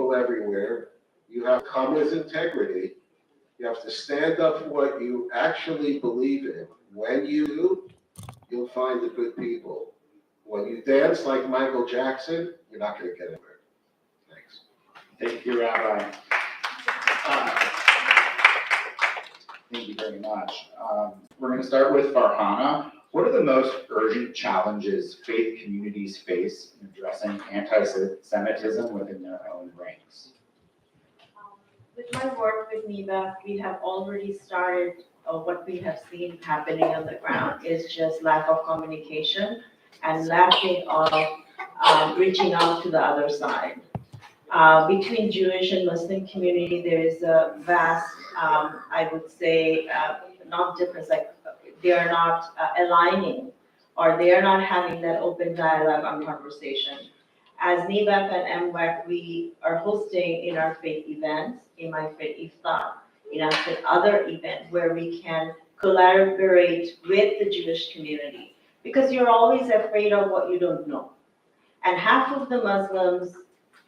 people everywhere. You have to come with integrity. You have to stand up for what you actually believe in. When you do, you'll find the good people. When you dance like Michael Jackson, you're not going to get anywhere. Thanks. Thank you, Rabbi. Thank you very much. We're going to start with Farhana. What are the most urgent challenges faith communities face in addressing anti-Semitism within their own ranks? With my work with AMMWEC, we have already started what we have seen happening on the ground is just lack of communication and lacking of reaching out to the other side. Between Jewish and Muslim community, there is a vast, I would say, not difference, like they are not aligning or they are not having that open dialogue and conversation. As AMMWEC and AMMWEC, we are hosting in our faith events, in my faith iftar, in our other events where we can collaborate with the Jewish community because you're always afraid of what you don't know. And half of the Muslims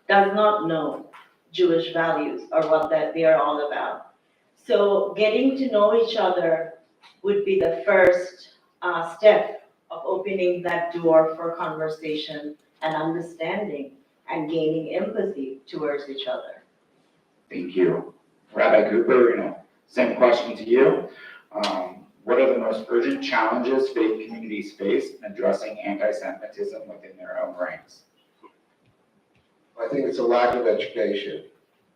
does not know Jewish values or what that they are all about. So getting to know each other would be the first step of opening that door for conversation and understanding and gaining empathy towards each other. Thank you. Rabbi Cooper, same question to you. What are the most urgent challenges faith communities face in addressing anti-Semitism within their own ranks? I think it's a lack of education.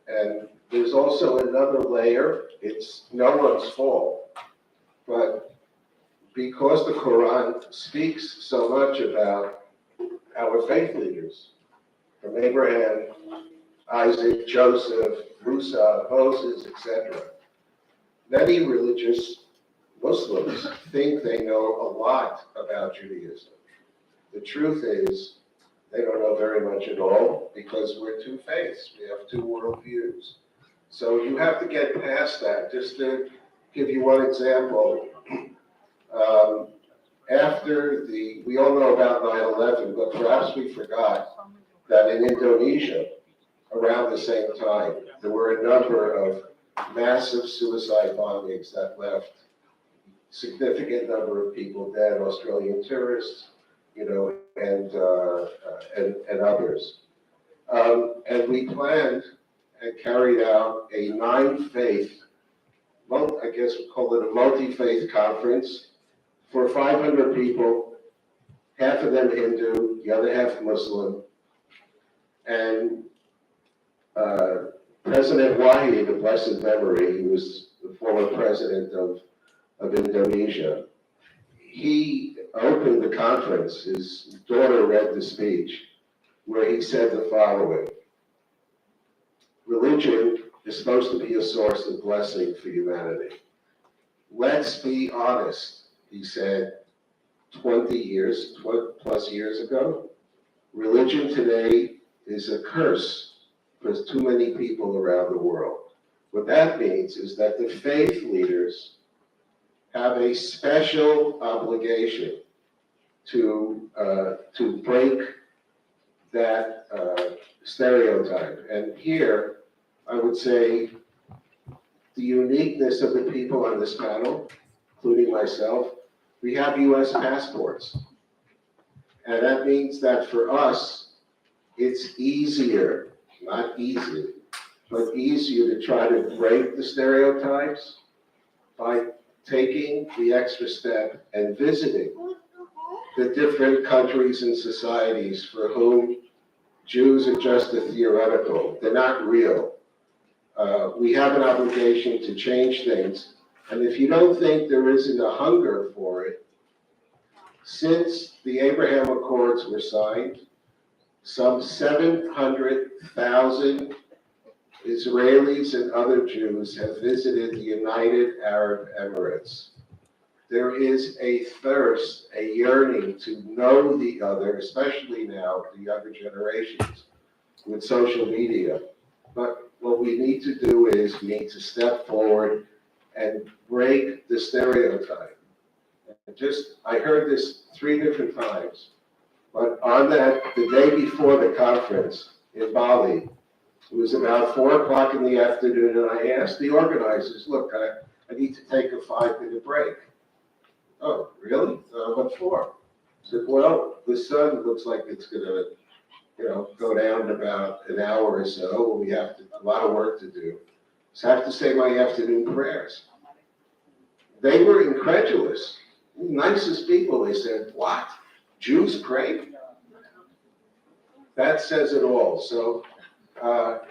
And there's also another layer. It's no one's fault. But because the Quran speaks so much about our faith leaders, from Abraham, Isaac, Joseph, Musa, Moses, etc., many religious Muslims think they know a lot about Judaism. The truth is, they don't know very much at all because we're two faiths. We have two worldviews. So you have to get past that. Just to give you one example, we all know about 9/11, but perhaps we forgot that in Indonesia, around the same time, there were a number of massive suicide bombings that left significant number of people dead, Australian tourists, and others. And we planned and carried out a 9-faith, I guess we call it a multi-faith conference for 500 people, half of them Hindu, the other half Muslim. And President Wahid, of blessed memory, he was the former president of Indonesia, he opened the conference. His daughter read the speech where he said the following: religion is supposed to be a source of blessing for humanity. Let's be honest, he said 20 plus years ago. Religion today is a curse for too many people around the world. What that means is that the faith leaders have a special obligation to break that stereotype. And here, I would say the uniqueness of the people on this panel, including myself, we have US passports. And that means that for us, it's easier, not easy, but easier to try to break the stereotypes by taking the extra step and visiting the different countries and societies for whom Jews are just a theoretical. They're not real. We have an obligation to change things. And if you don't think there isn't a hunger for it, since the Abraham Accords were signed, some 700,000 Israelis and other Jews have visited the United Arab Emirates. There is a thirst, a yearning to know the other, especially now, the younger generations, with social media. But what we need to do is we need to step forward and break the stereotype. I heard this 3 different times, but on the day before the conference in Bali, It was about 4 o'clock in the afternoon, and I asked the organizers, look, I need to take a 5-minute break. Oh, really? What for? I said, well, the sun looks like it's gonna, go down in about an hour or so. We have a lot of work to do. So I have to say my afternoon prayers. They were incredulous. The nicest people. They said, what? Jews pray? That says it all. So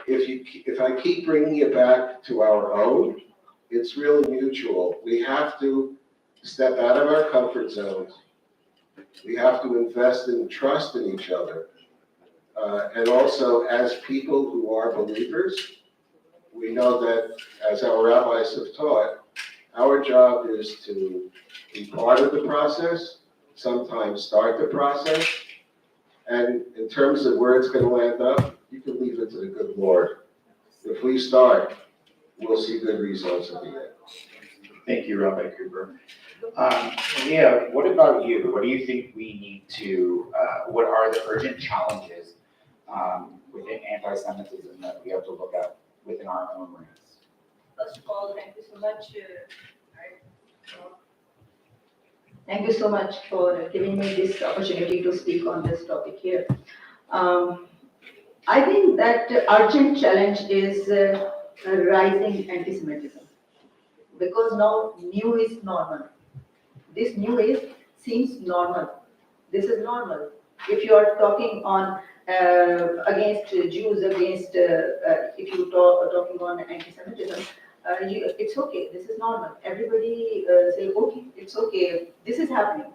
if I keep bringing it back to our own, it's really mutual. We have to step out of our comfort zones. We have to invest in trust in each other. And also, as people who are believers, we know that, as our rabbis have taught, our job is to be part of the process, sometimes start the process, and in terms of where it's going to land up, you can leave it to the good Lord. If we start, we'll see good results at the end. Thank you, Rabbi Cooper. Leah, what about you? What do you think we need to, what are the urgent challenges within anti-Semitism that we have to look at within our own ranks? First of all, thank you so much. Thank you so much for giving me this opportunity to speak on this topic here. I think that urgent challenge is rising anti-Semitism, because now new is normal. This new seems normal. This is normal. If you are talking on against Jews, against if you talking on anti-Semitism, it's okay. This is normal. Everybody say, okay, it's okay. This is happening.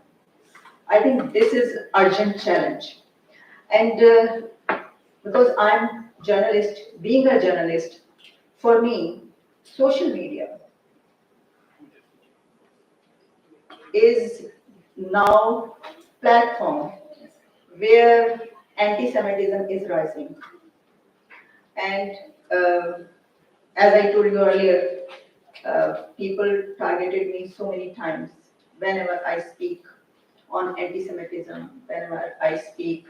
I think this is urgent challenge, and because I'm journalist, being a journalist, for me, social media is now platform where anti-Semitism is rising. And as I told you earlier, people targeted me so many times whenever I speak on anti-Semitism, whenever I speak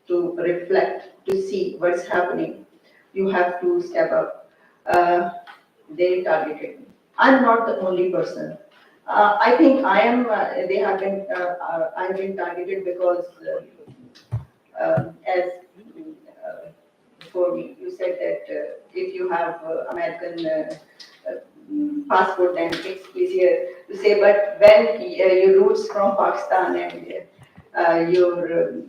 to reflect, to see what's happening. You have to step up. They targeted me. I'm not the only person. I think I am. They have been. I have been targeted because, as before me, you said that if you have American passport, then it's easier to say. But when your roots from Pakistan and your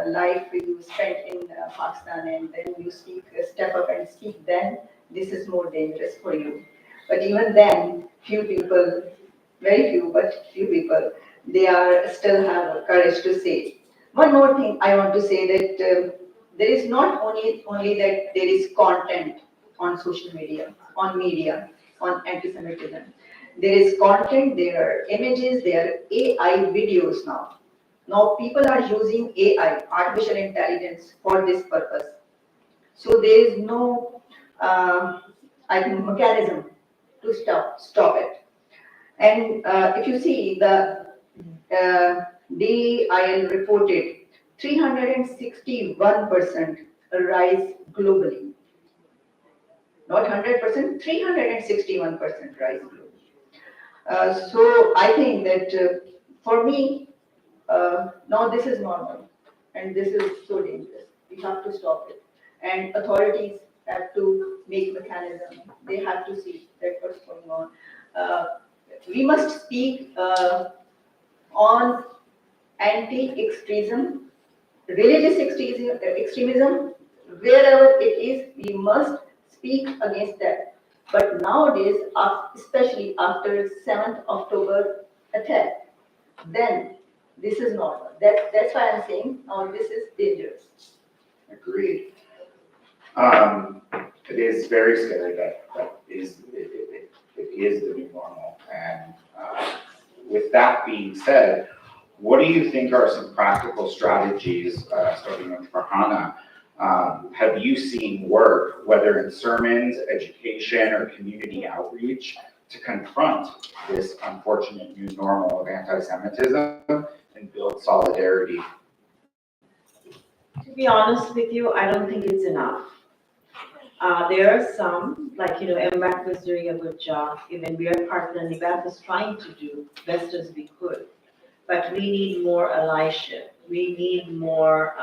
life you spent in Pakistan, and then you step up and speak, then this is more dangerous for you. But even then, few people, very few, but few people, they are still have courage to say. One more thing I want to say, that there is not only that there is content on social media, on media, on anti-Semitism. There is content, there are images, there are AI videos now. Now people are using AI, artificial intelligence, for this purpose. So there is no, I think, mechanism to stop it. And if you see, the DIL reported 361% rise globally. Not 100%, 361% rise globally. So I think that for me, now this is normal, and this is so dangerous. We have to stop it. And authorities have to make mechanism. They have to see that what's going on. We must speak on anti-extremism, religious extremism, wherever it is, we must speak against that. But nowadays, especially after 7th October attack, then this is normal. That's why I'm saying now this is dangerous. Agreed. It is very scary that it is the new normal. And with that being said, what do you think are some practical strategies, starting with Farhana, have you seen work, whether in sermons, education, or community outreach, to confront this unfortunate new normal of anti-Semitism and build solidarity? To be honest with you, I don't think it's enough. There are some, like, AMMWEC was doing a good job, even we are partner, NIBAT was trying to do best as we could. But we need more allyship. We need more,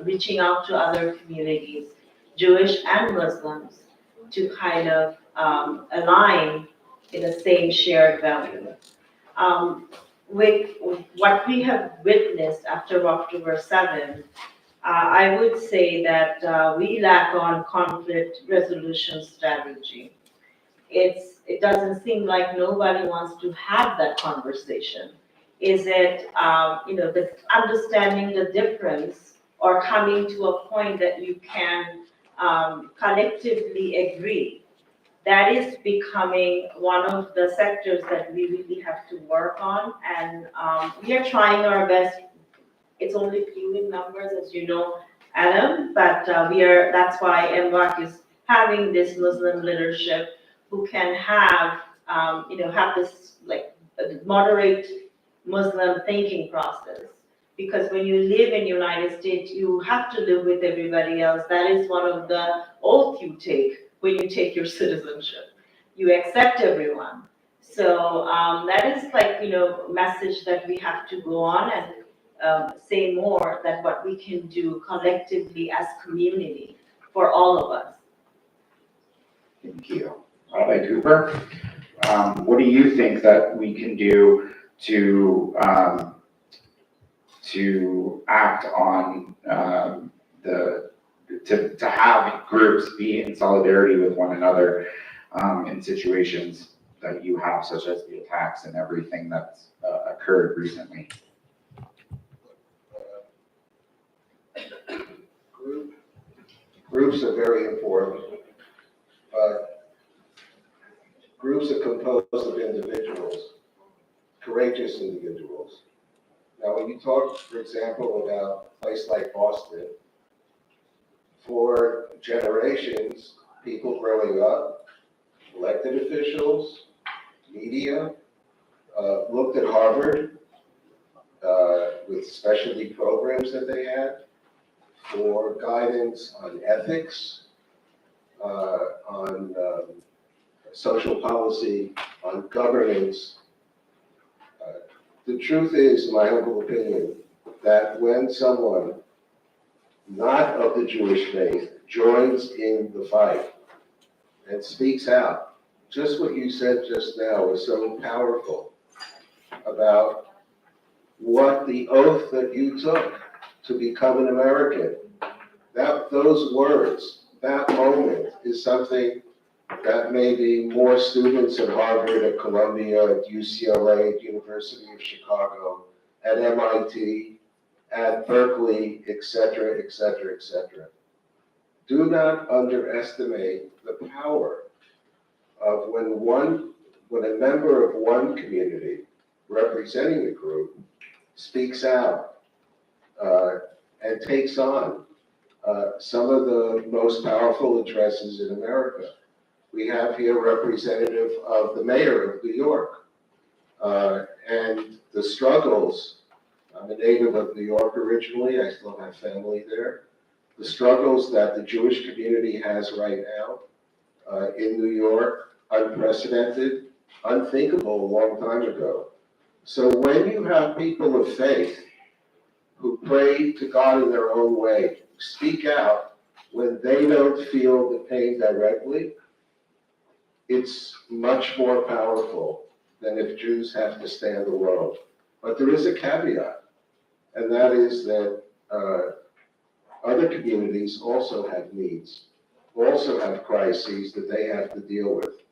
reaching out to other communities, Jewish and Muslims, to kind of align in the same shared value. With what we have witnessed after October 7th, I would say that we lack on conflict resolution strategy. It doesn't seem like nobody wants to have that conversation. Is it, the understanding the difference or coming to a point that you can collectively agree? That is becoming one of the sectors that we really have to work on, and we are trying our best. It's only few in numbers, as you know, Adam, but that's why AMMWEC is having this Muslim leadership who can have, have this like moderate Muslim thinking process. Because when you live in the United States, you have to live with everybody else. That is one of the oath you take when you take your citizenship. You accept everyone. So that is like, message that we have to go on and say more that what we can do collectively as community for all of us. Thank you. Rabbi Cooper, what do you think that we can do to act on to have groups be in solidarity with one another in situations that you have, such as the attacks and everything that's occurred recently? Groups are very important, but groups are composed of individuals, courageous individuals. Now, when you talk, for example, about a place like Boston, for generations, people growing up, elected officials, media, looked at Harvard with specialty programs that they had for guidance on ethics, on social policy, on governance. The truth is, in my humble opinion, that when someone not of the Jewish faith joins in the fight and speaks out, just what you said just now was so powerful about what the oath that you took to become an American. Those words, that moment is something that maybe more students at Harvard, at Columbia, at UCLA, at University of Chicago, at MIT, at Berkeley, et cetera, et cetera, et cetera. Do not underestimate the power of when a member of one community representing a group speaks out and takes on some of the most powerful addresses in America. We have here a representative of the mayor of New York, and the struggles. I'm a native of New York originally, I still have family there. The struggles that the Jewish community has right now in New York, unprecedented, unthinkable a long time ago. So when you have people of faith who pray to God in their own way, speak out when they don't feel the pain directly, it's much more powerful than if Jews have to stand alone. But there is a caveat, and that is that other communities also have needs, also have crises that they have to deal with.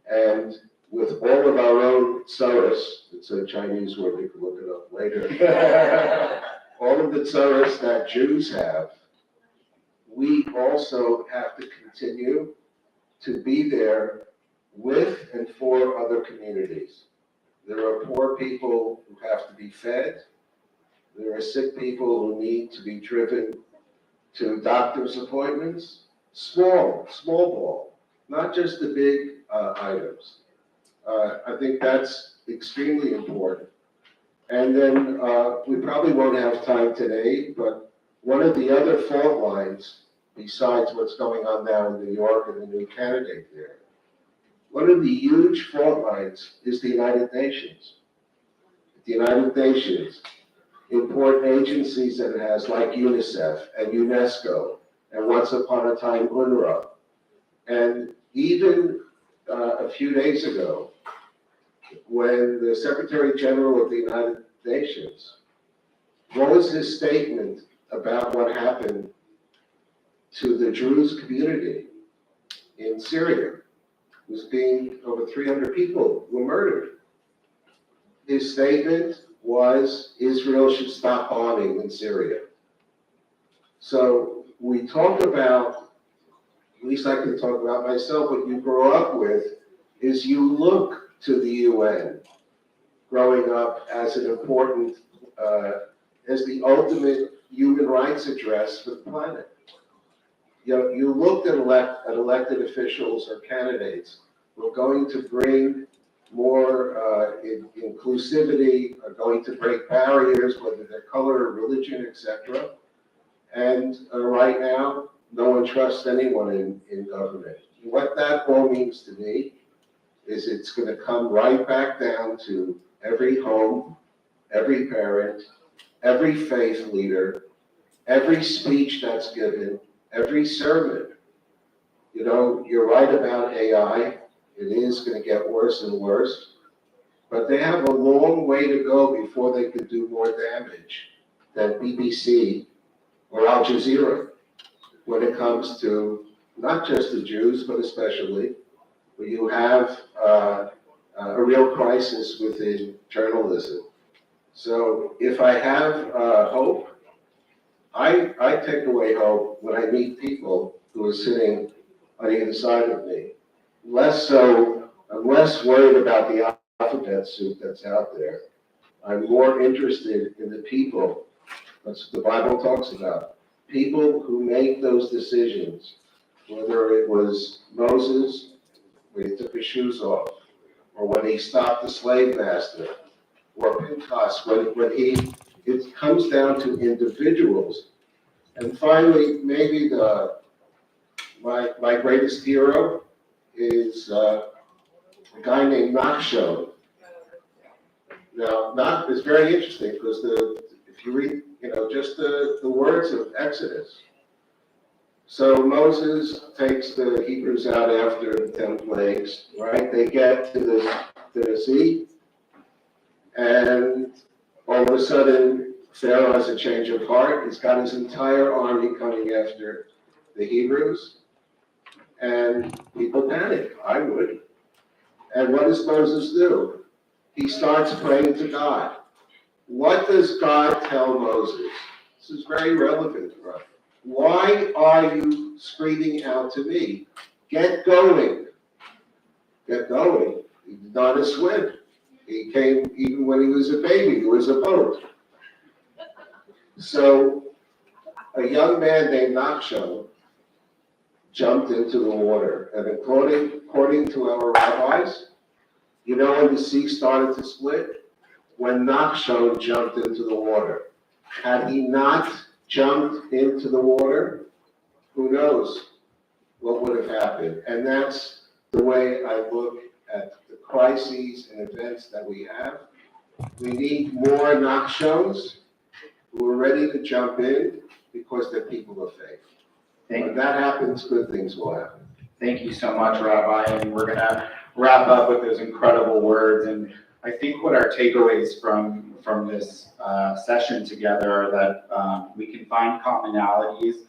And with all of our own tsaros, it's a Chinese word, we can look it up later, all of the tsaros that Jews have, we also have to continue to be there with and for other communities. There are poor people who have to be fed. There are sick people who need to be driven to doctor's appointments. Small ball, not just the big items. I think that's extremely important. And then we probably won't have time today, but one of the other fault lines besides what's going on now in New York and the new candidate there. One of the huge fault lines is the United Nations. The United Nations, important agencies that it has like UNICEF and UNESCO and once upon a time UNRWA. And even a few days ago, when the Secretary General of the United Nations, what was his statement about what happened to the Druze community in Syria? It was being, over 300 people were murdered. His statement was Israel should stop bombing in Syria. So we talk about, at least I can talk about myself, what you grow up with is you look to the UN growing up as an important, as the ultimate human rights address for the planet. You know, you looked at elected officials or candidates who are going to bring more inclusivity, are going to break barriers, whether they're color or religion, etc. And right now, no one trusts anyone in government. What that all means to me is it's going to come right back down to every home, every parent, every faith leader, every speech that's given, every sermon. You know, you're right about AI. It is going to get worse and worse, but they have a long way to go before they could do more damage than BBC or Al Jazeera when it comes to not just the Jews, but especially where you have a real crisis within journalism. So if I have hope, I take away hope when I meet people who are sitting on either side of me. Less so, I'm less worried about the alphabet soup that's out there. I'm more interested in the people. That's what the Bible talks about. People who make those decisions, whether it was Moses when he took his shoes off, or when he stopped the slave master, or Pinchas when it comes down to individuals. And finally, maybe my greatest hero is a guy named Nachshon. Now, Nach is very interesting because if you read, just the words of Exodus. So Moses takes the Hebrews out after the 10 plagues, right? They get to the sea, and all of a sudden, Pharaoh has a change of heart. He's got his entire army coming after the Hebrews, and people panic. I would. And what does Moses do? He starts praying to God. What does God tell Moses? This is very relevant for us. Why are you screaming out to me? Get going. Get going. He did not swim. He came even when he was a baby. There was a boat. So a young man named Nachshon jumped into the water. And according to our rabbis, you know when the sea started to split? When Nachshon jumped into the water. Had he not jumped into the water, who knows what would have happened. And that's the way I look at the crises and events that we have. We need more Nachshons who are ready to jump in because they're people of faith. When that happens, good things will happen. Thank you so much, Rabbi, and we're gonna wrap up with those incredible words. And I think what our takeaways from this session together are that we can find commonalities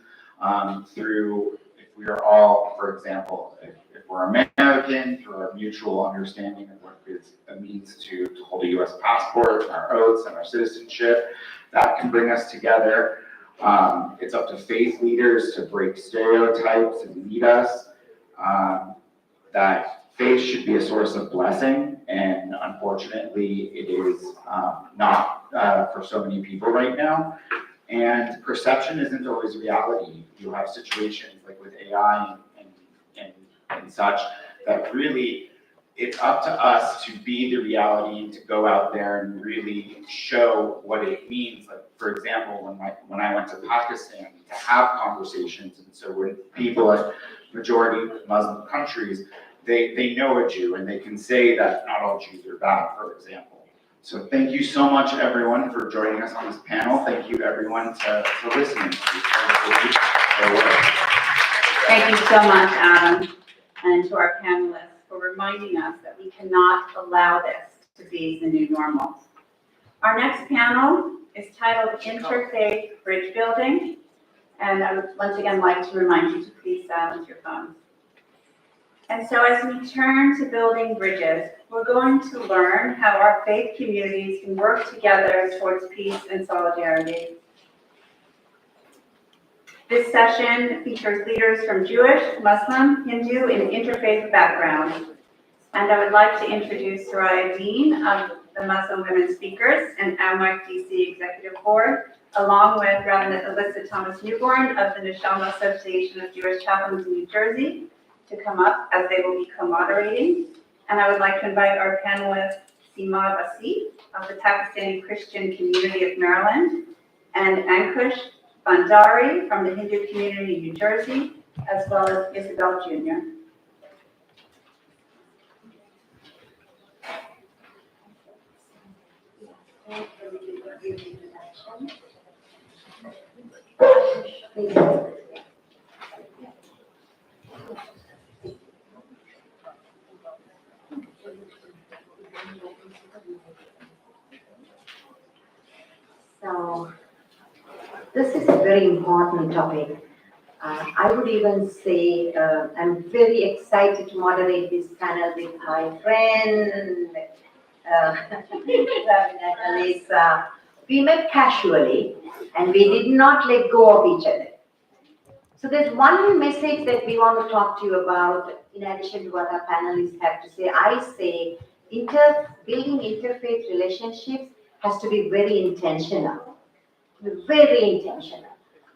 through, if we are all, for example, if we're American, through our mutual understanding of what it means to hold a U.S. passport, our oaths, and our citizenship, that can bring us together. It's up to faith leaders to break stereotypes and lead us. That faith should be a source of blessing, and unfortunately, it is not for so many people right now. And perception isn't always reality. You have situations like with AI and such that really it's up to us to be the reality and to go out there and really show what it means. Like, for example, when I went to Pakistan to have conversations, and so when people in majority Muslim countries, they know a Jew and they can say that not all Jews are bad, for example. So thank you so much, everyone, for joining us on this panel. Thank you, everyone, for listening. Thank you so much, Adam, and to our panelists for reminding us that we cannot allow this to be the new normal. Our next panel is titled Interfaith Bridge Building, and I would once again like to remind you to please silence your phones. And so as we turn to building bridges, we're going to learn how our faith communities can work together towards peace and solidarity. This session features leaders from Jewish, Muslim, Hindu, and interfaith backgrounds. And I would like to introduce Soraya Dean of the Muslim Women Speakers and AMMWEC DC Executive Board, along with Reverend Alyssa Thomas Newborn of the Neshama Association of Jewish Chaplains in New Jersey, to come up as they will be co-moderating. And I would like to invite our panelist, Seema Asif of the Pakistani Christian Community of Maryland, and Ankush Bandari from the Hindu community in New Jersey, as well as Isabel Jr. So, this is a very important topic. I would even say I'm very excited to moderate this panel with my friend, Alyssa. We met casually and we did not let go of each other. So there's one message that we want to talk to you about, in addition to what our panelists have to say. I say building interfaith relationships has to be very intentional. Very intentional.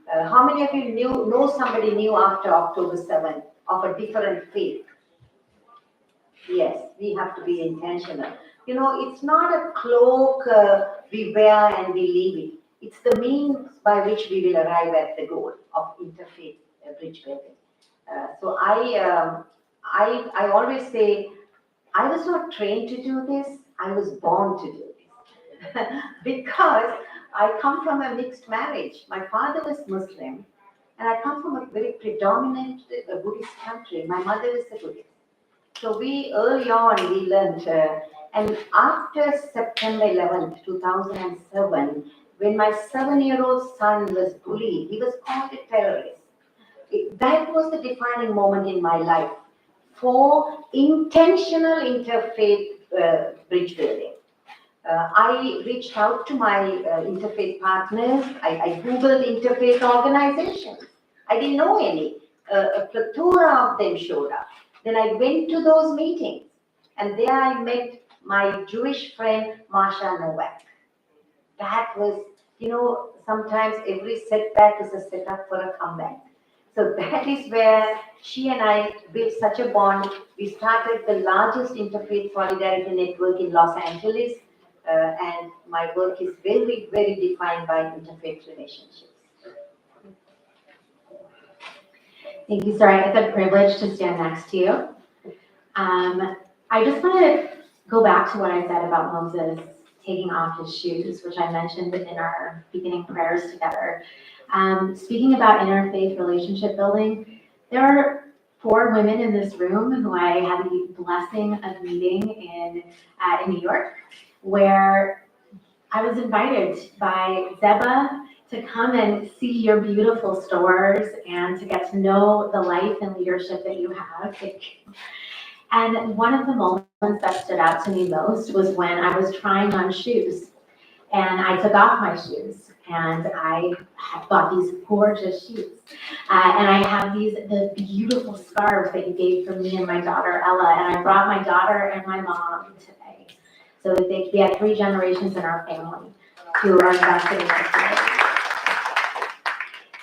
How many of you know somebody new after October 7th of a different faith? Yes, we have to be intentional. You know, it's not a cloak we wear and we leave it. It's the means by which we will arrive at the goal of interfaith bridge building. So I always say, I was not trained to do this. I was born to do this. Because I come from a mixed marriage. My father was Muslim, and I come from a very predominant Buddhist country. My mother is a Buddhist. So we early on we learned, and after September 11th, 2007, when my 7-year-old son was bullied, he was called a terrorist. That was the defining moment in my life for intentional interfaith bridge building. I reached out to my interfaith partners. I Googled interfaith organizations. I didn't know any. A plethora of them showed up. Then I went to those meetings, and there I met my Jewish friend, Marsha Nowak. That was, you know, sometimes every setback is a setup for a comeback. So that is where she and I built such a bond. We started the largest interfaith solidarity network in Los Angeles. And my work is very, very defined by interfaith relationships. Thank you, Soraya. It's a privilege to stand next to you. I just want to go back to what I said about Moses taking off his shoes, which I mentioned in our beginning prayers together. Speaking about interfaith relationship building, there are 4 women in this room who I had the blessing of meeting in New York, where I was invited by Zeba to come and see your beautiful stores and to get to know the life and leadership that you have. And one of the moments that stood out to me most was when I was trying on shoes, and I took off my shoes, and I bought these gorgeous shoes. And I have the beautiful scarves that you gave for me and my daughter Ella, and I brought my daughter and my mom today. So we had 3 generations in our family who are invested in this.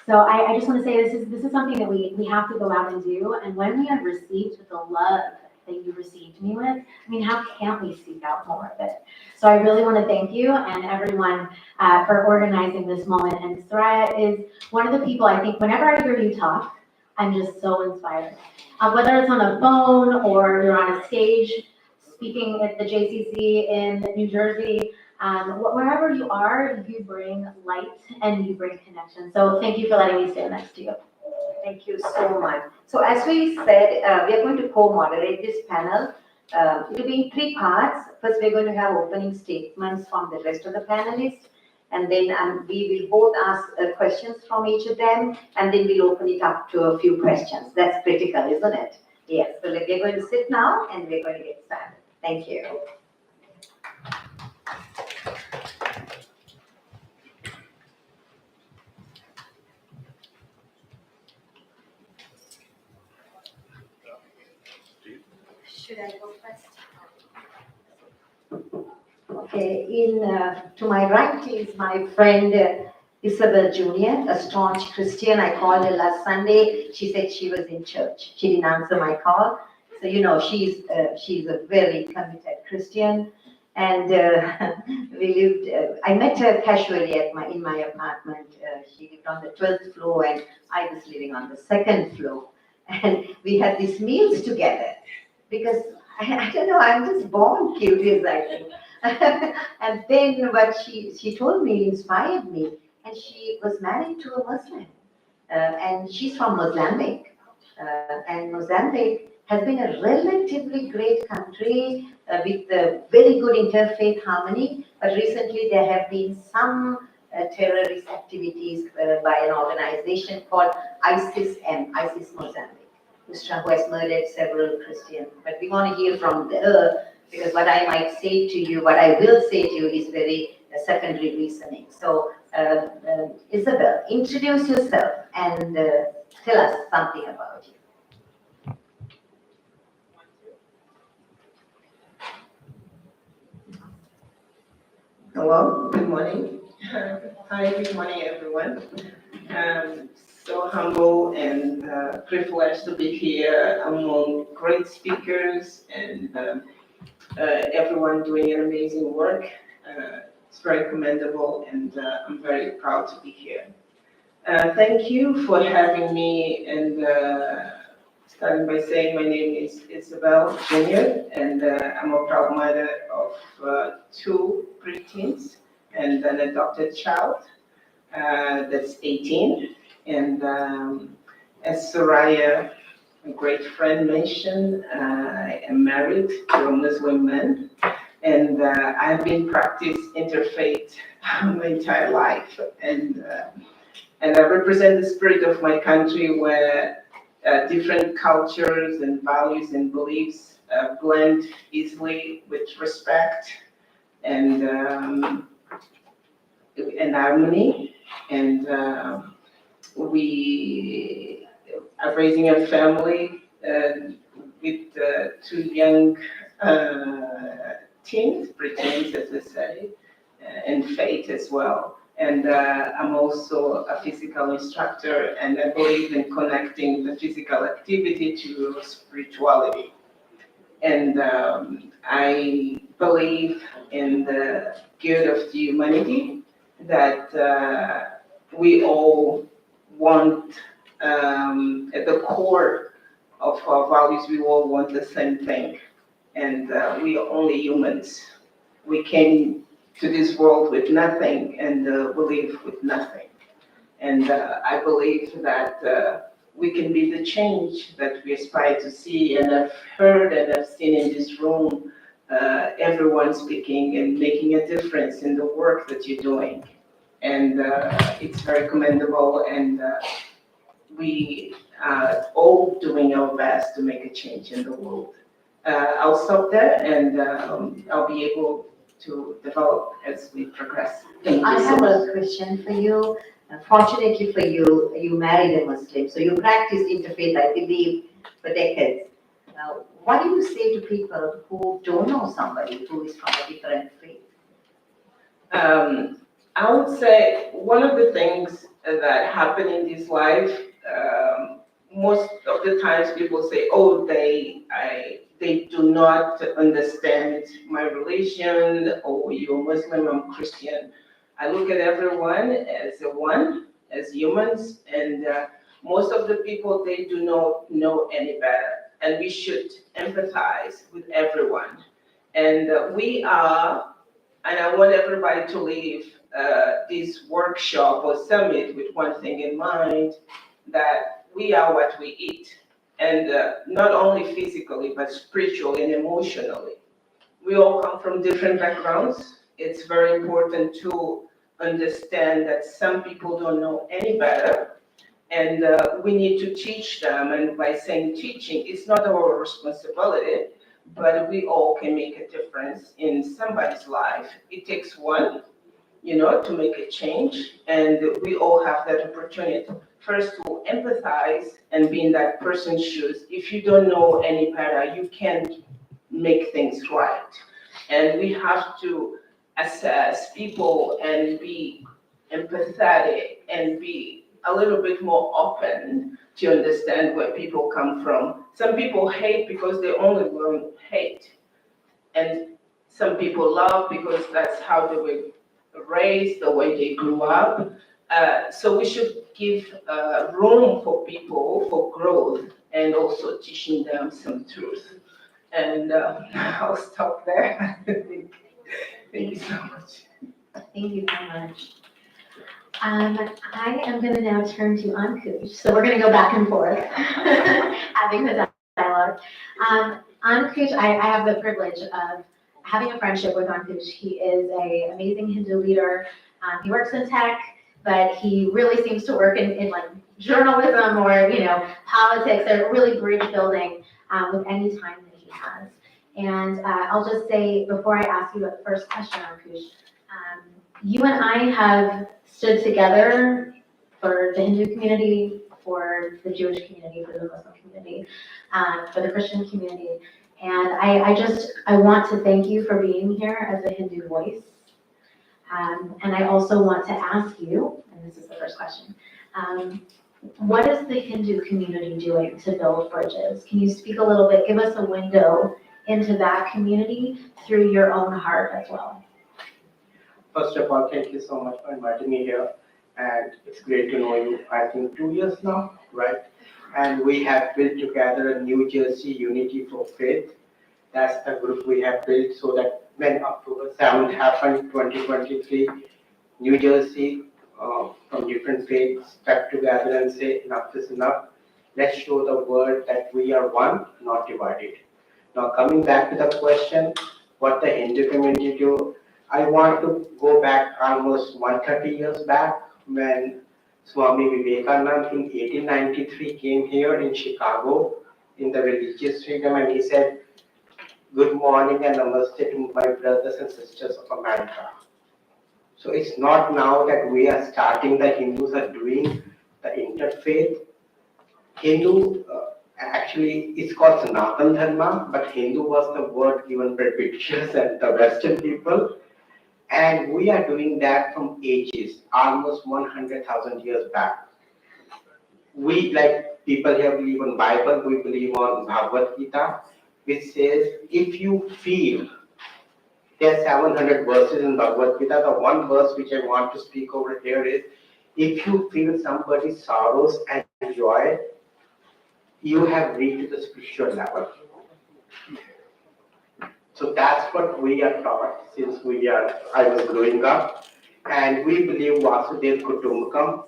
So I just want to say this is something that we have to go out and do. And when we are received with the love that you received me with. I mean, how can't we seek out more of it? So I really want to thank you and everyone for organizing this moment. And Soraya is one of the people, I think, whenever I hear you talk, I'm just so inspired. Whether it's on a phone or you're on a stage speaking at the JCC in New Jersey, wherever you are, you bring light and you bring connection. So thank you for letting me stand next to you. Thank you so much. So as we said, we are going to co-moderate this panel. It will be in 3 parts. First, we're going to have opening statements from the rest of the panelists. And then we will both ask questions from each of them. And then we'll open it up to a few questions. That's critical, isn't it? Yes. So we're going to sit now and we're going to get started. Thank you. Should I go first? Okay, to my right is my friend Isabel Jr., a staunch Christian. I called her last Sunday. She said she was in church. She didn't answer my call. So, you know, she's a very committed Christian. And we lived, I met her casually in my apartment. She lived on the 12th floor and I was living on the 2nd floor. And we had these meals together because I don't know, I'm just born curious, I think. And then what she told me inspired me, and she was married to a Muslim, and she's from Mozambique, and Mozambique has been a relatively great country with very good interfaith harmony, but recently there have been some terrorist activities by an organization called ISIS Mozambique, who has murdered several Christians. But we want to hear from her, because what I might say to you, what I will say to you is very secondary reasoning. So, Isabel, introduce yourself and tell us something about you. Hello, good morning. Hi, good morning, everyone. So humble and privileged to be here among great speakers and everyone doing an amazing work. It's very commendable, and I'm very proud to be here. Thank you for having me, and starting by saying my name is Isabel Jr., and I'm a proud mother of 2 preteens and an adopted child that's 18. And as Soraya, a great friend, mentioned, I am married to a Muslim man, and I've been practicing interfaith my entire life, and I represent the spirit of my country, where different cultures and values and beliefs blend easily with respect and harmony. And we are raising a family with 2 young teens, preteens, as they say, and faith as well. And I'm also a physical instructor, and I believe in connecting the physical activity to spirituality. And I believe in the good of the humanity, that we all want, at the core of our values, we all want the same thing. And we are only humans. We came to this world with nothing, and we leave with nothing. And I believe that we can be the change that we aspire to see. And I've heard and I've seen in this room everyone speaking and making a difference in the work that you're doing. And it's very commendable, and we are all doing our best to make a change in the world. I'll stop there, and I'll be able to develop as we progress. Thank you I so have much. a question for you. Fortunately for you, you married a Muslim, so you practiced interfaith, I believe, for decades. What do you say to people who don't know somebody who is from a different faith? I would say one of the things that happen in this life, most of the times people say, oh, they do not understand my religion, or you're Muslim, I'm Christian. I look at everyone as one, as humans, and most of the people, they do not know any better. And we should empathize with everyone. And and I want everybody to leave this workshop or summit with one thing in mind, that we are what we eat. And not only physically, but spiritually and emotionally. We all come from different backgrounds. It's very important to understand that some people don't know any better, and we need to teach them. And by saying teaching, it's not our responsibility, but we all can make a difference in somebody's life. It takes one, to make a change, and we all have that opportunity. First, to empathize and be in that person's shoes. If you don't know any better, you can't make things right. And we have to assess people and be empathetic and be a little bit more open to understand where people come from. Some people hate because they only learn hate. And some people love because that's how they were raised, the way they grew up. So we should give room for people for growth and also teaching them some truth. And I'll stop there. Thank you so much. Thank you so much. I am going to now turn to Ankush. So we're going to go back and forth, having the dialogue. Ankush, I have the privilege of having a friendship with Ankush. He is an amazing Hindu leader. He works in tech, but he really seems to work in like journalism or, politics, or really bridge building with any time that he has. And I'll just say, before I ask you the first question, Ankush, you and I have stood together for the Hindu community, for the Jewish community, for the Muslim community, for the Christian community. And I want to thank you for being here as a Hindu voice. And I also want to ask you, and this is the first question, what is the Hindu community doing to build bridges? Can you speak a little bit, give us a window into that community through your own heart as well? First of all, thank you so much for inviting me here. And it's great to know you, I think 2 years now, right? And we have built together a New Jersey Unity for Faith. That's the group we have built so that when October 7th happened, 2023, New Jersey from different faiths stuck together and say enough is enough. Let's show the world that we are one, not divided. Now coming back to the question, what the Hindu community do, I want to go back almost 130 years back when Swami Vivekananda in 1893 came here in Chicago in the religious freedom, and he said, good morning and namaste to my brothers and sisters of America. So it's not now that we are starting, the Hindus are doing the interfaith. Hindu, actually it's called Sanatan Dharma, but Hindu was the word given by Britishers and the Western people. And we are doing that from ages, almost 100,000 years back. We, like people here, believe in Bible, we believe on Bhagavad Gita, which says, if you feel, there are 700 verses in Bhagavad Gita. The one verse which I want to speak over here is, if you feel somebody's sorrows and joy, you have reached the spiritual level. So that's what we are taught since I was growing up. And we believe Vasudev Kutumbakam,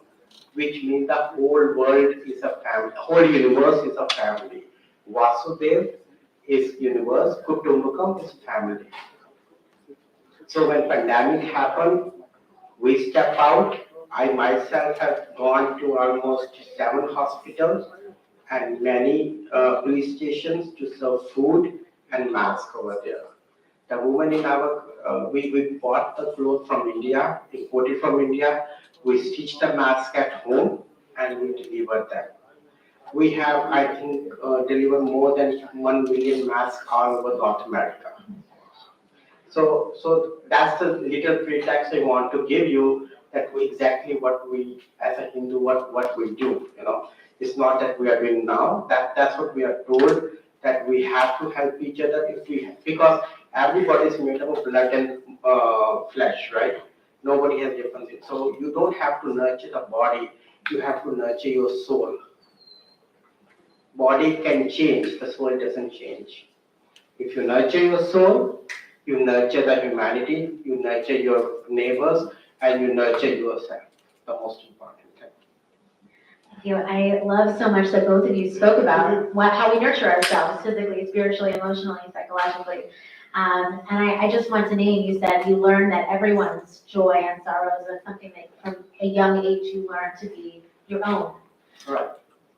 which means the whole world is a family, the whole universe is a family. Vasudev is universe, Kutumbakam is family. So when pandemic happened, we step out. I myself have gone to almost 7 hospitals and many police stations to serve food and masks over there. The woman in we bought the clothes from India, imported from India, we stitched the mask at home and we delivered them. We have, I think, delivered more than 1 million masks all over North America. So that's the little pretext I want to give you, that exactly what we, as a Hindu, what we do, It's not that we are doing now, that's what we are told, that we have to help each other because everybody is made up of blood and flesh, right? Nobody has differences. So you don't have to nurture the body, you have to nurture your soul. Body can change, the soul doesn't change. If you nurture your soul, you nurture the humanity, you nurture your neighbors, and you nurture yourself, the most important thing. Thank you. I love so much that both of you spoke about how we nurture ourselves physically, spiritually, emotionally, psychologically. And I just want to name, you said you learned that everyone's joy and sorrows are something that from a young age you learn to be your own. Right.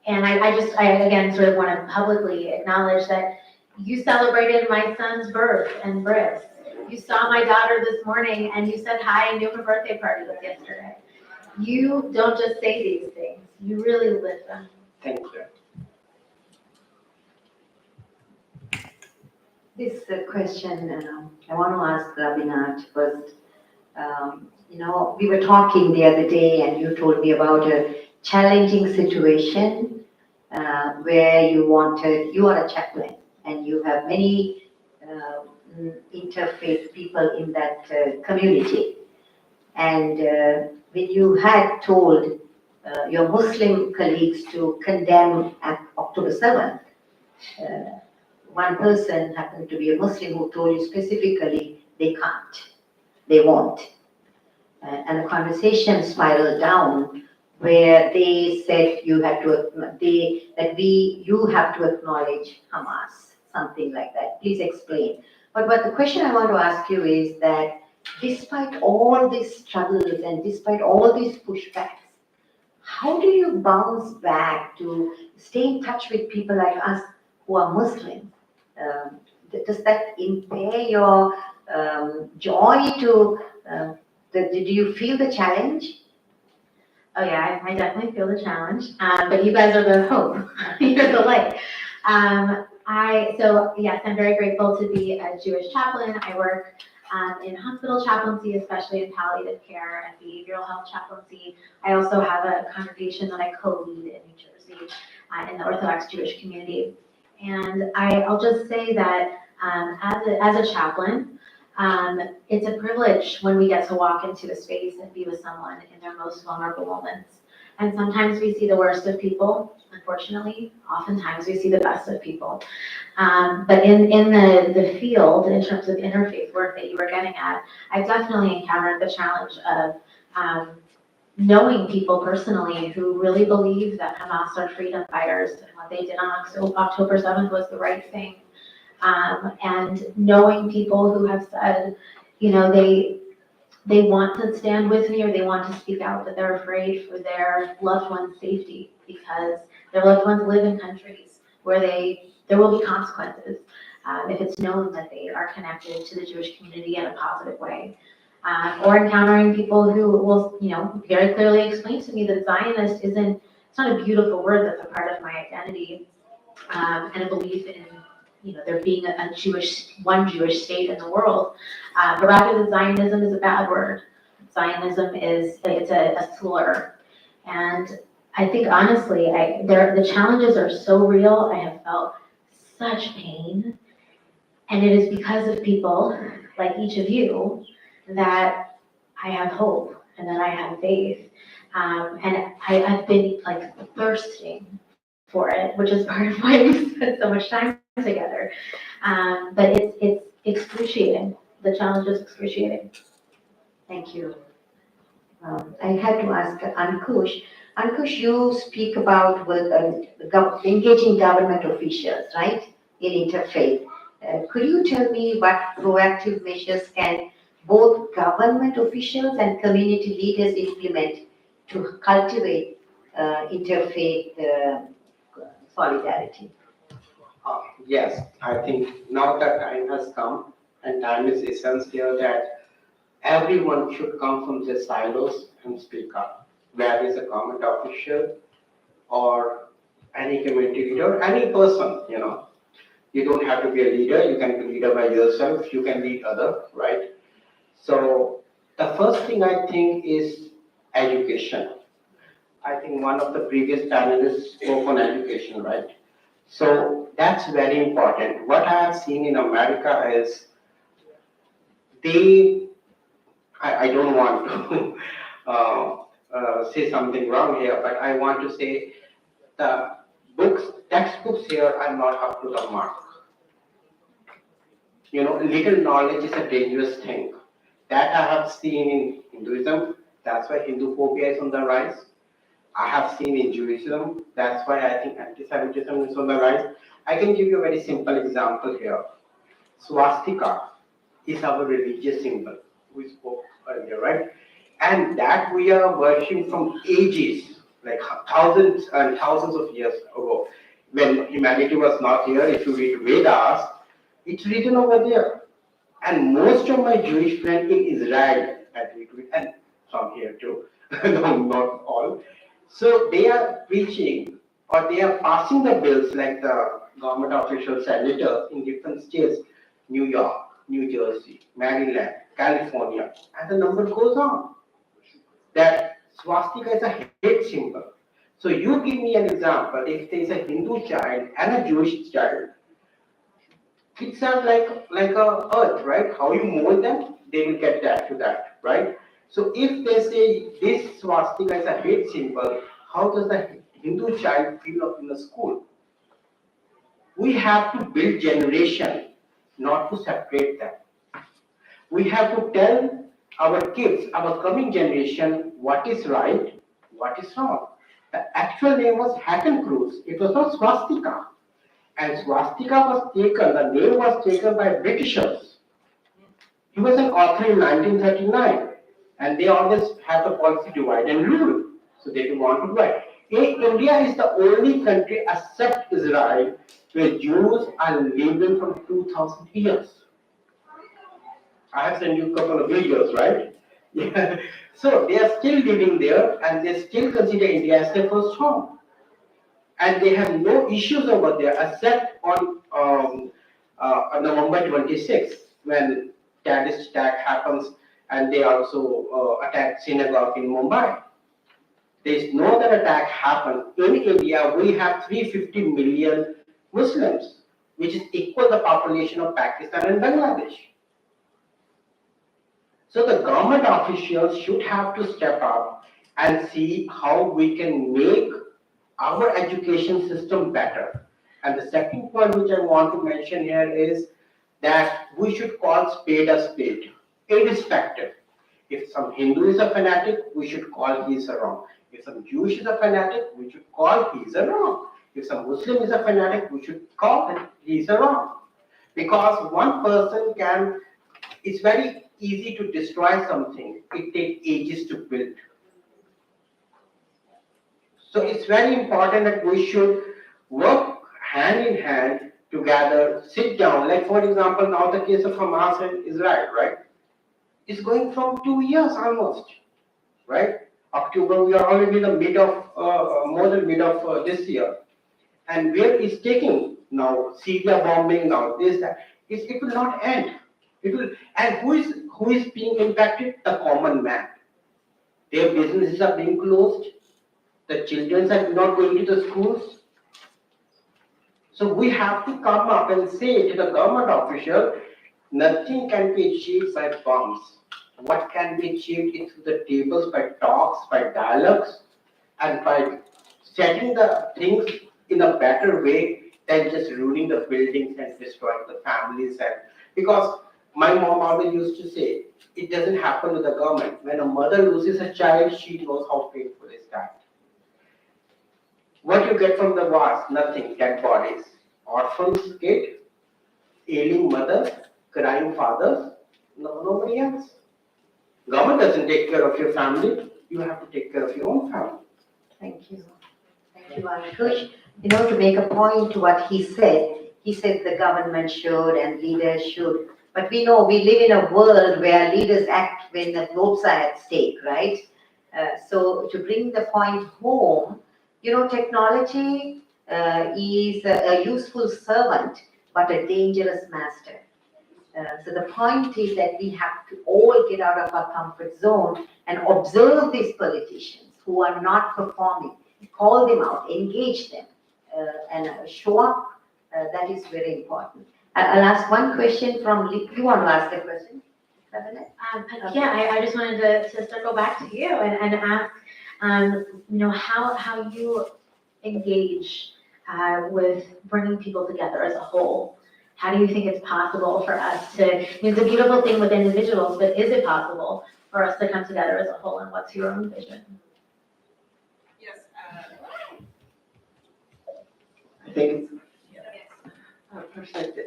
And I again sort of want to publicly acknowledge that you celebrated my son's birth and birth. You saw my daughter this morning and you said hi and knew her birthday party was yesterday. You don't just say these things, you really live them. Thank you. This question, I want to ask Abhinav first. We were talking the other day and you told me about a challenging situation where you are a chaplain and you have many interfaith people in that community. And when you had told your Muslim colleagues to condemn October 7th, one person happened to be a Muslim who told you specifically they can't, they won't. And the conversation spiraled down where they said you have to acknowledge Hamas, something like that. Please explain. But the question I want to ask you is that despite all these struggles and despite all these pushbacks, how do you bounce back to stay in touch with people like us who are Muslim? Does that impair your joy to, do you feel the challenge? Oh yeah, I definitely feel the challenge, but you guys are the hope, you're the light. So yes, I'm very grateful to be a Jewish chaplain. I work in hospital chaplaincy, especially in palliative care and behavioral health chaplaincy. I also have a congregation that I co-lead in New Jersey in the Orthodox Jewish community. And I'll just say that as a chaplain, it's a privilege when we get to walk into a space and be with someone in their most vulnerable moments. And sometimes we see the worst of people, unfortunately. Oftentimes we see the best of people. But in the field, in terms of interfaith work that you were getting at, I've definitely encountered the challenge of knowing people personally who really believe that Hamas are freedom fighters and what they did on October 7th was the right thing. And knowing people who have said, they want to stand with me or they want to speak out, but they're afraid for their loved one's safety because their loved ones live in countries where there will be consequences if it's known that they are connected to the Jewish community in a positive way. Or encountering people who will, very clearly explain to me that Zionist it's not a beautiful word that's a part of my identity and a belief in there being one Jewish state in the world, but rather that Zionism is a bad word. Zionism it's a slur. And I think honestly, the challenges are so real. I have felt such pain. And it is because of people like each of you that I have hope and that I have faith. And I've been thirsting for it, which is part of why we spent so much time together. But it's excruciating. The challenge is excruciating. Thank you. I had to ask Ankush. Ankush, you speak about engaging government officials, right, in interfaith. Could you tell me what proactive measures can both government officials and community leaders implement to cultivate interfaith solidarity? Yes, I think now that time has come and time is essence here that everyone should come from their silos and speak up. Where is a government official or any community leader, any person, You don't have to be a leader, you can be a leader by yourself, you can lead other, right? So the first thing I think is education. I think one of the previous panelists spoke on education, right? So that's very important. What I have seen in America is I don't want to say something wrong here, but I want to say the textbooks here are not up to the mark. Little knowledge is a dangerous thing. That I have seen in Hinduism, that's why Hindu phobia is on the rise. I have seen in Judaism, that's why I think anti-Semitism is on the rise. I can give you a very simple example here. Swastika is our religious symbol. We spoke earlier, right? And that we are worshipping from ages, like thousands and thousands of years ago. When humanity was not here, if you read Vedas, it's written over there. And most of my Jewish friends in Israel had read it, and some here too, no, not all. So they are preaching or they are passing the bills like the government officials, senators in different states, New York, New Jersey, Maryland, California, and the number goes on. That swastika is a hate symbol. So you give me an example, if there is a Hindu child and a Jewish child, it's like a earth, right? How you mold them, they will get that to that, right? So if they say this swastika is a hate symbol, how does the Hindu child feel in the school? We have to build generation, not to separate them. We have to tell our kids, our coming generation, what is right, what is wrong. The actual name was Hatton Cruz. It was not swastika. And swastika was taken, the name was taken by Britishers. He was an author in 1939, and they always have the policy divide and rule. So they don't want to divide. India is the only country except Israel where Jews are living from 2000 years. I have sent you a couple of videos, right? Yeah. So they are still living there and they still consider India as their first home. And they have no issues over there except on November 26th when terrorist attack happens and they also attack synagogue in Mumbai. There is no other attack happened. In India, we have 350 million Muslims, which is equal the population of Pakistan and Bangladesh. So the government officials should have to step up and see how we can make our education system better. And the second point which I want to mention here is that we should call spade a spade, irrespective. If some Hindu is a fanatic, we should call he is a wrong. If some Jewish is a fanatic, we should call he is a wrong. If some Muslim is a fanatic, we should call him he is a wrong. Because one person can, it's very easy to destroy something. It takes ages to build. So it's very important that we should work hand in hand together, sit down. Like for example, now the case of Hamas and Israel, right? It's going from 2 years almost, right? October, we are already in the mid of, more than mid of this year. And where is taking now, Syria bombing now, this, that, it will not end. It will, and who is being impacted? The common man. Their businesses are being closed. The children are not going to the schools. So we have to come up and say to the government official, nothing can be achieved by bombs. What can be achieved is through the tables, by talks, by dialogues, and by setting the things in a better way than just ruining the buildings and destroying the families. And because my mom always used to say, it doesn't happen to the government. When a mother loses a child, she knows how painful is that. What you get from the wars? Nothing. Dead bodies. Orphans kid, ailing mothers, crying fathers, nobody else. Government doesn't take care of your family. You have to take care of your own family. Thank you. Thank you, Ankush. To make a point to what he said the government should and leaders should. But we know we live in a world where leaders act when the votes are at stake, right? So to bring the point home, technology is a useful servant, but a dangerous master. So the point is that we have to all get out of our comfort zone and observe these politicians. who are not performing, call them out, engage them, and show up. That is very important. I'll ask one question from Lee. You want to ask a question? Yeah, I just wanted to circle back to you and ask, how you engage with bringing people together as a whole. How do you think it's possible for us it's a beautiful thing with individuals, but is it possible for us to come together as a whole, and what's your own vision? Yes. I think perfect.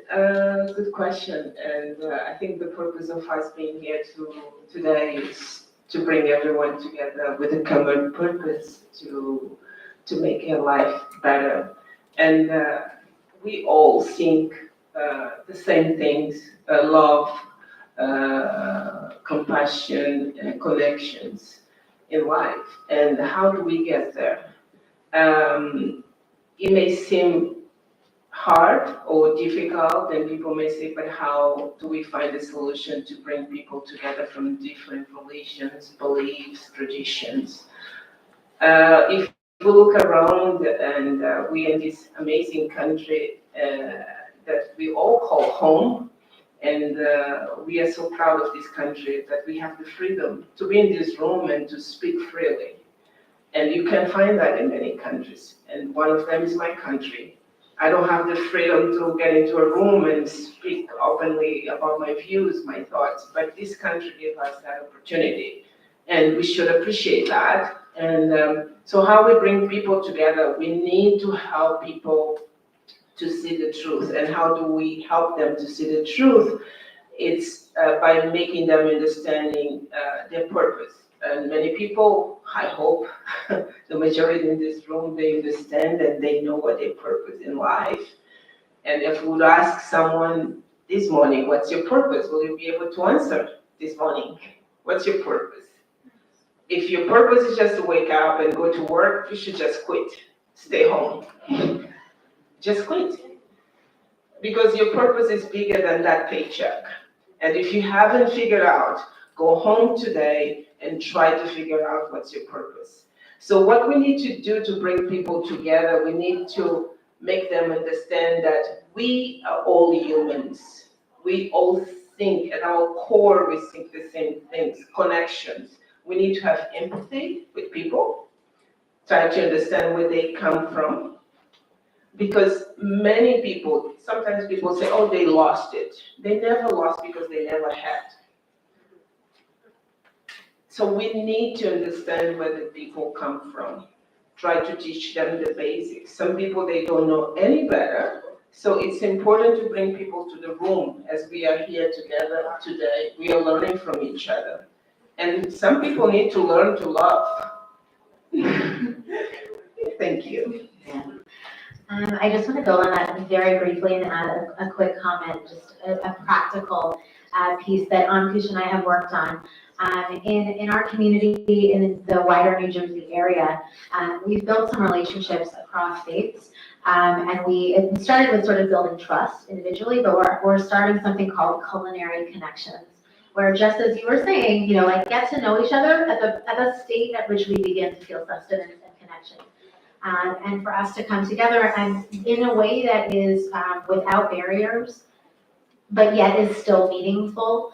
Good question. And I think the purpose of us being here today is to bring everyone together with a common purpose to make your life better. And we all think the same things: love, compassion, and connections in life. And how do we get there? It may seem hard or difficult, and people may say, but how do we find a solution to bring people together from different religions, beliefs, traditions? If we look around, and we in this amazing country that we all call home, and we are so proud of this country that we have the freedom to be in this room and to speak freely. And you can find that in many countries, and one of them is my country. I don't have the freedom to get into a room and speak openly about my views, my thoughts, but this country gave us that opportunity, and we should appreciate that. And so how we bring people together, we need to help people to see the truth. And how do we help them to see the truth? It's by making them understanding their purpose. And many people, I hope, the majority in this room, they understand and they know what their purpose in life. And if we would ask someone this morning, what's your purpose? Will you be able to answer this morning? What's your purpose? If your purpose is just to wake up and go to work, you should just quit. Stay home. Just quit. Because your purpose is bigger than that paycheck. And if you haven't figured out, go home today and try to figure out what's your purpose. So what we need to do to bring people together, we need to make them understand that we are all humans. We all think, at our core, we think the same things, connections. We need to have empathy with people, try to understand where they come from. Because many people, sometimes people say, oh, they lost it. They never lost because they never had. So we need to understand where the people come from. Try to teach them the basics. Some people, they don't know any better. So it's important to bring people to the room as we are here together today. We are learning from each other. And some people need to learn to love. Thank you. I just want to go on that very briefly and add a quick comment, just a practical piece that Ankush and I have worked on. In our community, in the wider New Jersey area, we've built some relationships across states. And it started with sort of building trust individually, but we're starting something called culinary connections, where just as you were saying, get to know each other at the state at which we begin to feel sustenance and connection. And for us to come together and in a way that is without barriers, but yet is still meaningful,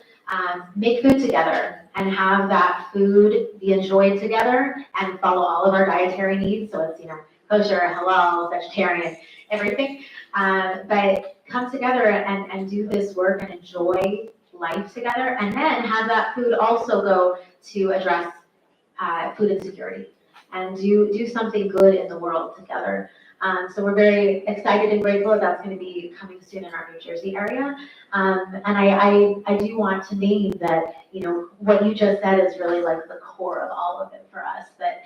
make food together and have that food be enjoyed together and follow all of our dietary needs. So it's, kosher, halal, vegetarian, everything. But come together and do this work and enjoy life together, and then have that food also go to address food insecurity and do something good in the world together. So we're very excited and grateful that that's going to be coming soon in our New Jersey area. And I do want to name that, what you just said is really like the core of all of it for us, that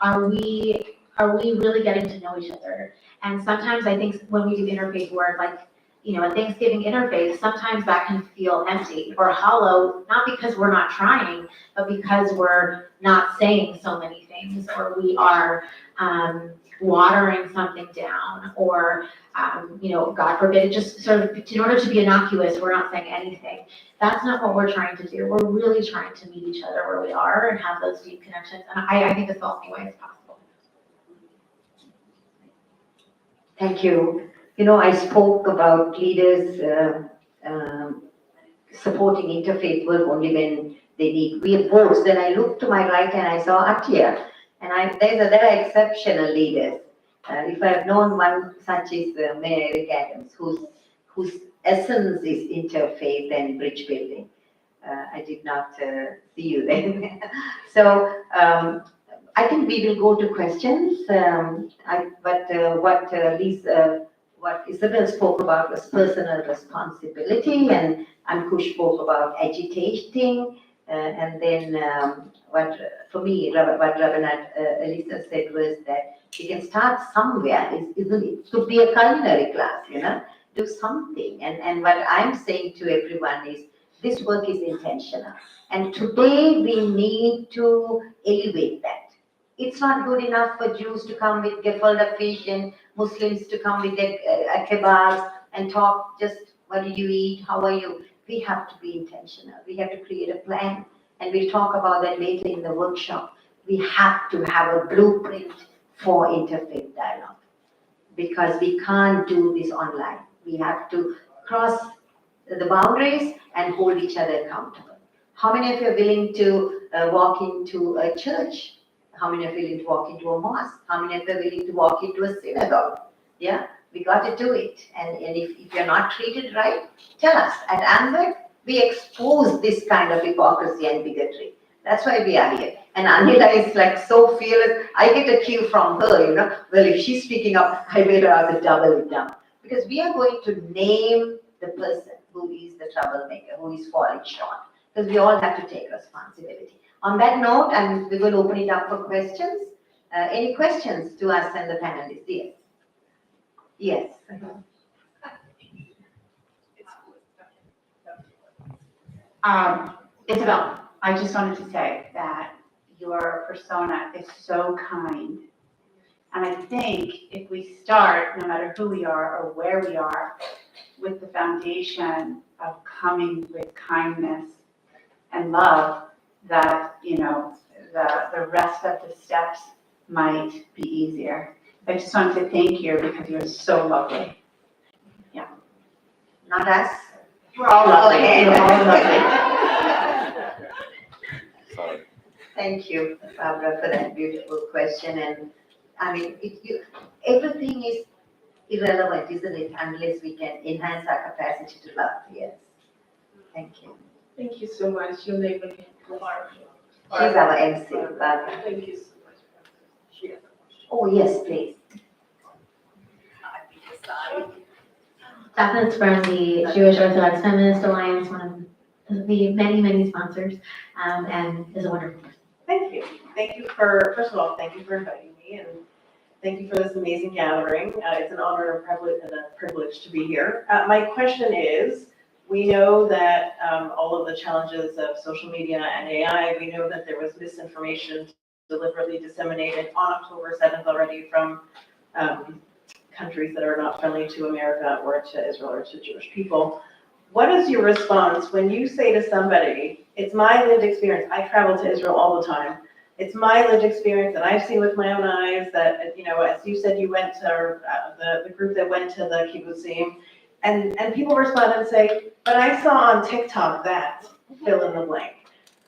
are we really getting to know each other? And sometimes I think when we do interfaith work, like, a Thanksgiving interfaith, sometimes that can feel empty or hollow, not because we're not trying, but because we're not saying so many things, or we are watering something down, or God forbid, it just sort of, in order to be innocuous, we're not saying anything. That's not what we're trying to do. We're really trying to meet each other where we are and have those deep connections. And I think it's the only way it's possible. Thank you. I spoke about leaders supporting interfaith work only when they need. We have votes. Then I looked to my right and I saw Attia. And there are exceptional leaders. If I have known one such is Mayor Eric Adams, whose essence is interfaith and bridge building. I did not see you then. So I think we will go to questions. What Isabel spoke about was personal responsibility, and Ankush spoke about agitating. And then for me, what Rabinat Elisa said was that we can start somewhere, isn't it? It could be a culinary class, do something. And what I'm saying to everyone is this work is intentional. And today we need to elevate that. It's not good enough for Jews to come with gefilte fish and Muslims to come with their kebabs and talk just, what do you eat, how are you? We have to be intentional. We have to create a plan. And we'll talk about that later in the workshop. We have to have a blueprint for interfaith dialogue because we can't do this online. We have to cross the boundaries and hold each other accountable. How many of you are willing to walk into a church? How many are willing to walk into a mosque? How many of you are willing to walk into a synagogue? Yeah, we got to do it. And if you're not treated right, tell us. At AMMWEC, we expose this kind of hypocrisy and bigotry. That's why we are here. And Anila is like so fearless. I get a cue from her, well, if she's speaking up, I better rather double it down. Because we are going to name the person who is the troublemaker, who is falling short. Because we all have to take responsibility. On that note, we're going to open it up for questions. Any questions to us and the panelists? Yes. Yes. Isabel, I just wanted to say that your persona is so kind. And I think if we start, no matter who we are or where we are, with the foundation of coming with kindness and love, that, the rest of the steps might be easier. I just wanted to thank you because you're so lovely. Yeah. Not us. We're all lovely. Okay. We're all lovely. Sorry. Thank you, Barbara, for that beautiful question. And everything is irrelevant, isn't it, unless we can enhance our capacity to love. Yes. Thank you. Thank you so much. Your name again? Barbara. She's our MC, Barbara. Thank you so much. She has a question. Oh, yes, please. Daphne from the Jewish Orthodox Feminist Alliance, one of the many, many sponsors, and is a wonderful person. Thank you. Thank you for, first of all, thank you for inviting me, and thank you for this amazing gathering. It's an honor and a privilege to be here. My question is, we know that all of the challenges of social media and AI, we know that there was misinformation deliberately disseminated on October 7th already from countries that are not friendly to America or to Israel or to Jewish people. What is your response when you say to somebody, it's my lived experience, I travel to Israel all the time, it's my lived experience that I've seen with my own eyes that, as you said, you went to the group that went to the kibbutzim, and people respond and say, but I saw on TikTok that, fill in the blank.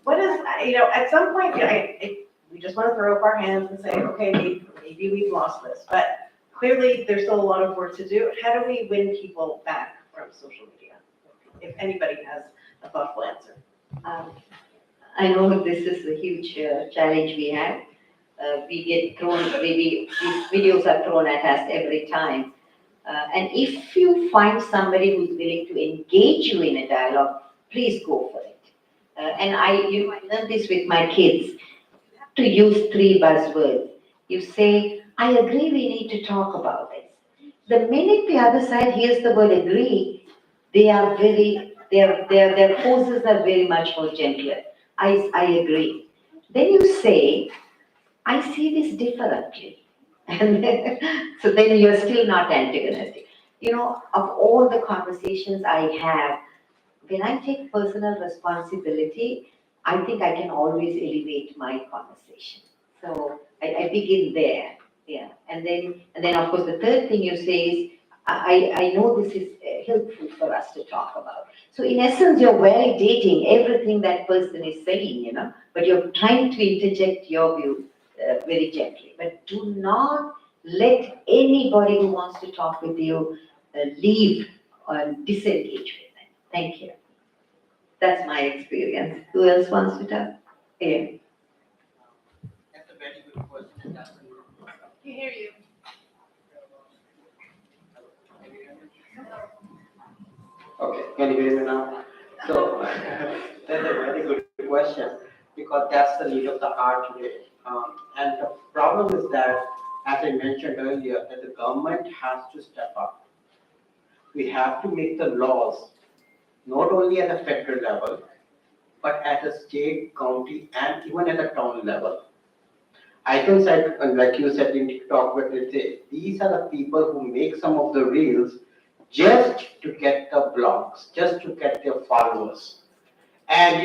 What is, at some point, we just want to throw up our hands and say, okay, maybe we've lost this, but clearly there's still a lot of work to do. How do we win people back from social media? If anybody has a thoughtful answer. I know this is a huge challenge we have. We get thrown, these videos are thrown at us every time. And if you find somebody who's willing to engage you in a dialogue, please go for it. And I learned this with my kids, to use 3 buzzwords. You say, I agree we need to talk about this. The minute the other side hears the word agree, their poses are very much more gentler. I agree. Then you say, I see this differently. And so then you're still not antagonistic. of all the conversations I have, when I take personal responsibility, I think I can always elevate my conversation. So I begin there, yeah. And then of course, the third thing you say is, I know this is helpful for us to talk about. So in essence, you're validating everything that person is saying, but you're trying to interject your view very gently. But do not let anybody who wants to talk with you leave or disengage with them. Thank you. That's my experience. Who else wants to talk? Yeah. That's a very good question. We hear you. Okay, can you hear me now? So, that's a very good question, because that's the need of the hour today. And the problem is that, as I mentioned earlier, that the government has to step up. We have to make the laws, not only at the federal level, but at the state, county, and even at the town level. I can say, like you said in TikTok, but let's say, these are the people who make some of the reels just to get the blogs, just to get their followers. And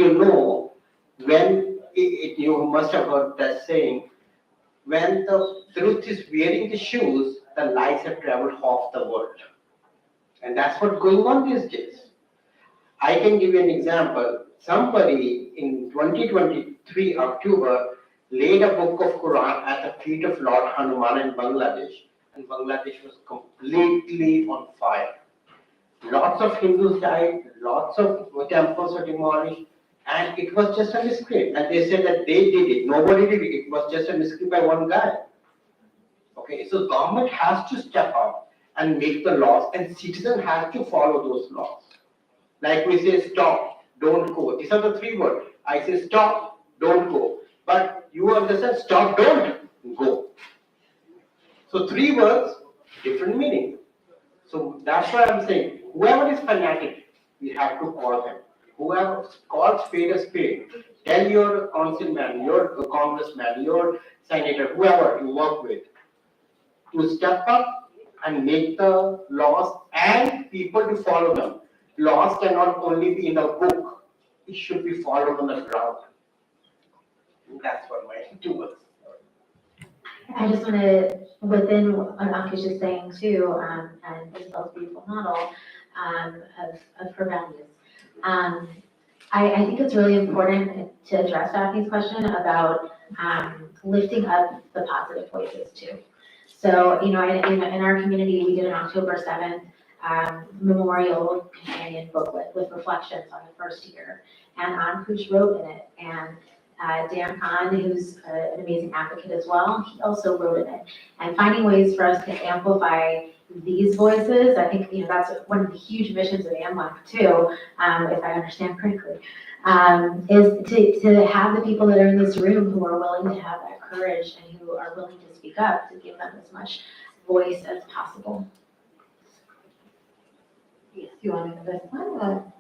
when you must have heard that saying, when the truth is wearing the shoes, the lies have traveled half the world. And that's what's going on these days. I can give you an example. Somebody in 2023 October laid a book of Quran at the feet of Lord Hanuman in Bangladesh, and Bangladesh was completely on fire. Lots of Hindus died, lots of temples were demolished, and it was just a miscreant. And they said that they did it. Nobody did it. It was just a miscreant by one guy. Okay, so government has to step up and make the laws, and citizens have to follow those laws. Like we say, stop, don't go. These are the three words. I say stop, don't go. But you understand, stop, don't go. So three words, different meaning. So that's why I'm saying, whoever is fanatic, we have to call them. Whoever calls spade a spade, tell your councilman, your congressman, your senator, whoever you work with, to step up and make the laws and people to follow them. Laws cannot only be in a book, it should be followed on the ground. And that's what my two words. I just want to, within what Ankush is saying too, and Isabel's beautiful model of her values. I think it's really important to address Daphne's question about lifting up the positive voices too. So, in our community, we did an October 7th memorial companion booklet with reflections on the first year. And Ankush wrote in it, and Dan Khan, who's an amazing advocate as well, he also wrote in it. And finding ways for us to amplify these voices, I think, that's one of the huge missions of AMMWEC too, if I understand correctly, is to have the people that are in this room who are willing to have that courage and who are willing to speak up, to give them as much voice as possible. Yes, you want to go this one? Or?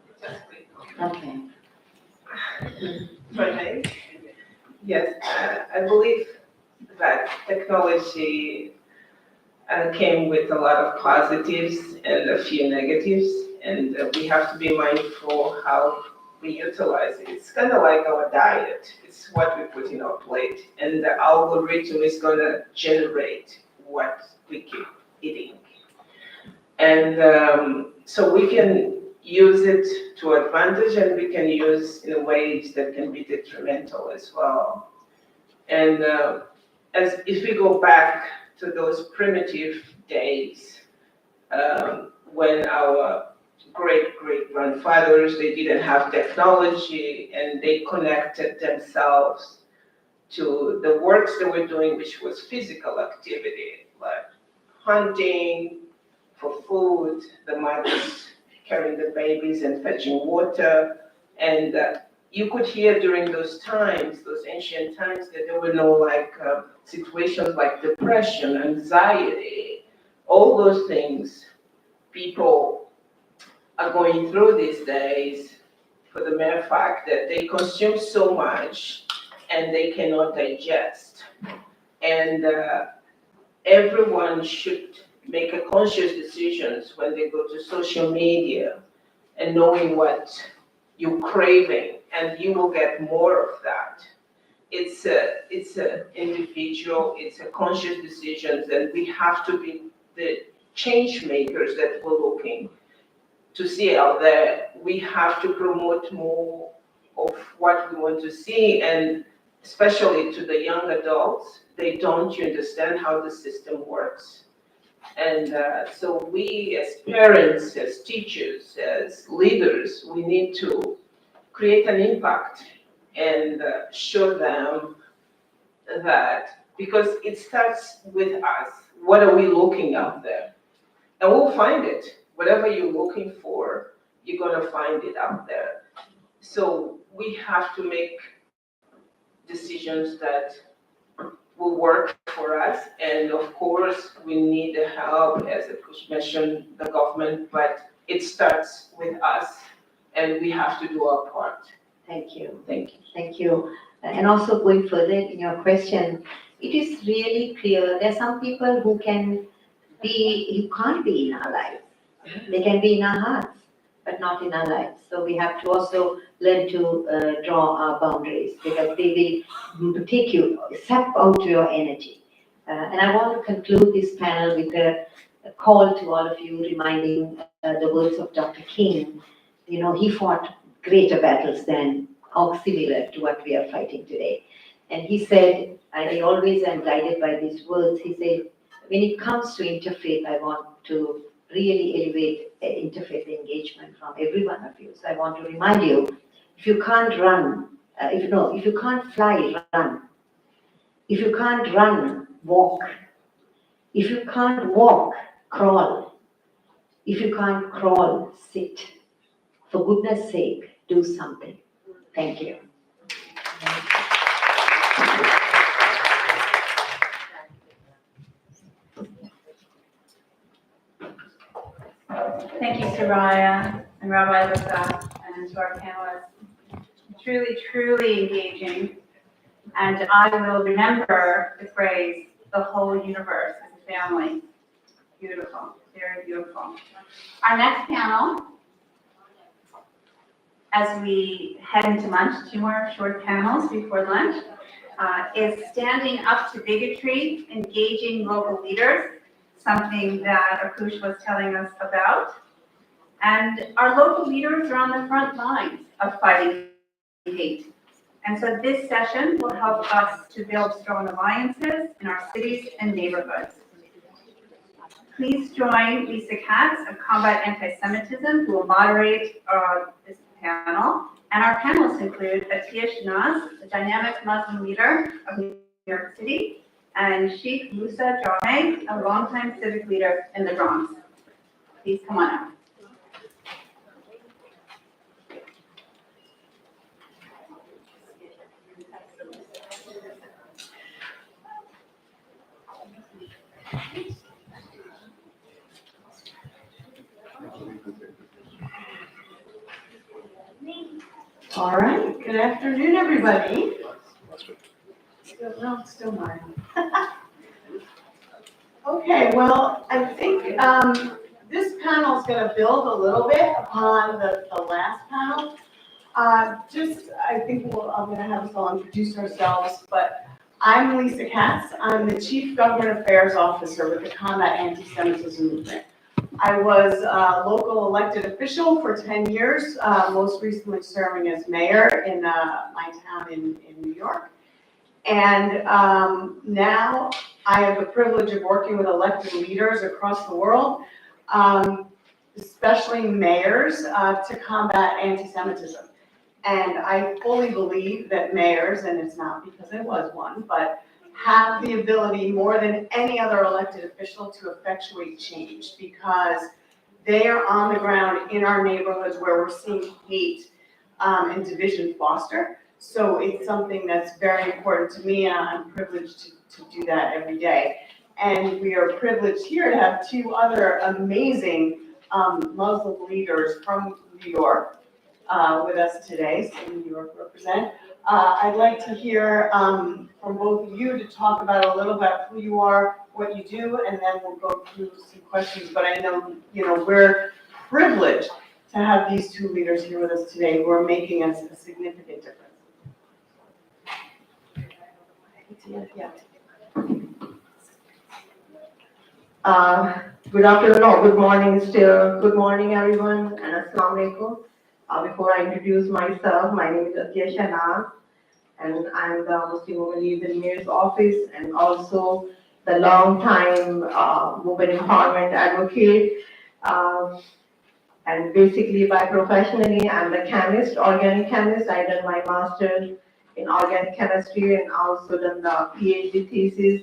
Okay. Okay. Yes, I believe that technology came with a lot of positives and a few negatives, and we have to be mindful how we utilize it. It's kind of like our diet. It's what we put in our plate, and the algorithm is going to generate what we keep eating. And so we can use it to advantage, and we can use in ways that can be detrimental as well. And as if we go back to those primitive days, when our great-great-grandfathers, they didn't have technology, and they connected themselves to the works they were doing, which was physical activity, like hunting for food, the mothers carrying the babies and fetching water. And you could hear during those times, those ancient times, that there were no situations like depression, anxiety, all those things people are going through these days for the mere fact that they consume so much and they cannot digest. And everyone should make a conscious decisions when they go to social media and knowing what you're craving, and you will get more of that. It's a individual, it's a conscious decisions, and we have to be the change makers that we're looking to see out there. We have to promote more of what we want to see, and especially to the young adults, they don't understand how the system works. And so we as parents, as teachers, as leaders, we need to create an impact and show them that, because it starts with us. What are we looking out there? And we'll find it. Whatever you're looking for, you're gonna find it out there. So we have to make decisions that will work for us. And of course, we need the help, as Akush mentioned, the government, but it starts with us and we have to do our part. Thank you. Thank you. Thank you. And also going further in your question, it is really clear there are some people who can't be in our lives. They can be in our hearts, but not in our lives. So we have to also learn to draw our boundaries, because they will take you, sap out your energy. And I want to conclude this panel with a call to all of you, reminding the words of Dr. King. You know, he fought greater battles than or similar to what we are fighting today. And he said, I always am guided by these words, he said, when it comes to interfaith, I want to really elevate interfaith engagement from every one of you. So I want to remind you, if you can't run, if you can't fly, run. If you can't run, walk. If you can't walk, crawl. If you can't crawl, sit. For goodness sake, do something. Thank you. Thank you, Soraya and Rabbi Lisa, and to our panelists. Truly, truly engaging. And I will remember the phrase, the whole universe is a family. Beautiful, very beautiful. Our next panel, as we head into lunch, 2 more short panels before lunch, is Standing Up to Bigotry, Engaging Local Leaders, something that Akush was telling us about. And our local leaders are on the front lines of fighting hate. And so this session will help us to build strong alliances in our cities and neighborhoods. Please join Lisa Katz of Combat Anti-Semitism, who will moderate this panel. And our panelists include Atiya Shanaz, the dynamic Muslim leader of New York City, and Sheikh Musa Jame, a longtime civic leader in the Bronx. Please come on up. All right, good afternoon, everybody. Still mine. Okay, well, I think this panel is going to build a little bit upon the last panel. I think I'm going to have us all introduce ourselves, but I'm Lisa Katz. I'm the Chief Government Affairs Officer with the Combat Anti-Semitism Movement. I was a local elected official for 10 years, most recently serving as mayor in my town in New York. And now I have the privilege of working with elected leaders across the world, especially mayors, to combat anti-Semitism. And I fully believe that mayors, and it's not because I was one, but have the ability more than any other elected official to effectuate change, because they are on the ground in our neighborhoods where we're seeing hate and division foster. So it's something that's very important to me, and I'm privileged to do that every day. And we are privileged here to have 2 other amazing Muslim leaders from New York with us today, so New York represent. I'd like to hear from both of you to talk about a little about who you are, what you do, and then we'll go through some questions. But I know, we're privileged to have these two leaders here with us today who are making us a significant difference. Yeah. Good afternoon or good morning still. Good morning, everyone, and Assalamu alaikum. Before I introduce myself, my name is Atiya Shana, and I'm the Muslim Women League in Mayor's office and also the long-time women empowerment advocate. And basically, by professionally, I'm the chemist, organic chemist. I done my master's in organic chemistry and also done the PhD thesis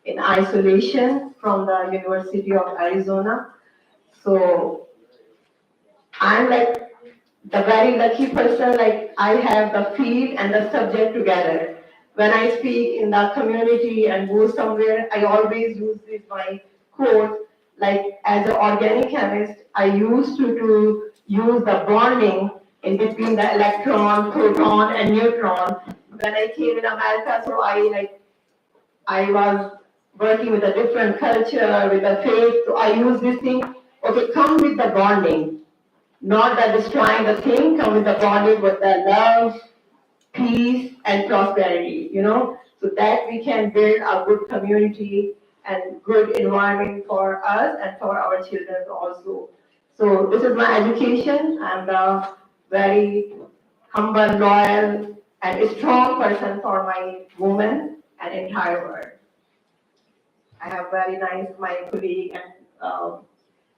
in isolation from the University of Arizona. So I'm like the very lucky person, like I have the field and the subject together. When I speak in the community and go somewhere, I always use this my quote, like as an organic chemist, I used to use the bonding in between the electron, proton and neutron. When I came in America, so I was working with a different culture, with a faith, so I use this thing, okay, come with the bonding, not the destroying the thing, come with the bonding with the love, peace, and prosperity, so that we can build a good community and good environment for us and for our children also. So this is my education. I'm a very humble, loyal, and a strong person for my women and entire world. I have very nice, my colleague and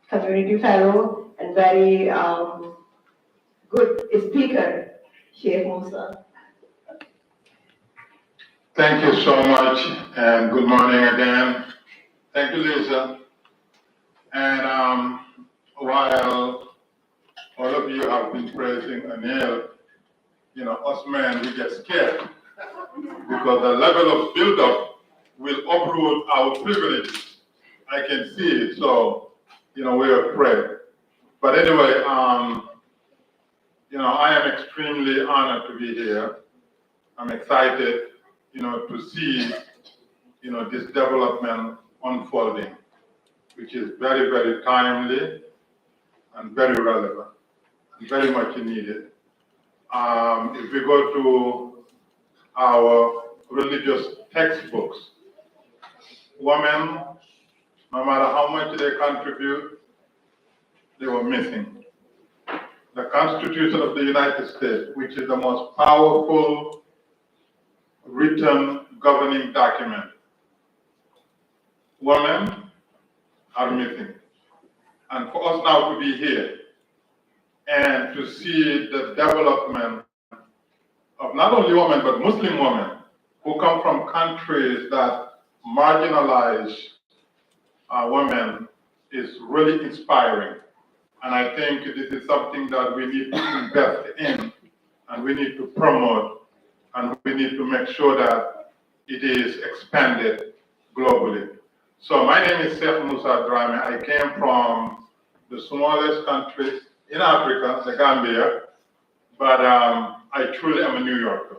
community fellow and very good speaker, Sheikh Musa. Thank you so much, and good morning again. Thank you, Lisa. And while all of you have been praising Anil, us men, we get scared because the level of build-up will uproot our privileges. I can see it, so, we're afraid. But anyway, I am extremely honored to be here. I'm excited, to see, this development unfolding, which is very, very timely and very relevant and very much needed. If we go to our religious textbooks, women, no matter how much they contribute, they were missing. The Constitution of the United States, which is the most powerful written governing document, women are missing. And for us now to be here and to see the development of not only women, but Muslim women who come from countries that marginalize women is really inspiring. And I think this is something that we need to invest in, and we need to promote, and we need to make sure that it is expanded globally. So my name is Sheikh Musa Drame. I came from the smallest country in Africa, the Gambia, but I truly am a New Yorker.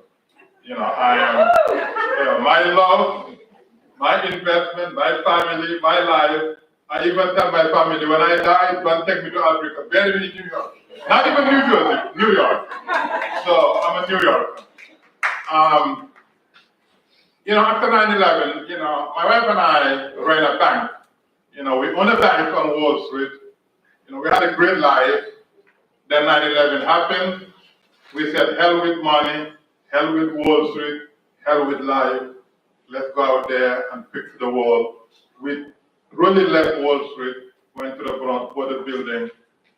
I am, my love, my investment, my family, my life. I even tell my family when I die, don't take me to Africa, bury me in New York. Not even New Jersey, New York. So I'm a New Yorker. After 9/11, my wife and I ran a bank. We own a bank on Wall Street. We had a great life. Then 9/11 happened. We said, hell with money, hell with Wall Street, hell with life. Let's go out there and fix the world. We really left Wall Street, went to the Bronx, bought a building,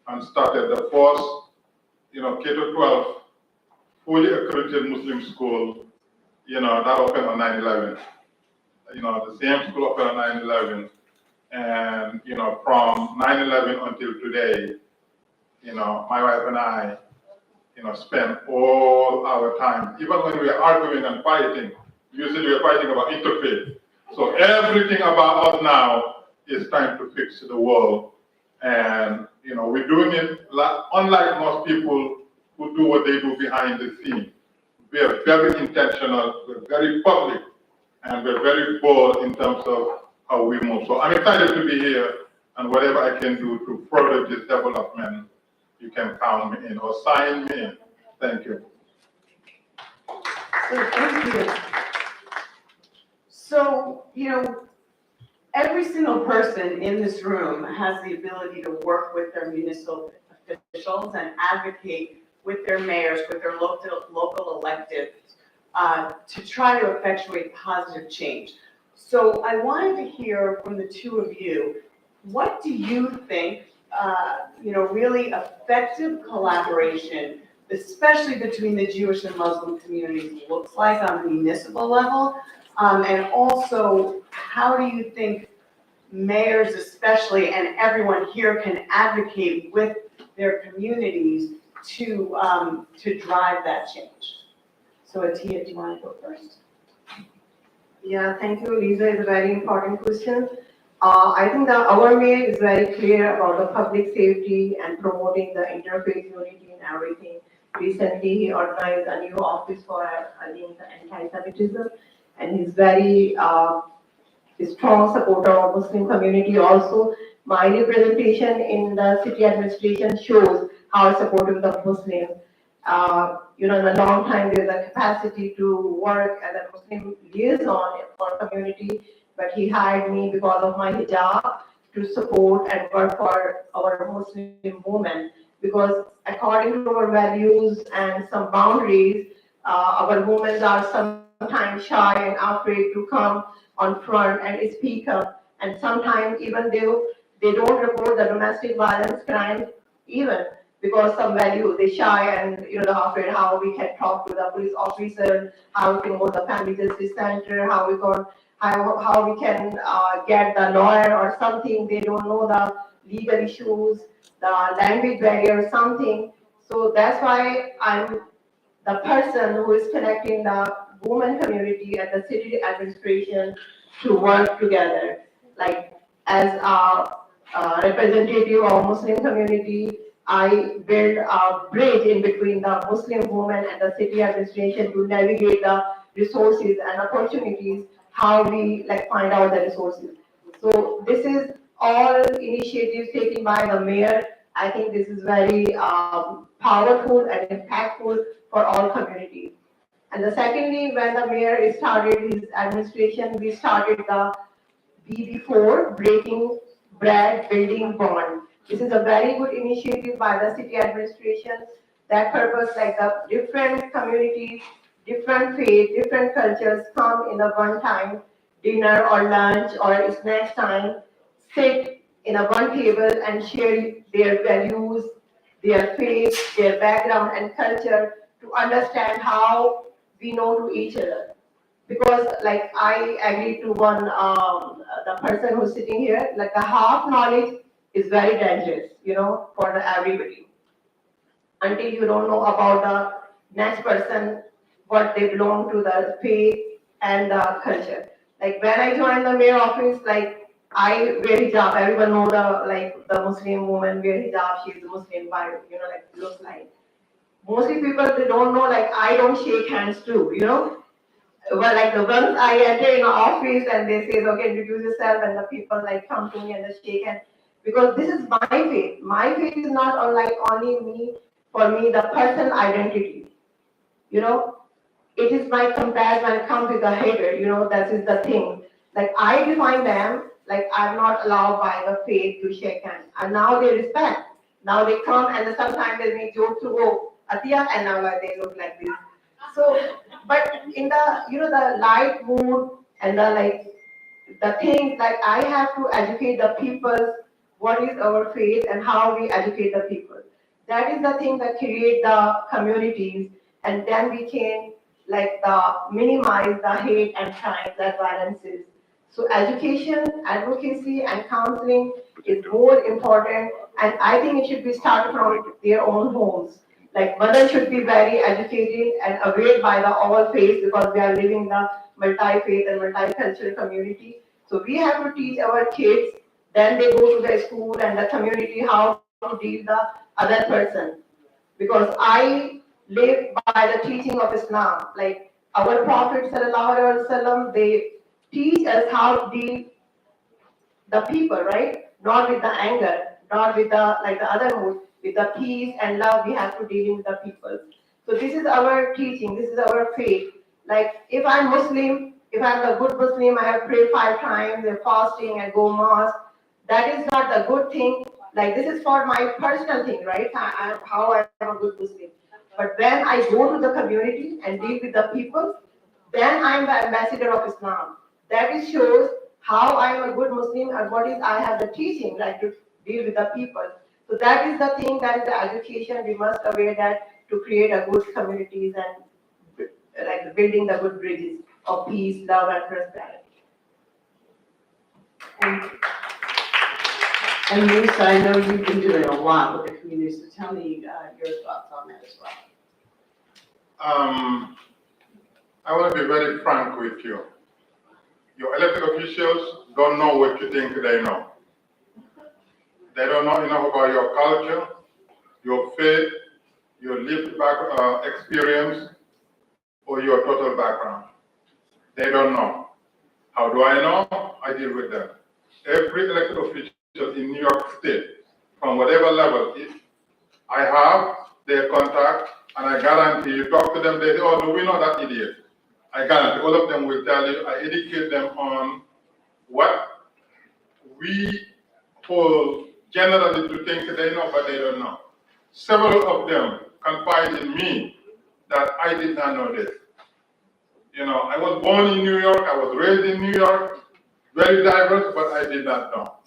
and started the first, K-12 fully accredited Muslim school, that opened on 9/11. The same school opened on 9/11. And, from 9/11 until today, my wife and I, spend all our time, even when we are arguing and fighting, usually we are fighting about interfaith. So everything about us now is trying to fix the world. And, we're doing it unlike most people who do what they do behind the scene. We are very intentional, we're very public, and we're very bold in terms of how we move. So I'm excited to be here, and whatever I can do to further this development, you can count me in or sign me in. Thank you. So, thank you. So, every single person in this room has the ability to work with their municipal officials and advocate with their mayors, with their local elected, to try to effectuate positive change. So I wanted to hear from the two of you, what do you think, really effective collaboration, especially between the Jewish and Muslim communities, looks like on a municipal level? And also, how do you think mayors especially and everyone here can advocate with their communities to drive that change? So Atia, do you want to go first? Yeah, thank you, Lisa. It's a very important question. I think that our mayor is very clear about the public safety and promoting the interfaith unity and everything. Recently, he organized a new office for, I think, the anti-Semitism, and he's very strong supporter of Muslim community also. My representation in the city administration shows how supportive the Muslims. In a long time, there's a capacity to work as a Muslim liaison for community, but he hired me because of my hijab to support and work for our Muslim women. Because according to our values and some boundaries, our women are sometimes shy and afraid to come on front and speak up. And sometimes even they don't report the domestic violence crime even because some value they shy and they're afraid how we can talk to the police officer, how we can go to the family justice center, how we can get the lawyer or something. They don't know the legal issues, the language barrier, something. So that's why I'm the person who is connecting the women community and the city administration to work together. Like as a representative of Muslim community, I build a bridge in between the Muslim women and the city administration to navigate the resources and opportunities, how we find out the resources. So this is all initiatives taken by the mayor. I think this is very powerful and impactful for all communities. And the secondly, when the mayor started his administration, we started the BB4, Breaking Bread Building Bond. This is a very good initiative by the city administration. That purpose, like the different communities, different faith, different cultures come in a one-time dinner or lunch or snacks time, sit in a one table and share their values, their faith, their background and culture to understand how we know to each other. Because I agree to one, the person who's sitting here, the half knowledge is very dangerous, for everybody. Until you don't know about the next person, what they belong to, the faith and the culture. Like when I joined the mayor office, I wear hijab. Everyone know the Muslim woman wear hijab. She's a Muslim, by looks like. Mostly people they don't know. I don't shake hands too. But the once I enter in an office and they say, okay, introduce yourself, and the people come to me and they shake hands. Because this is my faith. My faith is not only me, for me, the person identity. It is my compass when it comes with the hater, that is the thing. I define them, I'm not allowed by the faith to shake hands. And now they respect. Now they come and sometimes they make jokes to go, Atia, and now they look like this. So, but in the, the light mood and the things I have to educate the people what is our faith and how we educate the people. That is the thing that create the communities, and then we can minimize the hate and crime that violence is. So education, advocacy, and counseling is more important, and I think it should be started from their own homes. Mothers should be very educated and aware by the all faiths because we are living in the multi-faith and multicultural community. So we have to teach our kids, then they go to the school and the community how to deal the other person. Because I live by the teaching of Islam. Our Prophet ﷺ, they teach us how to deal the people, right? Not with the anger, not with the, like the other mood, with the peace and love, we have to deal with the people. So this is our teaching, this is our faith. Like if I'm Muslim, if I'm a good Muslim, I have prayed 5 times, and fasting and go mosque. That is not the good thing. Like this is for my personal thing, right? How I am a good Muslim. But when I go to the community and deal with the people, then I'm the ambassador of Islam. That is shows how I am a good Muslim and what is I have the teaching, like to deal with the people. So that is the thing, that is the education. We must aware that to create a good communities and like building the good bridges of peace, love, and prosperity. And Lisa, I know you've been doing a lot with the community, so tell me your thoughts on that as well. I want to be very frank with you. Your elected officials don't know what you think they know. They don't know enough about your culture, your faith, your lived experience, or your total background. They don't know. How do I know? I deal with them. Every elected official in New York State, from whatever level, if I have their contact, and I guarantee you talk to them, they say, oh, do we know that idiot? I guarantee all of them will tell you, I educate them on what we hold generally to think they know, but they don't know. Several of them confide in me that I did not know this. You know, I was born in New York, I was raised in New York, very diverse, but I did not know.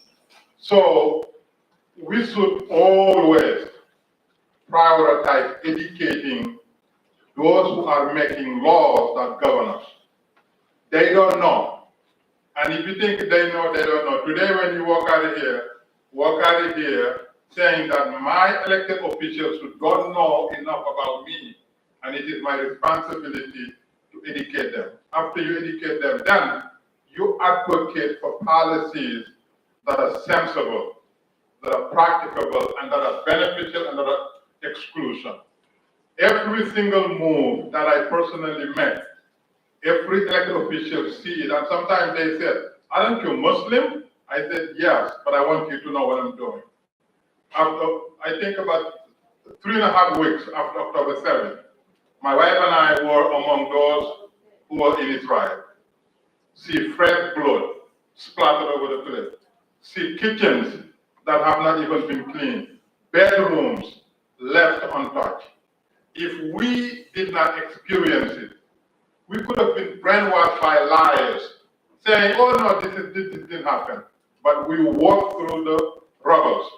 So we should always prioritize educating those who are making laws that govern us. They don't know. And if you think they know, they don't know. Today when you walk out of here saying that my elected officials don't know enough about me, and it is my responsibility to educate them. After you educate them, then you advocate for policies that are sensible, that are practicable, and that are beneficial and that are exclusion. Every single move that I personally make, every elected official see it, and sometimes they said, aren't you Muslim? I said, yes, but I want you to know what I'm doing. After, I think about 3.5 weeks after October 7th, my wife and I were among those who were in Israel. See fresh blood splattered over the place. See kitchens that have not even been cleaned. Bedrooms left untouched. If we did not experience it, we could have been brainwashed by liars, saying, oh no, this didn't happen. But we walked through the rubbles.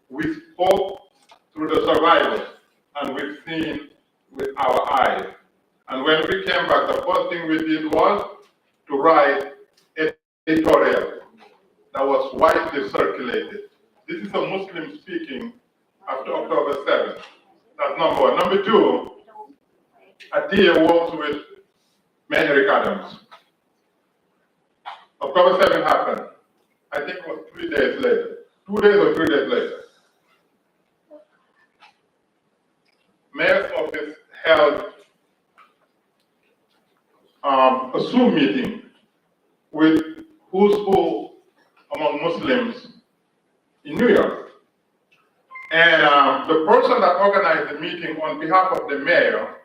We spoke through the survivors, and we've seen with our eyes. And when we came back, the first thing we did was to write editorial that was widely circulated. This is a Muslim speaking after October 7th. That's number one. Number two, Atia works with Mayor Eric Adams. October 7th happened. I think it was 3 days later. 2 days or 3 days later. Mayor's office held a Zoom meeting with who's who among Muslims in New York. And the person that organized the meeting on behalf of the mayor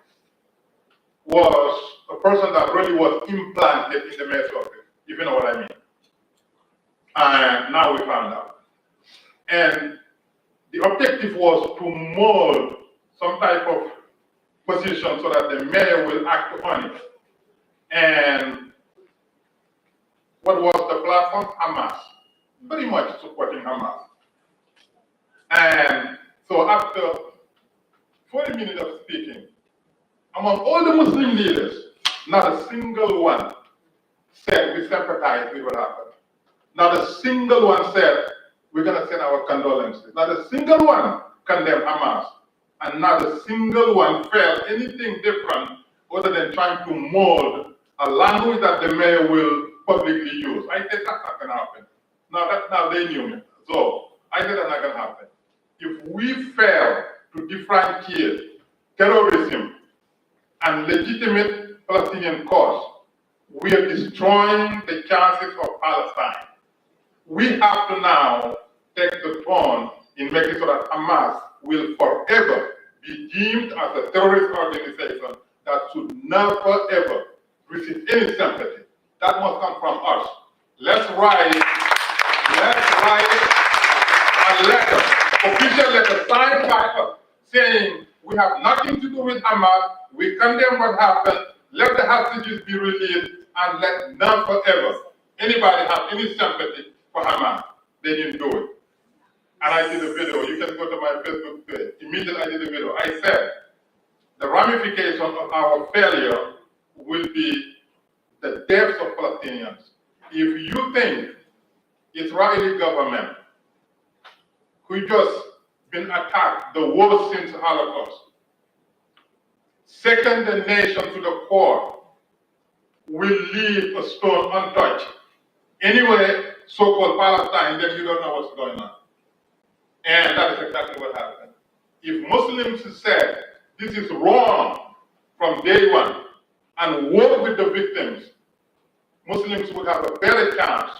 was a person that really was implanted in the mayor's office, if you know what I mean. And now we found out. And the objective was to mold some type of position so that the mayor will act on it. And what was the platform? Hamas. Very much supporting Hamas. And so after 40 minutes of speaking, among all the Muslim leaders, not a single one said we sympathize with what happened. Not a single one said we're going to send our condolences. Not a single one condemned Hamas. And not a single one felt anything different other than trying to mold a language that the mayor will publicly use. I said that's not going to happen. Now they knew me. So I said that's not going to happen. If we fail to differentiate terrorism and legitimate Palestinian cause, we are destroying the chances of Palestine. we have to now take the tone in making sure that Hamas will forever be deemed as a terrorist organization that should never ever receive any sympathy. That must come from us. Let's write a letter, official letter signed by us, saying we have nothing to do with Hamas, we condemn what happened, let the hostages be released, and let none forever anybody have any sympathy for Hamas. They didn't do it. And I did a video, you can go to my Facebook page. Immediately I did a video. I said, the ramification of our failure will be the deaths of Palestinians. If you think Israeli government, who just been attacked the worst since Holocaust, second the nation to the core, will leave a stone untouched. Anyway, so-called Palestine, then you don't know what's going on. And that is exactly what happened. If Muslims said this is wrong from day one and work with the victims, Muslims would have a better chance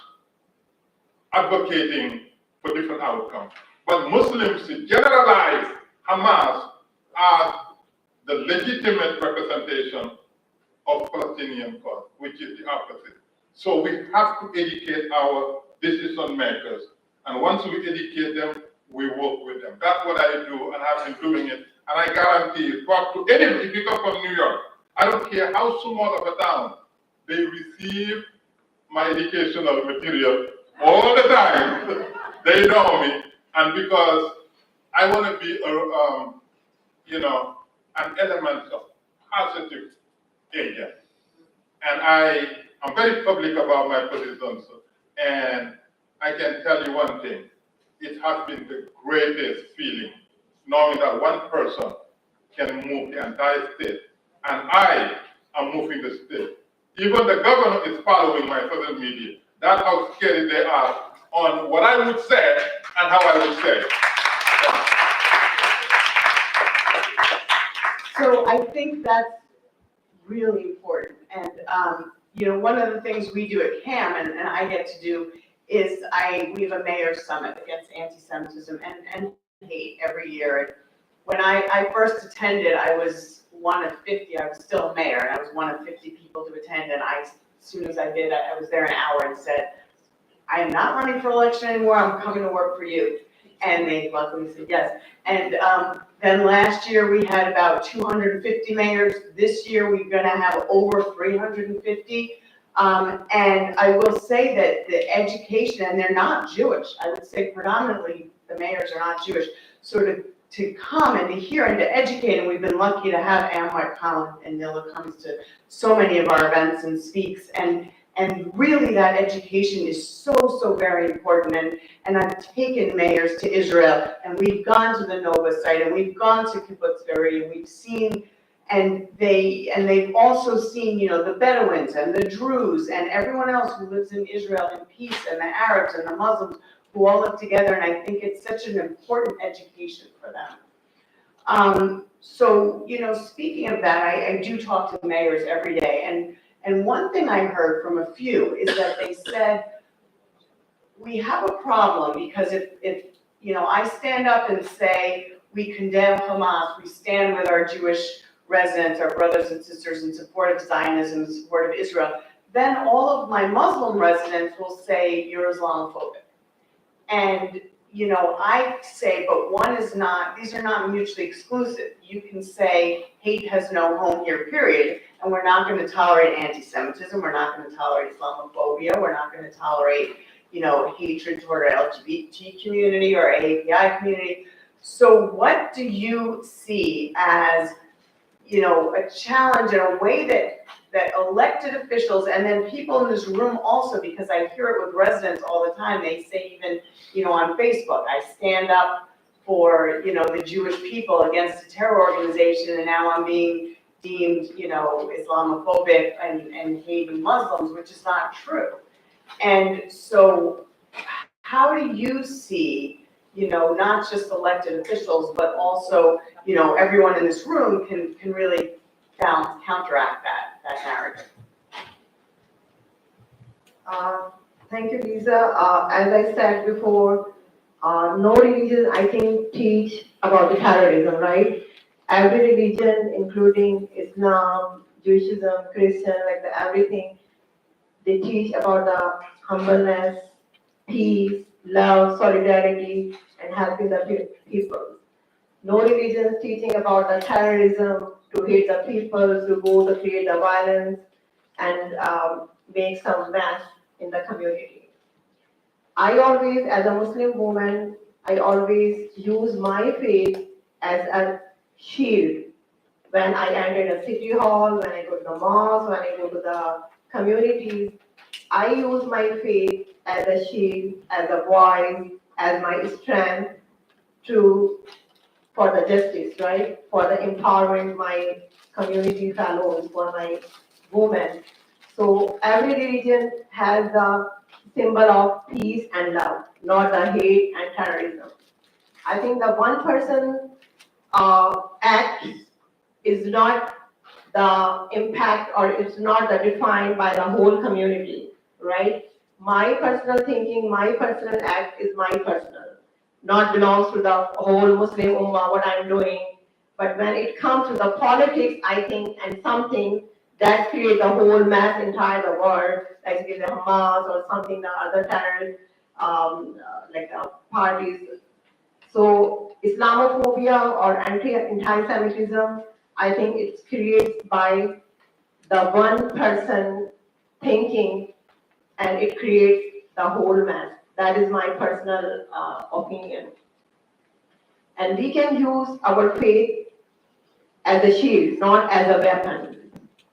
advocating for different outcomes. But Muslims generalize Hamas as the legitimate representation of Palestinian cause, which is the opposite. So we have to educate our decision makers. And once we educate them, we work with them. That's what I do, and I've been doing it. And I guarantee you, talk to anybody, if you come from New York, I don't care how small of a town, they receive my educational material all the time. They know me, and because I want to be an element of positive agent. And I'm very public about my positions, and I can tell you one thing. It has been the greatest feeling knowing that one person can move the entire state, and I am moving the state. Even the governor is following my social media. That's how scary they are on what I would say and how I would say it. So I think that's really important. And, one of the things we do at CAM, and I get to do, is we have a mayor's summit against anti-Semitism and hate every year. And when I first attended, I was one of 50, I was still a mayor, and I was one of 50 people to attend, and as soon as I did, I was there an hour and said, I am not running for election anymore, I'm coming to work for you. And they luckily said yes. And then last year we had about 250 mayors. This year we're gonna have over 350. And I will say that the education, and they're not Jewish, I would say predominantly the mayors are not Jewish, sort of to come and to hear and to educate, and we've been lucky to have AMMWEC come, and Nilla comes to so many of our events and speaks, and really that education is so very important, and I've taken mayors to Israel, and we've gone to the Nova site, and we've gone to Kibbutz Be'eri, and we've seen, and they've also seen, the Bedouins and the Druze and everyone else who lives in Israel in peace, and the Arabs and the Muslims who all live together, and I think it's such an important education for them. So, speaking of that, I do talk to mayors every day, and one thing I heard from a few is that they said, we have a problem because if I stand up and say, we condemn Hamas, we stand with our Jewish residents, our brothers and sisters in support of Zionism, in support of Israel, then all of my Muslim residents will say, you're Islamophobic. And, I say, but these are not mutually exclusive. You can say hate has no home here, period, and we're not going to tolerate anti-Semitism, we're not going to tolerate Islamophobia, we're not going to tolerate, hatred toward our LGBT community or AAPI community. So what do you see as, a challenge in a way that elected officials and then people in this room also, because I hear it with residents all the time, they say even, on Facebook, I stand up for, the Jewish people against a terror organization, and now I'm being deemed, Islamophobic and hating Muslims, which is not true. And so how do you see, not just elected officials, but also, everyone in this room can really counteract that narrative? Thank you, Lisa. As I said before, no religion, I think, teach about the terrorism, right? Every religion, including Islam, Judaism, Christian, like everything, they teach about the humbleness, peace, love, solidarity, and helping the people. No religion is teaching about the terrorism, to hate the people, to go to create the violence, and make some mess in the community. I always, as a Muslim woman, I always use my faith as a shield when I enter a city hall, when I go to the mosque, when I go to the communities. I use my faith as a shield, as a voice, as my strength to for the justice, right? For the empowering my community fellows, for my women. So every religion has the symbol of peace and love, not the hate and terrorism. I think the one person act is not the impact or it's not the defined by the whole community, right? My personal thinking, my personal act is my personal, not belongs to the whole Muslim Ummah, what I'm doing. But when it comes to the politics, I think, and something that creates a whole mess entire the world, like the Hamas or something, the other terrorist, parties. So Islamophobia or anti-Semitism, I think it's created by the one person thinking, and it creates the whole mess. That is my personal opinion. And we can use our faith as a shield, not as a weapon.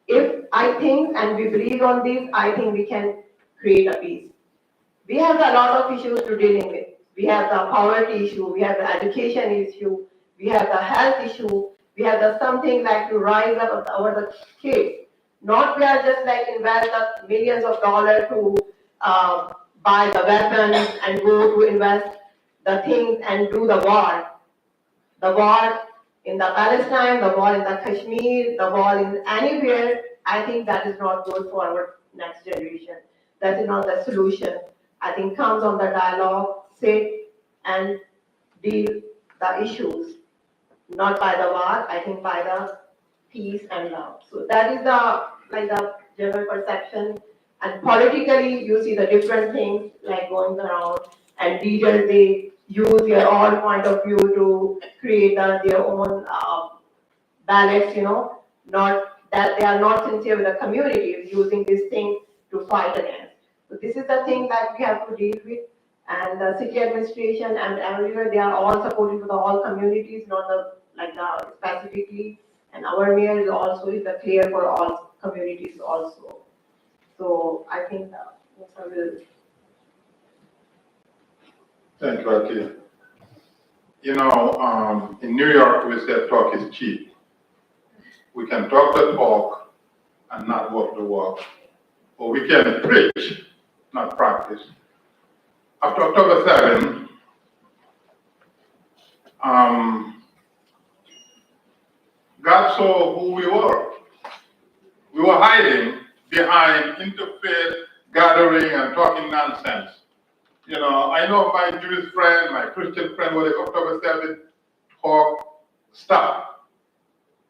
If I think and we believe on this, I think we can create a peace. We have a lot of issues to dealing with. We have the poverty issue, we have the education issue, we have the health issue, we have the something like to rise up the kids. Not we are just like invest the millions of dollars to buy the weapons and go to invest the things and do the war. The war in the Palestine, the war in the Kashmir, the war in anywhere, I think that is not good for our next generation. That is not the solution. I think comes on the dialogue, sit and deal the issues, not by the war, I think by the peace and love. So that is the general perception. And politically, you see the different things like going around, and leaders, they use their own point of view to create their own ballots, not that they are not sincere with the community, using this thing to fight against. So this is the thing that we have to deal with. And the city administration and everywhere, they are all supporting for the all communities, not the specifically. And our mayor is also is clear for all communities also. So I think Mr. will. Thank you, Akia. In New York, we say talk is cheap. We can talk the talk and not walk the walk. Or we can preach, not practice. After October 7, God saw who we were. We were hiding behind interfaith gathering and talking nonsense. I know my Jewish friend, my Christian friend, what is October 7, talk, stop.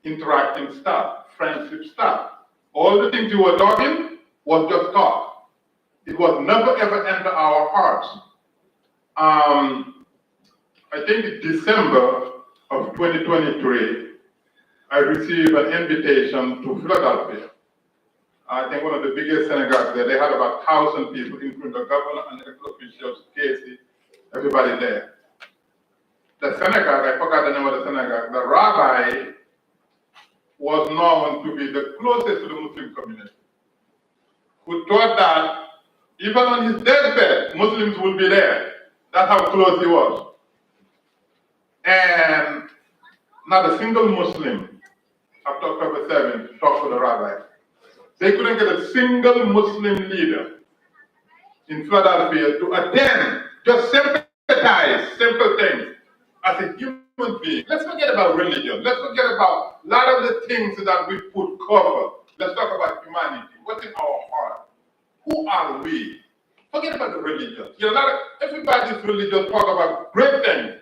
Interacting, stop. Friendship, stop. All the things you were talking was just talk. It was never ever enter our hearts. I think in December of 2023, I received an invitation to Philadelphia. I think one of the biggest synagogues there. They had about 1,000 people, including the governor and the officials, Casey, everybody there. The synagogue, I forgot the name of the synagogue, the rabbi was known to be the closest to the Muslim community, who thought that even on his deathbed, Muslims would be there. That's how close he was. And not a single Muslim after October 7 talked to the rabbi. They couldn't get a single Muslim leader in Philadelphia to attend, just sympathize, simple things as a human being. Let's forget about religion. Let's forget about a lot of the things that we put cover. Let's talk about humanity. What's in our heart? Who are we? Forget about the religion. You know, everybody's religion talk about great things,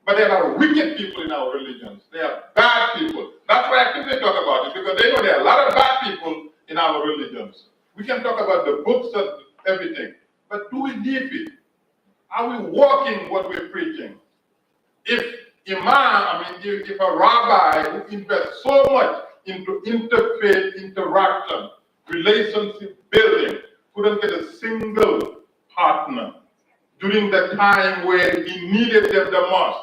but there are a lot of wicked people in our religions. They are bad people. That's why I think they talk about it, because they know there are a lot of bad people in our religions. We can talk about the books and everything, but do we live it? Are we walking what we're preaching? If if a rabbi who invests so much into interfaith interaction, relationship building, couldn't get a single partner during the time where he needed them the most,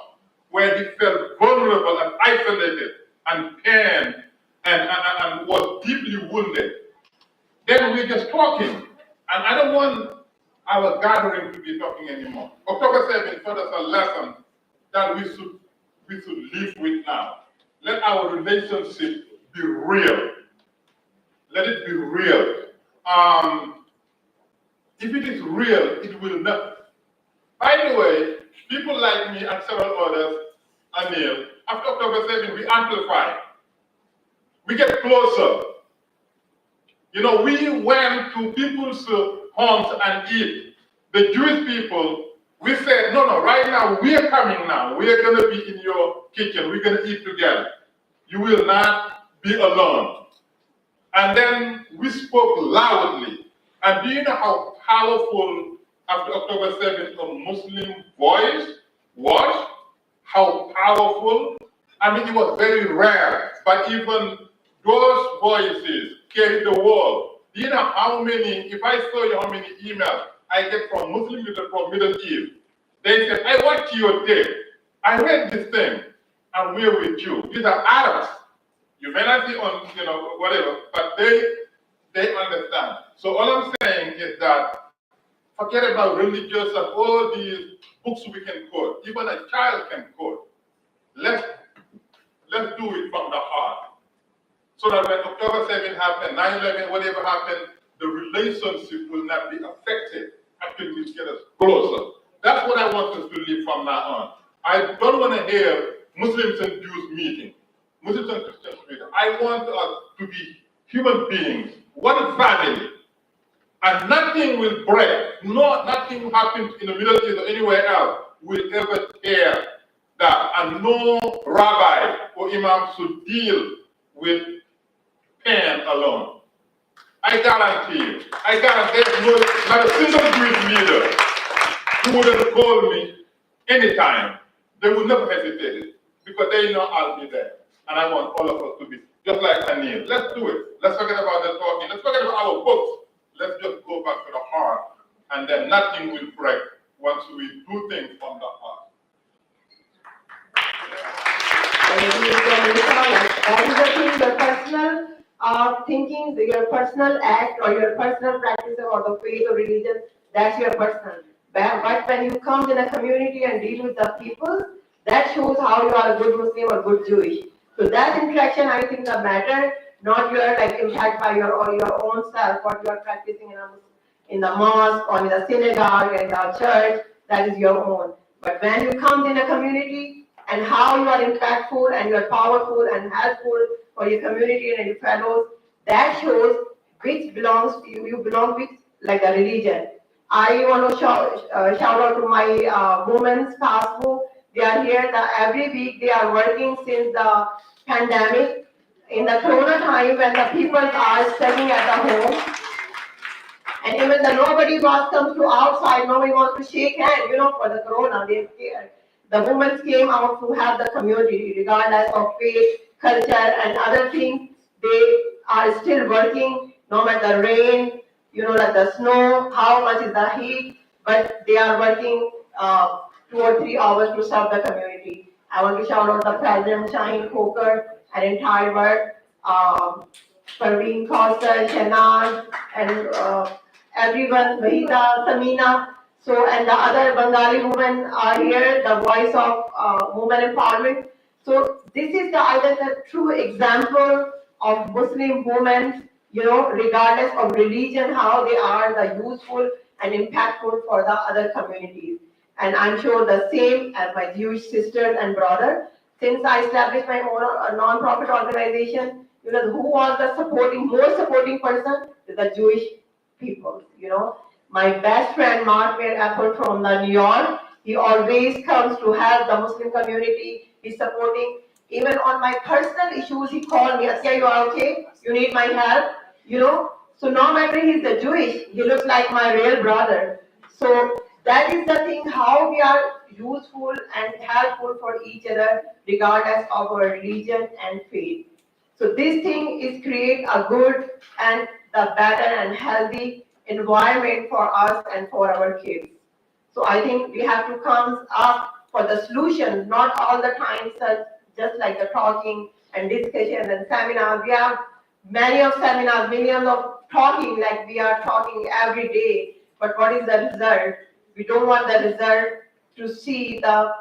where he felt vulnerable and isolated and pain and was deeply wounded, then we're just talking. And I don't want our gathering to be talking anymore. October 7th taught us a lesson that we should live with now. Let our relationship be real. Let it be real. If it is real, it will not. By the way, people like me and several others, Anil, after October 7th, we amplify. We get closer. You know, we went to people's homes and eat. The Jewish people, we said, no, right now, we are coming now. We are going to be in your kitchen. We're going to eat together. You will not be alone. And then we spoke loudly. And do you know how powerful, after October 7th, a Muslim voice was? How powerful? I mean, it was very rare, but even those voices carried the world. Do you know how many, if I show you how many emails I get from Muslim people from Middle East, they said, I watched your tape. I read this thing, and we're with you. These are Arabs. You may not be on, whatever, but they understand. So all I'm saying is that forget about religious and all these books we can quote. Even a child can quote. Let's do it from the heart. So that when October 7th happened, 9/11, whatever happened, the relationship will not be affected. Actually, will get us closer. That's what I want us to live from now on. I don't want to hear Muslims and Jews meeting, Muslims and Christians meeting. I want us to be human beings, one family. And nothing will break, nothing happens in the Middle East or anywhere else will ever tear that. And no rabbi or imam should deal with pain alone. I guarantee you, there's not a single Jewish leader who wouldn't call me anytime. They would never hesitate because they know I'll be there. And I want all of us to be just like Anil. Let's do it. Let's forget about the talking. Let's forget about our books. Let's just go back to the heart, and then nothing will break once we do things from the heart. That is the thing, the personal thinking, your personal act or your personal practice or the faith or religion, that's your personal. But when you come in a community and deal with the people, that shows how you are a good Muslim or good Jewish. So that interaction, I think, the matter, not your impact by your own self, what you are practicing in the mosque or in the synagogue and the church, that is your own. But when you come in a community and how you are impactful and you are powerful and helpful for your community and your fellows, that shows which belongs to you. You belong with like a religion. I want to shout out to my women's task force. They are here every week. They are working since the pandemic. In the corona time when the people are studying at the home, and even though nobody comes to outside, nobody wants to shake hands, for the corona, they're scared. The women came out to have the community, regardless of faith, culture, and other things. They are still working, no matter rain, like the snow, how much is the heat, but they are working 2 or 3 hours to serve the community. I want to shout out the President, Shaheen Khokhar, and entire world, Parveen Kausar, Shanaz, and everyone, Vahida, Samina. So, and the other Bengali women are here, the voice of women empowerment. So, this is the true example of Muslim women, regardless of religion, how they are the useful and impactful for the other communities. And I'm sure the same as my Jewish sisters and brothers. Since I established my own non-profit organization, who was the most supporting person? The Jewish people, My best friend, Mark Apple from New York, he always comes to help the Muslim community. He's supporting. Even on my personal issues, he called me, Asya, you are okay? You need my help? You know? So no matter he's a Jewish, he looks like my real brother. So that is the thing, how we are useful and helpful for each other, regardless of our religion and faith. So this thing is create a good and the better and healthy environment for us and for our kids. So I think we have to come up for the solution, not all the time just like the talking and discussion and seminars. We have many of seminars, millions of talking, like we are talking every day. But what is the result? We don't want the result to see the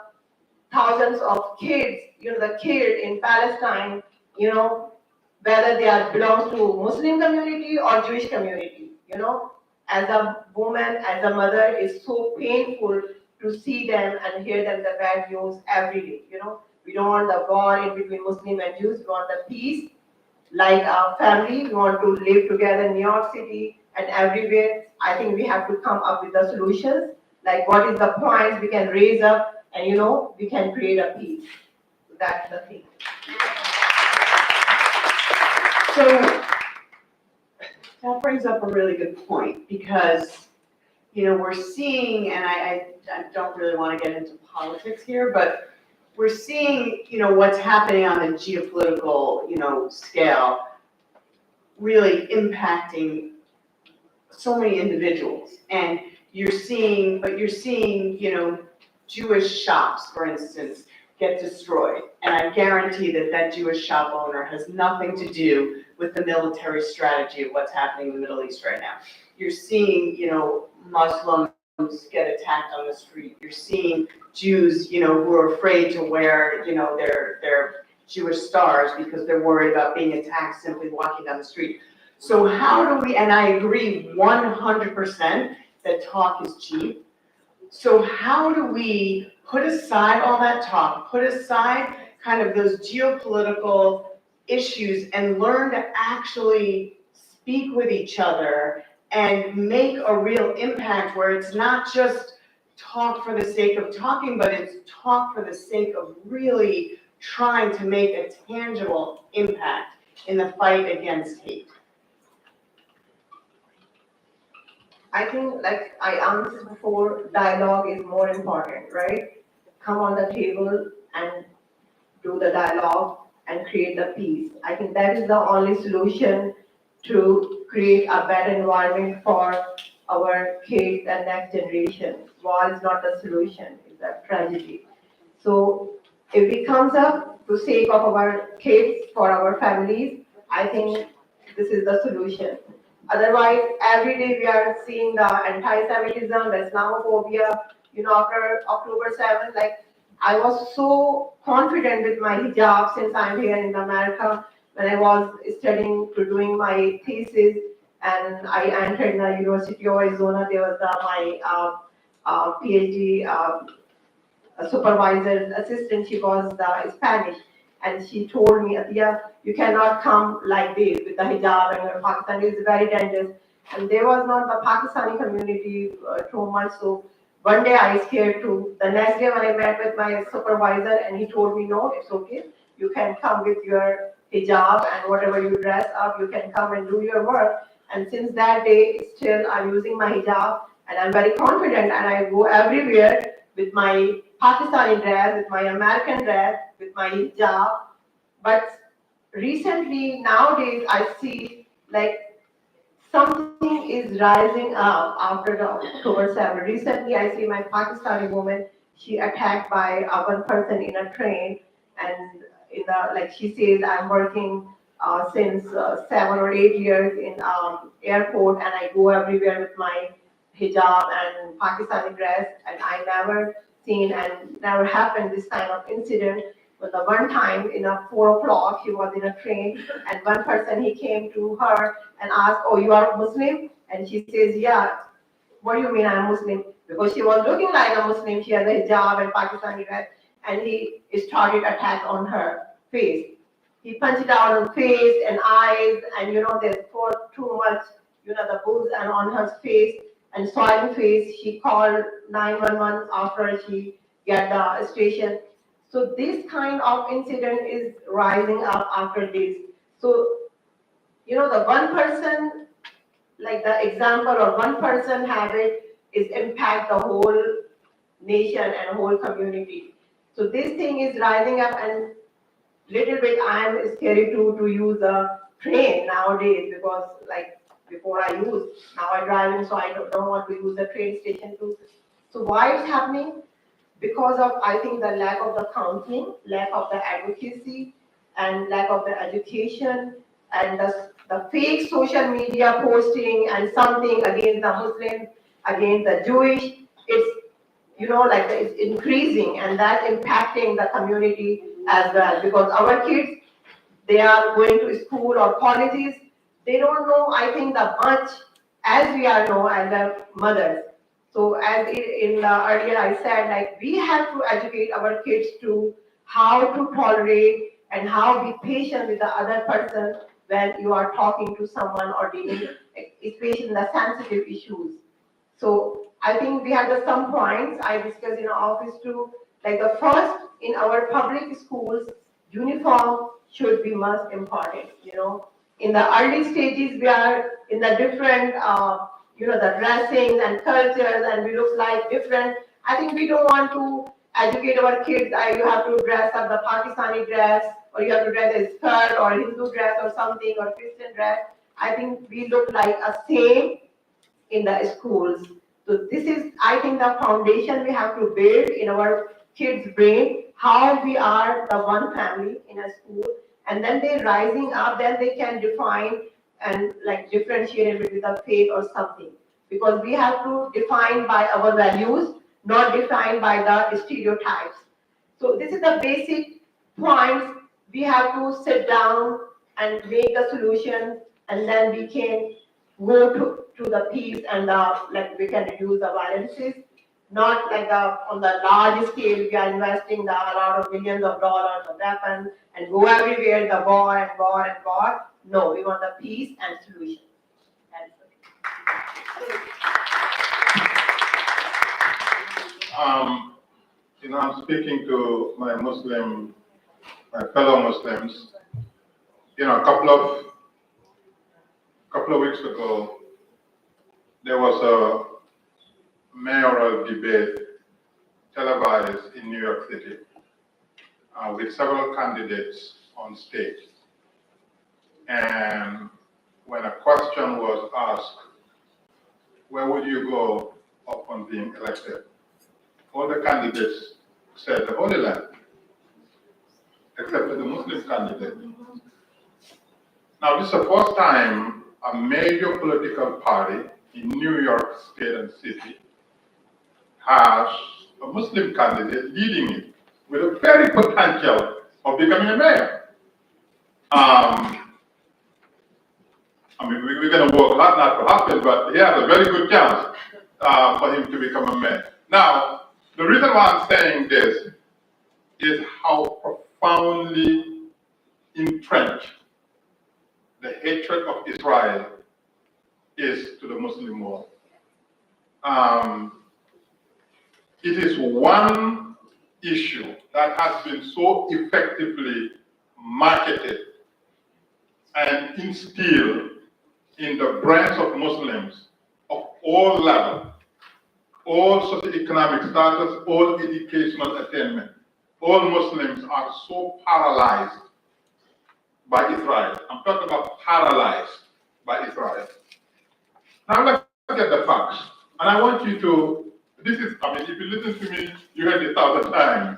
thousands of kids, the kid in Palestine, whether they are belongs to Muslim community or Jewish community, as a woman, as a mother, it's so painful to see them and hear them the bad news every day, We don't want the war in between Muslim and Jews, we want the peace, like our family, we want to live together in New York City and everywhere. I think we have to come up with the solutions, like what is the points we can raise up and, we can create a peace. That's the thing. So that brings up a really good point because, we're seeing, and I don't really want to get into politics here, but we're seeing, what's happening on the geopolitical, scale really impacting so many individuals. And you're seeing, Jewish shops, for instance, get destroyed. And I guarantee that Jewish shop owner has nothing to do with the military strategy of what's happening in the Middle East right now. You're seeing, Muslims get attacked on the street. You're seeing Jews, who are afraid to wear, their Jewish stars because they're worried about being attacked simply walking down the street. So how do we, and I agree 100% that talk is cheap. So how do we put aside all that talk, put aside kind of those geopolitical issues and learn to actually speak with each other and make a real impact where it's not just talk for the sake of talking, but it's talk for the sake of really trying to make a tangible impact in the fight against hate? I think, like I answered before, dialogue is more important, right? Come on the table and do the dialogue and create the peace. I think that is the only solution to create a better environment for our kids and next generation. War is not the solution, it's a tragedy. So if it comes up to sake of our kids, for our families, I think this is the solution. Otherwise, every day we are seeing the anti-Semitism, the Islamophobia, after October 7th, like I was so confident with my hijab since I'm here in America. When I was studying to doing my thesis and I entered the University of Arizona, there was my PhD supervisor assistant, she was the Spanish. And she told me, Atiya, you cannot come like this with the hijab and Pakistan is very dangerous. And there was not the Pakistani community too much. So one day I scared too. The next day when I met with my supervisor and he told me, no, it's okay. You can come with your hijab and whatever you dress up, you can come and do your work. And since that day, still I'm using my hijab and I'm very confident and I go everywhere with my Pakistani dress, with my American dress, with my hijab. But recently, nowadays, I see like something is rising up after the October 7th. Recently, I see my Pakistani woman, she attacked by one person in a train and like she says, I'm working since 7 or 8 years in airport and I go everywhere with my hijab and Pakistani dress and I never seen and never happened this kind of incident. But the one time in a 4 o'clock, he was in a train and one person, he came to her and asked, oh, you are Muslim? And she says, yeah. What do you mean I'm Muslim? Because she was looking like a Muslim, she had a hijab and Pakistani dress, and he started attack on her face. He punched out on face and eyes, and there's too much, the bruise and on her face, and saw in face. She called 911 after she get the station. So this kind of incident is rising up after this. So, the one person, like the example or one person habit is impact the whole nation and whole community. So this thing is rising up, and little bit I'm scary to use a train nowadays, because like before I use, now I driving, so I don't want to use the train station too. So why it's happening? Because of, I think, the lack of the counseling, lack of the advocacy, and lack of the education, and the fake social media posting and something against the Muslims, against the Jewish. It's, like it's increasing, and that impacting the community as well, because our kids, they are going to school or colleges, they don't know, I think, the much as we are know as a mothers. So as in earlier I said, like we have to educate our kids to how to tolerate and how be patient with the other person when you are talking to someone or dealing, especially in the sensitive issues. So I think we have some points I discussed in our office too. Like the first, in our public schools, uniform should be most important. In the early stages, we are in the different, the dressings and cultures, and we look like different. I think we don't want to educate our kids. You have to dress up the Pakistani dress, or you have to dress a skirt or Hindu dress or something, or Christian dress. I think we look like a same in the schools. So this is, I think, the foundation we have to build in our kids' brain, how we are the one family in a school, and then they rising up, then they can define and like differentiate it with the faith or something. Because we have to define by our values, not defined by the stereotypes. So this is the basic points. We have to sit down and make a solution, and then we can go to the peace, and like we can reduce the violences, not like on the large scale we are investing a lot of millions of dollars of weapons and go everywhere, the war and war and war. No, we want the peace and solution. I'm speaking to my fellow Muslims. A couple of weeks ago, there was a mayoral debate televised in New York City with several candidates on stage. And when a question was asked, where would you go upon being elected? All the candidates said the Holy Land, except for the Muslim candidate. Now, this is the first time a major political party in New York State and City has a Muslim candidate leading it with a very potential of becoming a mayor. We're going to work a lot not to happen, but he has a very good chance for him to become a mayor. Now, the reason why I'm saying this is how profoundly entrenched the hatred of Israel is to the Muslim world. It is one issue that has been so effectively marketed and instilled in the brains of Muslims of all levels, all socioeconomic status, all educational attainment. All Muslims are so paralyzed by Israel. I'm talking about paralyzed by Israel. Now let's get the facts. And I want you to, if you listen to me, you heard it 1,000 times.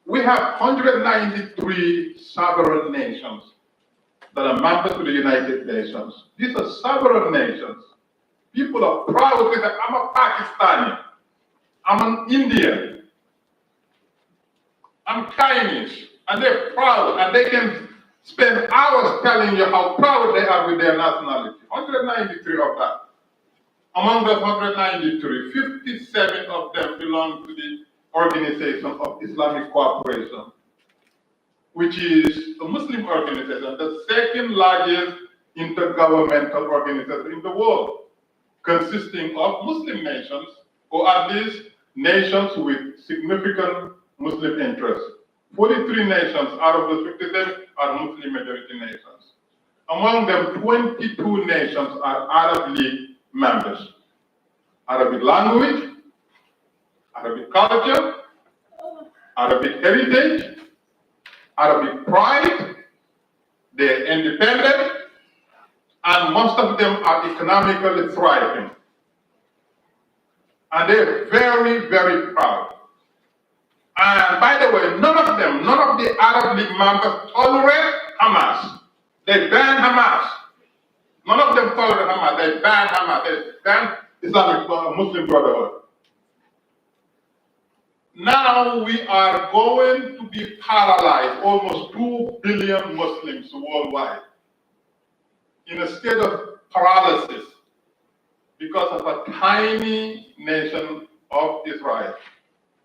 We have 193 sovereign nations that are members of the United Nations. These are sovereign nations. People are proud to say, I'm a Pakistani, I'm an Indian, I'm Chinese, and they're proud, and they can spend hours telling you how proud they are with their nationality. 193 of that. Among those 193, 57 of them belong to the Organization of Islamic Cooperation, which is a Muslim organization, the second largest intergovernmental organization in the world. consisting of Muslim nations, or at least nations with significant Muslim interests. 43 nations out of the 57 are Muslim majority nations. Among them, 22 nations are Arab League members. Arabic language, Arabic culture, Arabic heritage, Arabic pride, they're independent, and most of them are economically thriving. And they're very, very proud. And by the way, none of the Arab League members tolerate Hamas. They ban Hamas. None of them tolerate Hamas. They ban Hamas. They ban Islamic Muslim Brotherhood. Now we are going to be paralyzed, almost 2 billion Muslims worldwide, in a state of paralysis because of a tiny nation of Israel,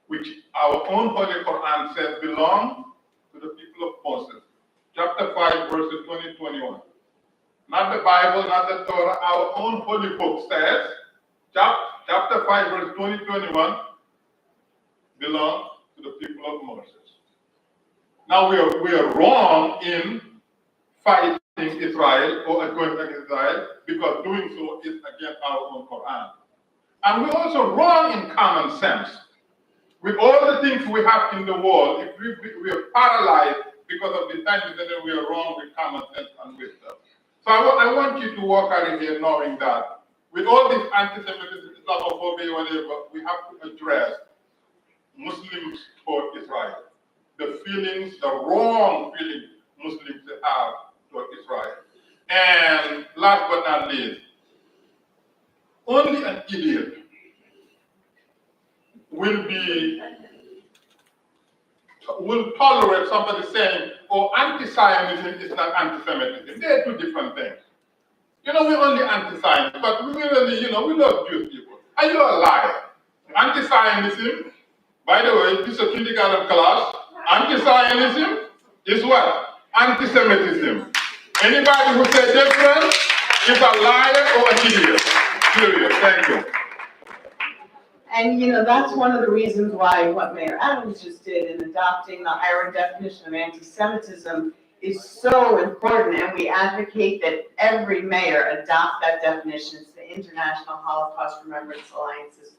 which our own Holy Quran says belong to the people of Moses. Chapter 5, verses 20-21. Not the Bible, not the Torah, our own holy book says, chapter 5, verse 20-21, belong to the people of Moses. Now we are wrong in fighting Israel or going against Israel because doing so is against our own Quran. And we're also wrong in common sense. With all the things we have in the world, if we are paralyzed because of the time, then we are wrong with common sense and wisdom. So I want you to walk out of here knowing that with all this anti-Semitism, Islamophobia, whatever, we have to address Muslims toward Israel. The feelings, the wrong feelings Muslims have toward Israel. And last but not least, only an idiot will tolerate somebody saying, oh, anti-Zionism is not anti-Semitism. They're two different things. You know, we're only anti-Zionism, but we really, we love Jewish people. Are you a liar? Anti-Zionism, by the way, this is a kindergarten class. Anti-Zionism is what? Anti-Semitism. Anybody who says different is a liar or an idiot. Period. Thank you. And that's one of the reasons why what Mayor Adams just did in adopting the higher definition of anti-Semitism is so important, and we advocate that every mayor adopt that definition. It's the International Holocaust Remembrance Alliance's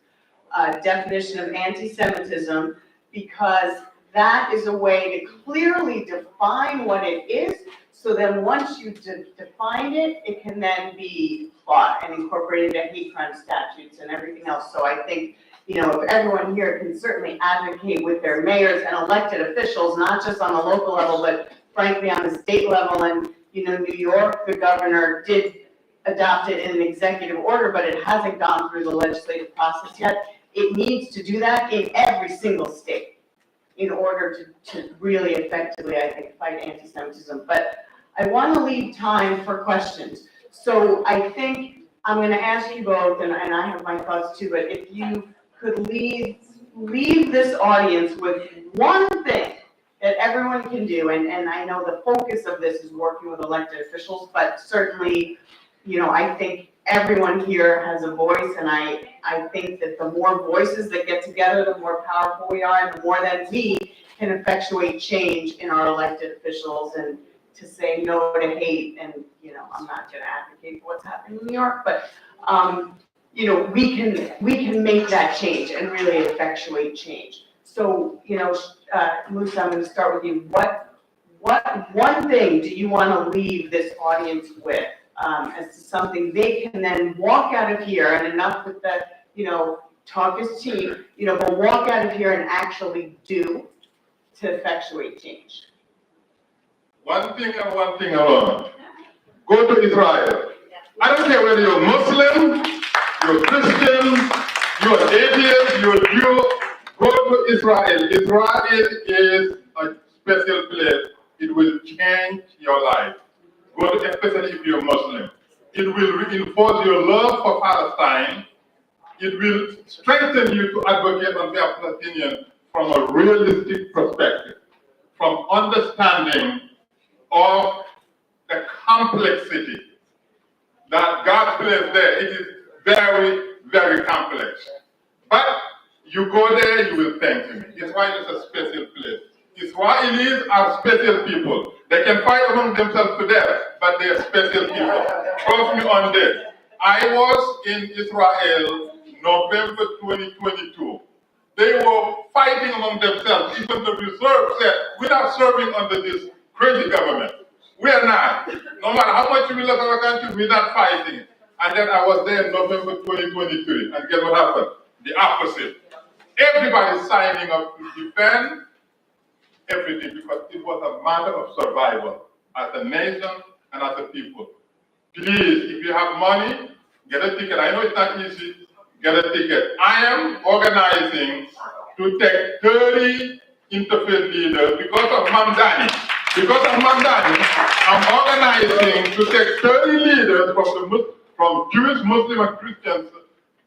definition of anti-Semitism, because that is a way to clearly define what it is, so then once you define it, it can then be fought and incorporated into hate crime statutes and everything else. So I think, if everyone here can certainly advocate with their mayors and elected officials, not just on the local level, but frankly on the state level. And, New York, the governor did adopt it in an executive order, but it hasn't gone through the legislative process yet. It needs to do that in every single state in order to really effectively, I think, fight anti-Semitism. But I want to leave time for questions. So I think I'm going to ask you both, and I have my thoughts too, but if you could leave this audience with one thing that everyone can do, and I know the focus of this is working with elected officials, but certainly, I think everyone here has a voice, and I think that the more voices that get together, the more powerful we are, and the more that we can effectuate change in our elected officials, and to say no to hate. And, I'm not going to advocate for what's happening in New York, but, we can make that change and really effectuate change. So, Musa, I'm going to start with you. What one thing do you want to leave this audience with, as to something they can then walk out of here, and enough with the, talk is cheap, but walk out of here and actually do to effectuate change? One thing alone. Go to Israel. I don't care whether you're Muslim, you're Christian, you're atheist, you're Jew. Go to Israel. Israel is a special place. It will change your life. Go to, especially if you're Muslim. It will reinforce your love for Palestine. It will strengthen you to advocate on behalf of Palestinians from a realistic perspective, from understanding of the complexity that God placed there. It is very, very complex. But you go there, you will thank me. Israel is a special place. Israelis are special people. They can fight among themselves to death, but they are special people. Trust me on that. I was in Israel November 2022. They were fighting among themselves. Even the reserve said, we're not serving under this crazy government. We are not. No matter how much we love our country, we're not fighting. And then I was there in November 2023. And guess what happened? The opposite. Everybody signing up to defend everything because it was a matter of survival as a nation and as a people. Please, if you have money, get a ticket. I know it's not easy. Get a ticket. I am organizing to take 30 interfaith leaders because of Mamdani. Because of Mamdani, I'm organizing to take 30 leaders from Jewish, Muslim, and Christians,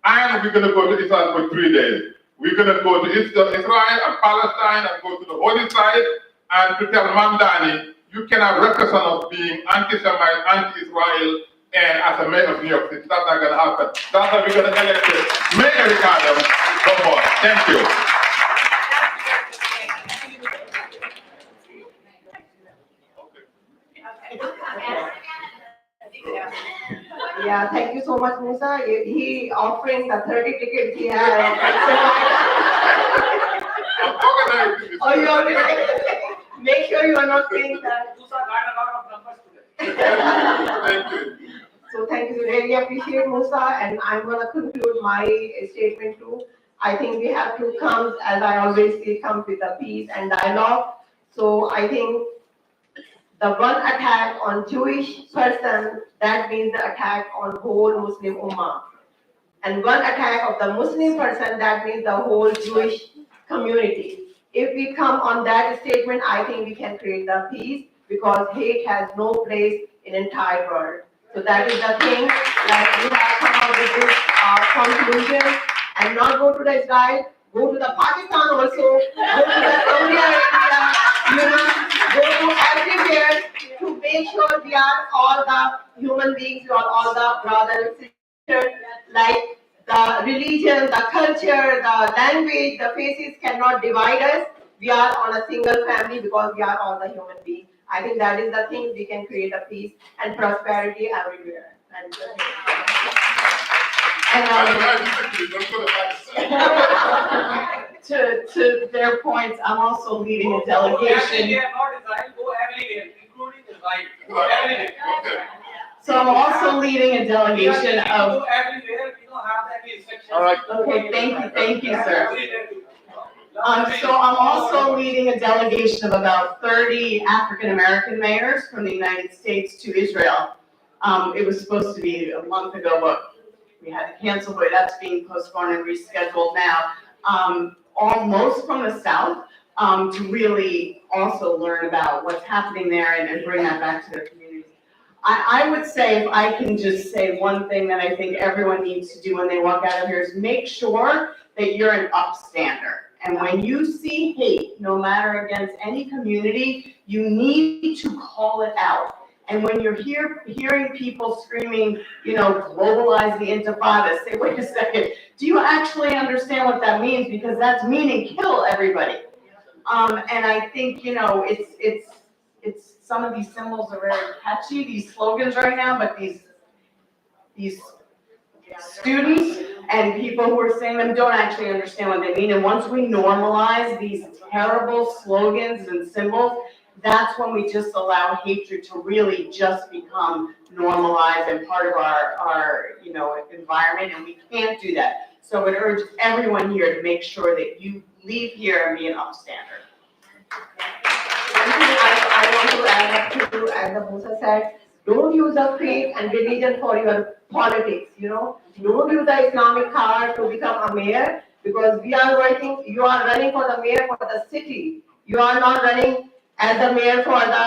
and we're going to go to Israel for 3 days. We're going to go to Israel and Palestine and go to the holy site and to tell Mamdani, you cannot represent us being anti-Semite, anti-Israel, and as a mayor of New York City. That's not going to happen. That's why we're going to elect Mayor Ricardo. Come on. Thank you. Yeah, thank you so much, Musa. He offering the 30 tickets he has. I'm organizing this. Oh, you're make sure you are not saying that. Thank you. So thank you, really appreciate Musa, and I'm gonna conclude my statement too. I think we have to come, as I always say, come with a peace and dialogue. So I think the one attack on Jewish person, that means the attack on whole Muslim Ummah. And one attack of the Muslim person, that means the whole Jewish community. If we come on that statement, I think we can create the peace because hate has no place in entire world. So that is the thing that we have come up with this conclusion and not go to the Israel, go to the Pakistan also, go to the Saudi Arabia, go to everywhere to make sure we are all the human beings, we are all the brothers and sisters, like the religion, the culture, the language, the faces cannot divide us. We are on a single family because we are all the human beings. I think that is the thing we can create a peace and prosperity everywhere. To their points, I'm also leading a delegation. So I'm also leading a delegation of. All right. Okay, thank you, sir. So I'm also leading a delegation of about 30 African-American mayors from the United States to Israel. It was supposed to be a month ago, but we had to cancel, but that's being postponed and rescheduled now. Almost from the South, to really also learn about what's happening there and bring that back to their communities. I would say, if I can just say one thing that I think everyone needs to do when they walk out of here is make sure that you're an upstander. And when you see hate, no matter against any community, you need to call it out. And when you're hearing people screaming, globalize the intifada, say, wait a second, do you actually understand what that means? Because that's meaning kill everybody. And I think, it's some of these symbols are very catchy, these slogans right now, but these students and people who are saying them don't actually understand what they mean. And once we normalize these terrible slogans and symbols, that's when we just allow hatred to really just become normalized and part of our environment, and we can't do that. So I would urge everyone here to make sure that you leave here and be an upstander. I want to add up to, as the Musa said, don't use the faith and religion for your politics, Don't use the Islamic card to become a mayor because you are running for the mayor for the city. You are not running as the mayor for the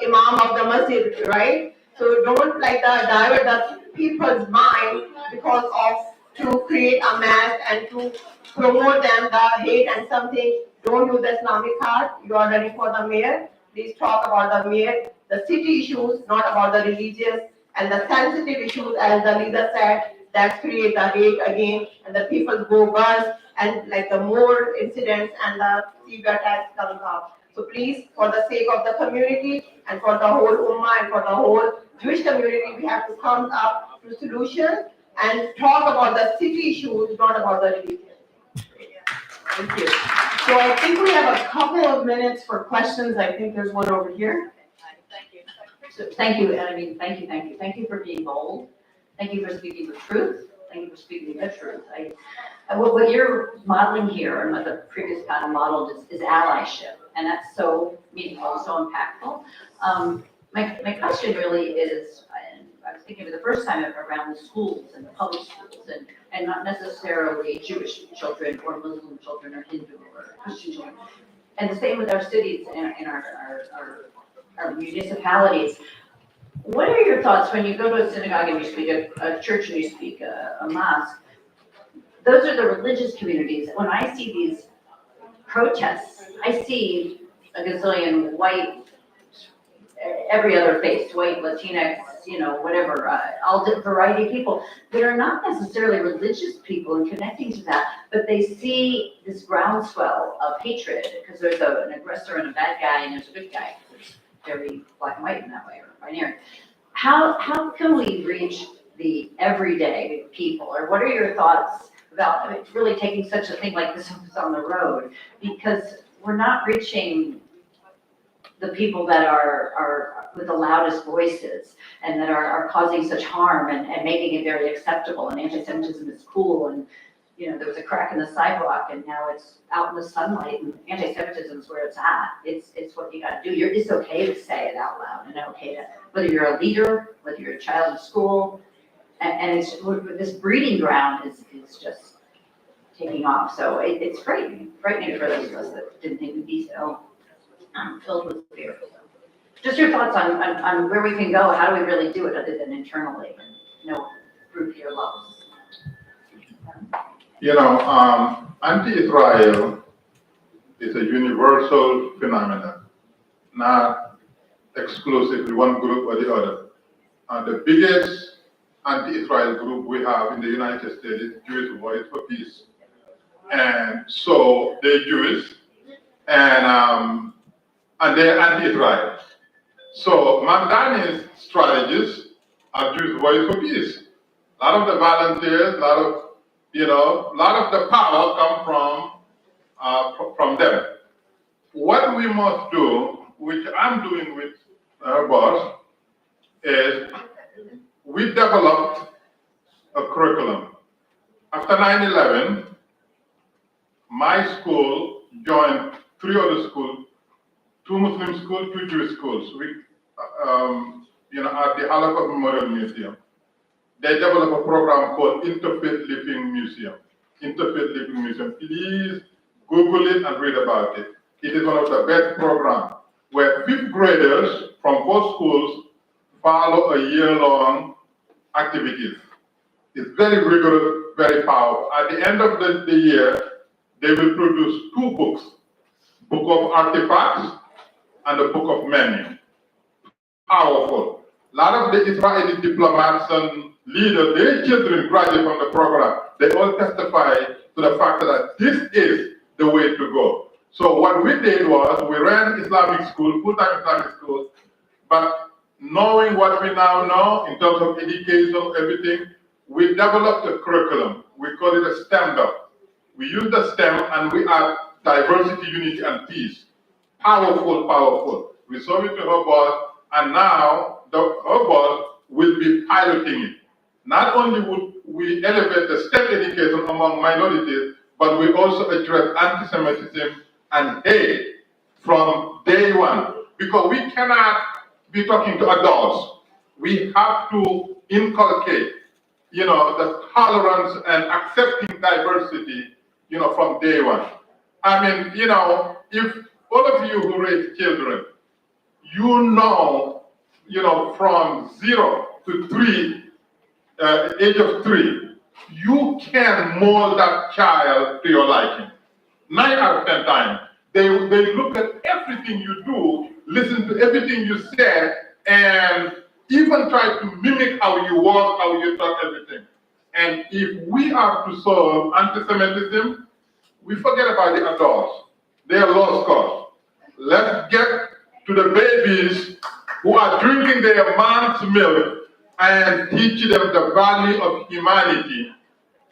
imam of the masjid, right? So don't divert the people's mind because of to create a mass and to promote them the hate and something. Don't use the Islamic card. You are running for the mayor. Please talk about the mayor, the city issues, not about the religious and the sensitive issues, as the leader said, that create the hate again, and the people go bust, and like the more incidents and the severe attacks comes up. So please, for the sake of the community and for the whole Ummah and for the whole Jewish community, we have to come up to solutions and talk about the city issues, not about the religion. Thank you. So I think we have a couple of minutes for questions. I think there's one over here. So thank you, and I mean, thank you. Thank you for being bold. Thank you for speaking the truth. Thank you for speaking the truth. What you're modeling here and what the previous panel modeled is allyship, and that's so meaningful, so impactful. My question really is, and I was thinking of the first time around the schools and the public schools and not necessarily Jewish children or Muslim children or Hindu or Christian children. And the same with our cities and our municipalities. What are your thoughts when you go to a synagogue and you speak a church and you speak a mosque? Those are the religious communities. When I see these protests, I see a gazillion white, every other face, white, Latinx, whatever, all different variety of people that are not necessarily religious people and connecting to that, but they see this groundswell of hatred because there's an aggressor and a bad guy and there's a good guy. It's very black and white in that way, or binary. How can we reach the everyday people, or what are your thoughts about really taking such a thing like this on the road? Because we're not reaching the people that are with the loudest voices and that are causing such harm and making it very acceptable, and anti-Semitism is cool, and there was a crack in the sidewalk and now it's out in the sunlight, and anti-Semitism is where it's at. It's what you gotta do. It's okay to say it out loud, and okay to, whether you're a leader, whether you're a child in school, and it's, this breeding ground is just taking off. So it's frightening for those of us that didn't think we'd be so filled with fear. Just your thoughts on where we can go. How do we really do it other than internally? Through fear levels. Anti-Israel is a universal phenomenon, not exclusively one group or the other. The biggest anti-Israel group we have in the United States is Jewish Voice for Peace. And so they're Jewish, and they're anti-Israel. So Mamdani's strategies are Jewish Voice for Peace. A lot of the volunteers, a lot of the power come from them. What we must do, which I'm doing with our boss, is we developed a curriculum. After 9/11, my school joined 3 other schools, 2 Muslim schools, 2 Jewish schools. We, at the Holocaust Memorial Museum, they developed a program called Interfaith Living Museum. Interfaith Living Museum. Please Google it and read about it. It is one of the best programs where 5th graders from 4 schools follow a year-long activities. It's very rigorous, very powerful. At the end of the year, they will produce 2 books, Book of Artifacts and the Book of Menu. Powerful. A lot of the Israeli diplomats and leaders, their children graduate from the program. They all testify to the fact that this is the way to go. So what we did was we ran Islamic school, full-time Islamic school, but knowing what we now know in terms of education, everything, we developed a curriculum. We call it a STEM up. We use the STEM and we add diversity, unity, and peace. Powerful, powerful. We saw it to her boss, and now her boss will be piloting it. Not only would we elevate the STEM education among minorities, but we also address anti-Semitism and hate from day one. Because we cannot be talking to adults. We have to inculcate, the tolerance and accepting diversity, from day one. I mean, if all of you who raise children, from 0 to 3, age of 3, you can mold that child to your liking. 9 out of 10 times, they look at everything you do, listen to everything you say, and even try to mimic how you walk, how you talk, everything. And if we are to solve anti-Semitism, we forget about the adults. They are lost cause. Let's get to the babies who are drinking their mom's milk and teach them the value of humanity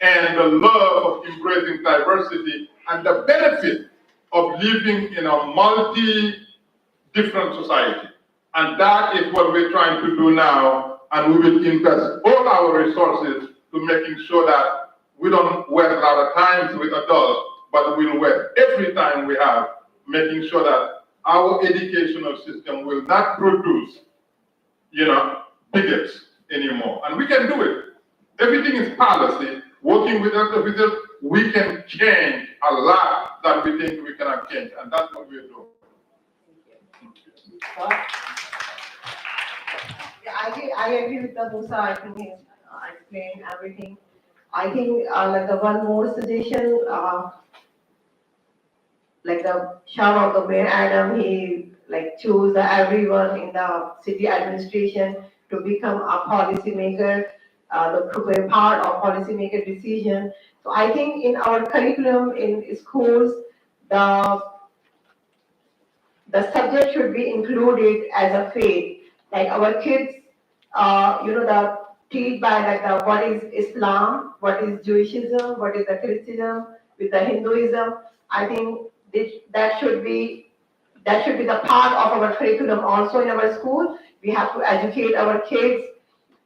and the love of embracing diversity and the benefit of living in a multi-different society. And that is what we're trying to do now, and we will invest all our resources to making sure that we don't waste a lot of time with adults, but we'll waste every time we have, making sure that our educational system will not produce, bigots anymore. And we can do it. Everything is policy. Working with us, we can change a lot that we think we cannot change, and that's what we're doing. Yeah, I agree with the Musa. I think he explained everything. I think like the one more suggestion, like the shout out the Mayor Adam, he like chose everyone in the city administration to become a policymaker, to be a part of policymaker decision. So I think in our curriculum in schools, the subject should be included as a faith. Like our kids, the teach by like what is Islam, what is Jewishism, what is the Christianism, with the Hinduism. I think that should be the part of our curriculum also in our school. We have to educate our kids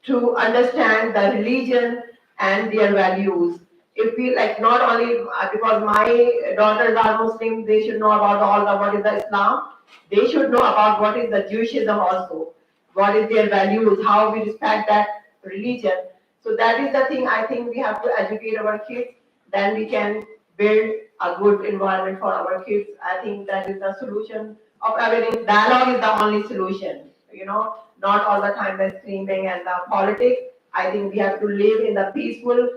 to understand the religion and their values. If we like not only because my daughters are Muslim, they should know about all the what is the Islam. They should know about what is the Jewishism also. What is their values, how we respect that religion. So that is the thing I think we have to educate our kids. Then we can build a good environment for our kids. I think that is the solution of everything. Dialogue is the only solution. Not all the time the screaming and the politics. I think we have to live in the peaceful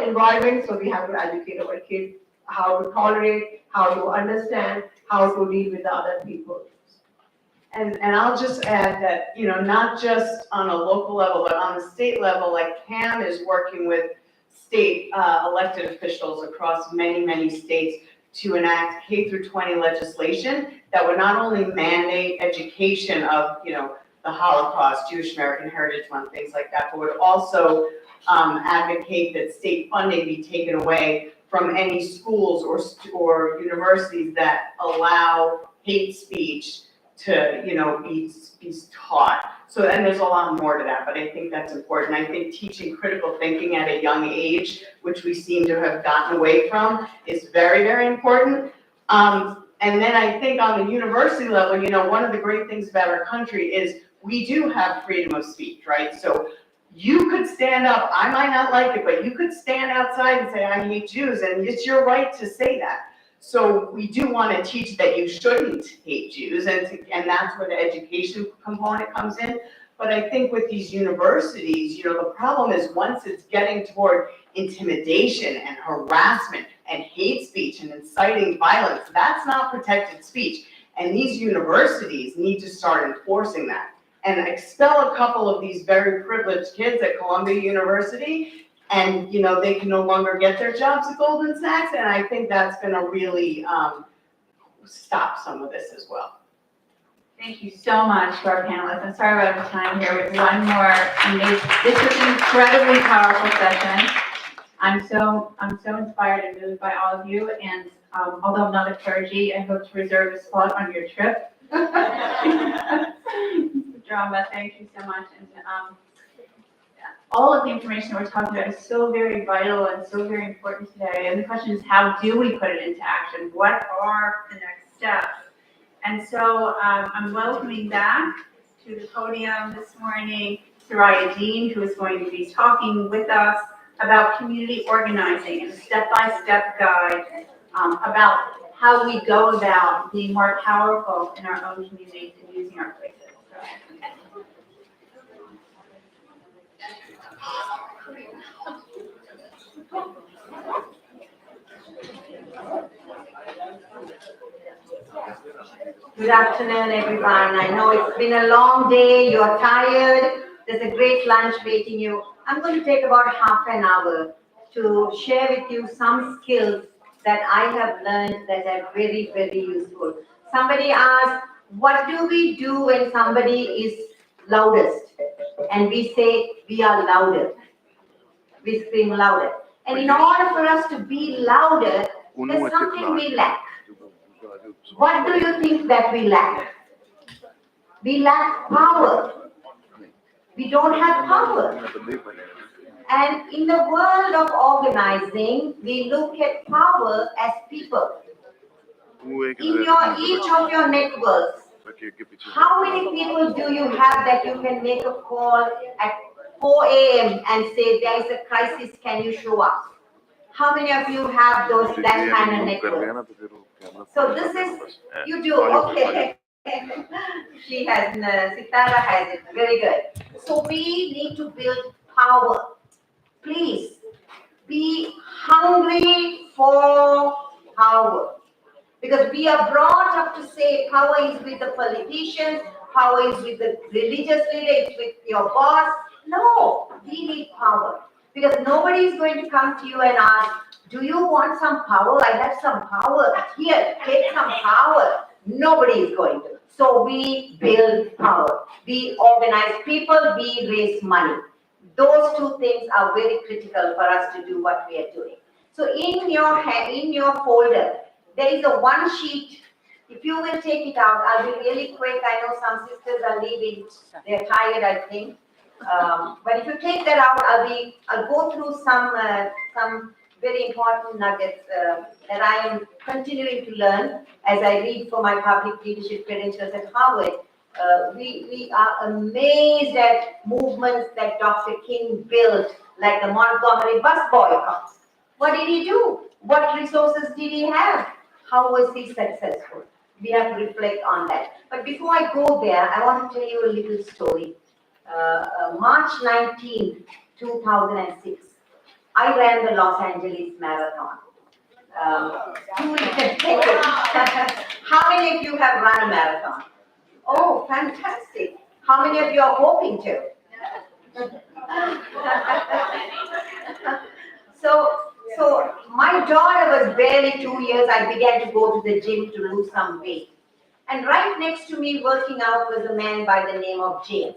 environment. So we have to educate our kids how to tolerate, how to understand, how to deal with the other people. And I'll just add that, not just on a local level, but on the state level, like Pam is working with state elected officials across many, many states to enact K through 20 legislation that would not only mandate education of, the Holocaust, Jewish American Heritage Month, things like that, but would also advocate that state funding be taken away from any schools or universities that allow hate speech to, be taught. So, and there's a lot more to that, but I think that's important. I think teaching critical thinking at a young age, which we seem to have gotten away from, is very, very important. And then I think on the university level, one of the great things about our country is we do have freedom of speech, right? So you could stand up, I might not like it, but you could stand outside and say, I hate Jews, and it's your right to say that. So we do want to teach that you shouldn't hate Jews, and that's where the education component comes in. But I think with these universities, the problem is once it's getting toward intimidation and harassment and hate speech and inciting violence, that's not protected speech. And these universities need to start enforcing that and expel a couple of these very privileged kids at Columbia University, and they can no longer get their jobs at Goldman Sachs, and I think that's going to really stop some of this as well. Thank you so much to our panelists. I'm sorry we're out of time here with one more. This was an incredibly powerful session. I'm so inspired and moved by all of you, and although I'm not a clergy, I hope to reserve a spot on your trip. Drama, thank you so much. And all of the information that we're talking about is so very vital and so very important today. And the question is, how do we put it into action? What are the next steps? And so I'm welcoming back to the podium this morning Soraya Dean, who is going to be talking with us about community organizing and a step-by-step guide about how we go about being more powerful in our own communities and using our places. Good afternoon, everyone. I know it's been a long day, you're tired, there's a great lunch waiting you. I'm going to take about half an hour to share with you some skills that I have learned that are very, very useful. Somebody asked, what do we do when somebody is loudest? And we say, we are louder. We scream louder. And in order for us to be louder, there's something we lack. What do you think that we lack? We lack power. We don't have power. And in the world of organizing, we look at power as people. In each of your networks, how many people do you have that you can make a call at 4 a.m. and say, there is a crisis, can you show up? How many of you have that kind of network? So this is, you do, okay. She has, Sitara has it, very good. So we need to build power. Please, be hungry for power. Because we are brought up to say power is with the politicians, power is with the religious leader, it's with your boss. No, we need power. Because nobody is going to come to you and ask, do you want some power? I have some power. Here, take some power. Nobody is going to. So we build power. We organize people, we raise money. Those two things are very critical for us to do what we are doing. So in your folder, there is a one sheet. If you will take it out, I'll be really quick. I know some sisters are leaving. They're tired, I think. But if you take that out, I'll go through some very important nuggets that I am continuing to learn as I read for my public leadership credentials at Harvard. We are amazed at movements that Dr. King built, like the Montgomery bus boycott. What did he do? What resources did he have? How was he successful? We have to reflect on that. But before I go there, I want to tell you a little story. March 19, 2006, I ran the Los Angeles Marathon. How many of you have run a marathon? Oh, fantastic. How many of you are hoping to? So my daughter was barely 2 years. I began to go to the gym to lose some weight. And right next to me working out was a man by the name of James.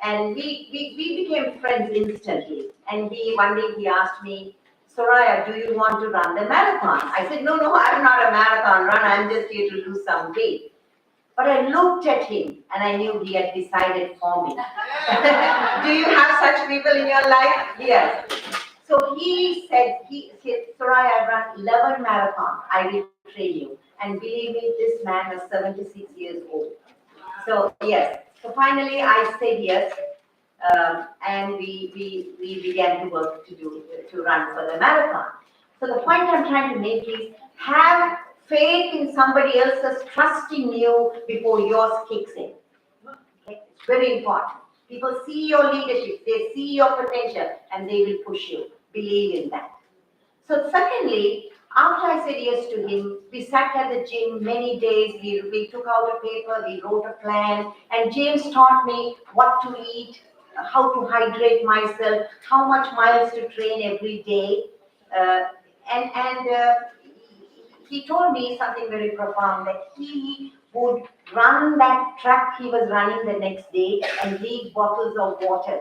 And we became friends instantly. And one day he asked me, Soraya, do you want to run the marathon? I said, no, I'm not a marathon runner. I'm just here to lose some weight. But I looked at him and I knew he had decided for me. Do you have such people in your life? Yes. So he said, Soraya, I run 11 marathons. I will train you. And believe me, this man was 76 years old. So yes. So finally I said yes. And we began to work to run for the marathon. So the point I'm trying to make is have faith in somebody else's trusting you before yours kicks in. Okay? It's very important. People see your leadership, they see your potential, and they will push you. Believe in that. So secondly, after I said yes to him, we sat at the gym many days, we took out a paper, we wrote a plan, and James taught me what to eat, how to hydrate myself, how much miles to train every day. He told me something very profound, that he would run that track he was running the next day and leave bottles of water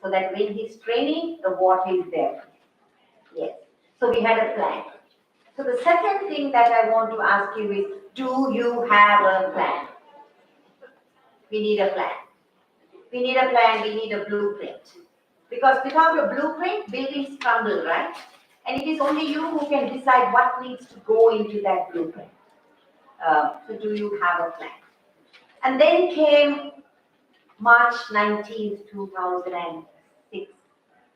so that when he's training, the water is there. Yes. So we had a plan. So the second thing that I want to ask you is, do you have a plan? We need a plan. We need a plan, we need a blueprint. Because without a blueprint, buildings crumble, right? And it is only you who can decide what needs to go into that blueprint. So do you have a plan? And then came March 19th, 2006.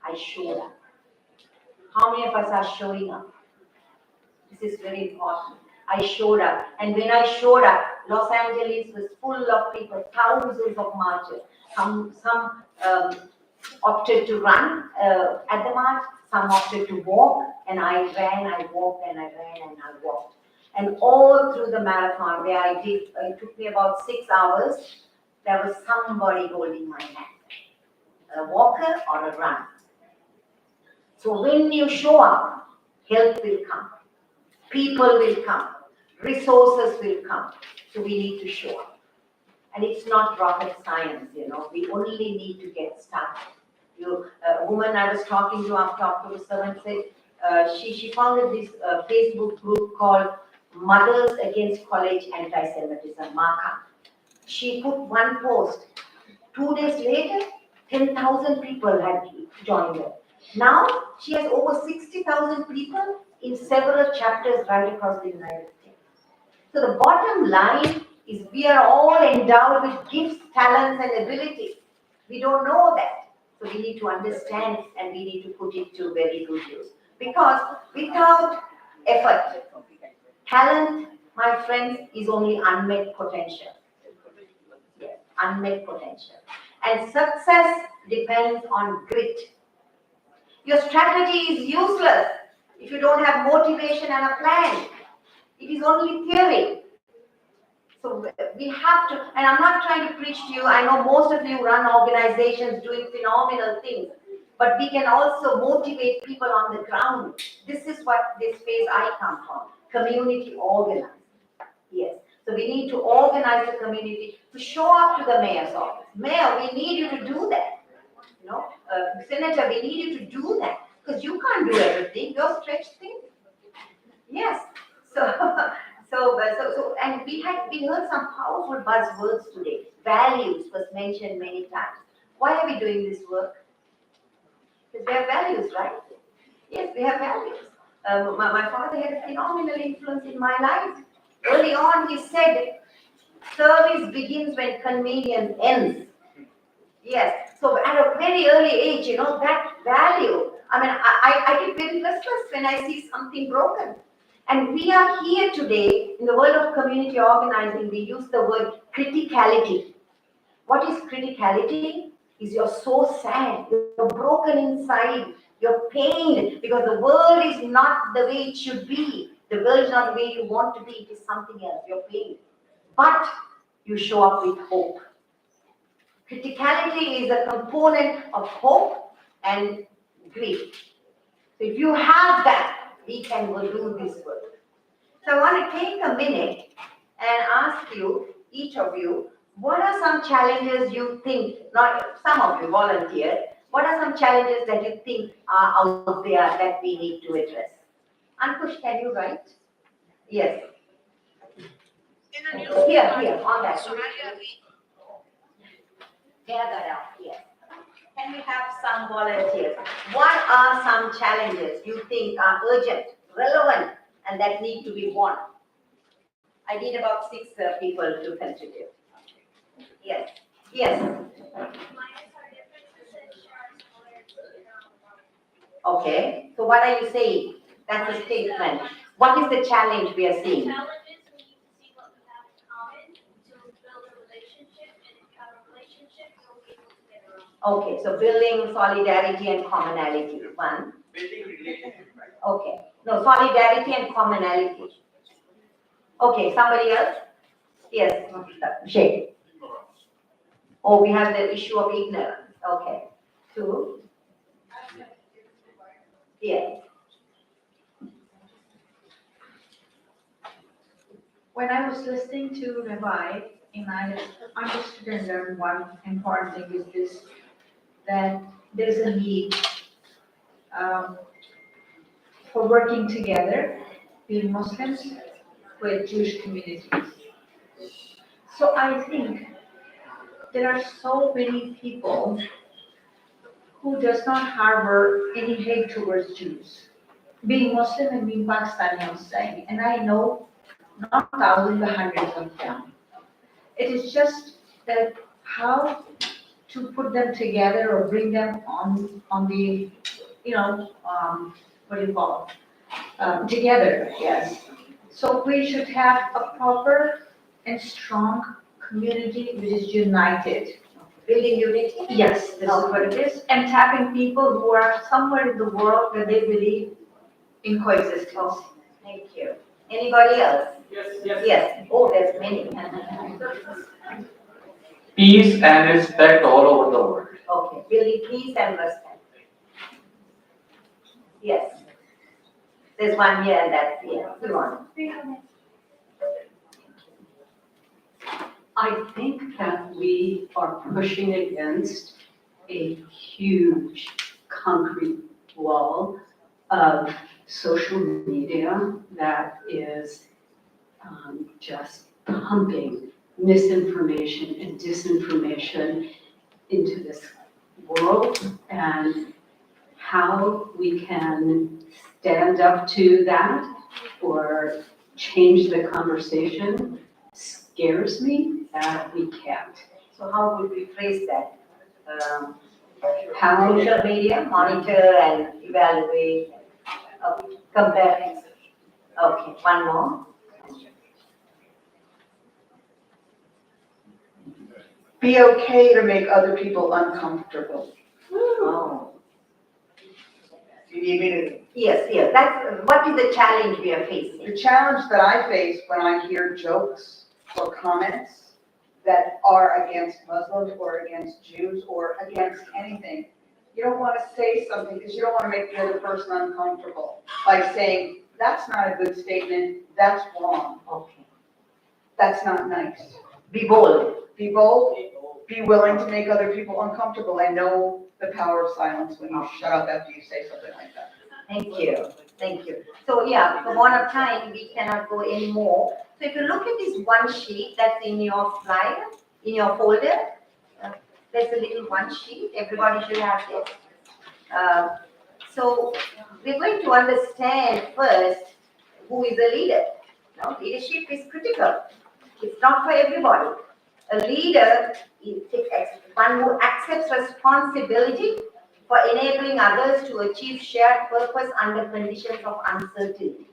I showed up. How many of us are showing up? This is very important. I showed up. And when I showed up, Los Angeles was full of people, thousands of marchers. Some opted to run at the march, some opted to walk, and I ran, I walked, and I ran, and I walked. And all through the marathon, where I did, it took me about 6 hours, there was somebody holding my hand. a walker or a runner. So when you show up, help will come, people will come, resources will come. So we need to show up. And it's not rocket science, we only need to get started. A woman I was talking to after October 7th said, she founded this Facebook group called Mothers Against College Anti-Semitism, MACA. She put one post. 2 days later, 10,000 people had joined her. Now, she has over 60,000 people in several chapters right across the United States. So the bottom line is we are all endowed with gifts, talents, and abilities. We don't know that. So we need to understand and we need to put it to very good use. Because without effort, talent, my friends, is only unmet potential. Yes, unmet potential. And success depends on grit. Your strategy is useless if you don't have motivation and a plan. It is only theory. So we have to, and I'm not trying to preach to you, I know most of you run organizations doing phenomenal things, but we can also motivate people on the ground. This is what this phase I come from, community organizing. Yes, so we need to organize the community to show up to the mayor's office. Mayor, we need you to do that. Senator, we need you to do that because you can't do everything. You're stretched thin. Yes. And we heard some powerful buzzwords today. Values was mentioned many times. Why are we doing this work? Because we have values, right? Yes, we have values. My father had a phenomenal influence in my life. Early on, he said, service begins when convenience ends. Yes, so at a very early age, that value, I get very restless when I see something broken. And we are here today, in the world of community organizing, we use the word criticality. What is criticality? Is you're so sad, you're broken inside, you're pained, because the world is not the way it should be. The world is not the way you want to be, it is something else, you're pained. But you show up with hope. Criticality is a component of hope and grief. So if you have that, we can do this work. So I want to take a minute and ask you, each of you, what are some challenges you think, not some of you volunteer, what are some challenges that you think are out there that we need to address? Ankush, can you write? Yes. Here, on that. Gather up, yes. Can we have some volunteers? What are some challenges you think are urgent, relevant, and that need to be won? I need about 6 people to contribute. Yes, yes. Okay, so what are you saying? That's a statement. What is the challenge we are seeing? Okay, so building solidarity and commonality, one. Building relationship, right? Okay, no, solidarity and commonality. Okay, somebody else? Yes, Shay. Oh, we have the issue of ignorance. Okay, 2. Yes. When I was listening to Revive, and I understood and learned one important thing is this, that there's a need for working together, being Muslims with Jewish communities. So I think there are so many people who does not harbor any hate towards Jews. Being Muslim and being Pakistani, I'm saying, and I know not thousands but hundreds of them. It is just that how to put them together or bring them on the, what do you call it? Together, yes. So we should have a proper and strong community which is united. Building unity? Yes, this is what it is. And tapping people who are somewhere in the world where they believe in coexistence. Thank you. Anybody else? Yes. Yes. Oh, there's many. Peace and respect all over the world. Okay. building peace and respect. Yes. There's one here and that's here. Come on. I think that we are pushing against a huge concrete wall of social media that is just pumping misinformation and disinformation into this world, and how we can stand up to that or change the conversation scares me that we can't. So how would we phrase that? How, Social media, monitor and evaluate, compare. Okay, one more. Be okay to make other people uncomfortable. Oh. You need me to? Yes, yes, what is the challenge we are facing? The challenge that I face when I hear jokes or comments that are against Muslims or against Jews or against anything, you don't want to say something because you don't want to make the other person uncomfortable. Like saying, that's not a good statement, that's wrong. Okay. That's not nice. Be bold. Be bold, be willing to make other people uncomfortable. I know the power of silence when you shut up after you say something like that. Thank you, thank you. So yeah, for one of time, we cannot go any more. So if you look at this one sheet that's in your flyer, in your folder, there's a little one sheet, everybody should have this. So we're going to understand first who is a leader. Now, leadership is critical. It's not for everybody. A leader is one who accepts responsibility for enabling others to achieve shared purpose under conditions of uncertainty.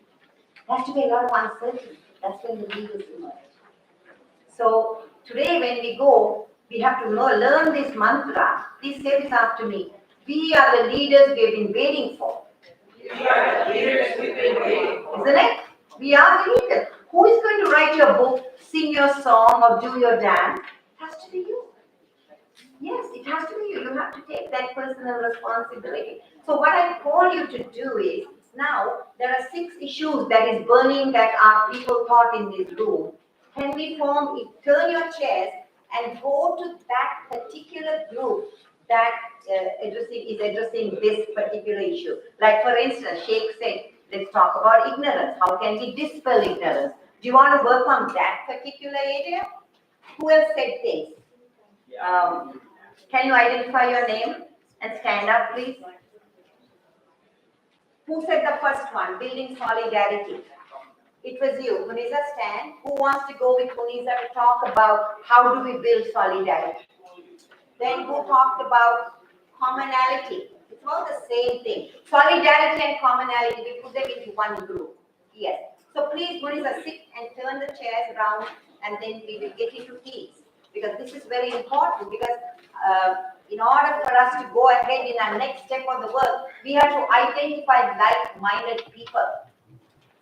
There has to be a lot of uncertainty. That's when the leaders emerge. So today when we go, we have to learn this mantra. Please say this after me. We are the leaders we have been waiting for. We are the leaders we've been waiting for. Isn't it? We are the leaders. Who is going to write your book, sing your song, or do your dance? It has to be you. Yes, it has to be you. You have to take that personal responsibility. So what I call you to do is, now there are 6 issues that is burning that our people thought in this room. Can we turn your chairs and go to that particular group that is addressing this particular issue? Like for instance, Sheikh said, let's talk about ignorance. How can we dispel ignorance? Do you want to work on that particular area? Who else said things? Can you identify your name and stand up, please? Who said the first one? Building solidarity. It was you. Munisa, stand. Who wants to go with Munisa to talk about how do we build solidarity? Then who talked about commonality? It's all the same thing. Solidarity and commonality, we put them into one group. Yes. So please, Munisa, sit and turn the chairs around and then we will get into peace. Because this is very important, because in order for us to go ahead in our next step of the work, we have to identify like-minded people.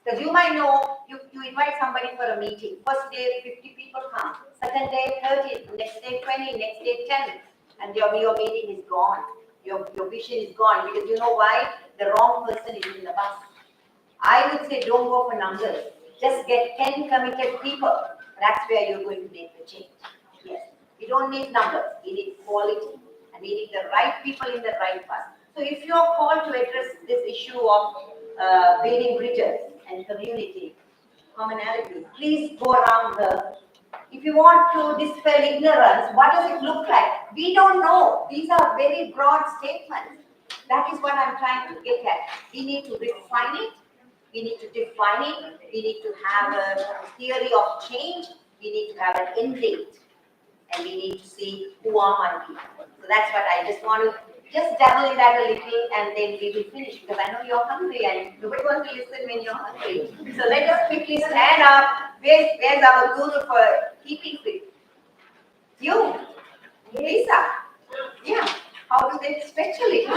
Because you might know, you invite somebody for a meeting. First day, 50 people come. Second day, 30. Next day, 20. Next day, 10. And your meeting is gone. Your vision is gone. Because you know why? The wrong person is in the bus. I would say don't go for numbers. Just get 10 committed people. That's where you're going to make the change. Yes. We don't need numbers. We need quality. And we need the right people in the right bus. So if you're called to address this issue of building bridges and community, commonality, please go around if you want to dispel ignorance, what does it look like? We don't know. These are very broad statements. That is what I'm trying to get at. We need to refine it. We need to define it. We need to have a theory of change. We need to have an end date. And we need to see who are my people. So that's what I just want to just dabble in that a little and then we will finish, because I know you're hungry and nobody wants to listen when you're hungry. So let us quickly stand up. Where's our guru for keeping fit? You, Lisa. Yeah. How do they stretch a little?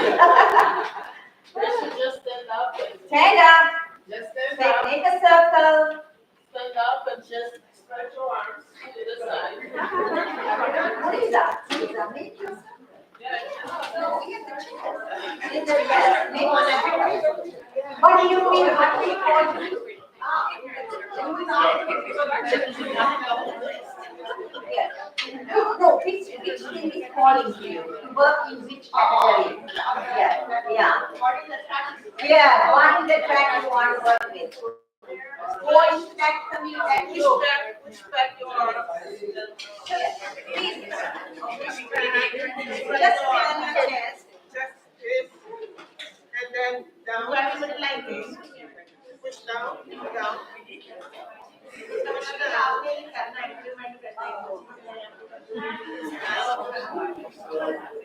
Just stand up. Stand up. Just stand up. Make a circle. Stand up and just spread your arms to the side. What is that? Make your circle. Yeah, Is it yes? What do you mean? What do you call you? Yes. No, which thing is calling to you? To work in which category? Yeah, yeah. Yeah, what is the track you want to work with? Go inspect the meat and go. Respect your order. Please. Just on your chest, just this, and then down. Like this. Push down, down. Push down.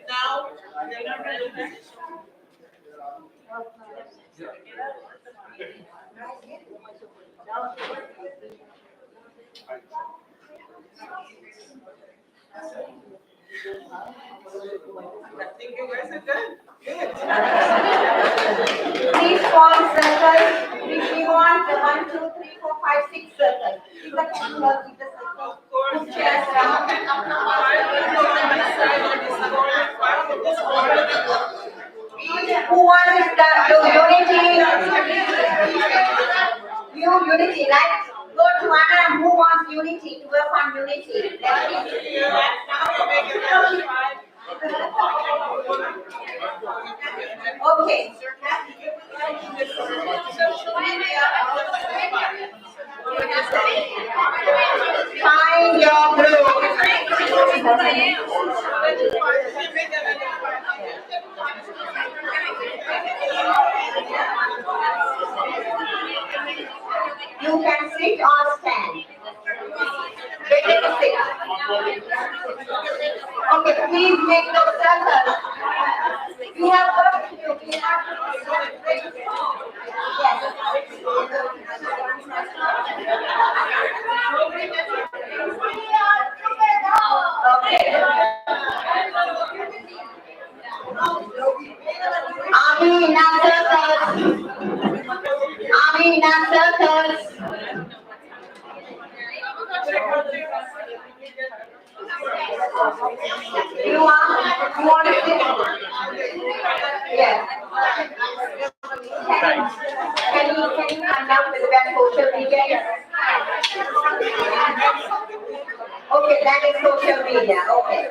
Now, I think you guys are good. Good. Please form circles. We want the 1, 2, 3, 4, 5, 6 circles. Keep the circle, keep the circle. Put chairs down. Who wants to do unity? Unity, right? Go to Anna, who wants unity, to work on unity? Okay. Find your group. You can sit or stand. Better to sit. Okay, please make the circle. We have work to do. We have to do. Army in our circles. Army in our circles. You want to sit? Yes. Can you come down with that social media? Okay, that is social media. Okay.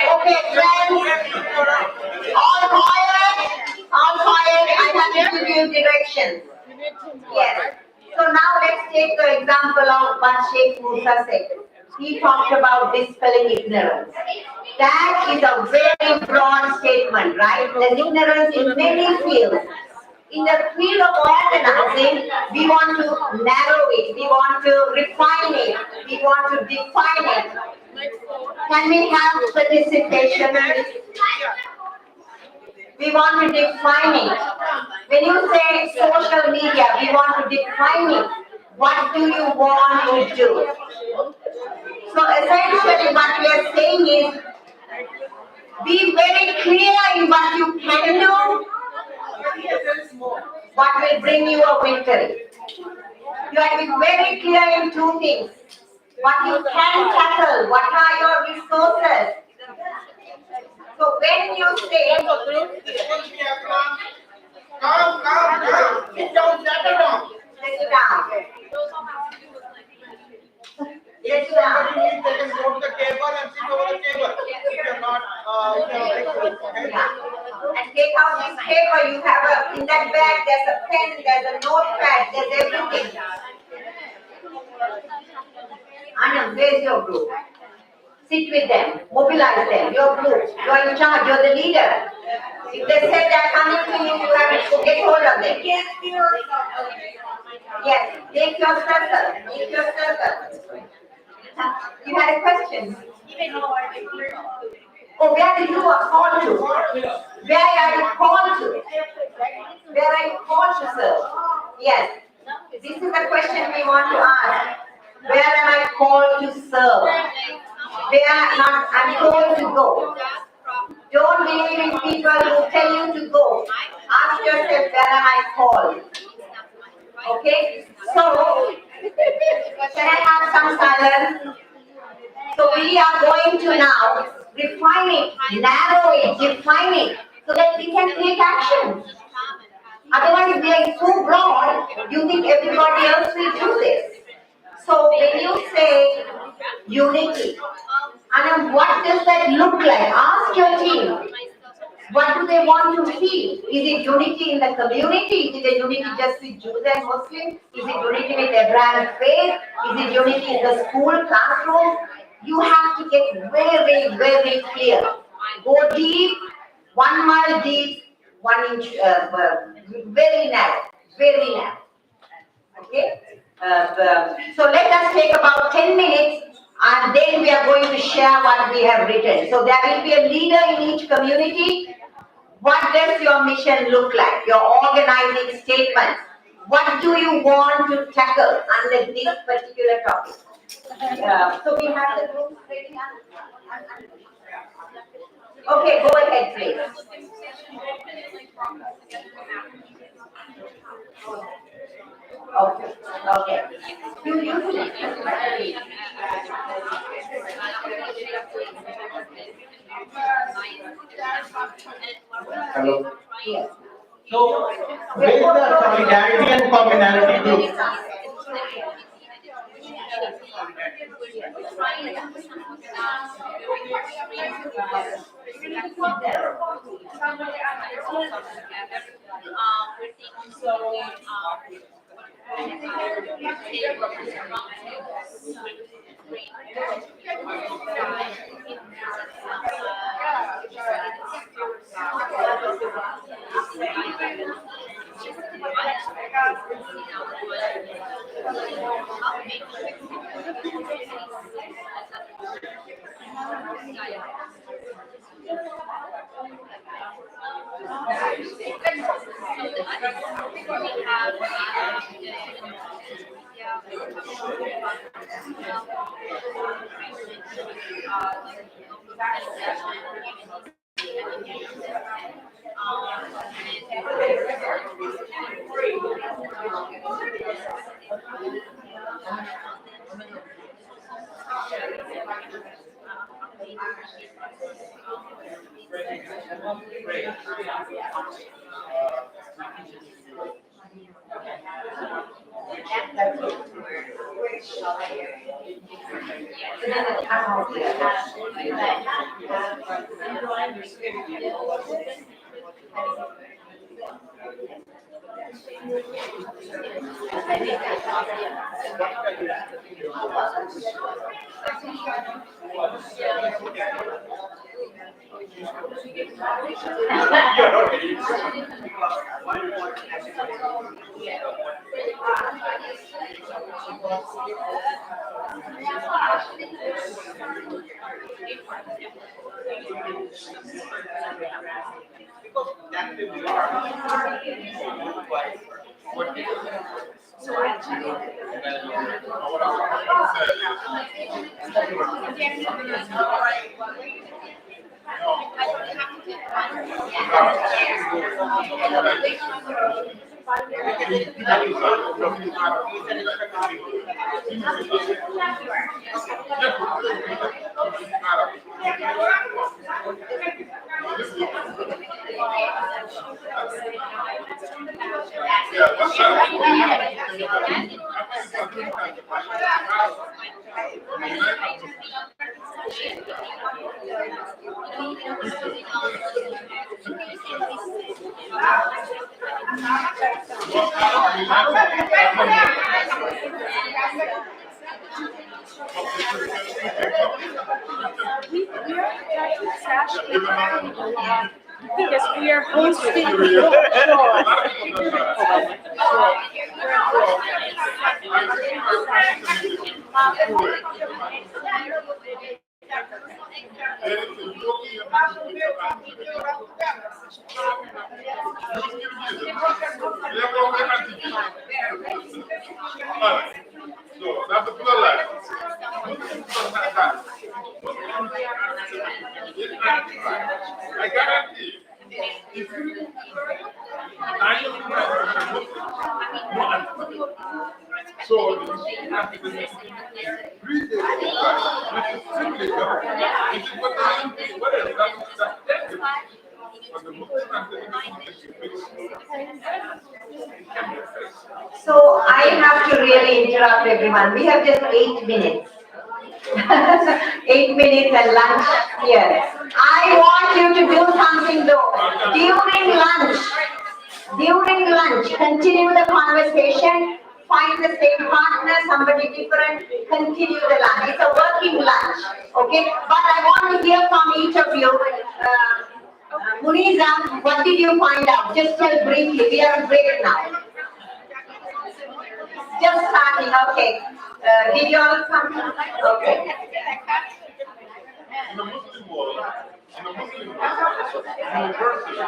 Okay, friends. All quiet. All quiet. I have to give you directions. Yes. So now let's take the example of what Sheikh Musa said. He talked about dispelling ignorance. That is a very broad statement, right? The ignorance in many fields. In the field of organizing, we want to narrow it, we want to refine it, we want to define it. Can we have participation? We want to define it. When you say social media, we want to define it. What do you want to do? So essentially what we are saying is, be very clear in what you can do, what will bring you a victory. You have to be very clear in two things. What you can tackle, what are your resources. So when you say, sit down. If somebody needs, they can go to the table and sit over the table. If you're not, and take out this paper, you have in that bag, there's a pen, there's a notepad, there's everything. Anand, where's your group? Sit with them, mobilize them, your group, you're in charge, you're the leader. If they say they're coming to you, you have to get hold of them. Yes, take your circle. You had a question? Oh, where did you call to? Where are you called to? Where are you called to serve? Yes. This is the question we want to ask. Where am I called to serve? They are not, I'm told to go. Don't believe in people who tell you to go. Ask yourself, where am I called? Okay? So, can I have some silence? So we are going to now refine it, narrow it, define it, so that we can take action. Otherwise, we are so broad, you think everybody else will do this. So when you say unity, and what does that look like? Ask your team. What do they want to see? Is it unity in the community? Is it unity just with Jews and Muslims? Is it unity with Abrahamic faith? Is it unity in the school classroom? You have to get very, very clear. Go deep, 1 mile deep, 1 inch, very narrow, very narrow. Okay? So let us take about 10 minutes and then we are going to share what we have written. So there will be a leader in each community. What does your mission look like? Your organizing statement. What do you want to tackle under this particular topic? So we have the group ready. Okay, go ahead, please. Okay, okay. Hello. So, where is the solidarity and commonality group? Because we are hosting So that's the floor line. I guarantee you, if you, I so you have to do 3 days, which is simply done. This is what I am, what else? That's but the Muslim So I have to really interrupt everyone. We have just 8 minutes. 8 minutes and lunch here. I want you to do something though. During lunch, continue the conversation, find the same partner, somebody different, continue the lunch. It's a working lunch, okay? But I want to hear from each of you. Muniza, what did you find out? Just tell briefly. We are on break now. Just starting, okay. Did you all come? Okay. in the Muslim world, universally,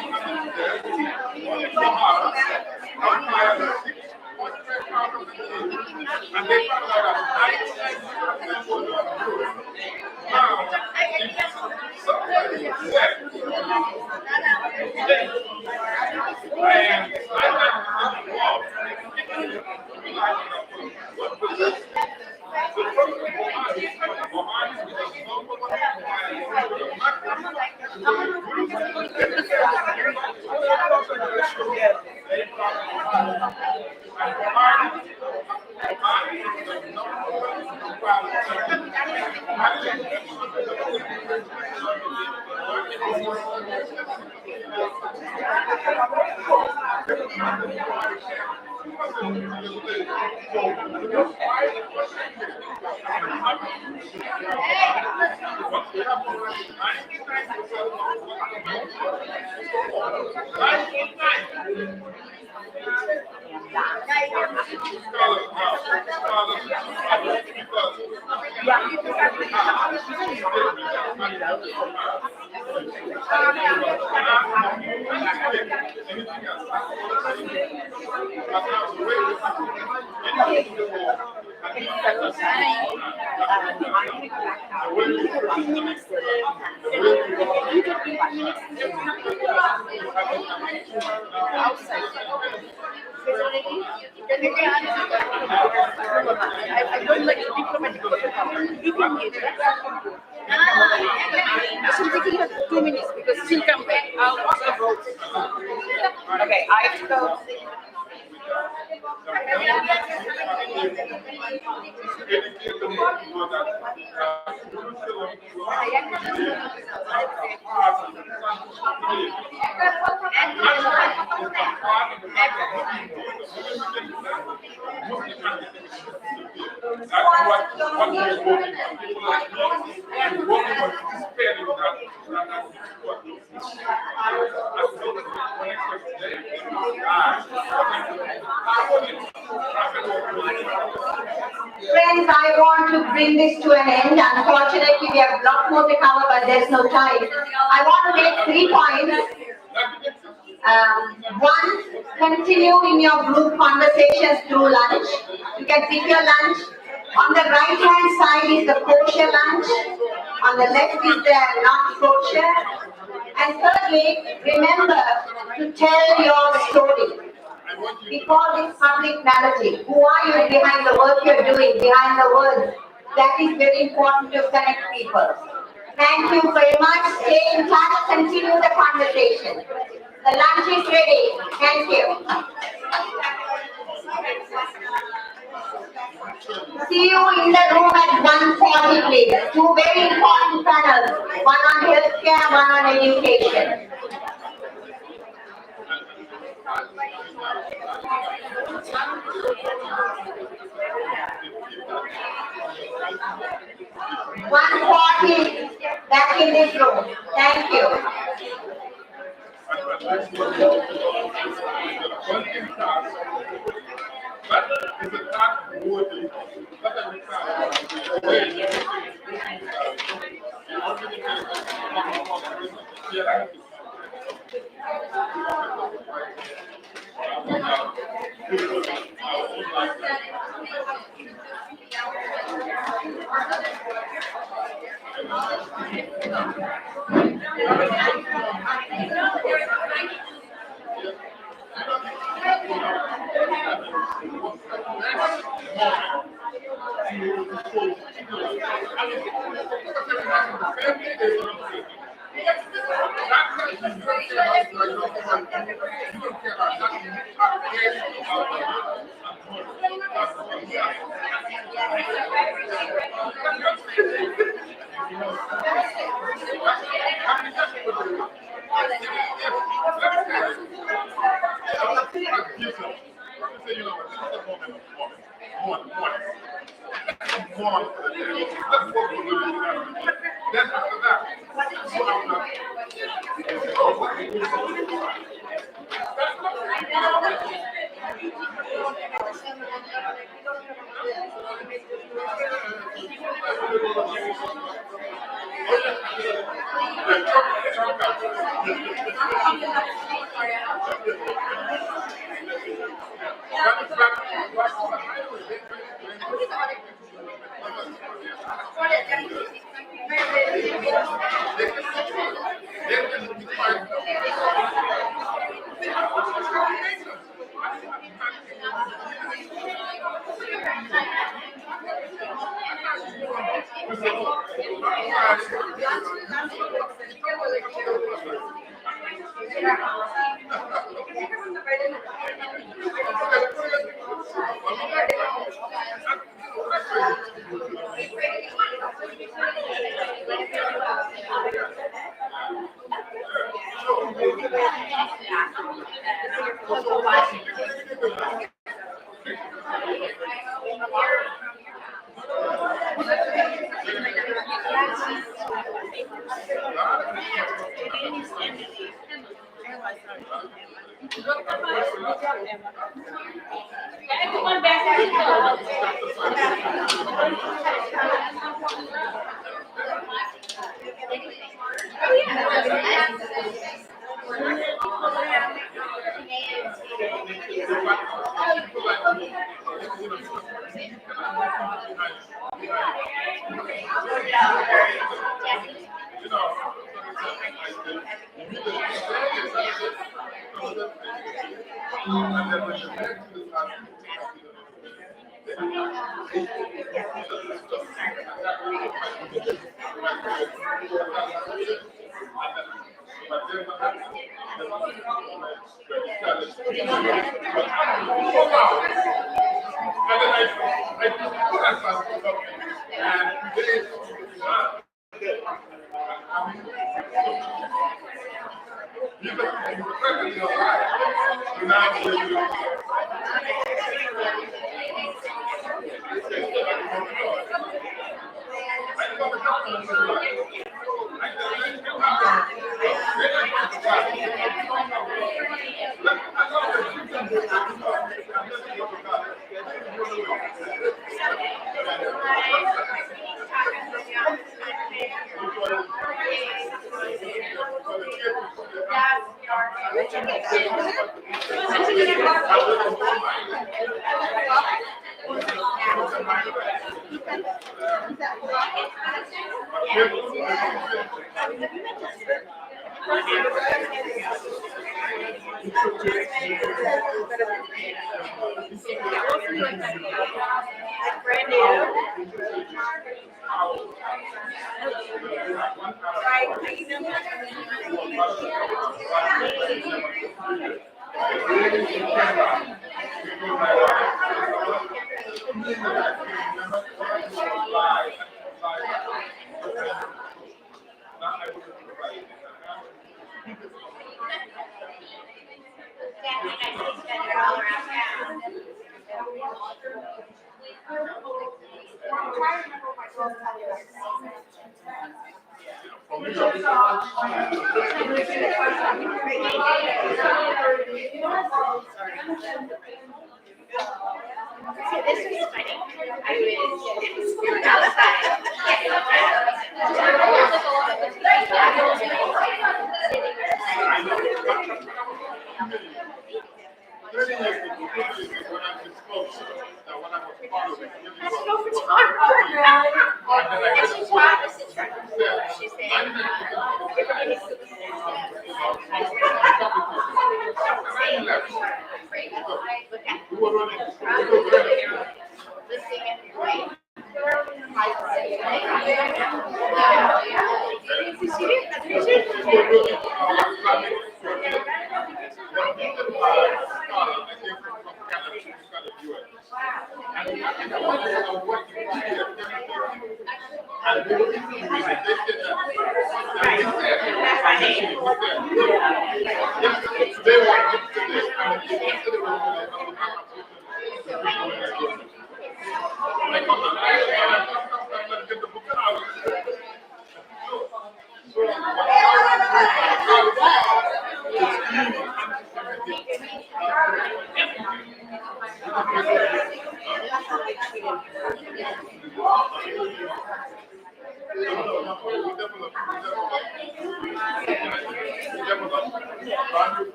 99.9% I don't like the diplomatic protocol. You can get it. So taking like 2 minutes because she'll come back. I'll vote. Okay, I have to go. Friends, I want to bring this to an end. Unfortunately, we have a lot more to cover, but there's no time. I want to make 3 points. One, continue in your group conversations through lunch. You can pick your lunch. On the right-hand side is the kosher lunch. On the left is the not kosher. And thirdly, remember to tell your story. We call this public narrative. Who are you behind the work you're doing, behind the words? That is very important to connect people. Thank you very much. Stay in touch. Continue the conversation. The lunch is ready. Thank you. See you in the room at 1:40, please. 2 very important panels. One on healthcare, one on education. Back in this room. Thank you.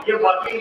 ये बाकी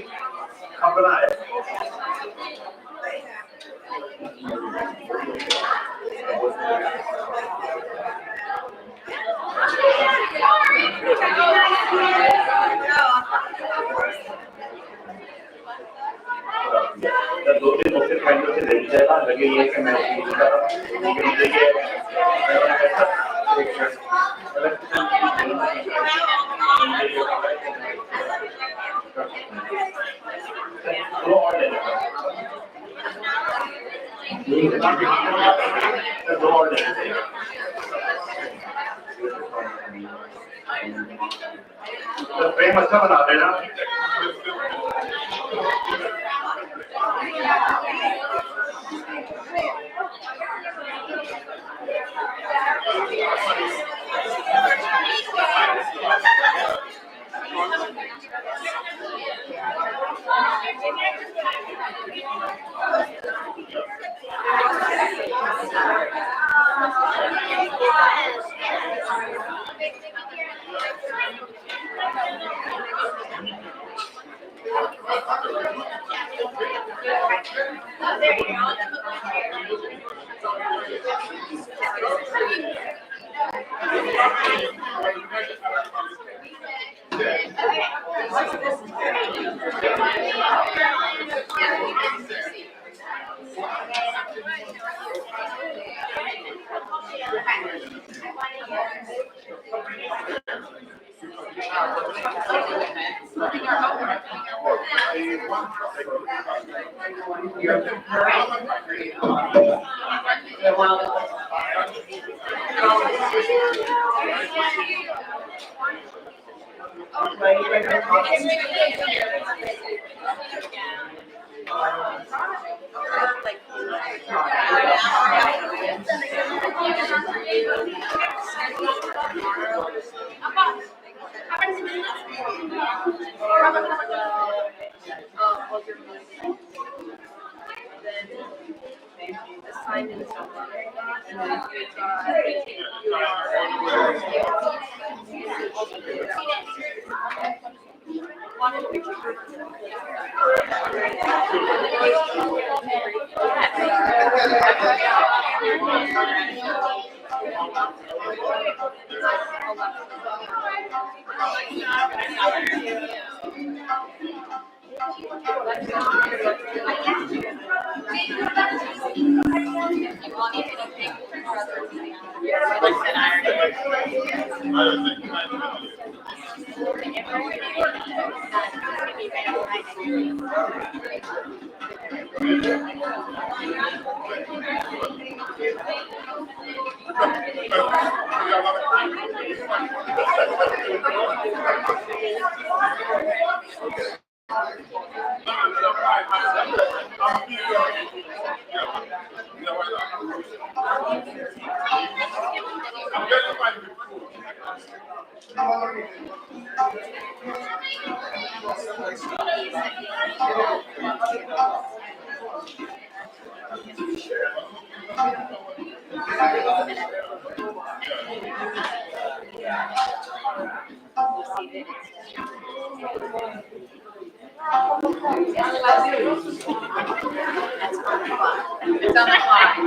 It's on the clock.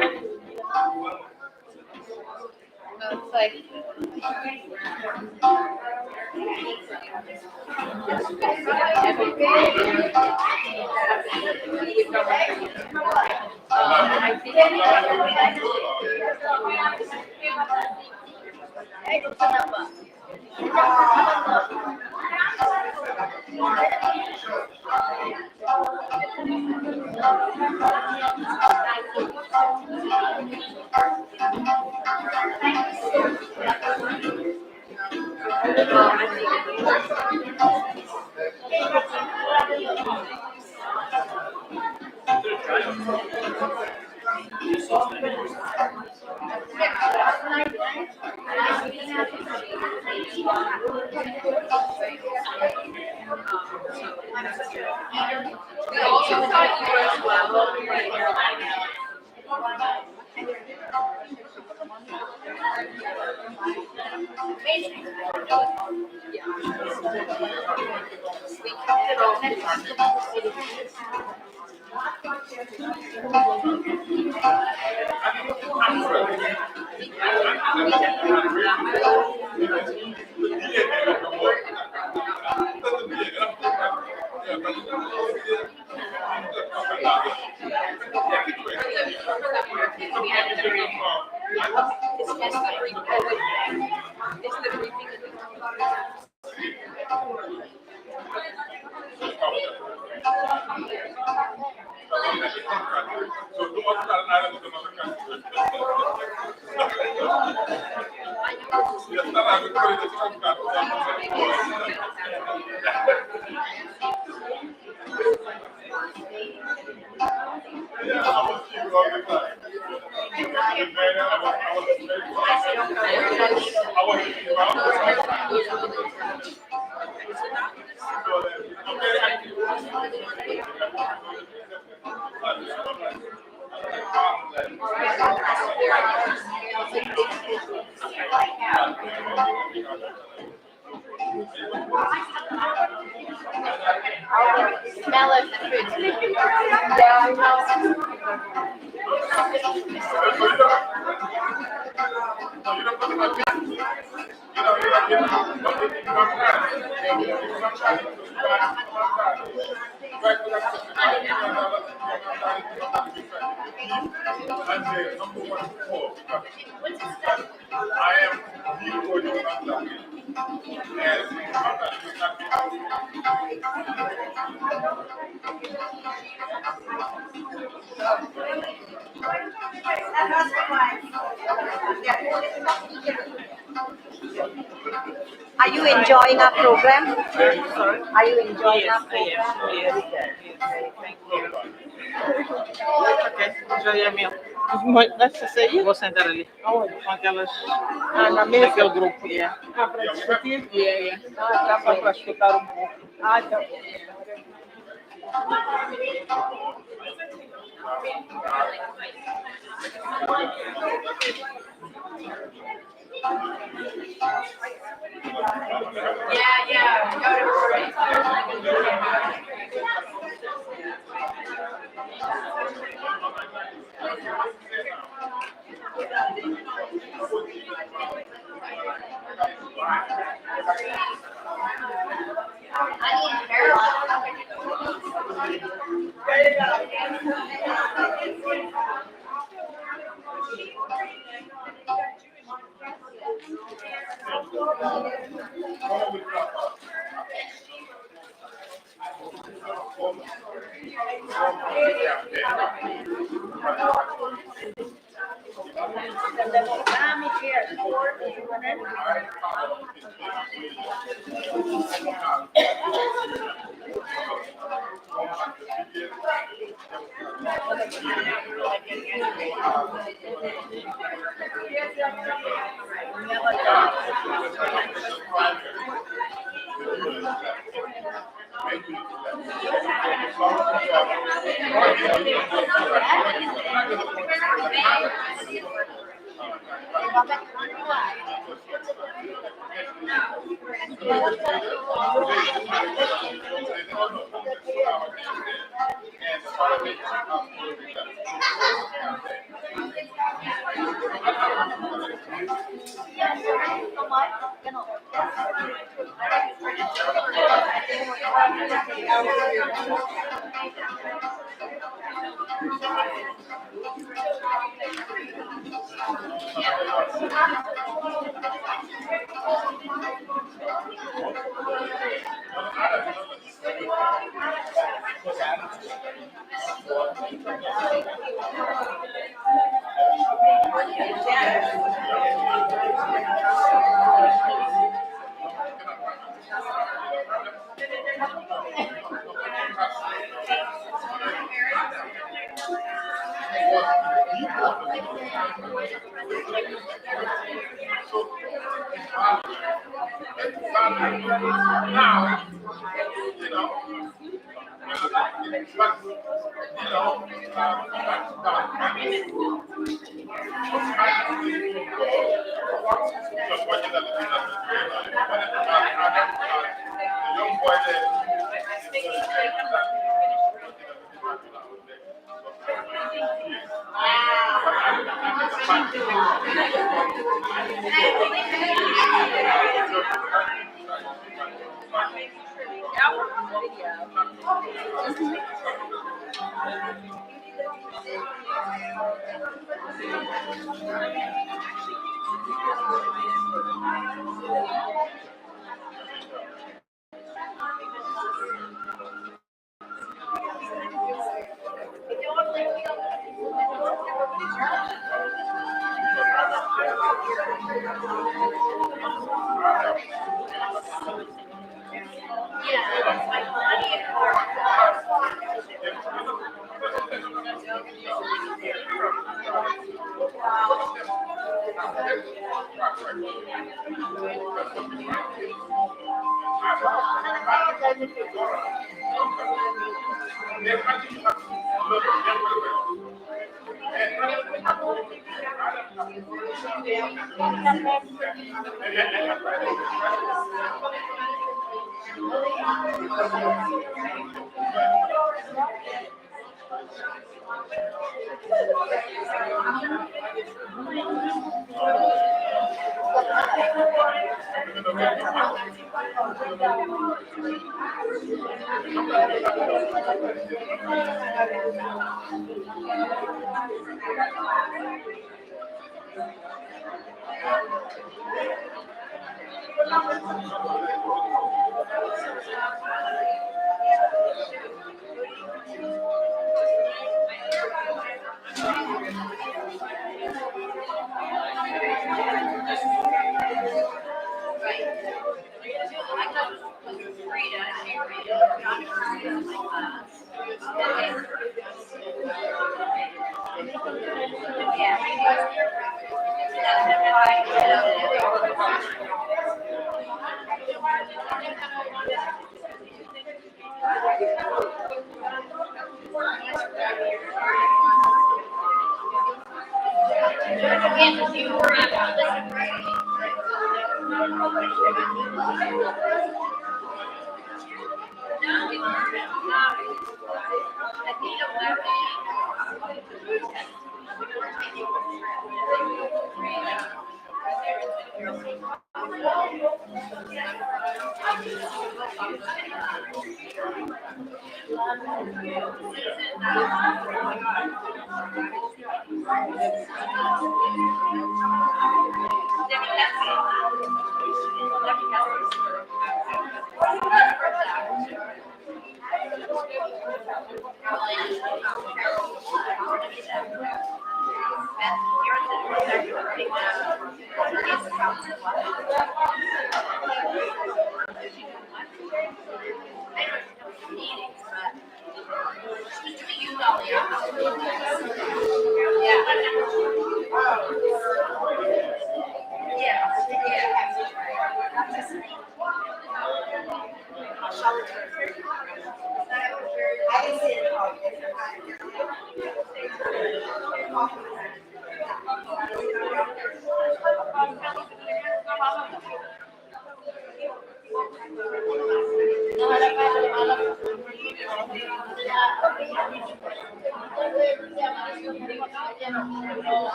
It's like. We also thought you were as well. We kept it all. Smell of the food. Are you enjoying our program? Are you enjoying our program? Yes, thank you. Ok, já ia mesmo. Nessa aí? Vou sentar ali. Aonde? Com aquelas. Na mesa? Naquele grupo, Ah, para discutir? Ah, tá bom. Para escutar um pouco. Ah, tá bom.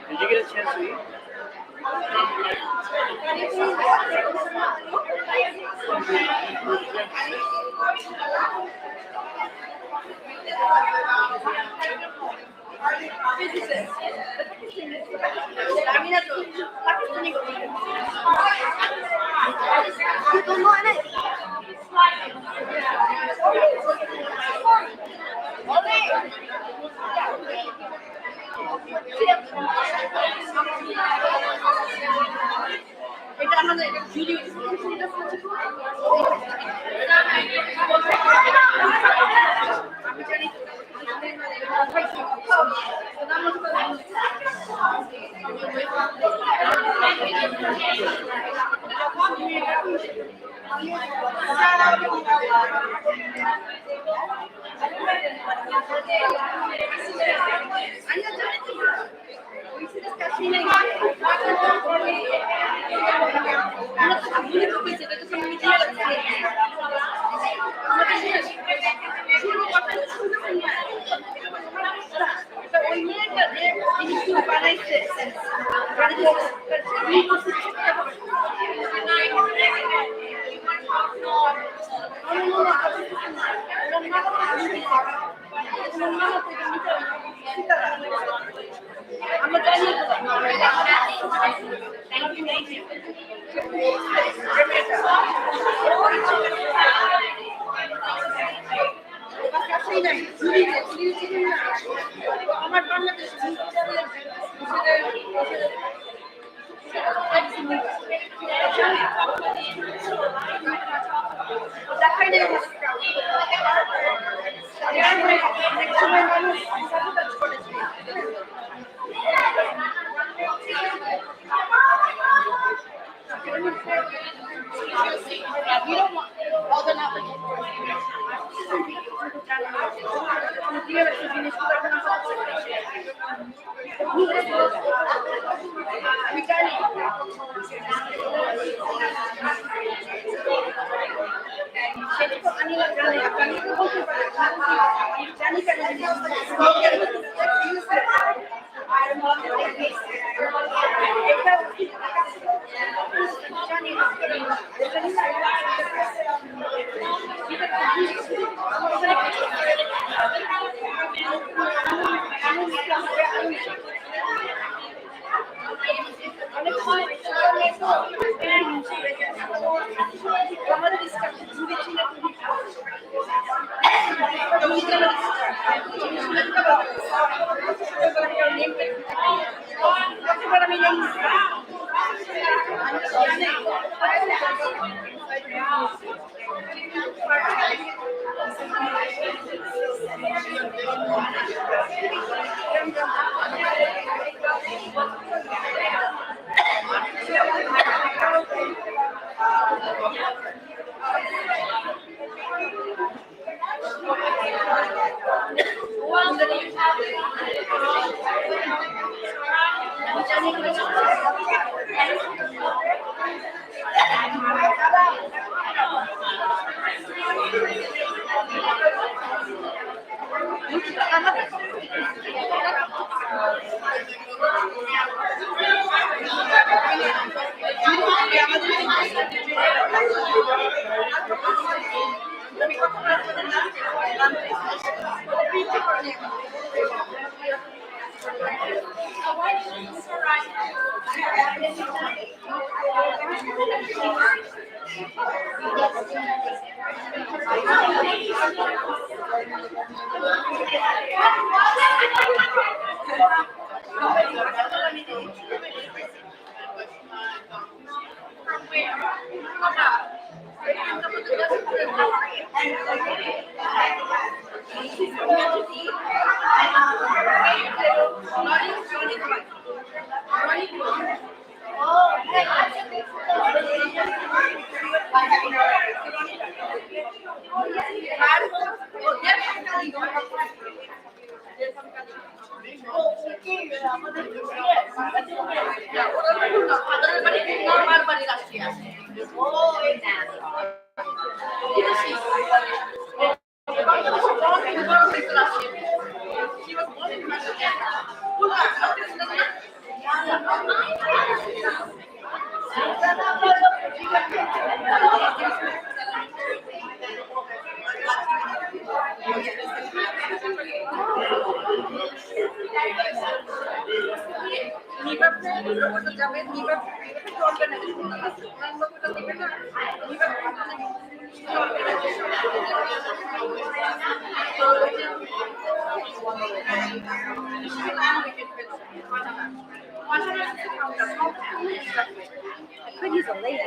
Did you get a chance to eat? could use a lady,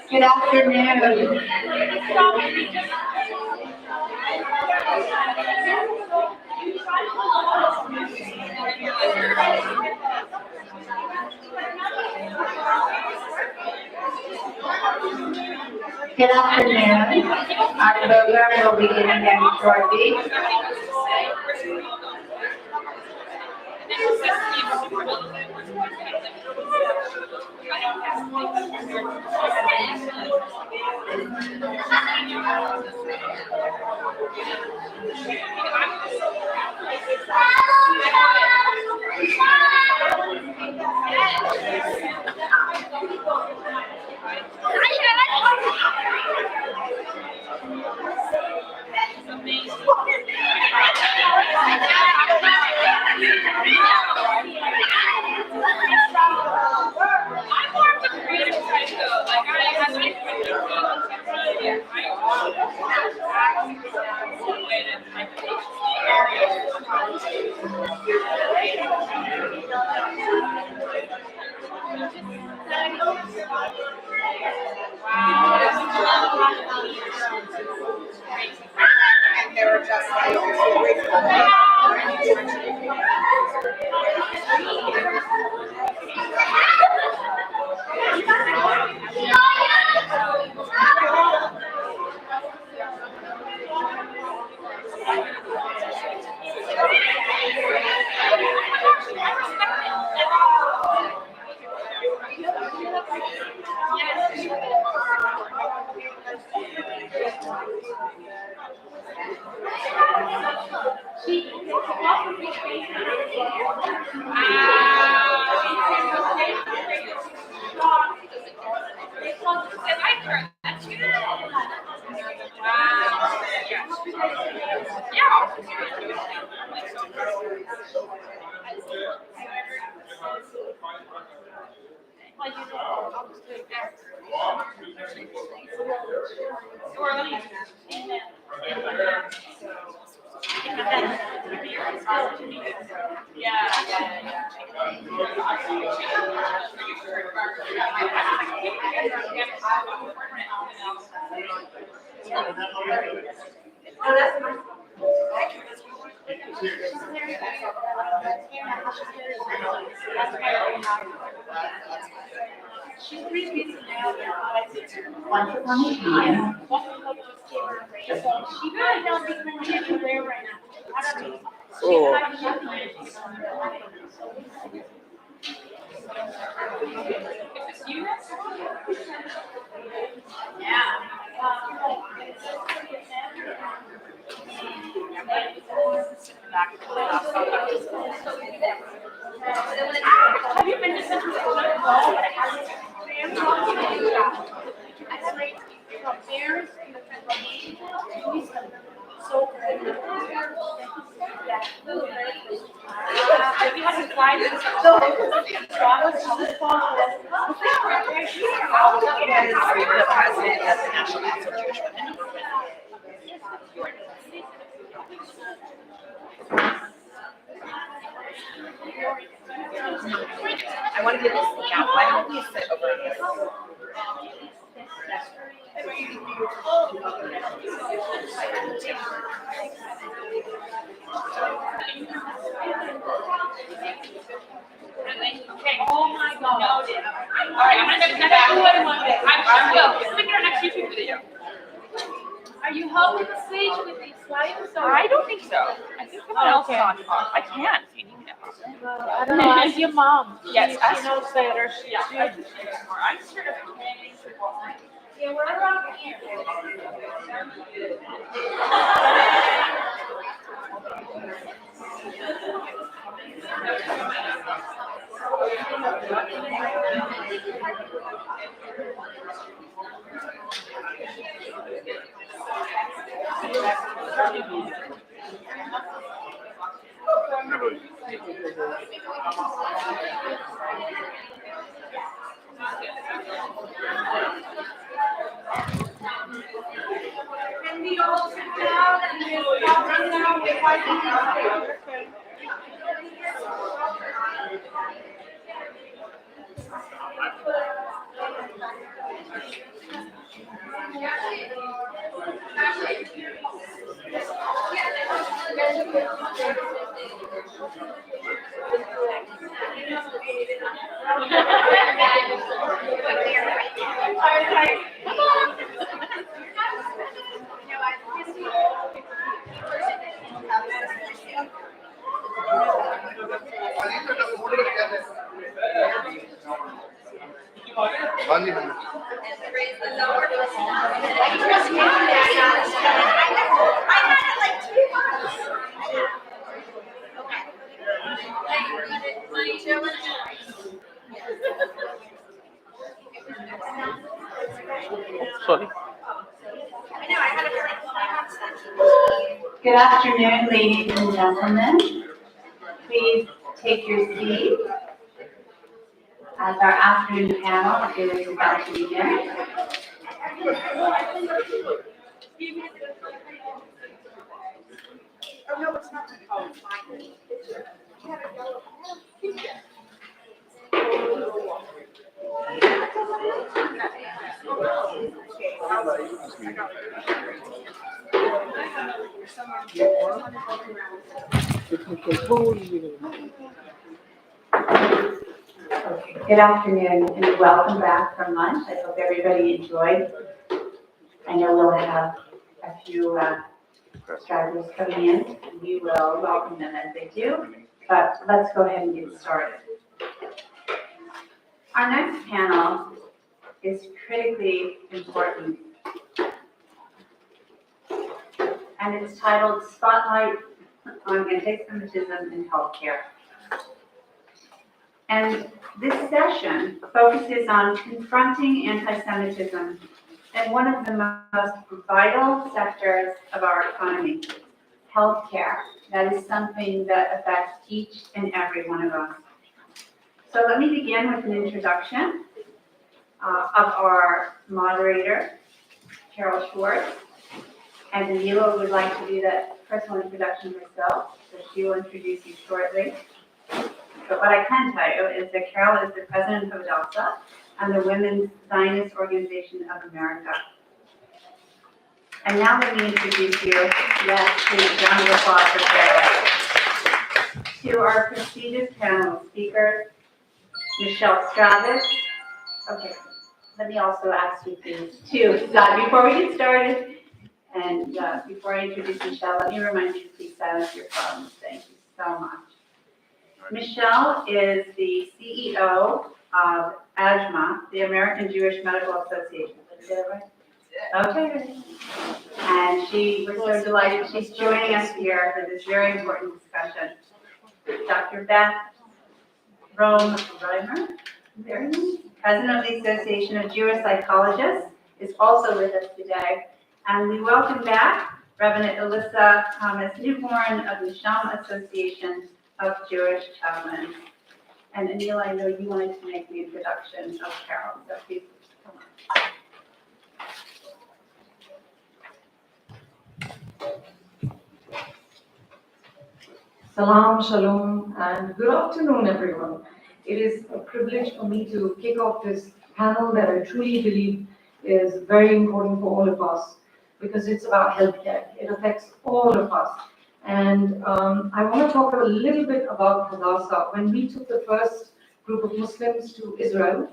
Good afternoon. Good afternoon. Our program will be beginning shortly. Once upon a time. Have you been to Central Florida? Bears in the so you have to fly this. The president of the National Council of Jewish Women. I want to get this out. Why don't we sit over on this? Okay. Oh my God. All right, I'm gonna do it in one way. I will. Look at our next YouTube video. Are you helping the stage with these slides? I don't think so. I think someone else is on top. I can't. So you need me to help. I don't know. Ask your mom. Yes, she knows better. Yeah, I think she knows more. I'm sort of. Yeah, we're around here. Can we all sit down and we'll stop right now with Sorry. Good afternoon, ladies and gentlemen. Please take your seats as our afternoon panel is about to begin. Oh, no, it's not. Oh, fine. Good afternoon and welcome back from lunch. I hope everybody enjoyed. I know we'll have a few stragglers coming in, and we will welcome them as they do. But let's go ahead and get started. Our next panel is critically important. and it's titled Spotlight on Anti-Semitism in Healthcare. And this session focuses on confronting anti-Semitism in one of the most vital sectors of our economy, healthcare. That is something that affects each and every one of us. So let me begin with an introduction of our moderator, Carol Schwartz. And Anila would like to do that personal introduction herself, so she will introduce you shortly. But what I can tell you is that Carol is the president of ADALSA and the Women's Zionist Organization of America. And now let me introduce you, yes, to round of applause for Carol. To our prestigious panel of speakers, Michelle Stravis. Okay, let me also ask you please to stop before we get started. And before I introduce Michelle, let me remind you to please silence your phones. Thank you so much. Michelle is the CEO of AMMWEC, the American Jewish Medical Association. Is that right? Okay. And we're so delighted she's joining us here for this very important discussion. Dr. Beth Rome-Reimer, president of the Association of Jewish Psychologists, is also with us today. And we welcome back Reverend Alyssa Thomas Newborn of the Shalom Association of Jewish Chaplains. And Anila, I know you wanted to make the introduction of Carol, so please come on. Salam, shalom, and good afternoon, everyone. It is a privilege for me to kick off this panel that I truly believe is very important for all of us because it's about healthcare. It affects all of us. And I want to talk a little bit about Hadassah. When we took the first group of Muslims to Israel,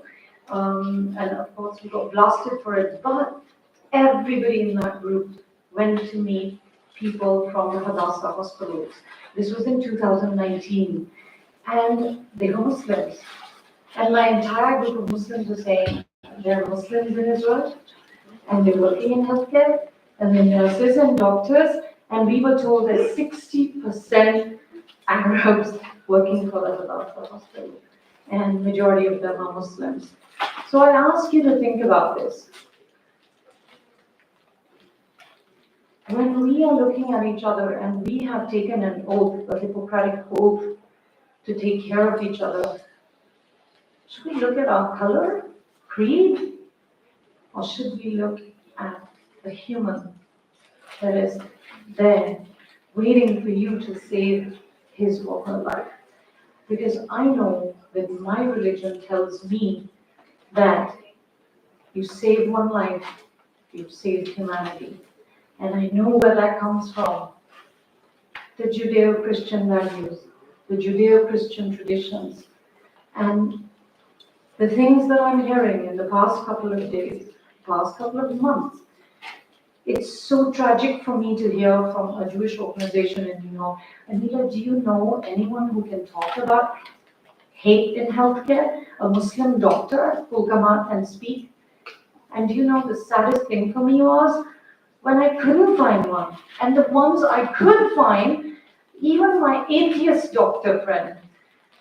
and of course we got blasted for it, but everybody in that group went to meet people from the Hadassah hospitals. This was in 2019, and they were Muslims. And my entire group of Muslims were saying, there are Muslims in Israel, and they're working in healthcare, and they're nurses and doctors, and we were told there's 60% Arabs working for the Hadassah hospital, and majority of them are Muslims. So I ask you to think about this. When we are looking at each other and we have taken an oath, a Hippocratic oath, to take care of each other, should we look at our color, creed, or should we look at the human that is there waiting for you to save his or her life? Because I know that my religion tells me that you save one life, you've saved humanity. And I know where that comes from. The Judeo-Christian values, the Judeo-Christian traditions. And the things that I'm hearing in the past couple of days, past couple of months, it's so tragic for me to hear from a Jewish organization in New York. Anila, do you know anyone who can talk about hate in healthcare? A Muslim doctor who will come out and speak? And do you know the saddest thing for me was when I couldn't find one. And the ones I could find, even my atheist doctor friend,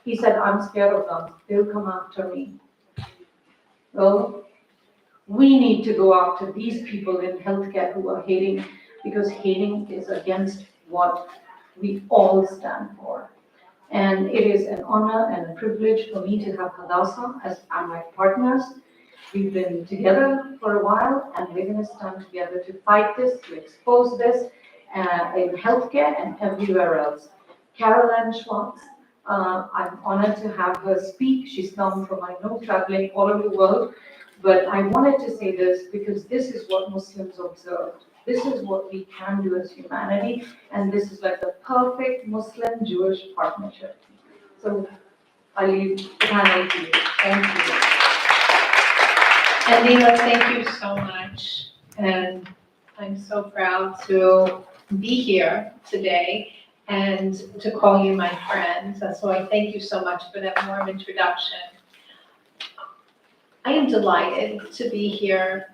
he said, I'm scared of them. They'll come after me. Well, we need to go after these people in healthcare who are hating, because hating is against what we all stand for. And it is an honor and a privilege for me to have Hadassah as my partners. We've been together for a while, and we're going to stand together to fight this, to expose this in healthcare and everywhere else. Caroline Schwartz, I'm honored to have her speak. She's come from, I know, traveling all over the world, but I wanted to say this because this is what Muslims observe. This is what we can do as humanity, and this is like the perfect Muslim-Jewish partnership. So I leave the panel to you. Thank you. Anila, thank you so much. And I'm so proud to be here today and to call you my friend. So I thank you so much for that warm introduction. I am delighted to be here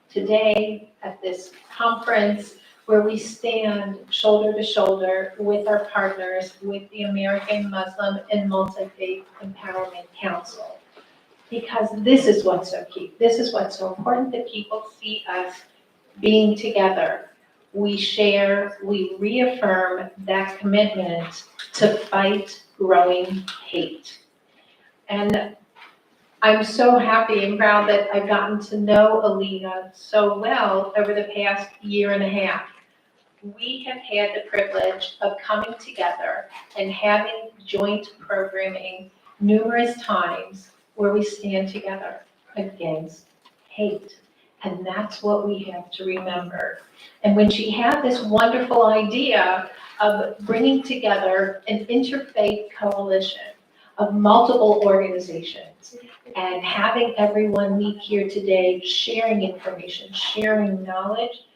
today at this conference where we stand shoulder to shoulder with our partners, with the American Muslim and Multi-Faith Empowerment Council. Because this is what's so key. This is what's so important, that people see us being together. We share, we reaffirm that commitment to fight growing hate. And I'm so happy and proud that I've gotten to know Alina so well over the past year and a half. We have had the privilege of coming together and having joint programming numerous times where we stand together against hate. And that's what we have to remember. And when she had this wonderful idea of bringing together an interfaith coalition of multiple organizations and having everyone meet here today, sharing information, sharing knowledge,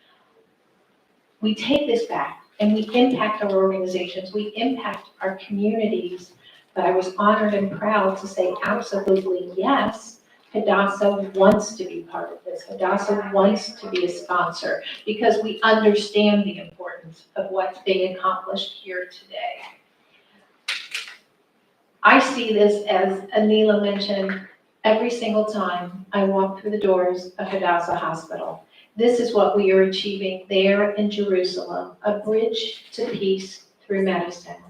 we take this back and we impact our organizations, we impact our communities. But I was honored and proud to say absolutely yes. Hadassah wants to be part of this. Hadassah wants to be a sponsor because we understand the importance of what's being accomplished here today. I see this, as Anila mentioned, every single time I walk through the doors of Hadassah Hospital. This is what we are achieving there in Jerusalem, a bridge to peace through medicine,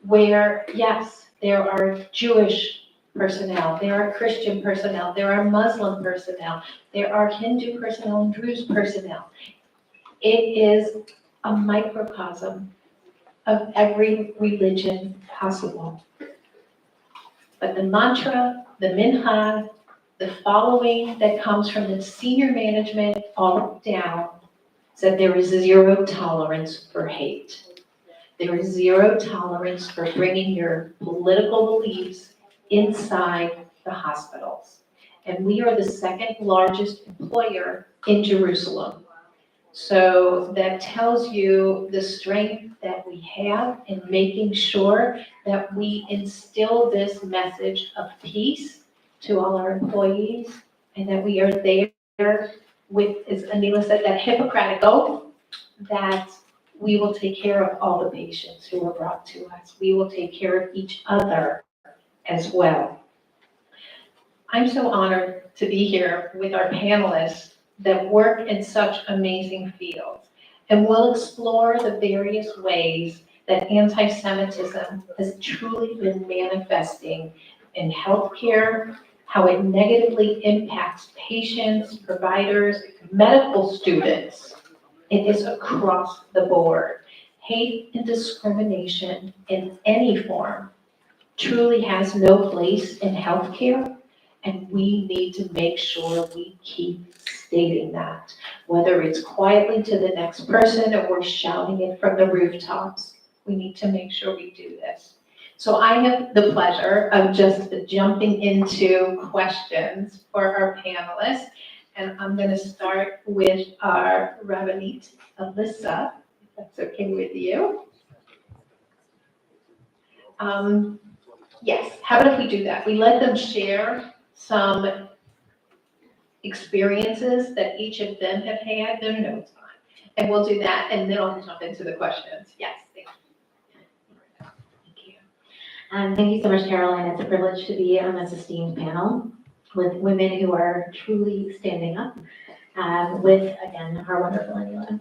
where, yes, there are Jewish personnel, there are Christian personnel, there are Muslim personnel, there are Hindu personnel and Druze personnel. It is a microcosm of every religion possible. But the mantra, the minhag, the following that comes from the senior management all down is that there is zero tolerance for hate. There is zero tolerance for bringing your political beliefs inside the hospitals. And we are the second largest employer in Jerusalem. So that tells you the strength that we have in making sure that we instill this message of peace to all our employees, and that we are there with, as Anila said, that Hippocratic oath, that we will take care of all the patients who are brought to us. We will take care of each other as well. I'm so honored to be here with our panelists that work in such amazing fields. And we'll explore the various ways that anti-Semitism has truly been manifesting in healthcare, how it negatively impacts patients, providers, medical students. It is across the board. Hate and discrimination in any form truly has no place in healthcare, and we need to make sure we keep stating that, whether it's quietly to the next person or we're shouting it from the rooftops. We need to make sure we do this. So I have the pleasure of just jumping into questions for our panelists, and I'm going to start with our Rabbanit, Alyssa, if that's okay with you. Yes, how about if we do that? We let them share some experiences that each of them have had. No, it's fine. And we'll do that, and then I'll jump into the questions. Yes, thank you. Thank you. Thank you so much, Caroline. It's a privilege to be on this esteemed panel with women who are truly standing up with, again, our wonderful Anila.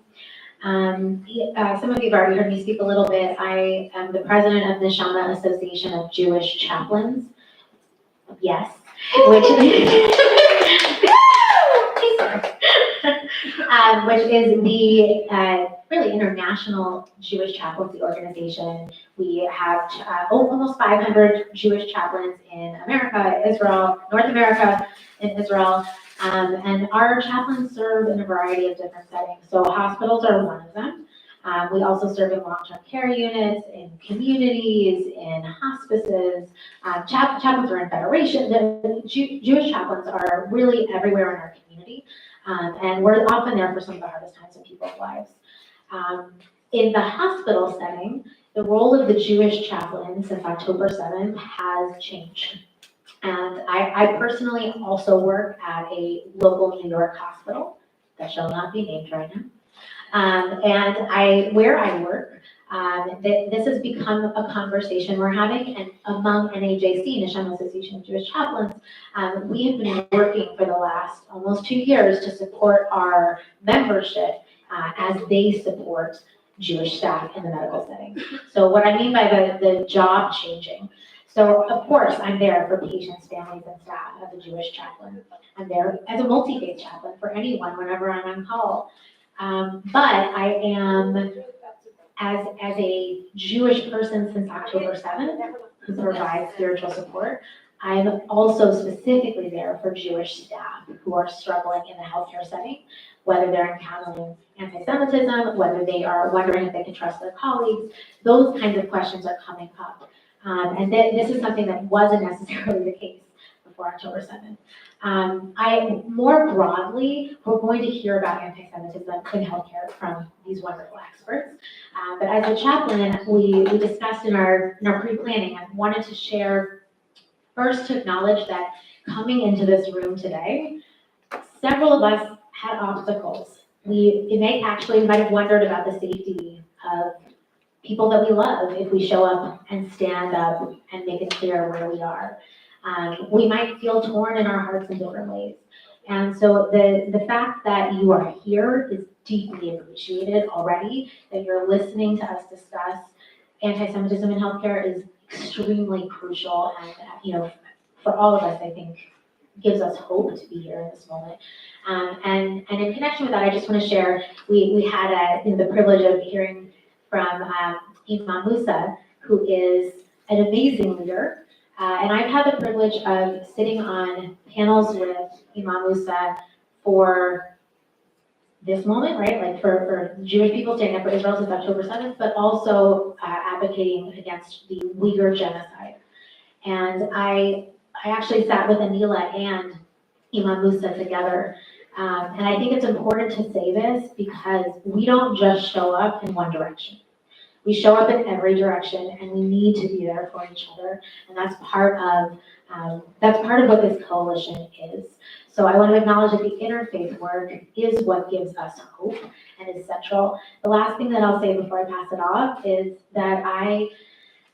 Some of you have already heard me speak a little bit. I am the president of the Shama Association of Jewish Chaplains. Yes, which which is the really international Jewish chaplaincy organization. We have almost 500 Jewish chaplains in America, Israel, North America, and Israel. And our chaplains serve in a variety of different settings. So hospitals are one of them. We also serve in long-term care units, in communities, in hospices. Chaplains are in federation. The Jewish chaplains are really everywhere in our community. And we're often there for some of the hardest times in people's lives. In the hospital setting, the role of the Jewish chaplain since October 7th has changed. And I personally also work at a local New York hospital that shall not be named right now. And where I work, this has become a conversation we're having, and among NAJC, National Association of Jewish Chaplains, we have been working for the last almost 2 years to support our membership as they support Jewish staff in the medical setting. So what I mean by the job changing, so of course I'm there for patients, families, and staff as a Jewish chaplain. I'm there as a multi-faith chaplain for anyone whenever I'm on call. But I am, as a Jewish person since October 7th, who provides spiritual support, I'm also specifically there for Jewish staff who are struggling in the healthcare setting, whether they're encountering anti-Semitism, whether they are wondering if they can trust their colleagues. Those kinds of questions are coming up. And this is something that wasn't necessarily the case before October 7th. More broadly, we're going to hear about anti-Semitism in healthcare from these wonderful experts. But as a chaplain, we discussed in our pre-planning, I wanted to share, first to acknowledge that coming into this room today, several of us had obstacles. We might have wondered about the safety of people that we love if we show up and stand up and make it clear where we are. We might feel torn in our hearts in different ways. And so the fact that you are here is deeply appreciated already, that you're listening to us discuss anti-Semitism in healthcare is extremely crucial, and for all of us, I think, gives us hope to be here in this moment. And in connection with that, I just want to share, we had the privilege of hearing from Imam Musa, who is an amazing leader. And I've had the privilege of sitting on panels with Imam Musa for this moment, right? Like for Jewish people standing up for Israel since October 7th, but also advocating against the Uyghur genocide. And I actually sat with Anila and Imam Musa together. And I think it's important to say this because we don't just show up in one direction. We show up in every direction, and we need to be there for each other. And that's part of what this coalition is. So I want to acknowledge that the interfaith work is what gives us hope and is central. The last thing that I'll say before I pass it off is that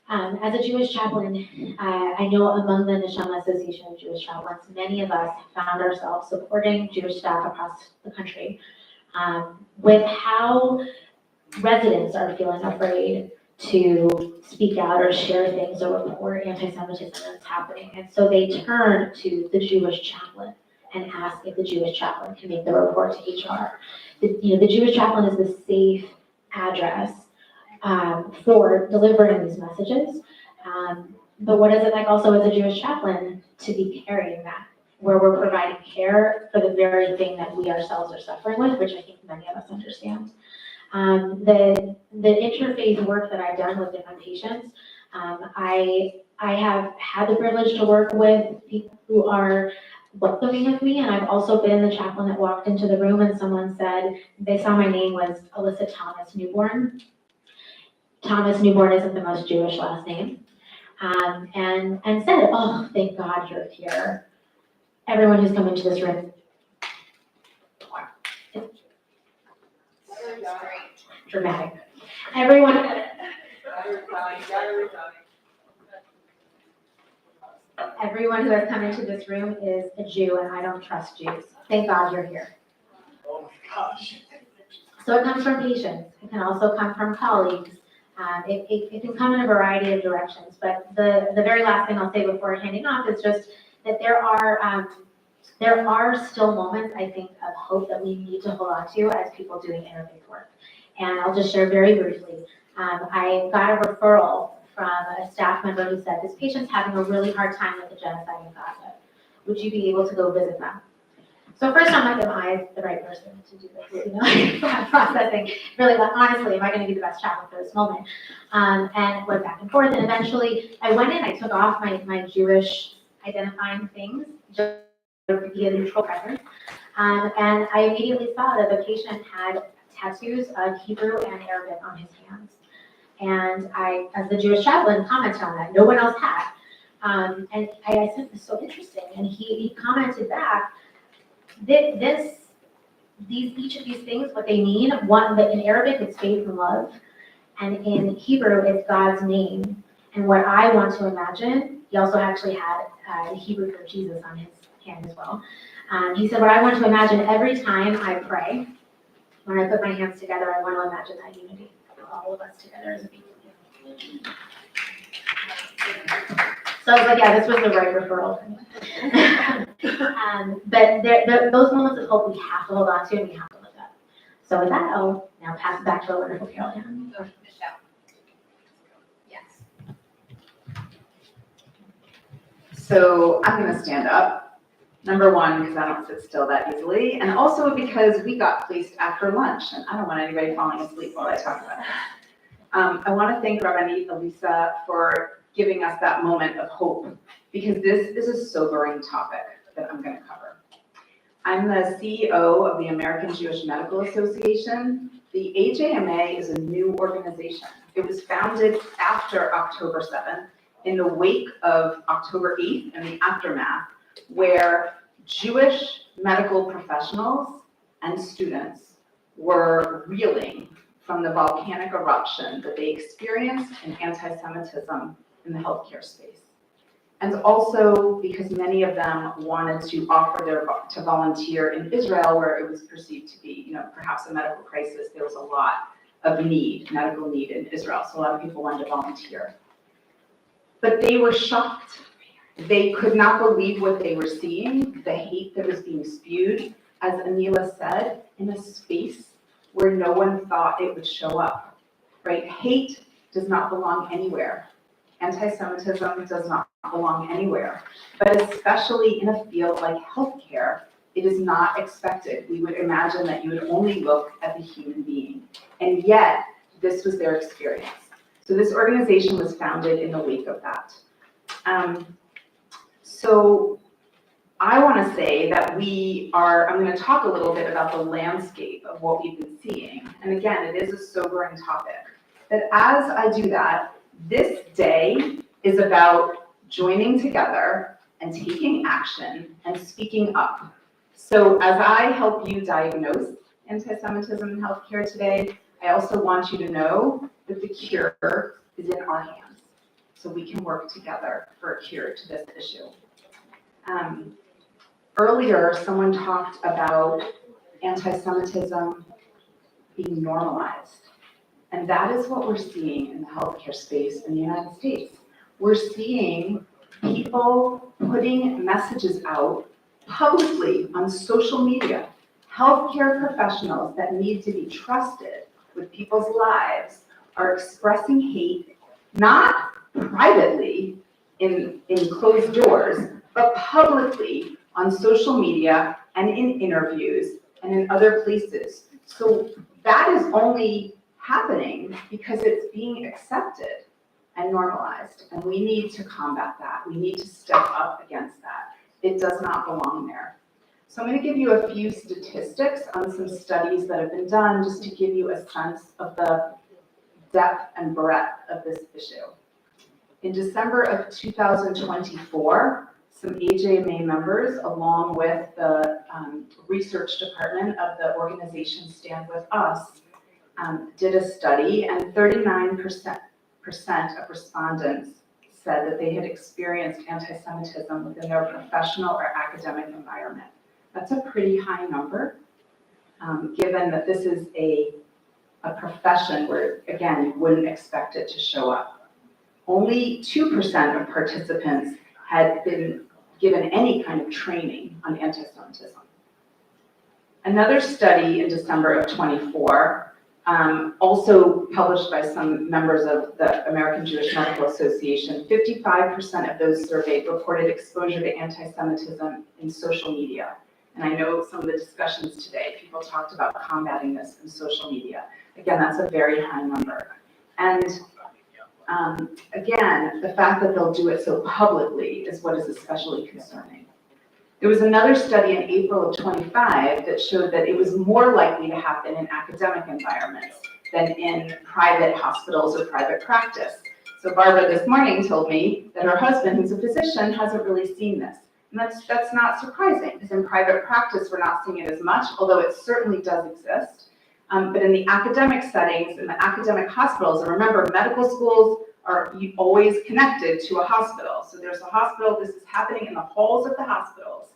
as a Jewish chaplain, I know among the National Association of Jewish Chaplains, many of us found ourselves supporting Jewish staff across the country with how residents are feeling afraid to speak out or share things or report anti-Semitism that's happening. And so they turn to the Jewish chaplain and ask if the Jewish chaplain can make the report to HR. The Jewish chaplain is the safe address for delivering these messages. But what is it like also as a Jewish chaplain to be carrying that, where we're providing care for the very thing that we ourselves are suffering with, which I think many of us understand. The interfaith work that I've done with different patients, I have had the privilege to work with people who are welcoming of me, and I've also been the chaplain that walked into the room and someone said, they saw my name was Alyssa Thomas Newborn. Thomas Newborn isn't the most Jewish last name, and said, oh, thank God you're here. Everyone who's come into this room, dramatic. Everyone who has come into this room is a Jew, and I don't trust Jews. Thank God you're here. Oh my gosh. So it comes from patients. It can also come from colleagues. It can come in a variety of directions. But the very last thing I'll say before handing off is just that there are still moments, I think, of hope that we need to hold on to as people doing interfaith work. And I'll just share very briefly. I got a referral from a staff member who said, this patient's having a really hard time with the genocide in Gaza. Would you be able to go visit them? So first I'm like, am I the right person to do this? Processing, really, honestly, am I going to be the best chaplain for this moment? And went back and forth, and eventually I went in, I took off my Jewish identifying things, just to be a neutral presence. And I immediately saw that the patient had tattoos of Hebrew and Arabic on his hands. And I, as the Jewish chaplain, commented on that. No one else had. And I said, this is so interesting. And he commented back, this each of these things, what they mean, one, that in Arabic it's faith and love, and in Hebrew it's God's name. And what I want to imagine, he also actually had Hebrew for Jesus on his hand as well. He said, what I want to imagine every time I pray, when I put my hands together, I want to imagine that unity, all of us together as a people. So I was like, yeah, this was the right referral for me. But those moments of hope we have to hold on to and we have to live up. So with that, I'll now pass it back to our wonderful Carolyn. Yes. So I'm gonna stand up. Number one, because I don't sit still that easily, and also because we got placed after lunch, and I don't want anybody falling asleep while I talk about this. I want to thank Rabbi Elisa for giving us that moment of hope, because this is a sobering topic that I'm going to cover. I'm the CEO of the American Jewish Medical Association. The AJMA is a new organization. It was founded after October 7th, in the wake of October 8th and the aftermath, where Jewish medical professionals and students were reeling from the volcanic eruption that they experienced in anti-Semitism in the healthcare space. And also because many of them wanted to offer to volunteer in Israel, where it was perceived to be, perhaps a medical crisis. There was a lot of medical need in Israel, so a lot of people wanted to volunteer. But they were shocked. They could not believe what they were seeing, the hate that was being spewed, as Anila said, in a space where no one thought it would show up, right? Hate does not belong anywhere. Anti-Semitism does not belong anywhere, but especially in a field like healthcare, it is not expected. We would imagine that you would only look at the human being, and yet this was their experience. So this organization was founded in the wake of that. So I want to say that I'm going to talk a little bit about the landscape of what we've been seeing. And again, it is a sobering topic. But as I do that, this day is about joining together and taking action and speaking up. So as I help you diagnose anti-Semitism in healthcare today, I also want you to know that the cure is in our hands. So we can work together for a cure to this issue. Earlier, someone talked about anti-Semitism being normalized. And that is what we're seeing in the healthcare space in the United States. We're seeing people putting messages out publicly on social media, healthcare professionals that need to be trusted with people's lives are expressing hate, not privately in closed doors, but publicly on social media and in interviews and in other places. So that is only happening because it's being accepted and normalized, and we need to combat that. We need to step up against that. It does not belong there. So I'm going to give you a few statistics on some studies that have been done just to give you a sense of the depth and breadth of this issue. In December of 2024, some AJMA members, along with the research department of the organization Stand With Us, did a study, and 39% of respondents said that they had experienced anti-Semitism within their professional or academic environment. That's a pretty high number, given that this is a profession where, again, you wouldn't expect it to show up. Only 2% of participants had been given any kind of training on anti-Semitism. Another study in December of 24, also published by some members of the American Jewish Medical Association, 55% of those surveyed reported exposure to anti-Semitism in social media. And I know some of the discussions today, people talked about combating this in social media. Again, that's a very high number. And again, the fact that they'll do it so publicly is what is especially concerning. There was another study in April of 25 that showed that it was more likely to happen in academic environments than in private hospitals or private practice. So Barbara this morning told me that her husband, who's a physician, hasn't really seen this. And that's not surprising, because in private practice, we're not seeing it as much, although it certainly does exist. But in the academic settings, in the academic hospitals, and remember, medical schools are always connected to a hospital. So there's a hospital, this is happening in the halls of the hospitals.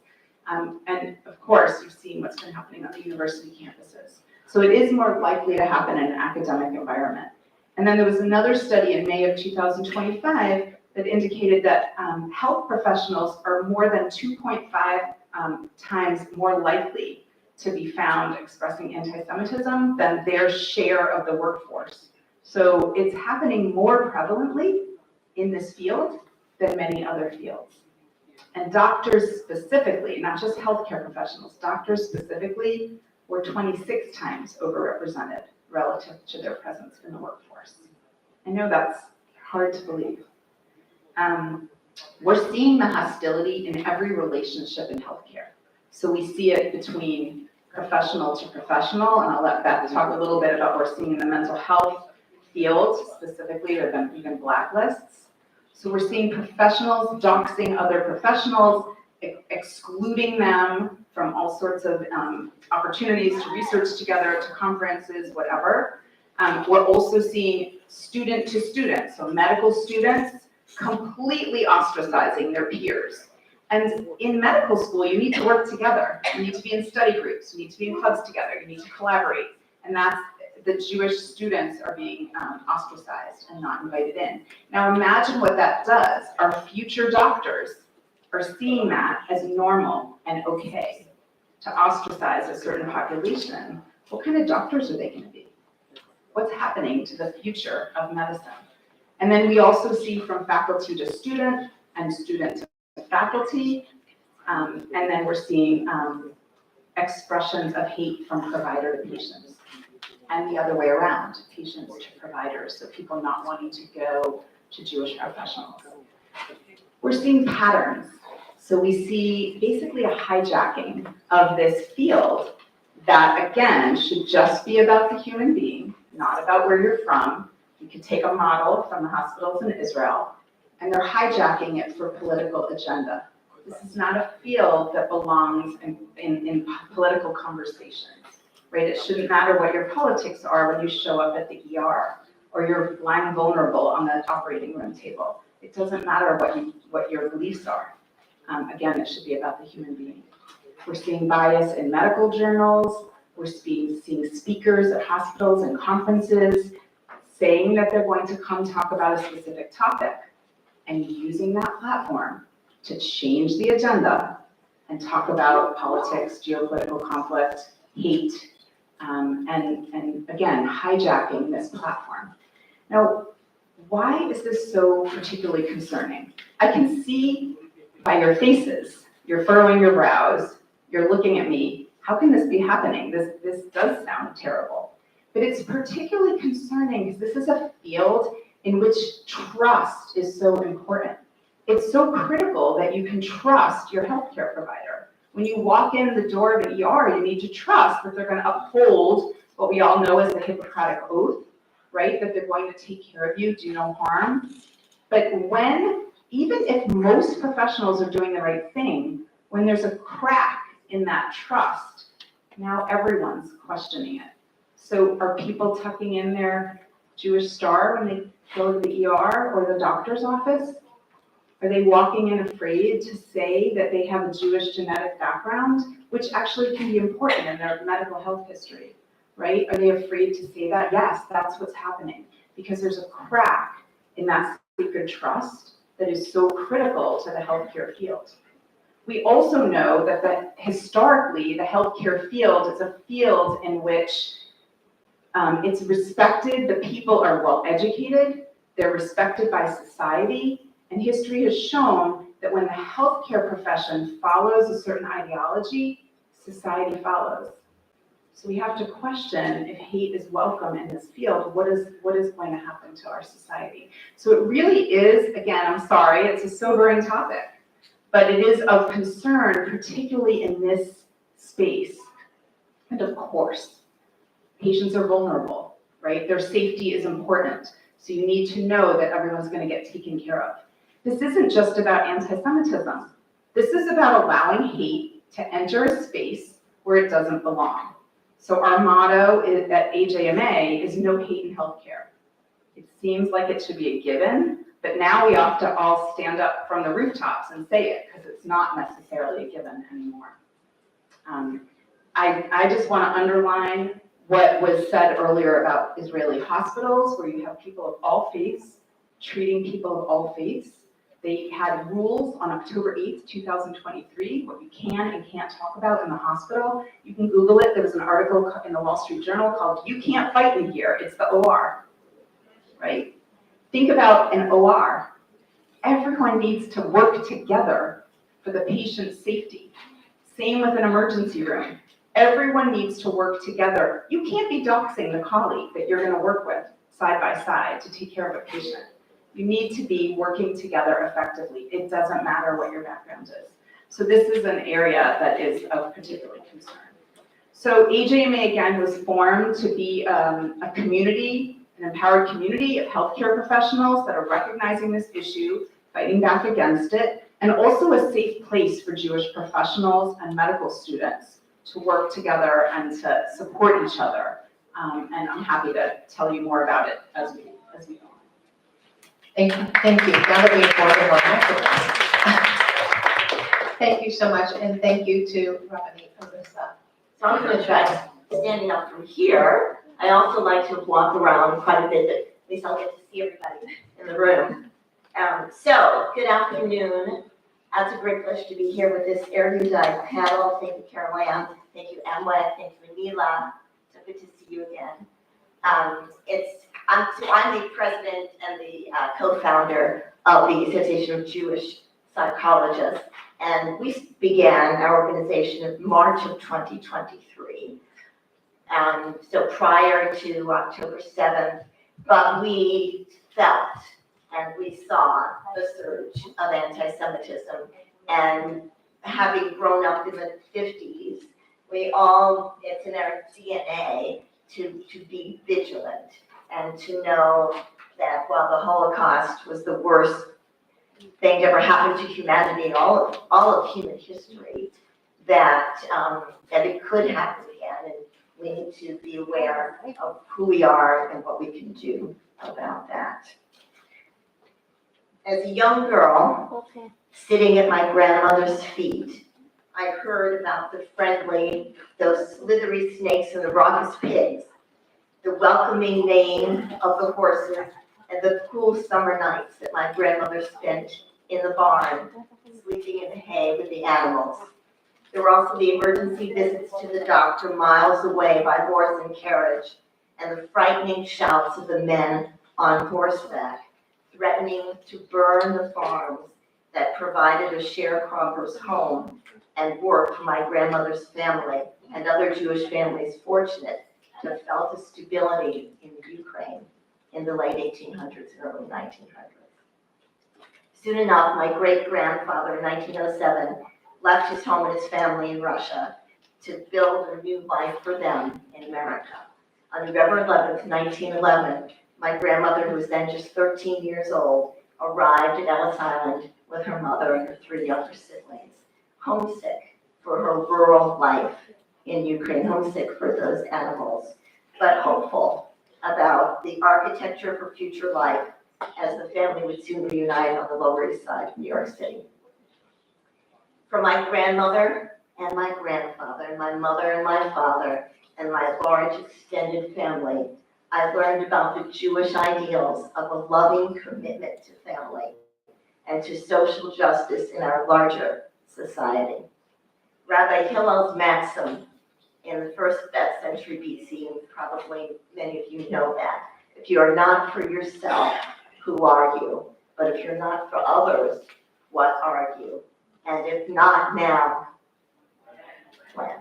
And of course, you've seen what's been happening on the university campuses. So it is more likely to happen in an academic environment. And then there was another study in May of 2025 that indicated that health professionals are more than 2.5 times more likely to be found expressing anti-Semitism than their share of the workforce. So it's happening more prevalently in this field than many other fields. And doctors specifically, not just healthcare professionals, doctors specifically were 26 times overrepresented relative to their presence in the workforce. I know that's hard to believe. We're seeing the hostility in every relationship in healthcare. So we see it between professional to professional, and I'll let Beth talk a little bit about what we're seeing in the mental health field. Specifically, there have been even blacklists. So we're seeing professionals doxing other professionals, excluding them from all sorts of opportunities to research together, to conferences, whatever. We're also seeing student to student, so medical students completely ostracizing their peers. And in medical school, you need to work together. You need to be in study groups. You need to be in clubs together. You need to collaborate. And that's the Jewish students are being ostracized and not invited in. Now imagine what that does. Our future doctors are seeing that as normal and okay to ostracize a certain population. What kind of doctors are they going to be? What's happening to the future of medicine? And then we also see from faculty to student and student to faculty, and then we're seeing expressions of hate from provider to patients. And the other way around, patients to providers, so people not wanting to go to Jewish professionals. We're seeing patterns. So we see basically a hijacking of this field that, again, should just be about the human being, not about where you're from. You could take a model from the hospitals in Israel, and they're hijacking it for political agenda. This is not a field that belongs in political conversations. Right? It shouldn't matter what your politics are when you show up at the ER or you're lying vulnerable on the operating room table. It doesn't matter what your beliefs are. Again, it should be about the human being. We're seeing bias in medical journals. We're seeing speakers at hospitals and conferences saying that they're going to come talk about a specific topic and using that platform to change the agenda and talk about politics, geopolitical conflict, hate, and again, hijacking this platform. Now, why is this so particularly concerning? I can see by your faces, you're furrowing your brows, you're looking at me, how can this be happening? This does sound terrible. But it's particularly concerning because this is a field in which trust is so important. It's so critical that you can trust your healthcare provider. When you walk in the door of an ER, you need to trust that they're going to uphold what we all know as the Hippocratic Oath, right? That they're going to take care of you, do no harm. But even if most professionals are doing the right thing, when there's a crack in that trust, now everyone's questioning it. So are people tucking in their Jewish star when they go to the ER or the doctor's office? Are they walking in afraid to say that they have a Jewish genetic background, which actually can be important in their medical health history, right? Are they afraid to say that? Yes, that's what's happening, because there's a crack in that sacred trust that is so critical to the healthcare field. We also know that historically, the healthcare field is a field in which it's respected, the people are well educated, they're respected by society, and history has shown that when the healthcare profession follows a certain ideology, society follows. So we have to question if hate is welcome in this field, what is going to happen to our society? So it really is, again, I'm sorry, it's a sobering topic, but it is of concern, particularly in this space. And of course, patients are vulnerable, right? Their safety is important. So you need to know that everyone's going to get taken care of. This isn't just about anti-Semitism. This is about allowing hate to enter a space where it doesn't belong. So our motto at AJMA is no hate in healthcare. It seems like it should be a given, but now we have to all stand up from the rooftops and say it, because it's not necessarily a given anymore. I just want to underline what was said earlier about Israeli hospitals, where you have people of all faiths treating people of all faiths. They had rules on October 8th, 2023, what you can and can't talk about in the hospital. You can Google it. There was an article in the Wall Street Journal called "You Can't Fight in Here, It's the OR," right? Think about an OR. Everyone needs to work together for the patient's safety. Same with an emergency room. Everyone needs to work together. You can't be doxing the colleague that you're going to work with side by side to take care of a patient. You need to be working together effectively. It doesn't matter what your background is. So this is an area that is of particular concern. So AJMA, again, was formed to be a community, an empowered community of healthcare professionals that are recognizing this issue, fighting back against it, and also a safe place for Jewish professionals and medical students to work together and to support each other. And I'm happy to tell you more about it as we go on. Thank you. Now that we've worked on thank you so much, and thank you to Rabbanit for this. So I'm going to try standing up from here. I also like to walk around quite a bit, but at least I'll get to see everybody in the room. So, good afternoon. It's a great pleasure to be here with this erudite panel. Thank you, Caroline. Thank you, AMMWEC. Thank you, Anila. So good to see you again. I'm the president and the co-founder of the Association of Jewish Psychologists, and we began our organization in March of 2023. So prior to October 7th, but we felt and we saw the surge of anti-Semitism, and having grown up in the 50s, it's in our DNA to be vigilant and to know that while the Holocaust was the worst thing to ever happen to humanity in all of human history, that it could happen again, and we need to be aware of who we are and what we can do about that. As a young girl, sitting at my grandmother's feet, I heard about those slithery snakes and the raucous pigs, the welcoming neighing of the horses, and the cool summer nights that my grandmother spent in the barn, sleeping in the hay with the animals. There were also the emergency visits to the doctor miles away by horse and carriage, and the frightening shouts of the men on horseback, threatening to burn the farms that provided a sharecropper's home and work for my grandmother's family and other Jewish families fortunate to have felt a stability in Ukraine in the late 1800s and early 1900s. Soon enough, my great-grandfather in 1907 left his home and his family in Russia to build a new life for them in America. On November 11th, 1911, my grandmother, who was then just 13 years old, arrived at Ellis Island with her mother and her 3 younger siblings, homesick for her rural life in Ukraine, homesick for those animals, but hopeful about the architecture for future life as the family would soon reunite on the Lower East Side of New York City. For my grandmother and my grandfather, and my mother and my father, and my large extended family, I learned about the Jewish ideals of a loving commitment to family and to social justice in our larger society. Rabbi Hillel's maxim in the first century BC, and probably many of you know that, if you are not for yourself, who are you? But if you're not for others, what are you? And if not now, when?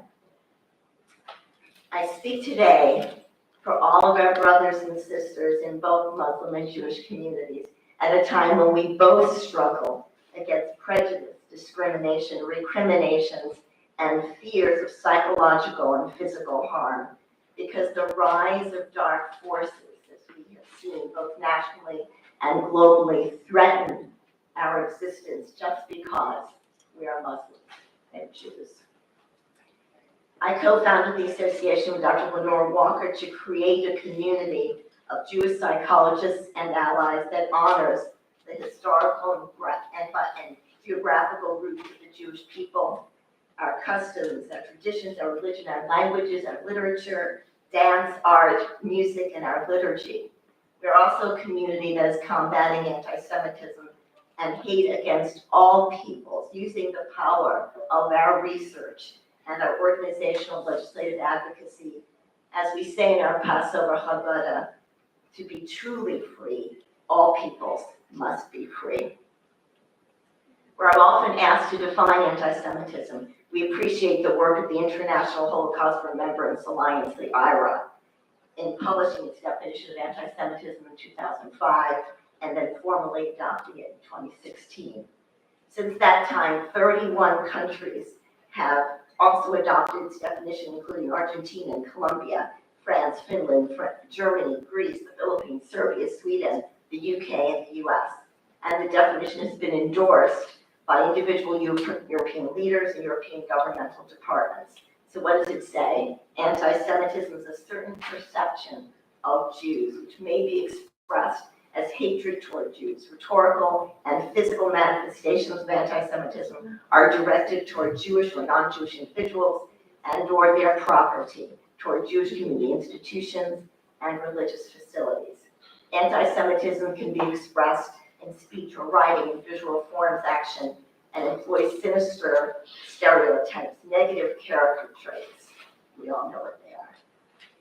I speak today for all of our brothers and sisters in both Muslim and Jewish communities at a time when we both struggle against prejudice, discrimination, recriminations, and fears of psychological and physical harm, because the rise of dark forces, as we have seen both nationally and globally, threaten our existence just because we are Muslims and Jews. I co-founded the association with Dr. Lenore Walker to create a community of Jewish psychologists and allies that honors the historical and geographical roots of the Jewish people, our customs, our traditions, our religion, our languages, our literature, dance, art, music, and our liturgy. We're also a community that is combating anti-Semitism and hate against all peoples, using the power of our research and our organizational legislative advocacy, as we say in our Passover Haggadah, to be truly free, all peoples must be free. Where I'm often asked to define anti-Semitism, we appreciate the work of the International Holocaust Remembrance Alliance, the IRA, in publishing its definition of anti-Semitism in 2005 and then formally adopting it in 2016. Since that time, 31 countries have also adopted its definition, including Argentina and Colombia, France, Finland, Germany, Greece, the Philippines, Serbia, Sweden, the UK, and the US. And the definition has been endorsed by individual European leaders and European governmental departments. So what does it say? Anti-Semitism is a certain perception of Jews, which may be expressed as hatred toward Jews. Rhetorical and physical manifestations of anti-Semitism are directed toward Jewish or non-Jewish individuals and or their property, toward Jewish community institutions and religious facilities. Anti-Semitism can be expressed in speech or writing, in visual forms, action, and employs sinister stereotypes, negative character traits. We all know what they are.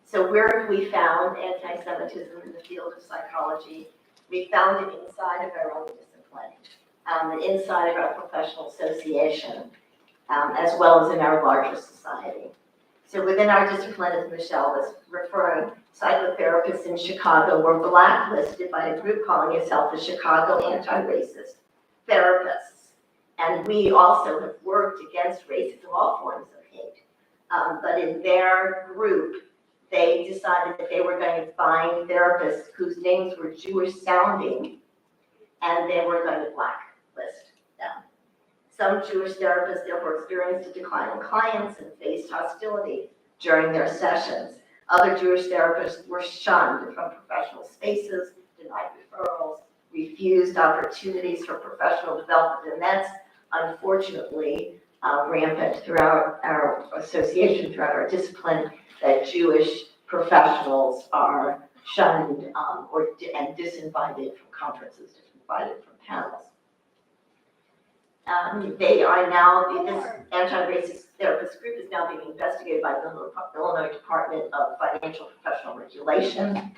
So where have we found anti-Semitism in the field of psychology? We found it inside of our own discipline, and inside of our professional association, as well as in our larger society. So within our discipline, as Michelle was referring, psychotherapists in Chicago were blacklisted by a group calling itself the Chicago Anti-Racist Therapists. And we also have worked against racism, all forms of hate. But in their group, they decided that they were going to find therapists whose names were Jewish sounding, and they were going to blacklist them. Some Jewish therapists therefore experienced a decline in clients and faced hostility during their sessions. Other Jewish therapists were shunned from professional spaces, denied referrals, refused opportunities for professional development, and that's unfortunately rampant throughout our association, throughout our discipline, that Jewish professionals are shunned and disinvited from conferences, disinvited from panels. They are now, this anti-racist therapist group is now being investigated by the Illinois Department of Financial Professional Regulation,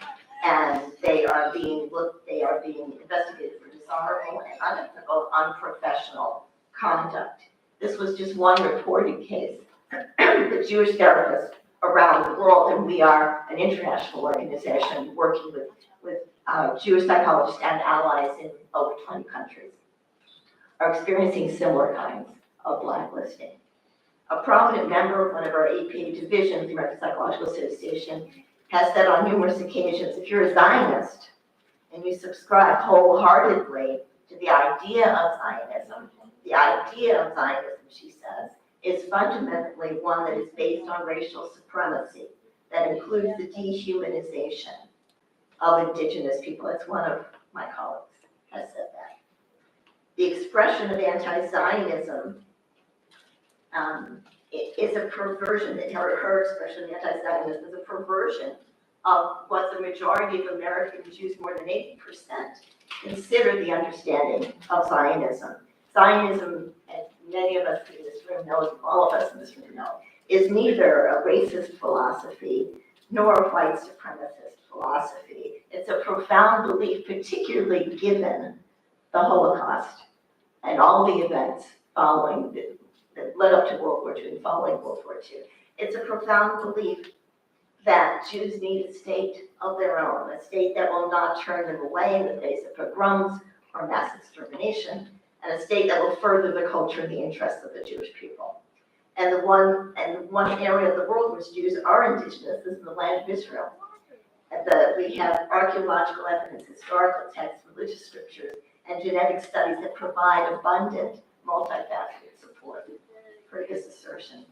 and they are being investigated for dishonorable and unethical, unprofessional conduct. This was just one reported case. The Jewish therapists around the world, and we are an international organization working with Jewish psychologists and allies in over 20 countries, are experiencing similar kinds of blacklisting. A prominent member of one of our APA divisions, the American Psychological Association, has said on numerous occasions, if you're a Zionist and you subscribe wholeheartedly to the idea of Zionism, she says, is fundamentally one that is based on racial supremacy, that includes the dehumanization of indigenous people. That's one of my colleagues has said that. The expression of anti-Zionism is a perversion, her expression of anti-Zionism is a perversion of what the majority of American Jews, more than 80%, consider the understanding of Zionism. Zionism, as many of us in this room know, all of us in this room know, is neither a racist philosophy nor a white supremacist philosophy. It's a profound belief, particularly given the Holocaust and all the events following that led up to World War II and following World War II. It's a profound belief that Jews need a state of their own, a state that will not turn them away in the face of pogroms or mass extermination, and a state that will further the culture and the interests of the Jewish people. And the one area of the world which Jews are indigenous is the land of Israel. We have archaeological evidence, historical texts, religious scriptures, and genetic studies that provide abundant, multifaceted support for this assertion.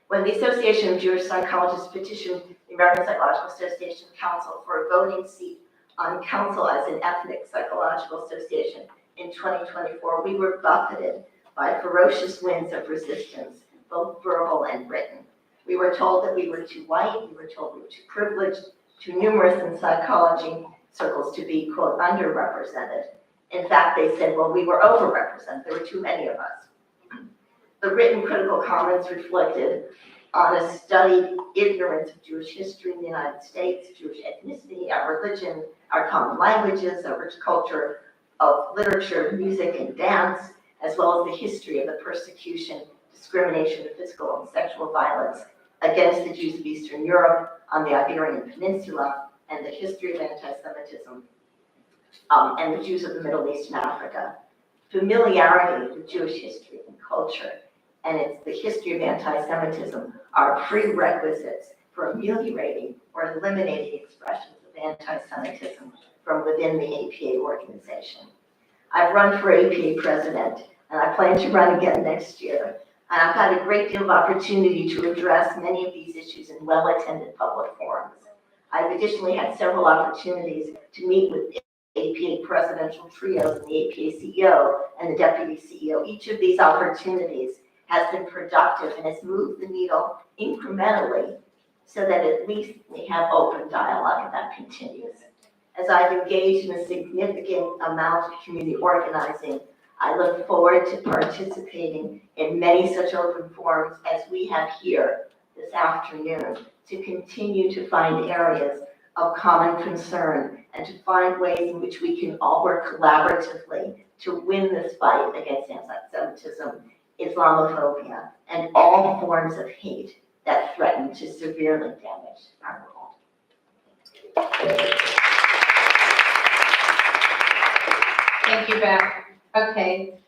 When the Association of Jewish Psychologists petitioned the American Psychological Association Council for a voting seat on council as an ethnic psychological association in 2024, we were buffeted by ferocious winds of resistance, both verbal and written. We were told that we were too white, we were told we were too privileged, too numerous in psychology circles to be, quote, underrepresented. In fact, they said, well, we were overrepresented, there were too many of us. The written critical comments reflected on a studied ignorance of Jewish history in the United States, Jewish ethnicity, our religion, our common languages, our rich culture of literature, music, and dance, as well as the history of the persecution, discrimination, and physical and sexual violence against the Jews of Eastern Europe, on the Iberian Peninsula, and the history of anti-Semitism, and the Jews of the Middle East and Africa. Familiarity with Jewish history and culture, and it's the history of anti-Semitism, are prerequisites for ameliorating or eliminating expressions of anti-Semitism from within the APA organization. I've run for APA president, and I plan to run again next year. And I've had a great deal of opportunity to address many of these issues in well-attended public forums. I've additionally had several opportunities to meet with APA presidential trios and the APA CEO and the deputy CEO. Each of these opportunities has been productive and has moved the needle incrementally so that at least we have open dialogue and that continues. As I've engaged in a significant amount of community organizing, I look forward to participating in many such open forums as we have here this afternoon to continue to find areas of common concern and to find ways in which we can all work collaboratively to win this fight against anti-Semitism, Islamophobia, and all forms of hate that threaten to severely damage our world. Thank you, Beth. Okay,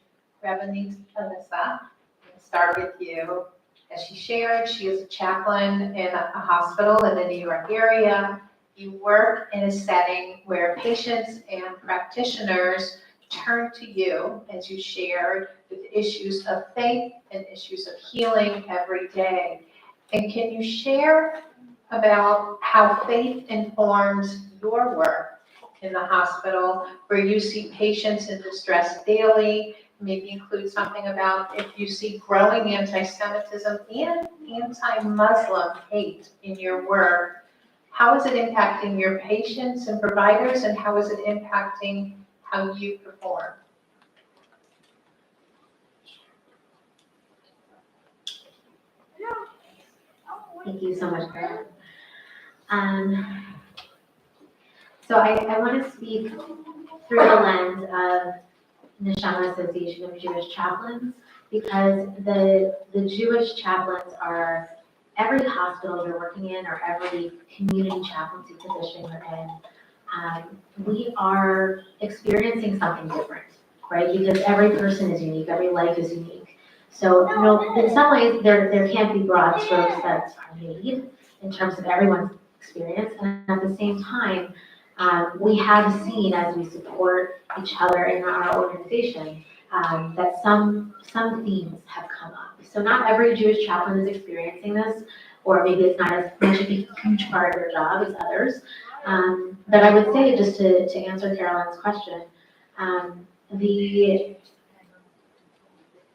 Reverend Alyssa, we'll start with you. As she shared, she is a chaplain in a hospital in the New York area. You work in a setting where patients and practitioners turn to you, as you shared, with issues of faith and issues of healing every day. And can you share about how faith informs your work in the hospital, where you see patients in distress daily? Maybe include something about if you see growing anti-Semitism and anti-Muslim hate in your work, how is it impacting your patients and providers, and how is it impacting how you perform? Thank you so much, Karen. So I want to speak through the lens of Neshama Association of Jewish Chaplains, because the Jewish chaplains are every hospital you're working in or every community chaplaincy position you're in. We are experiencing something different, right? Because every person is unique, every life is unique. So, you know, in some ways there can't be broad strokes that are made in terms of everyone's experience, and at the same time, we have seen as we support each other in our organization that some themes have come up. So not every Jewish chaplain is experiencing this, or maybe it's not as much a huge part of their job as others. But I would say, just to answer Caroline's question,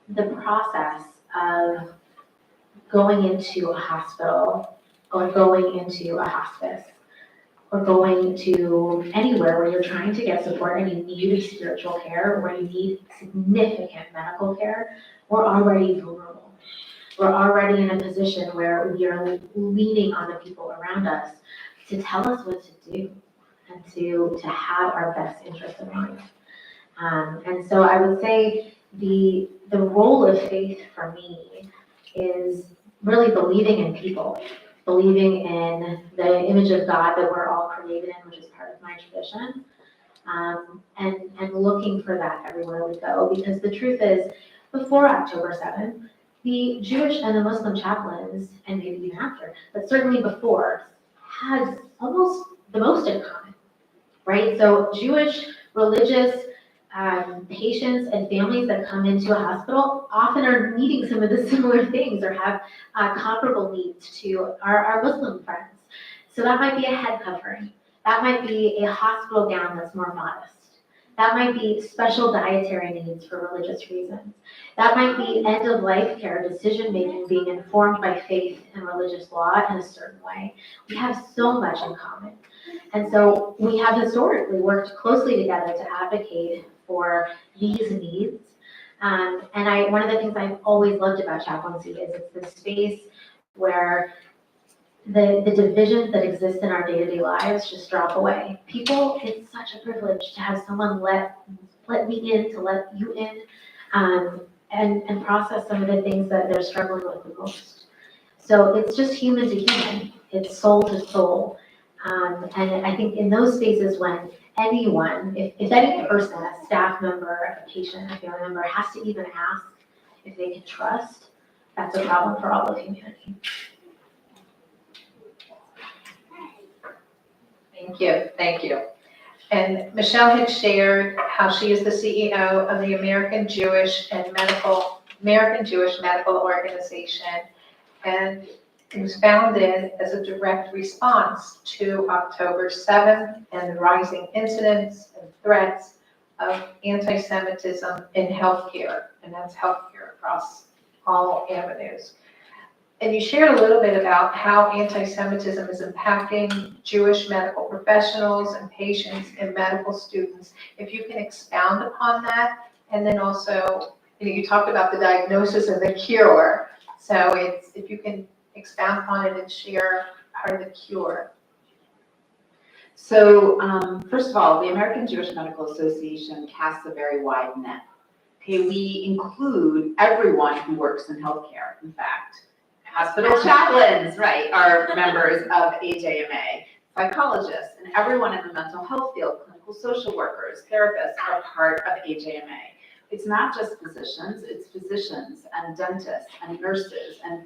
the process of going into a hospital or going into a hospice or going to anywhere where you're trying to get support and you need spiritual care, where you need significant medical care, we're already vulnerable. We're already in a position where we are leaning on the people around us to tell us what to do and to have our best interests in mind. And so I would say the role of faith for me is really believing in people, believing in the image of God that we're all created in, which is part of my tradition, and looking for that everywhere we go. Because the truth is, before October 7th, the Jewish and the Muslim chaplains, and maybe even after, but certainly before, had almost the most in common, right? So Jewish religious patients and families that come into a hospital often are needing some of the similar things or have comparable needs to our Muslim friends. So that might be a head covering. That might be a hospital gown that's more modest. That might be special dietary needs for religious reasons. That might be end-of-life care decision-making being informed by faith and religious law in a certain way. We have so much in common. And so we have historically worked closely together to advocate for these needs. One of the things I've always loved about chaplaincy is it's the space where the divisions that exist in our day-to-day lives just drop away. People, it's such a privilege to have someone let me in, to let you in, and process some of the things that they're struggling with the most. So it's just human to human, it's soul to soul. And I think in those spaces when anyone, if any person, a staff member, a patient, a family member, has to even ask if they can trust, that's a problem for all of humanity. Thank you. And Michelle had shared how she is the CEO of the American Jewish Medical Organization, and it was founded as a direct response to October 7th and the rising incidents and threats of anti-Semitism in healthcare, and that's healthcare across all avenues. And you shared a little bit about how anti-Semitism is impacting Jewish medical professionals and patients and medical students. If you can expound upon that, and then also, you talked about the diagnosis and the cure. So if you can expound upon it and share part of the cure. So first of all, the American Jewish Medical Association casts a very wide net. Okay, we include everyone who works in healthcare, in fact. Hospital chaplains, right, are members of AJMA. Psychologists and everyone in the mental health field, clinical social workers, therapists are part of AJMA. It's not just physicians, it's physicians and dentists and nurses and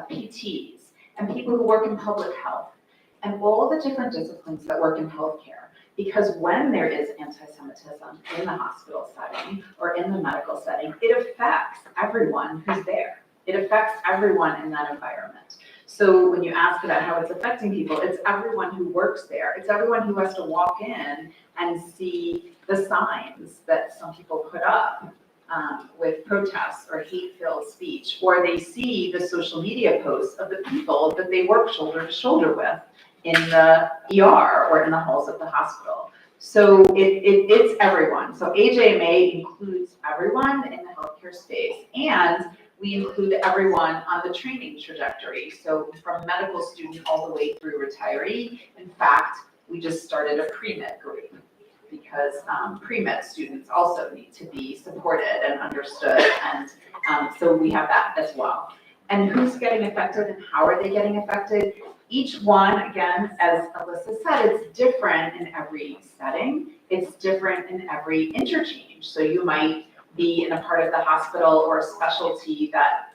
PTs and people who work in public health and all the different disciplines that work in healthcare. Because when there is anti-Semitism in the hospital setting or in the medical setting, it affects everyone who's there. It affects everyone in that environment. So when you ask about how it's affecting people, it's everyone who works there. It's everyone who has to walk in and see the signs that some people put up with protests or hate-filled speech, or they see the social media posts of the people that they work shoulder to shoulder with in the ER or in the halls of the hospital. So it's everyone. So AJMA includes everyone in the healthcare space, and we include everyone on the training trajectory. So from medical student all the way through retiree. In fact, we just started a pre-med group because pre-med students also need to be supported and understood. And so we have that as well. And who's getting affected and how are they getting affected? Each one, again, as Alyssa said, it's different in every setting. It's different in every interchange. So you might be in a part of the hospital or a specialty that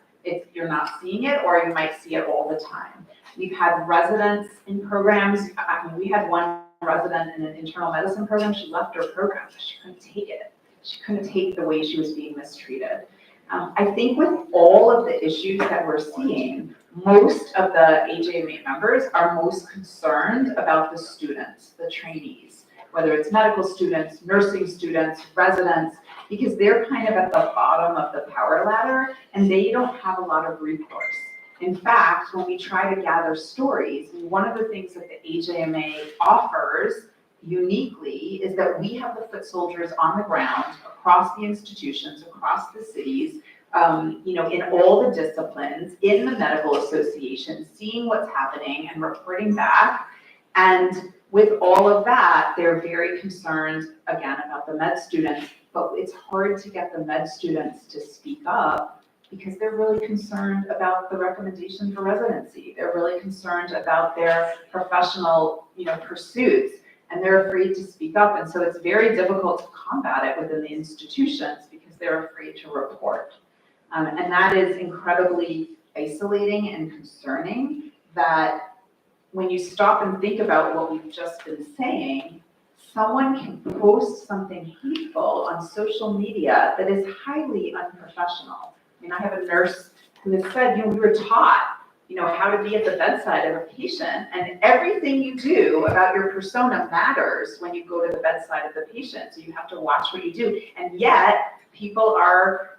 you're not seeing it, or you might see it all the time. We've had residents in programs. We had one resident in an internal medicine program. She left her program because she couldn't take it. She couldn't take the way she was being mistreated. I think with all of the issues that we're seeing, most of the AJMA members are most concerned about the students, the trainees, whether it's medical students, nursing students, residents, because they're kind of at the bottom of the power ladder and they don't have a lot of recourse. In fact, when we try to gather stories, one of the things that the AJMA offers uniquely is that we have the foot soldiers on the ground across the institutions, across the cities, in all the disciplines, in the medical association, seeing what's happening and reporting back. And with all of that, they're very concerned, again, about the med students, but it's hard to get the med students to speak up because they're really concerned about the recommendation for residency. They're really concerned about their professional, pursuits, and they're afraid to speak up. And so it's very difficult to combat it within the institutions because they're afraid to report. And that is incredibly isolating and concerning that when you stop and think about what we've just been saying, someone can post something hateful on social media that is highly unprofessional. I mean, I have a nurse who has said, we were taught, how to be at the bedside of a patient, and everything you do about your persona matters when you go to the bedside of the patient, so you have to watch what you do. And yet, people are,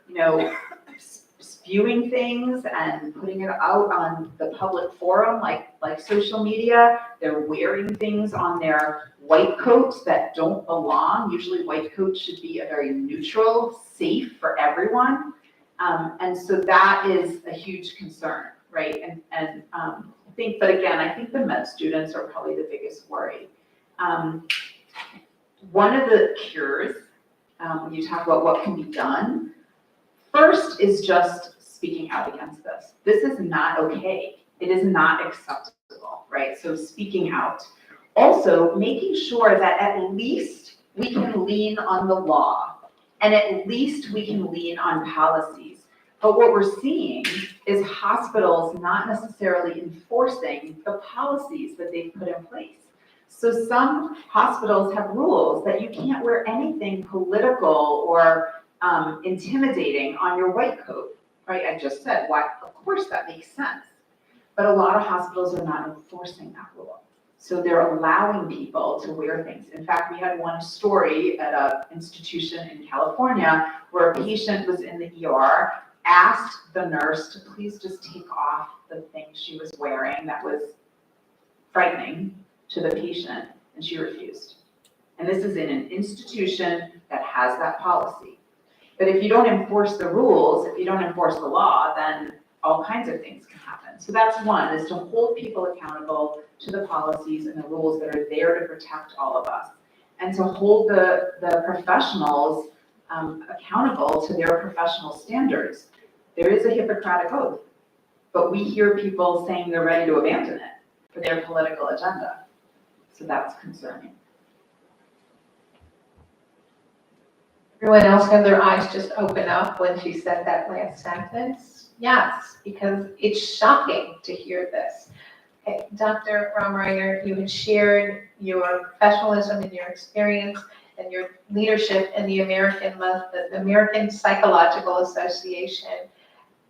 spewing things and putting it out on the public forum, like social media. They're wearing things on their white coats that don't belong. Usually white coats should be a very neutral, safe for everyone. And so that is a huge concern, right? And I think the med students are probably the biggest worry. One of the cures, when you talk about what can be done, first is just speaking out against this. This is not okay. It is not acceptable, right? So speaking out. Also, making sure that at least we can lean on the law, and at least we can lean on policies. But what we're seeing is hospitals not necessarily enforcing the policies that they've put in place. So some hospitals have rules that you can't wear anything political or intimidating on your white coat, right? I just said, why? Of course that makes sense. But a lot of hospitals are not enforcing that rule. So they're allowing people to wear things. In fact, we had one story at an institution in California where a patient was in the ER, asked the nurse to please just take off the thing she was wearing that was frightening to the patient, and she refused. And this is in an institution that has that policy. But if you don't enforce the rules, if you don't enforce the law, then all kinds of things can happen. So that's one, is to hold people accountable to the policies and the rules that are there to protect all of us. And to hold the professionals accountable to their professional standards. There is a Hippocratic oath, but we hear people saying they're ready to abandon it for their political agenda. So that's concerning. Everyone else had their eyes just open up when she said that last sentence? Yes, because it's shocking to hear this. Okay, Dr. Romreiner, you had shared your professionalism and your experience and your leadership in the American Psychological Association.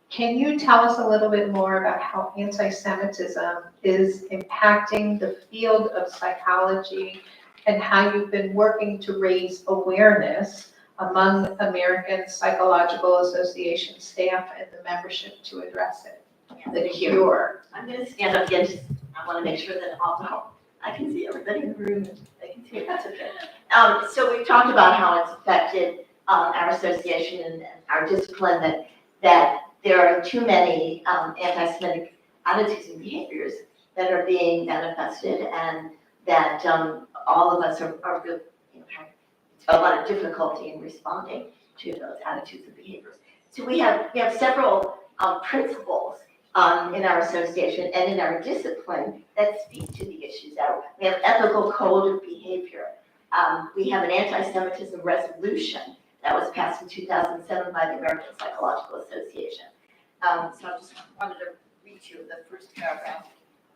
Can you tell us a little bit more about how anti-Semitism is impacting the field of psychology and how you've been working to raise awareness among American Psychological Association staff and the membership to address it? The cure. I'm going to stand up again. I want to make sure that I can see everybody in the room. They can see it. That's okay. So we've talked about how it's affected our association and our discipline, that there are too many anti-Semitic attitudes and behaviors that are being manifested, and that all of us are really, have a lot of difficulty in responding to those attitudes and behaviors. So we have several principles in our association and in our discipline that speak to the issues. We have ethical code of behavior. We have an anti-Semitism resolution that was passed in 2007 by the American Psychological Association. So I just wanted to read you the first paragraph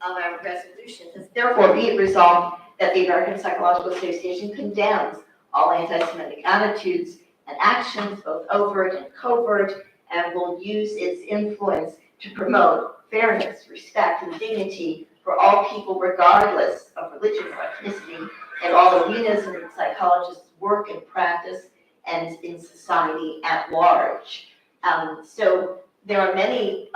of our resolution. It says, therefore, be it resolved that the American Psychological Association condemns all anti-Semitic attitudes and actions, both overt and covert, and will use its influence to promote fairness, respect, and dignity for all people, regardless of religion or ethnicity, in all arenas in which psychologists work and practice, and in society at large. So there are many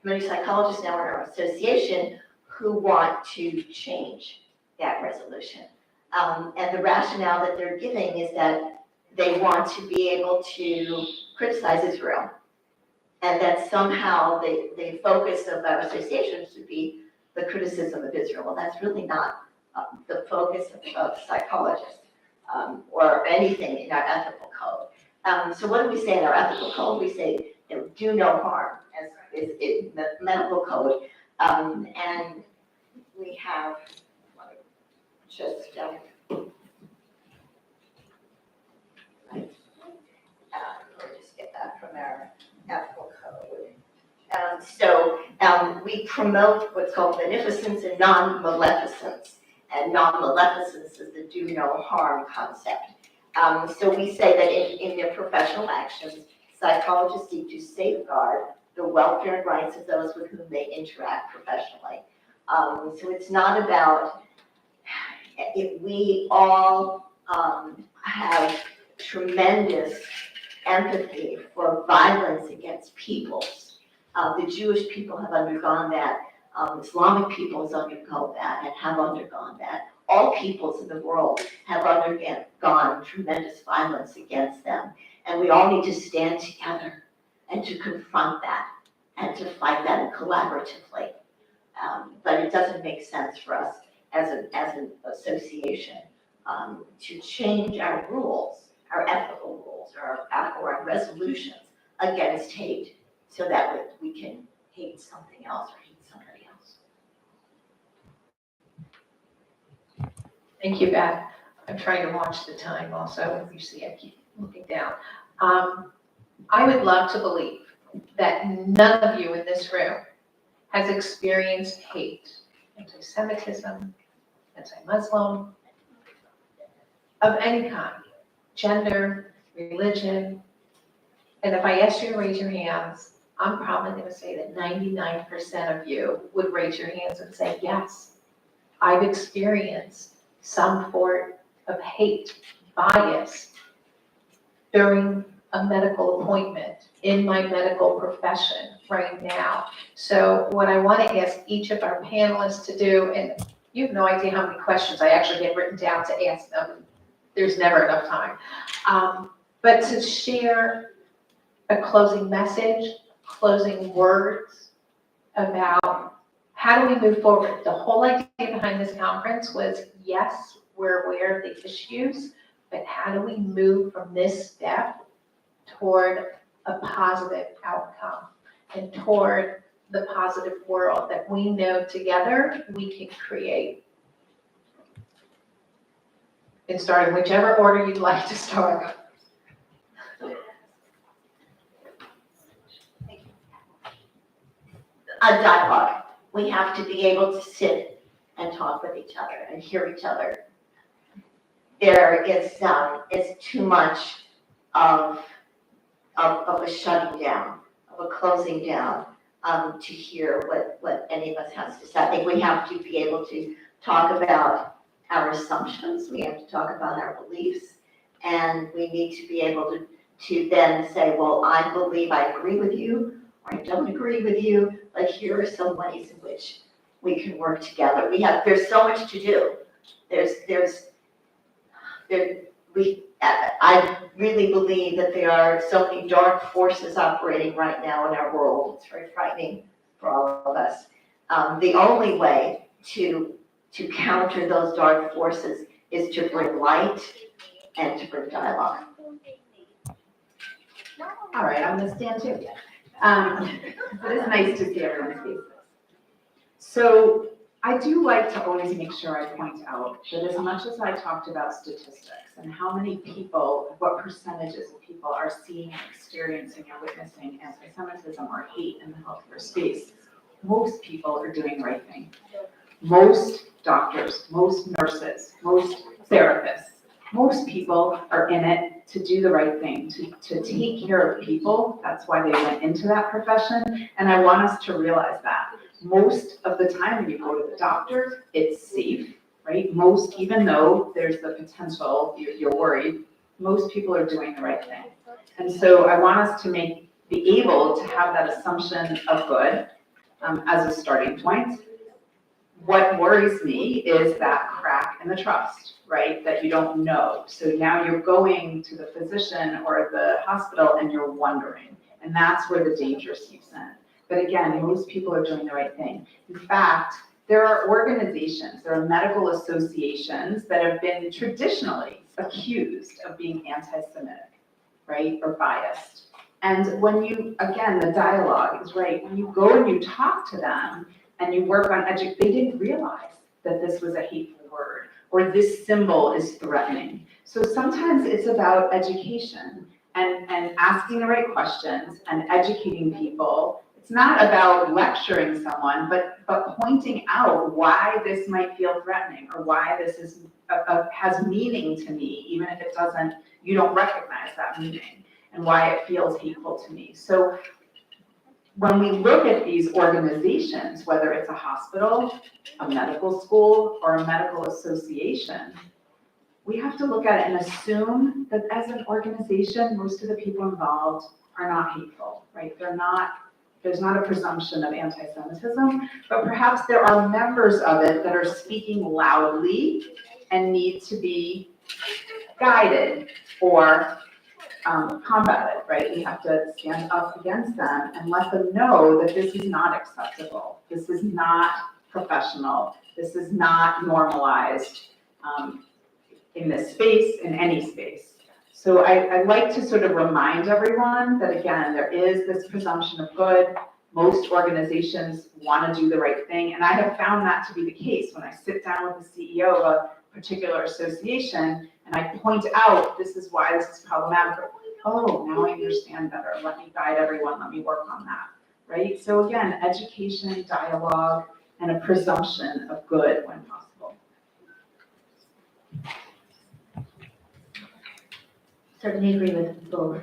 psychologists now in our association who want to change that resolution. And the rationale that they're giving is that they want to be able to criticize Israel, and that somehow the focus of our association should be the criticism of Israel. Well, that's really not the focus of psychologists or anything in our ethical code. So what do we say in our ethical code? We say, do no harm, as is in the medical code. And we have just get that from our ethical code. So we promote what's called beneficence and non-maleficence. and non-maleficence is the do no harm concept. So we say that in their professional actions, psychologists seek to safeguard the welfare and rights of those with whom they interact professionally. So it's not about, if we all have tremendous empathy for violence against peoples. The Jewish people have undergone that. Islamic peoples undergo that and have undergone that. All peoples in the world have undergone tremendous violence against them. And we all need to stand together and to confront that and to fight that collaboratively. But it doesn't make sense for us as an association to change our rules, our ethical rules, or our resolutions against hate so that we can hate something else or hate somebody else. Thank you, Beth. I'm trying to watch the time also. You see, I keep looking down. I would love to believe that none of you in this room has experienced hate, anti-Semitism, anti-Muslim, of any kind, gender, religion. And if I ask you to raise your hands, I'm probably going to say that 99% of you would raise your hands and say, yes, I've experienced some form of hate, bias during a medical appointment in my medical profession right now. So what I want to ask each of our panelists to do, and you have no idea how many questions I actually get written down to ask them. There's never enough time. But to share a closing message, closing words about how do we move forward. The whole idea behind this conference was, yes, we're aware of the issues, but how do we move from this step toward a positive outcome and toward the positive world that we know together we can create. And start in whichever order you'd like to start. A dialogue. We have to be able to sit and talk with each other and hear each other. There is too much of a shutting down, of a closing down, to hear what any of us has to say. I think we have to be able to talk about our assumptions, we have to talk about our beliefs, and we need to be able to then say, well, I believe I agree with you, or I don't agree with you, but here are some ways in which we can work together. There's so much to do. I really believe that there are so many dark forces operating right now in our world. It's very frightening for all of us. The only way to counter those dark forces is to bring light and to bring dialogue. All right, I'm gonna stand too. It is nice to see everyone's faces. So I do like to always make sure I point out that as much as I talked about statistics and how many people, what percentages of people are seeing, experiencing, or witnessing anti-Semitism or hate in the healthcare space, most people are doing the right thing. Most doctors, most nurses, most therapists, most people are in it to do the right thing, to take care of people. That's why they went into that profession. And I want us to realize that. Most of the time when you go to the doctor, it's safe, right? Most, even though there's the potential, you're worried, most people are doing the right thing. And so I want us to be able to have that assumption of good as a starting point. What worries me is that crack in the trust, right? That you don't know. So now you're going to the physician or the hospital and you're wondering. And that's where the danger seeps in. But again, most people are doing the right thing. In fact, there are organizations, there are medical associations that have been traditionally accused of being anti-Semitic, right, or biased. And when you, again, the dialogue is right, when you go and you talk to them and you work on they didn't realize that this was a hateful word or this symbol is threatening. So sometimes it's about education and asking the right questions and educating people. it's not about lecturing someone, but pointing out why this might feel threatening or why this is has meaning to me, even if it doesn't, you don't recognize that meaning, and why it feels hateful to me. So when we look at these organizations, whether it's a hospital, a medical school, or a medical association, we have to look at it and assume that as an organization, most of the people involved are not hateful, right? There's not a presumption of anti-Semitism, but perhaps there are members of it that are speaking loudly and need to be guided or combated, right? We have to stand up against them and let them know that this is not acceptable. This is not professional. This is not normalized in this space, in any space. So I like to sort of remind everyone that, again, there is this presumption of good. Most organizations want to do the right thing, and I have found that to be the case when I sit down with the CEO of a particular association and I point out, this is why this is problematic. Oh, now I understand better. Let me guide everyone. Let me work on that, right? So again, education, dialogue, and a presumption of good when possible. Certainly agree with both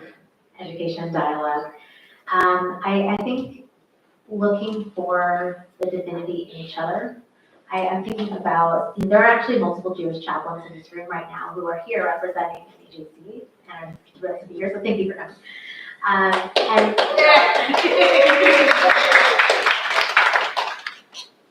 education and dialogue. I think looking for the divinity in each other. I'm thinking about, there are actually multiple Jewish chaplains in this room right now who are here representing AJC and the rest of the year, so thank you for coming.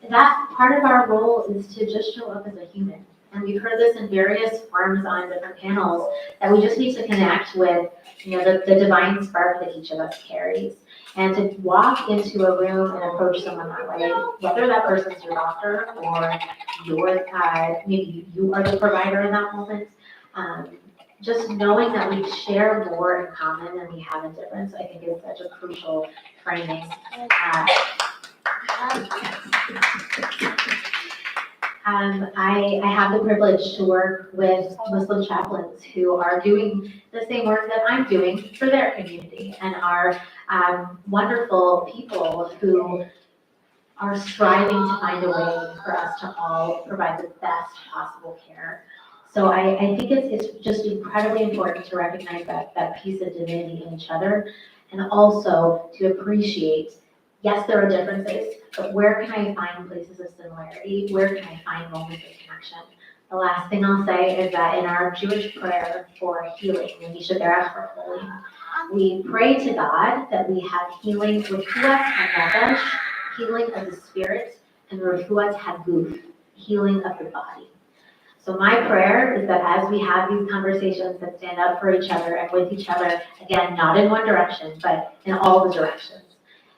And that part of our role is to just show up as a human. And we've heard this in various forms on different panels, that we just need to connect with, the divine spark that each of us carries. And to walk into a room and approach someone that way, whether that person's your doctor or maybe you are the provider in that moment, just knowing that we share more in common than we have in difference, I think is such a crucial framing. I have the privilege to work with Muslim chaplains who are doing the same work that I'm doing for their community, and are wonderful people who are striving to find a way for us to all provide the best possible care. So I think it's just incredibly important to recognize that piece of divinity in each other, and also to appreciate, yes, there are differences, but where can I find places of similarity? Where can I find moments of connection? The last thing I'll say is that in our Jewish prayer for healing, for holy, we pray to God that we have healing refuat hanefesh, healing of the spirit, and refuat haguf, healing of the body. So my prayer is that as we have these conversations that stand up for each other and with each other, again, not in one direction, but in all the directions,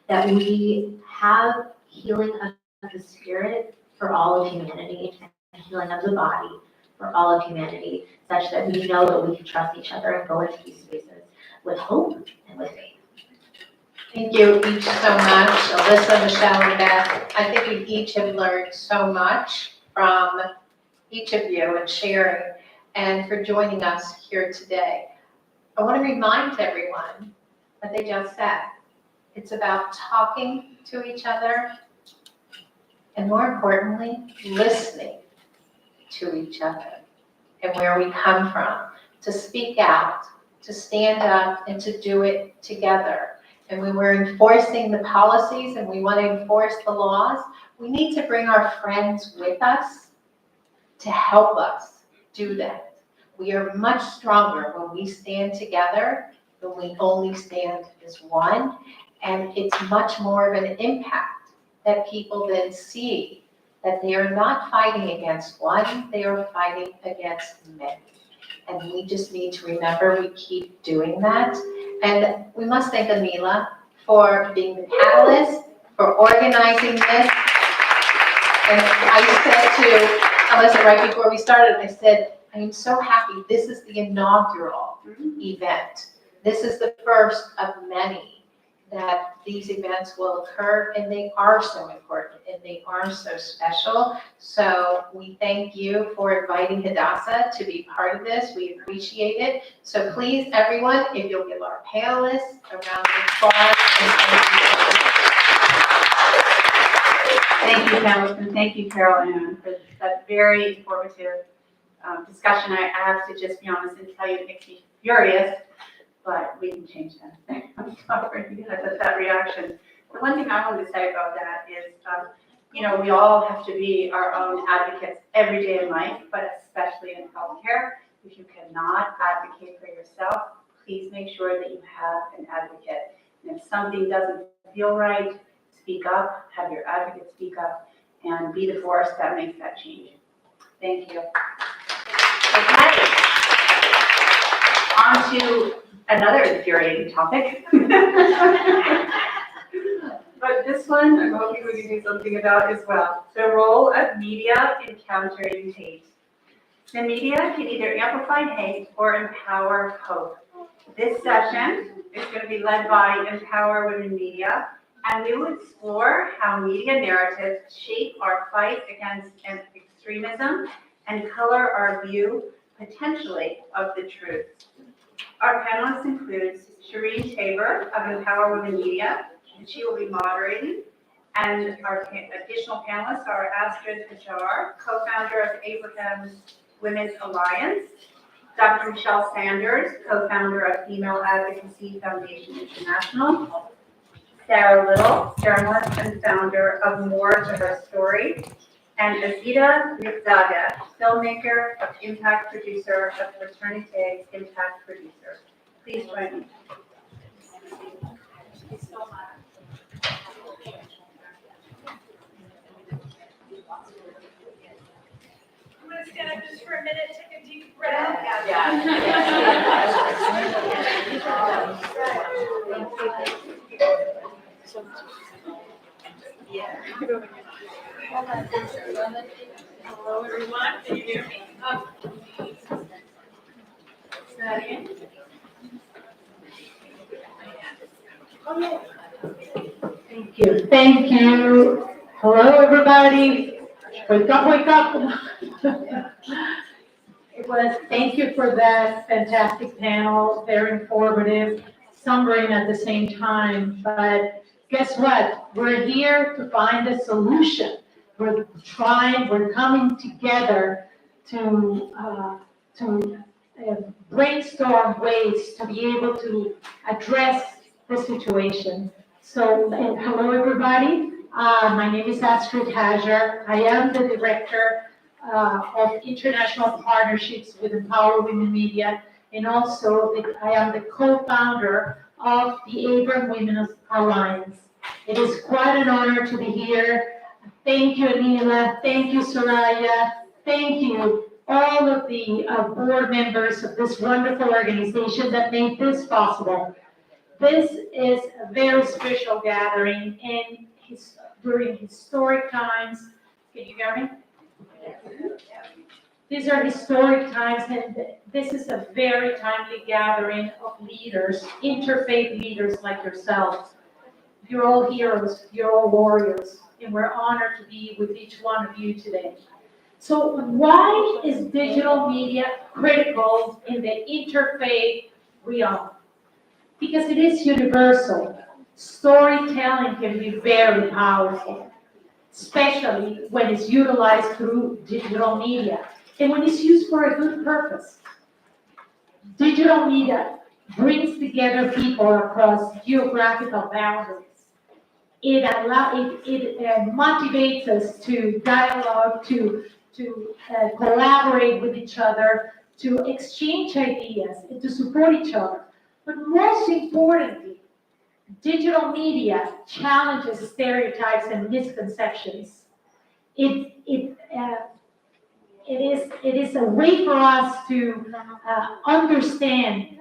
that we have healing of the spirit for all of humanity and healing of the body for all of humanity, such that we know that we can trust each other and go into these spaces with hope and with faith. Thank you each so much, Alyssa, Michelle, and Beth. I think we each have learned so much from each of you and sharing, and for joining us here today. I want to remind everyone what they just said. It's about talking to each other, and more importantly, listening to each other and where we come from, to speak out, to stand up, and to do it together. And when we're enforcing the policies and we want to enforce the laws, we need to bring our friends with us to help us do that. We are much stronger when we stand together than we only stand as one. And it's much more of an impact that people then see that they are not fighting against one, they are fighting against many. And we just need to remember we keep doing that. And we must thank Amila for being the catalyst, for organizing this. And I said to Alyssa right before we started, I said, I am so happy this is the inaugural event. This is the first of many that these events will occur, and they are so important and they are so special. So we thank you for inviting Hadassah to be part of this. We appreciate it. So please, everyone, if you'll give our panelists a round of applause. And thank you. Thank you, panelists, and thank you, Carol Ann, for that very informative discussion. I have to just be honest and tell you, it makes me furious, but we can change that. I'm sorry, that reaction. The one thing I wanted to say about that is, we all have to be our own advocates every day in life, but especially in healthcare. If you cannot advocate for yourself, please make sure that you have an advocate. And if something doesn't feel right, speak up, have your advocate speak up, and be the force that makes that change. Thank you. Okay. On to another infuriating topic. But this one, I'm hoping we can do something about as well. The role of media in countering hate. The media can either amplify hate or empower hope. This session is going to be led by Empower Women Media, and we will explore how media narratives shape our fight against extremism and color our view, potentially, of the truth. Our panelists include Shireen Tabor of Empower Women Media, and she will be moderating. And our additional panelists are Astrid Hajar, co-founder of Abraham Women's Alliance, Dr. Michelle Sanders, co-founder of Female Advocacy Foundation International, Sarah Little, journalist and founder of More to Her Story, and Azita Mizdaga, filmmaker, impact producer of Fraternité Impact Producer. Please join me. Thank you so much. I'm going to stand up just for a minute, take a deep breath. Hello, everyone. Can you hear me? Is that in? Thank you. Thank you. Hello, everybody. Wake up, wake up. Thank you for that fantastic panel, very informative, sombering at the same time. But guess what? We're here to find a solution. We're coming together to brainstorm ways to be able to address the situation. So, hello everybody. My name is Astrid Hajar. I am the director of international partnerships with Empower Women Media, and also I am the co-founder of the Abraham Women's Alliance. It is quite an honor to be here. Thank you, Anila. Thank you, Soraya. Thank you, all of the board members of this wonderful organization that made this possible. This is a very special gathering during historic times. Can you hear me? These are historic times, and this is a very timely gathering of leaders, interfaith leaders like yourselves. You're all heroes, you're all warriors, and we're honored to be with each one of you today. So why is digital media critical in the interfaith realm? Because it is universal. Storytelling can be very powerful, especially when it's utilized through digital media and when it's used for a good purpose. Digital media brings together people across geographical boundaries. It motivates us to dialogue, to collaborate with each other, to exchange ideas, and to support each other. But most importantly, digital media challenges stereotypes and misconceptions. It is a way for us to understand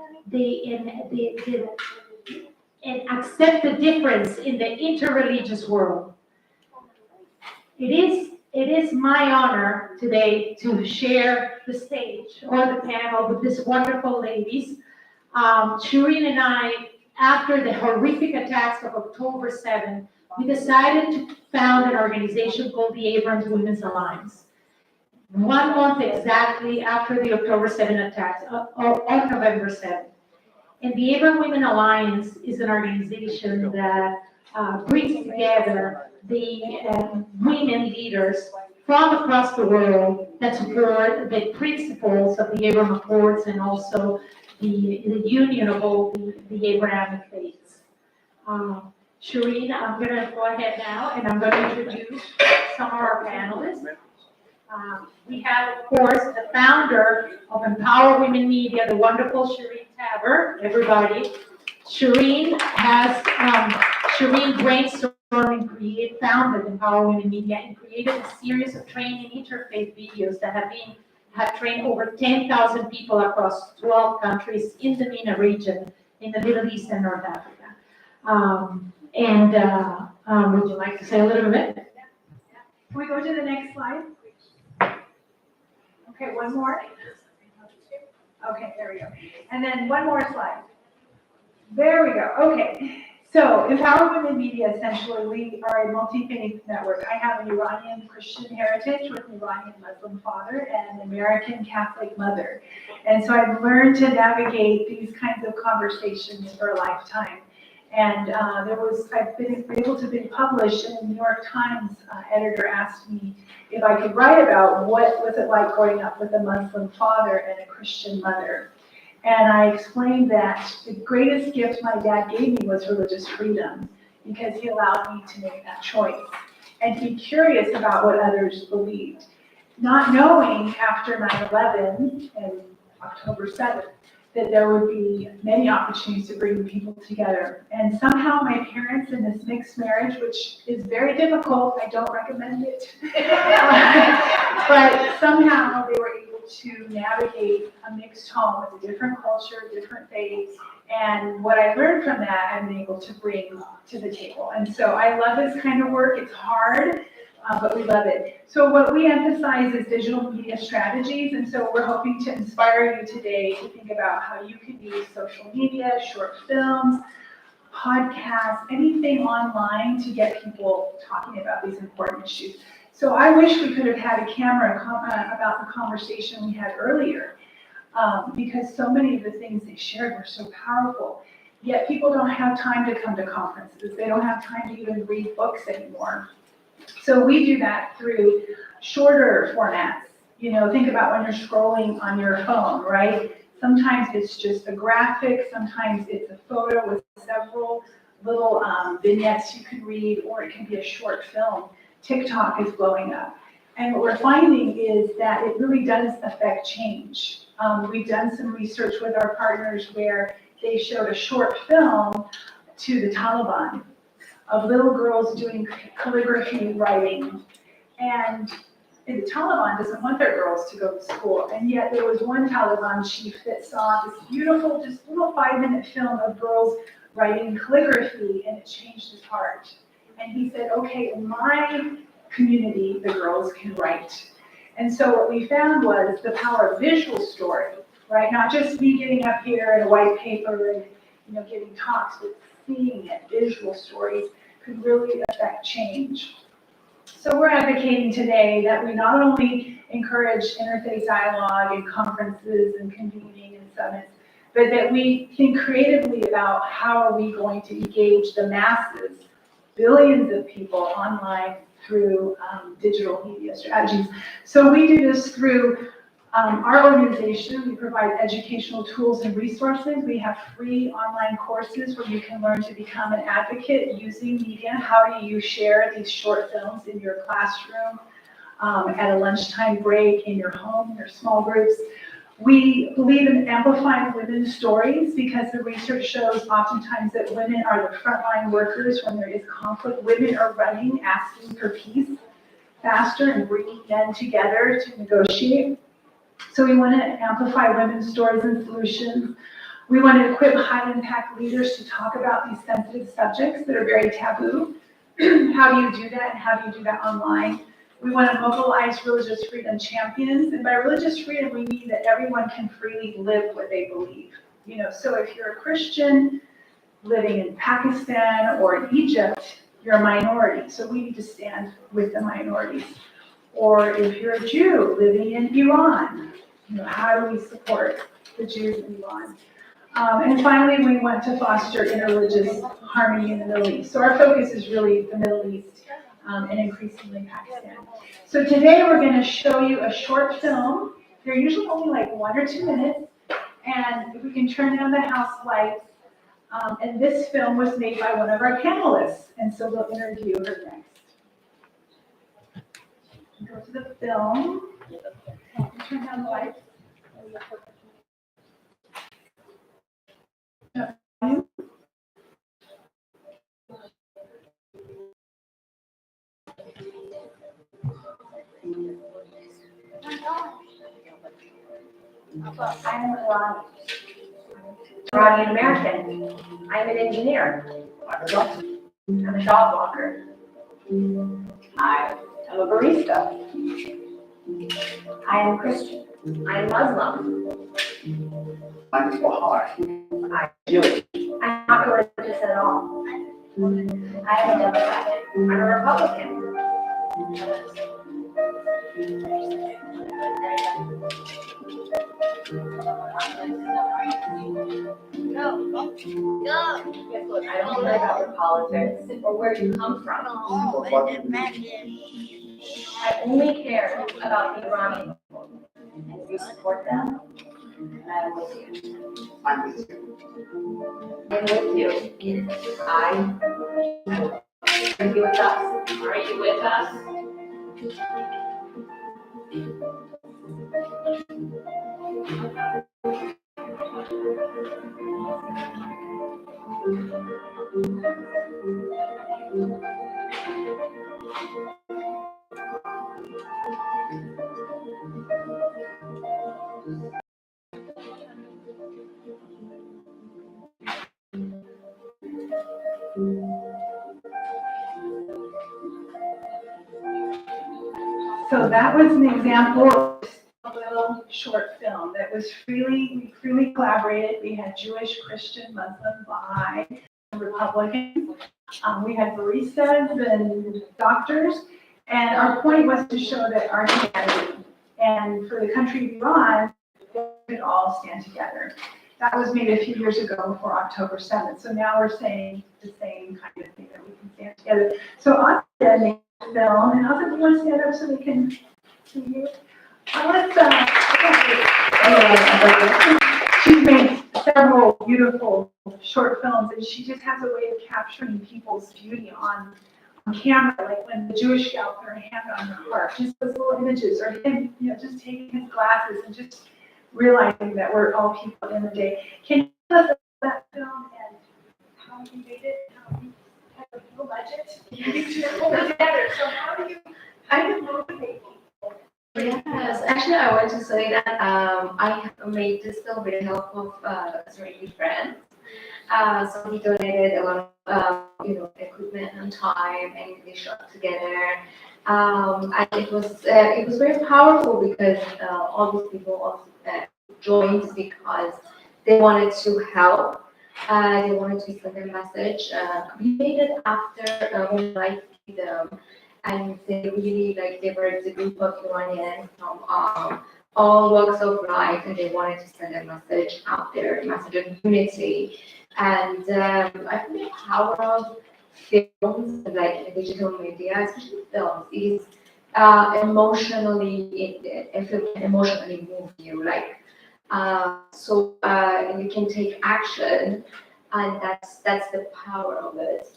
and accept the difference in the interreligious world. It is my honor today to share the stage or the panel with these wonderful ladies. Shireen and I, after the horrific attacks of October 7, we decided to found an organization called the Abraham Women's Alliance. 1 month exactly after the October 7 attacks, on November 7. And the Abraham Women Alliance is an organization that brings together the women leaders from across the world that support the principles of the Abraham Accords and also the union of all the Abrahamic faiths. Shireen, I'm going to go ahead now and I'm going to introduce some of our panelists. We have, of course, the founder of Empower Women Media, the wonderful Shireen Taber, everybody. Shireen brainstormed and founded Empower Women Media and created a series of training interfaith videos that have trained over 10,000 people across 12 countries in the MENA region, in the Middle East and North Africa. Would you like to say a little bit? Can we go to the next slide? Okay, one more. Okay, there we go. And then one more slide. There we go. Okay. So Empower Women Media, essentially, we are a multi-faith network. I have an Iranian Christian heritage with an Iranian Muslim father and an American Catholic mother. And so I've learned to navigate these kinds of conversations for a lifetime. And I've been able to be published, and the New York Times editor asked me if I could write about what was it like growing up with a Muslim father and a Christian mother. And I explained that the greatest gift my dad gave me was religious freedom, because he allowed me to make that choice and to be curious about what others believed. Not knowing after 9/11 and October 7th, that there would be many opportunities to bring people together. And somehow my parents in this mixed marriage, which is very difficult, I don't recommend it, but somehow they were able to navigate a mixed home with a different culture, different faiths, and what I learned from that, I'm able to bring to the table. And so I love this kind of work. It's hard, but we love it. So what we emphasize is digital media strategies, and so we're hoping to inspire you today to think about how you can use social media, short films, podcasts, anything online to get people talking about these important issues. So I wish we could have had a camera about the conversation we had earlier, because so many of the things they shared were so powerful. Yet people don't have time to come to conferences. They don't have time to even read books anymore. So we do that through shorter formats. You know, think about when you're scrolling on your phone, right? Sometimes it's just a graphic, sometimes it's a photo with several little vignettes you can read, or it can be a short film. TikTok is blowing up. And what we're finding is that it really does affect change. We've done some research with our partners where they showed a short film to the Taliban of little girls doing calligraphy writing. And the Taliban doesn't want their girls to go to school. And yet there was one Taliban chief that saw this beautiful, just little 5-minute film of girls writing calligraphy, and it changed his heart. And he said, okay, in my community, the girls can write. And so what we found was the power of visual story, right? Not just me getting up here in a white paper and, you know, giving talks, but seeing it, visual stories could really affect change. So we're advocating today that we not only encourage interfaith dialogue and conferences and convening and summits, but that we think creatively about how are we going to engage the masses, billions of people online through digital media strategies. So we do this through our organization. We provide educational tools and resources. We have free online courses where you can learn to become an advocate using media. How do you share these short films in your classroom, at a lunchtime break, in your home, in your small groups? We believe in amplifying women's stories because the research shows oftentimes that women are the frontline workers when there is conflict. Women are running, asking for peace faster and bringing men together to negotiate. So we want to amplify women's stories and solutions. We want to equip high-impact leaders to talk about these sensitive subjects that are very taboo. How do you do that, and how do you do that online? We want to mobilize religious freedom champions, and by religious freedom, we mean that everyone can freely live what they believe. You know, so if you're a Christian living in Pakistan or in Egypt, you're a minority, so we need to stand with the minorities. Or if you're a Jew living in Iran, you know, how do we support the Jews in Iran? And finally, we want to foster interreligious harmony in the Middle East. So our focus is really the Middle East and increasingly Pakistan. So today we're going to show you a short film. They're usually only like 1 or 2 minutes. And if we can turn down the house lights. And this film was made by one of our panelists. And so we'll interview her next. Go to the film. Turn down the lights. I'm Iranian American. I'm an engineer. I'm a dog walker. I am a barista. I am Christian. I am Muslim. I'm Baha'i. I'm Jewish. I'm not religious at all. I am a Democrat. I'm a Republican. I don't care about your politics or where you come from. I only care about the Iranian people. And if you support them, I'm with you. I'm with you. I'm with you. Are you with us? Are you with us? So that was an example of a little short film that was we freely collaborated. We had Jewish, Christian, Muslim, Baha'i, Republican. We had baristas and doctors. And our point was to show that our humanity and for the country of Iran, we could all stand together. That was made a few years ago for October 7th. So now we're saying the same kind of thing, that we can stand together. So on the film, and I'll have one stand up so they can see you. She's made several beautiful short films, and she just has a way of capturing people's beauty on camera, like when the Jewish gal put her hand on her heart, just those little images, or him, just taking his glasses and just realizing that we're all people in the day. Can you tell us about that film and how you made it, how you had a little budget? You two pulled it together, so how do you kind of motivate people? Yes, actually, I want to say that I made this film with the help of Israeli friends. So we donated a lot of equipment and time, and we shot together. And it was very powerful because all these people also joined because they wanted to help. They wanted to send a message. We made it after when I see them. And they really they were the group of Iranians from all walks of life, and they wanted to send a message out there, a message of unity. And I think the power of films, like digital media, especially films, is if it can emotionally move you, you can take action, and that's the power of it,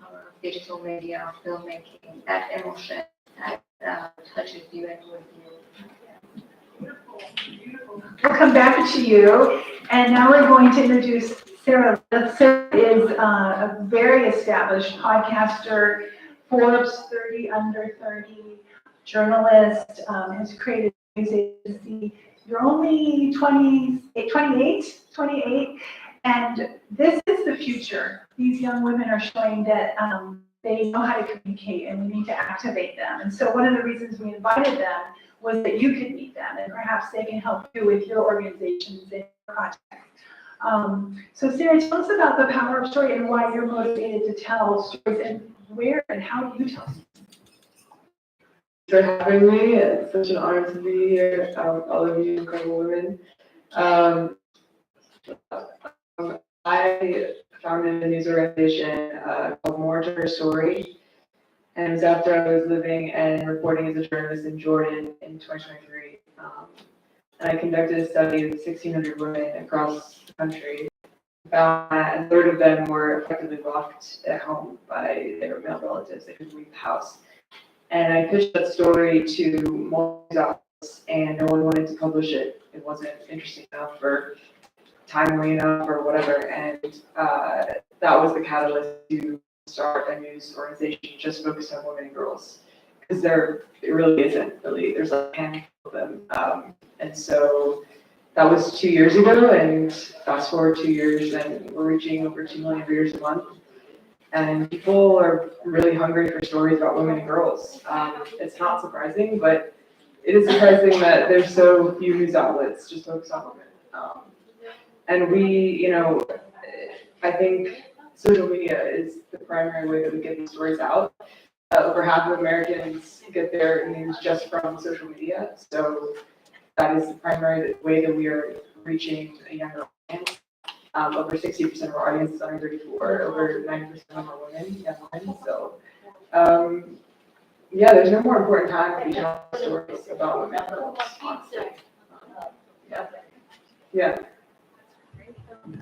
power of digital media, filmmaking, that emotion that touches you and moves you. We'll come back to you, and now we're going to introduce Sarah. Sarah is a very established podcaster, Forbes 30 Under 30 journalist, has created a news agency. You're only 28, and this is the future. These young women are showing that they know how to communicate, and we need to activate them. And so one of the reasons we invited them was that you could meet them, and perhaps they can help you with your organizations and your projects. So Sarah, tell us about the power of story and why you're motivated to tell stories, and where and how do you tell stories? For having me. It's such an honor to be here with all of you incredible women. I founded a news organization called More to Her Story. And it was after I was living and reporting as a journalist in Jordan in 2023. And I conducted a study of 1,600 women across the country. Found that a third of them were effectively locked at home by their male relatives. They couldn't leave the house. And I pitched that story to multiple outlets, and no one wanted to publish it. It wasn't interesting enough or timely enough or whatever. And that was the catalyst to start a news organization just focused on women and girls. Because it really isn't really, there's like a handful of them. And so that was 2 years ago, and fast forward 2 years, and we're reaching over 2 million readers a month. And people are really hungry for stories about women and girls. It's not surprising, but it is surprising that there's so few news outlets just focused on women. And we, I think social media is the primary way that we get these stories out. Over half of Americans get their news just from social media. So that is the primary way that we are reaching a younger audience. Over 60% of our audience is under 34, over 90% of them are women, young women. So, yeah, there's no more important time to be telling stories about women, honestly. Yeah.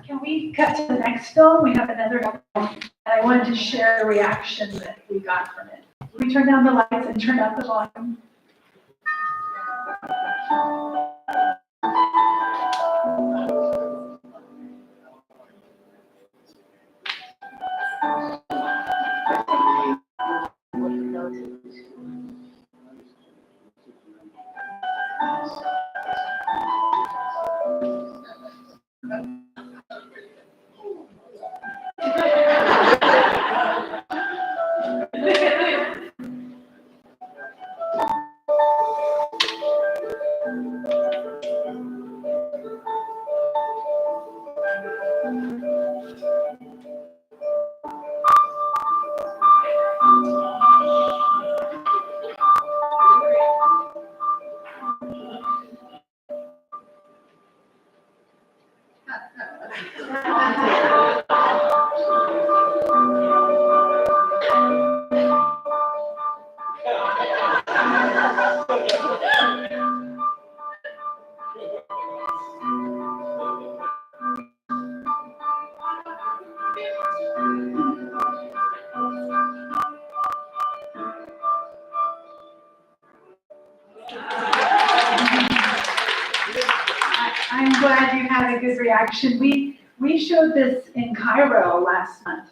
Can we cut to the next film? We have another film, and I wanted to share the reaction that we got from it. Can we turn down the lights and turn up the volume? I'm glad you had a good reaction. We showed this in Cairo last month,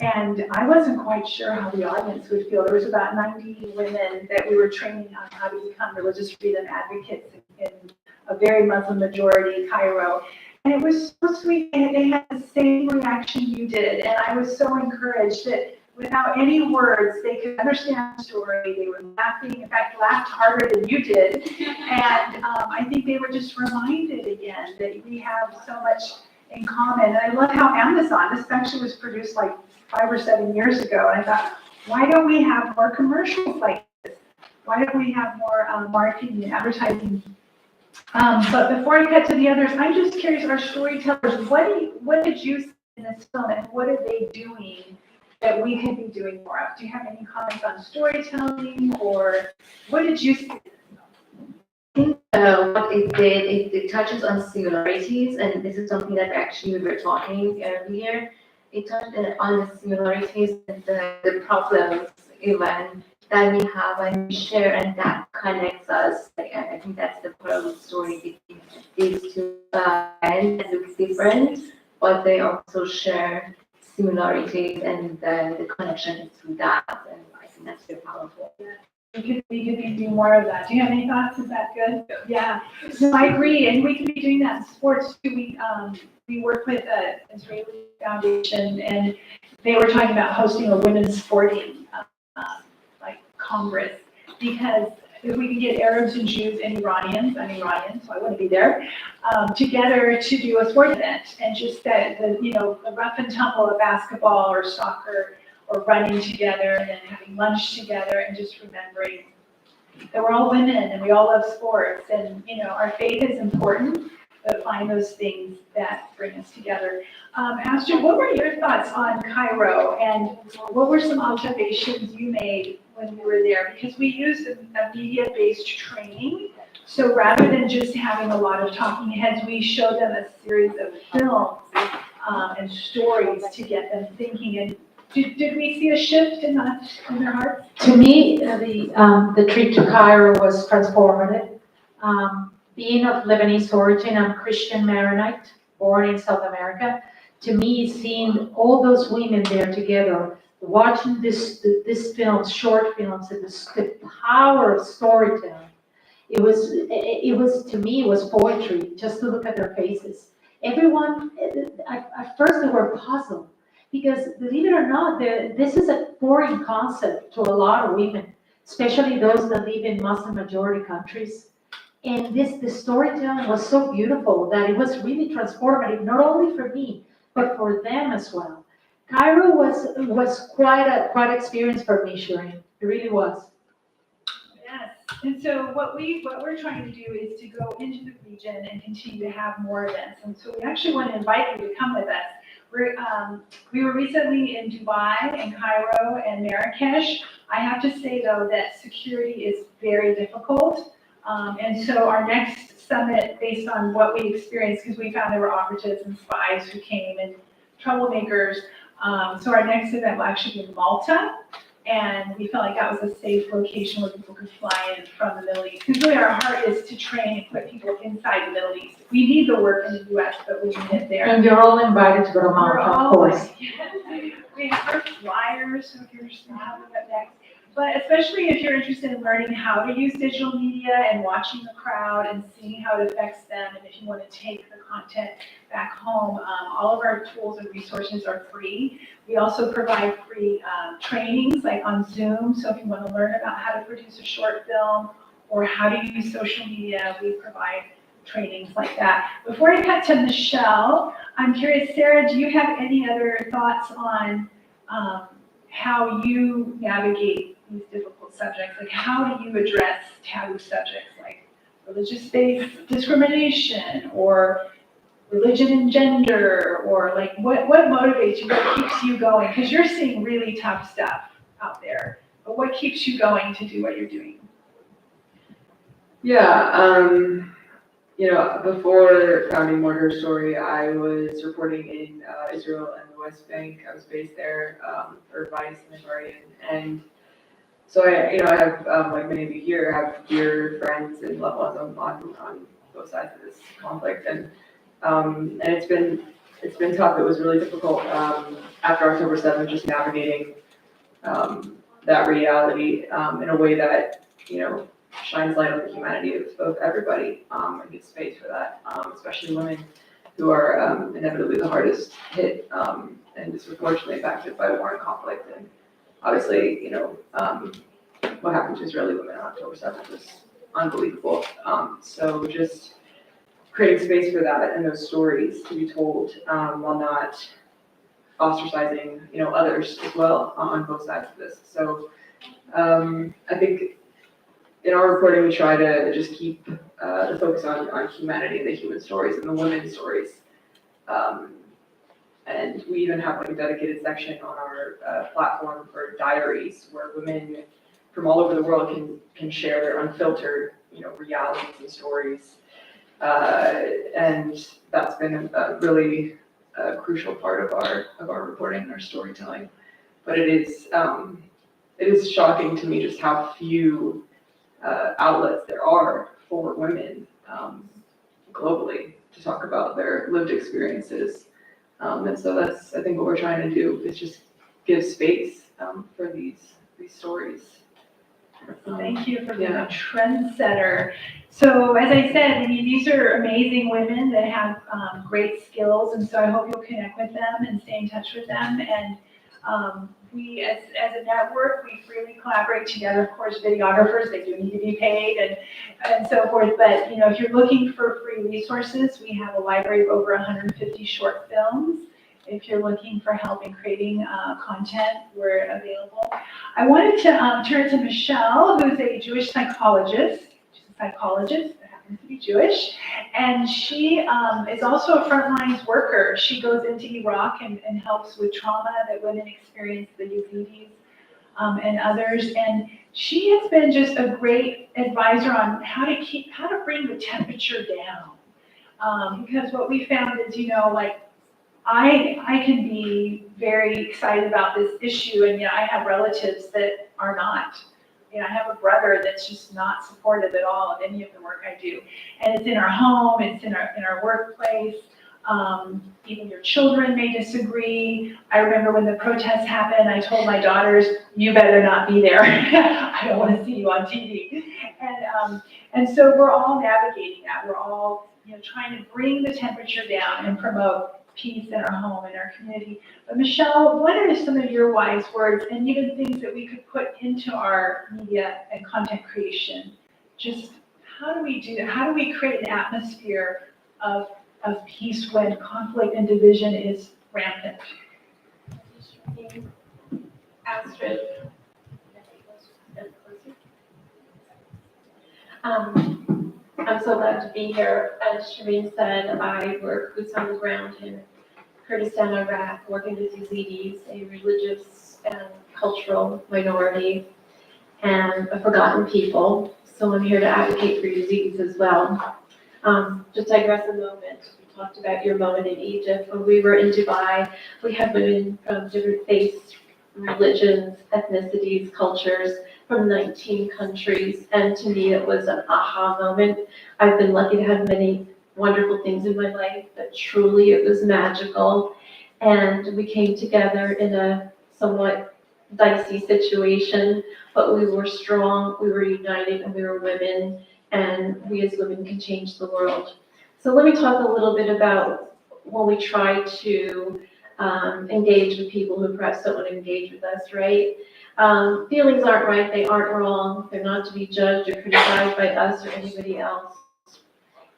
and I wasn't quite sure how the audience would feel. There was about 90 women that we were training on how to become religious freedom advocates in a very Muslim majority Cairo. And it was so sweet, and they had the same reaction you did, and I was so encouraged that without any words, they could understand the story. They were laughing, in fact, laughed harder than you did. And I think they were just reminded again that we have so much in common. And I love how Amazon, this actually was produced like 5 or 7 years ago. And I thought, why don't we have more commercials like this? Why don't we have more marketing and advertising? But before I cut to the others, I'm just curious, our storytellers, what did you see in this film, and what are they doing that we could be doing more of? Do you have any comments on storytelling, or what did you see? I think what it did, it touches on similarities, and this is something that actually we were talking earlier. It touched on the similarities and the problems even that we have and we share, and that connects us. I think that's the part of the story between these two ends that look different, but they also share similarities, and the connection is through that, and I think that's very powerful. We could be doing more of that. Do you have any thoughts? Is that good? Yeah. No, I agree, and we can be doing that in sports too. We work with an Israeli foundation, and they were talking about hosting a women's sporting like congress, because if we can get Arabs and Jews and Iranians, I'm Iranian, so I want to be there, together to do a sports event, and just the rough and tumble of basketball or soccer or running together and then having lunch together, and just remembering that we're all women and we all love sports, and our faith is important, but find those things that bring us together. Astrid, what were your thoughts on Cairo, and what were some observations you made when we were there? Because we used a media-based training, so rather than just having a lot of talking heads, we showed them a series of films and stories to get them thinking. And did we see a shift in their hearts? To me, the trip to Cairo was transformative. Being of Lebanese origin, I'm Christian Maronite, born in South America. To me, seeing all those women there together, watching this films, short films, and the power of storytelling, it was to me, it was poetry just to look at their faces. Everyone, at first they were puzzled because, believe it or not, this is a foreign concept to a lot of women, especially those that live in Muslim majority countries. And the storytelling was so beautiful that it was really transformative, not only for me, but for them as well. Cairo was quite an experience for me, Shireen. It really was. Yes, and so what we're trying to do is to go into the region and continue to have more events. And so we actually want to invite you to come with us. We were recently in Dubai and Cairo and Marrakesh. I have to say though that security is very difficult. And so our next summit, based on what we experienced, because we found there were operatives and spies who came and troublemakers. So our next event will actually be in Malta. And we felt like that was a safe location where people could fly in from the Middle East. Because really our heart is to train and put people inside the Middle East. We need the work in the US, but we need it there. And you're all invited to go to Malta, of course. We have our flyers, so if you're interested in how we got next. But especially if you're interested in learning how to use digital media and watching the crowd and seeing how it affects them, and if you want to take the content back home, all of our tools and resources are free. We also provide free trainings like on Zoom, so if you want to learn about how to produce a short film or how to use social media, we provide trainings like that. Before I cut to Michelle, I'm curious, Sarah, do you have any other thoughts on how you navigate these difficult subjects? Like, how do you address taboo subjects like religious-based discrimination or religion and gender, or like what motivates you, what keeps you going? Because you're seeing really tough stuff out there, but what keeps you going to do what you're doing? Yeah, before founding More Story, I was reporting in Israel and the West Bank. I was based there for Vice and The Guardian, and so I have, like many of you here, have dear friends and loved ones on both sides of this conflict, and it's been tough. It was really difficult after October 7th, just navigating that reality in a way that shines light on the humanity of everybody and gives space for that, especially women who are inevitably the hardest hit and disproportionately impacted by war and conflict. And obviously, what happened to Israeli women on October 7th was unbelievable. So just creating space for that and those stories to be told while not ostracizing, others as well on both sides of this. So I think in our reporting, we try to just keep the focus on humanity and the human stories and the women's stories. And we even have like a dedicated section on our platform for diaries where women from all over the world can share their unfiltered, realities and stories. And that's been a really crucial part of our reporting and our storytelling. But it is shocking to me just how few outlets there are for women globally to talk about their lived experiences. And so that's, I think, what we're trying to do is just give space for these stories. Thank you for being a trendsetter. So as I said, these are amazing women that have great skills, and so I hope you'll connect with them and stay in touch with them. And we, as a network, we freely collaborate together. Of course, videographers, they do need to be paid and so forth. But if you're looking for free resources, we have a library of over 150 short films. If you're looking for help in creating content, we're available. I wanted to turn to Michelle, who's a Jewish psychologist. She's a psychologist. happens to be Jewish, and she is also a frontlines worker. She goes into Iraq and helps with trauma that women experience, the Yazidis and others. And she has been just a great advisor on how to bring the temperature down. Because what we found is, like, I can be very excited about this issue, and I have relatives that are not. I have a brother that's just not supportive at all of any of the work I do. And it's in our home, it's in our workplace. Even your children may disagree. I remember when the protests happened, I told my daughters, you better not be there. I don't want to see you on TV. And so we're all navigating that. We're all trying to bring the temperature down and promote peace in our home, in our community. But Michelle, what are some of your wise words and even things that we could put into our media and content creation? Just how do we do that? How do we create an atmosphere of peace when conflict and division is rampant? Astrid. I'm so glad to be here. As Shireen said, I work boots on the ground in Kurdistan, Iraq, working with Yazidis, a religious and cultural minority and a forgotten people. So I'm here to advocate for Yazidis as well. Just digress a moment. We talked about your moment in Egypt. When we were in Dubai, we had women from different faiths, religions, ethnicities, cultures from 19 countries. And to me, it was an aha moment. I've been lucky to have many wonderful things in my life, but truly it was magical. And we came together in a somewhat dicey situation, but we were strong, we were united, and we were women, and we as women can change the world. So let me talk a little bit about when we try to engage with people who perhaps don't want to engage with us, right? Feelings aren't right, they aren't wrong, they're not to be judged or criticized by us or anybody else.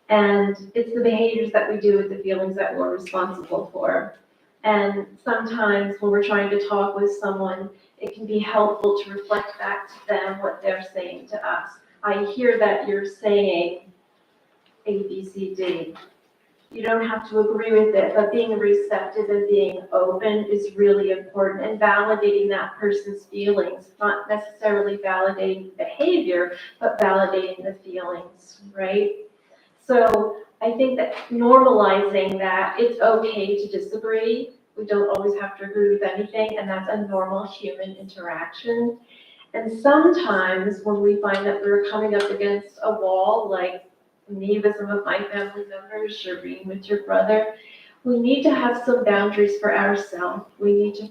And it's the behaviors that we do with the feelings that we're responsible for. And sometimes when we're trying to talk with someone, it can be helpful to reflect back to them what they're saying to us. I hear that you're saying A, B, C, D. You don't have to agree with it, but being receptive and being open is really important, and validating that person's feelings, not necessarily validating the behavior, but validating the feelings, right? So I think that normalizing that it's okay to disagree. We don't always have to agree with anything, and that's a normal human interaction. And sometimes when we find that we're coming up against a wall, like me with some of my family members, Shireen with your brother, we need to have some boundaries for ourselves. We need to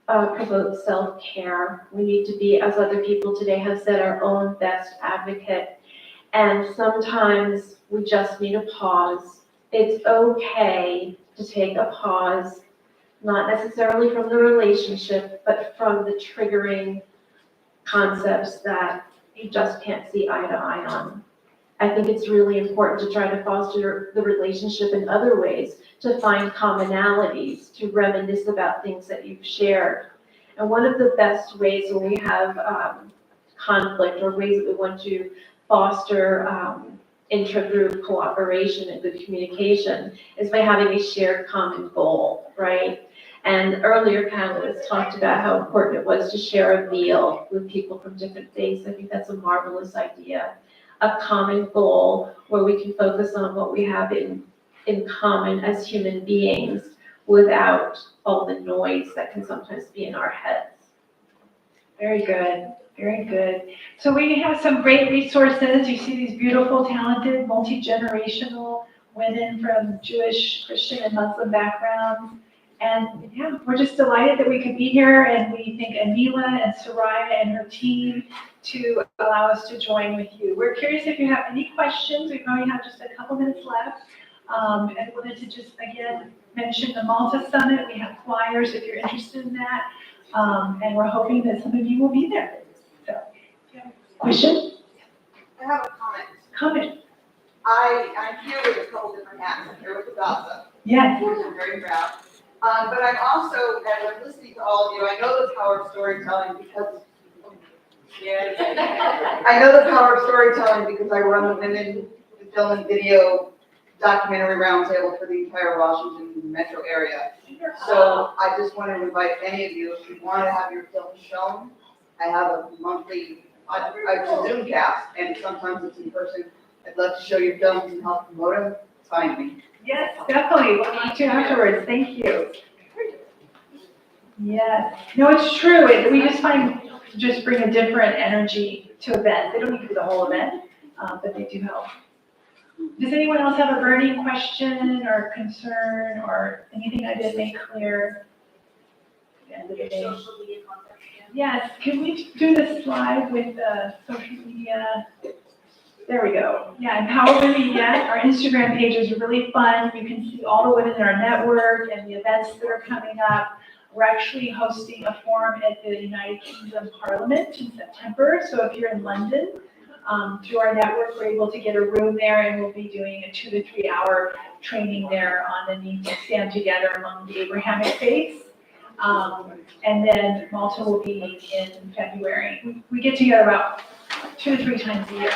promote self-care. We need to be, as other people today have said, our own best advocate. And sometimes we just need a pause. It's okay to take a pause, not necessarily from the relationship, but from the triggering concepts that you just can't see eye to eye on. I think it's really important to try to foster the relationship in other ways, to find commonalities, to reminisce about things that you've shared. And one of the best ways when we have conflict or ways that we want to foster intra-group cooperation and good communication is by having a shared common goal, right? And earlier panelists talked about how important it was to share a meal with people from different faiths. I think that's a marvelous idea. A common goal where we can focus on what we have in common as human beings without all the noise that can sometimes be in our heads. Very good, very good. So we have some great resources. You see these beautiful, talented, multi-generational women from Jewish, Christian, and Muslim backgrounds. And yeah, we're just delighted that we could be here, and we thank Anila and Soraya and her team to allow us to join with you. We're curious if you have any questions. We probably have just a couple minutes left. And I wanted to just, again, mention the Malta Summit. We have flyers if you're interested in that. And we're hoping that some of you will be there. So, question? I have a comment. Comment. I'm here with a couple different hats. I'm here with the Gaza. Yes. I'm very proud. But I'm also, as I'm listening to all of you, I know the power of storytelling because, I know the power of storytelling because I run the Women with film and video documentary roundtable for the entire Washington metro area. So I just want to invite any of you, if you want to have your film shown, I have a monthly, I Zoom cast, and sometimes it's in person. I'd love to show your films and help promote them. Find me. Yes, definitely. We'll meet you afterwards. Thank you. Yes. No, it's true. We just bring a different energy to events. They don't need to be the whole event, but they do help. Does anyone else have a burning question or concern or anything I didn't make clear? At the end of the day? Yes, can we do the slide with the social media? There we go. Yeah, Empower Women Yet. Our Instagram page is really fun. You can see all the women in our network and the events that are coming up. We're actually hosting a forum at the United Kingdom Parliament in September. So if you're in London, through our network, we're able to get a room there, and we'll be doing a 2 to 3 hour training there on the need to stand together among the Abrahamic faiths. And then Malta will be in February. We get together about 2 to 3 times a year.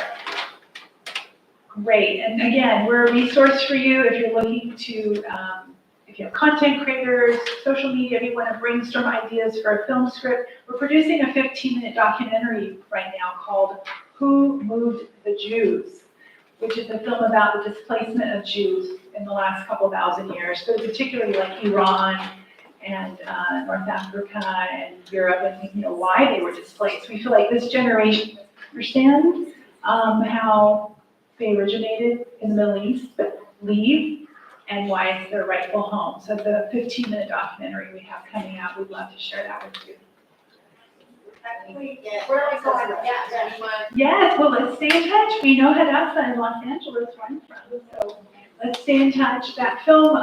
Great. And again, we're a resource for you if you're looking to, if you have content creators, social media, if you want to brainstorm ideas for a film script. We're producing a 15-minute documentary right now called Who Moved the Jews?, which is a film about the displacement of Jews in the last couple thousand years, but particularly like Iran and North Africa and Europe, and why they were displaced. We feel like this generation understands how they originated in the Middle East, but leave, and why it's their rightful home. So the 15-minute documentary we have coming out, we'd love to share that with you. Yes, well, let's stay in touch. We know Hadassah in Los Angeles, where I'm from, so let's stay in touch. That film,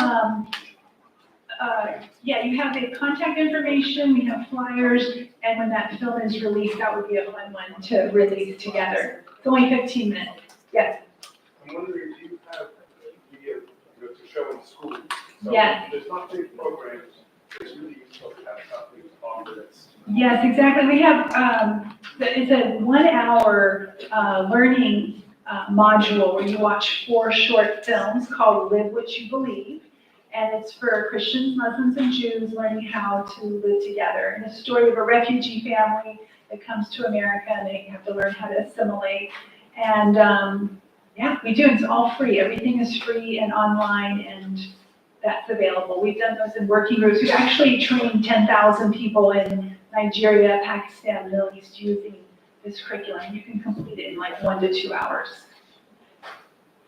yeah, you have the contact information, we have flyers, and when that film is released, that would be a fun one to release together. It's only 15 minutes. Yes. I'm wondering, do you have video to show in school? So Yes. There's not big programs, it's really useful to have something on this. Yes, exactly. We have, it's a 1 hour learning module where you watch 4 short films called Live What You Believe. And it's for Christians, Muslims, and Jews learning how to live together. And the story of a refugee family that comes to America and they have to learn how to assimilate. And yeah, we do. It's all free. Everything is free and online, and that's available. We've done those in working groups. We've actually trained 10,000 people in Nigeria, Pakistan, Middle East using this curriculum. You can complete it in like 1 to 2 hours.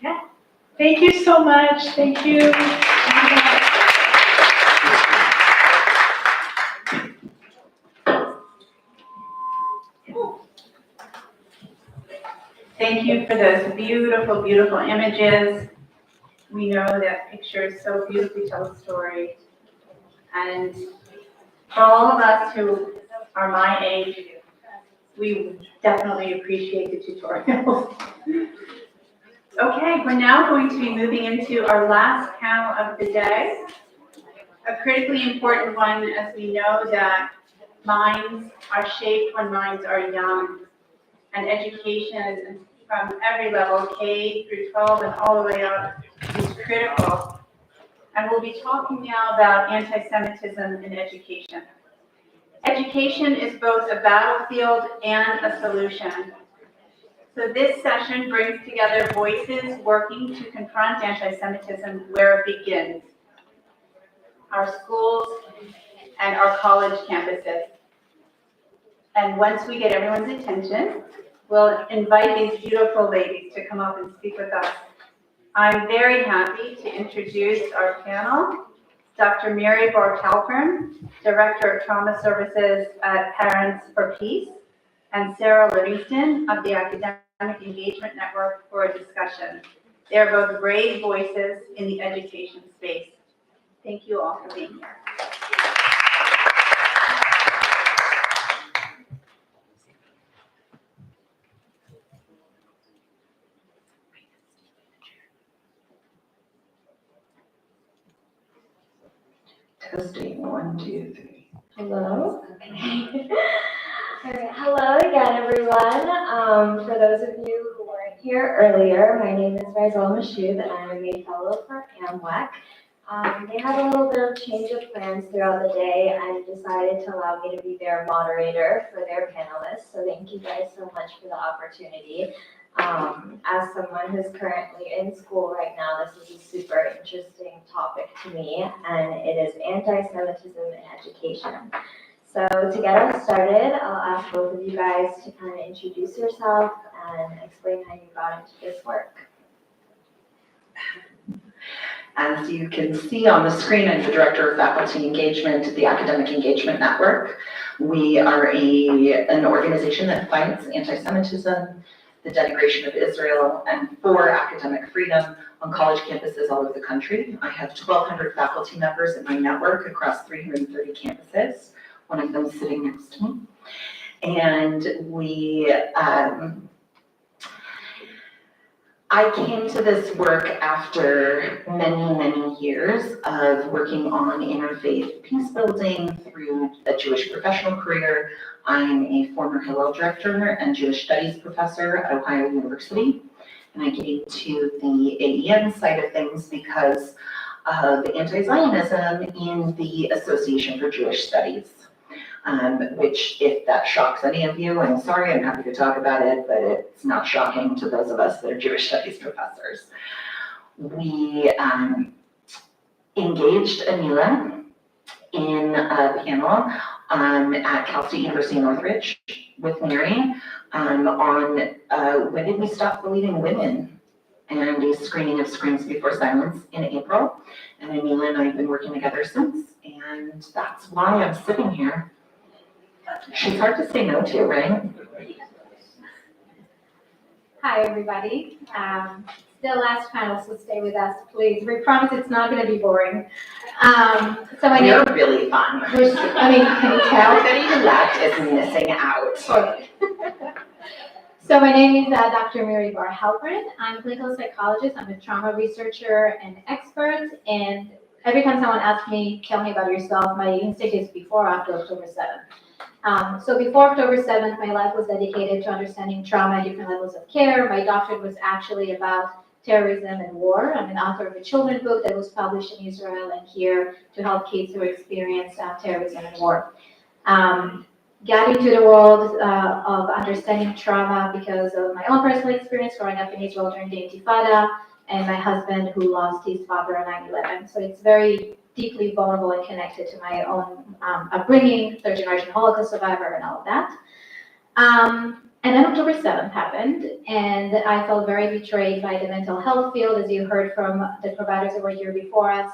Yeah. Thank you so much. Thank you. Thank you for those beautiful, beautiful images. We know that pictures so beautifully tell a story. And for all of us who are my age, we definitely appreciate the tutorials. Okay, we're now going to be moving into our last panel of the day. A critically important one, as we know that minds are shaped when minds are young. And education from every level, K through 12 and all the way up, is critical. And we'll be talking now about anti-Semitism in education. Education is both a battlefield and a solution. So this session brings together voices working to confront anti-Semitism where it begins, our schools and our college campuses. And once we get everyone's attention, we'll invite these beautiful ladies to come up and speak with us. I'm very happy to introduce our panel, Dr. Mary Bortalpern, Director of Trauma Services at Parents for Peace, and Sarah Livingston of the Academic Engagement Network for a discussion. They're both brave voices in the education space. Thank you all for being here. Testing 1, 2, 3. Hello. Okay. All right. Hello again, everyone. For those of you who weren't here earlier, my name is Faisal Mashoud, and I'm a May Fellow for AMMWEC. They had a little bit of change of plans throughout the day and decided to allow me to be their moderator for their panelists. So thank you guys so much for the opportunity. As someone who's currently in school right now, this is a super interesting topic to me, and it is anti-Semitism in education. So to get us started, I'll ask both of you guys to kind of introduce yourself and explain how you got into this work. As you can see on the screen, I'm the Director of Faculty Engagement at the Academic Engagement Network. We are an organization that fights anti-Semitism, the denigration of Israel, and for academic freedom on college campuses all over the country. I have 1,200 faculty members in my network across 330 campuses, one of them sitting next to me. And I came to this work after many, many years of working on interfaith peace building through a Jewish professional career. I'm a former Hillel director and Jewish studies professor at Ohio University. And I came to the AEN side of things because of anti-Zionism in the Association for Jewish Studies. Which, if that shocks any of you, I'm sorry, I'm happy to talk about it, but it's not shocking to those of us that are Jewish studies professors. We engaged Anila in a panel at Cal State University Northridge with Mary on when did we stop believing women, and a screening of Screams Before Silence in April. And Anila and I have been working together since, and that's why I'm sitting here. She's hard to say no to, right? Hi, everybody. Still last panel, so stay with us, please. We promise it's not going to be boring. So my You're name, really fun. can you tell? Everybody who left is missing out. So my name is Dr. Mary Bar Halperin. I'm a clinical psychologist. I'm a trauma researcher and expert. And every time someone asks me, tell me about yourself, my instinct is before or after October 7th. So before October 7th, my life was dedicated to understanding trauma at different levels of care. My doctorate was actually about terrorism and war. I'm an author of a children's book that was published in Israel and here to help kids who experience terrorism and war. Got into the world of understanding trauma because of my own personal experience growing up in Israel during the Intifada, and my husband who lost his father on 9/11. So it's very deeply vulnerable and connected to my own upbringing, third-generation Holocaust survivor, and all of that. And then October 7th happened, and I felt very betrayed by the mental health field, as you heard from the providers that were here before us.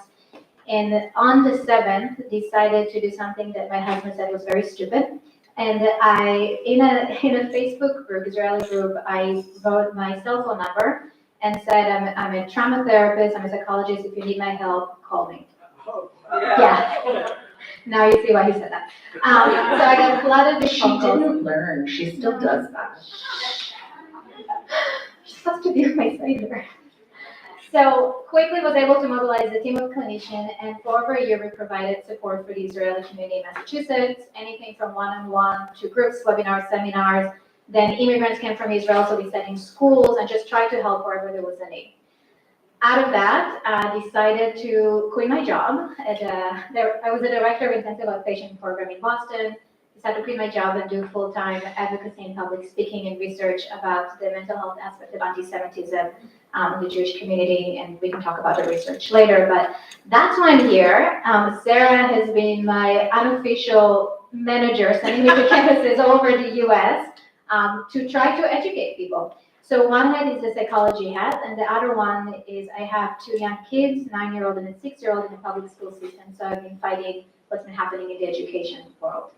And on the 7th, decided to do something that my husband said was very stupid. And I, in a Facebook group, Israeli group, I wrote my cell phone number and said, I'm a trauma therapist, I'm a psychologist, if you need my help, call me. Yeah. Now you see why he said that. So I got flooded with phone calls. She didn't learn, she still does that. She's supposed to be my savior. So quickly was able to mobilize a team of clinicians, and for over a year we provided support for the Israeli community in Massachusetts, anything from one-on-one to groups, webinars, seminars. Then immigrants came from Israel, so we sat in schools and just tried to help wherever there was a need. Out of that, I decided to quit my job. I was a director of intensive outpatient program in Boston. Decided to quit my job and do full-time advocacy and public speaking and research about the mental health aspect of anti-Semitism in the Jewish community, and we can talk about the research later. But that's why I'm here. Sarah has been my unofficial manager, sending me to campuses all over the U.S. To try to educate people. So one hat is the psychology hat, and the other one is I have two young kids, 9-year-old and a 6-year-old in the public school system. So I've been fighting what's been happening in the education world.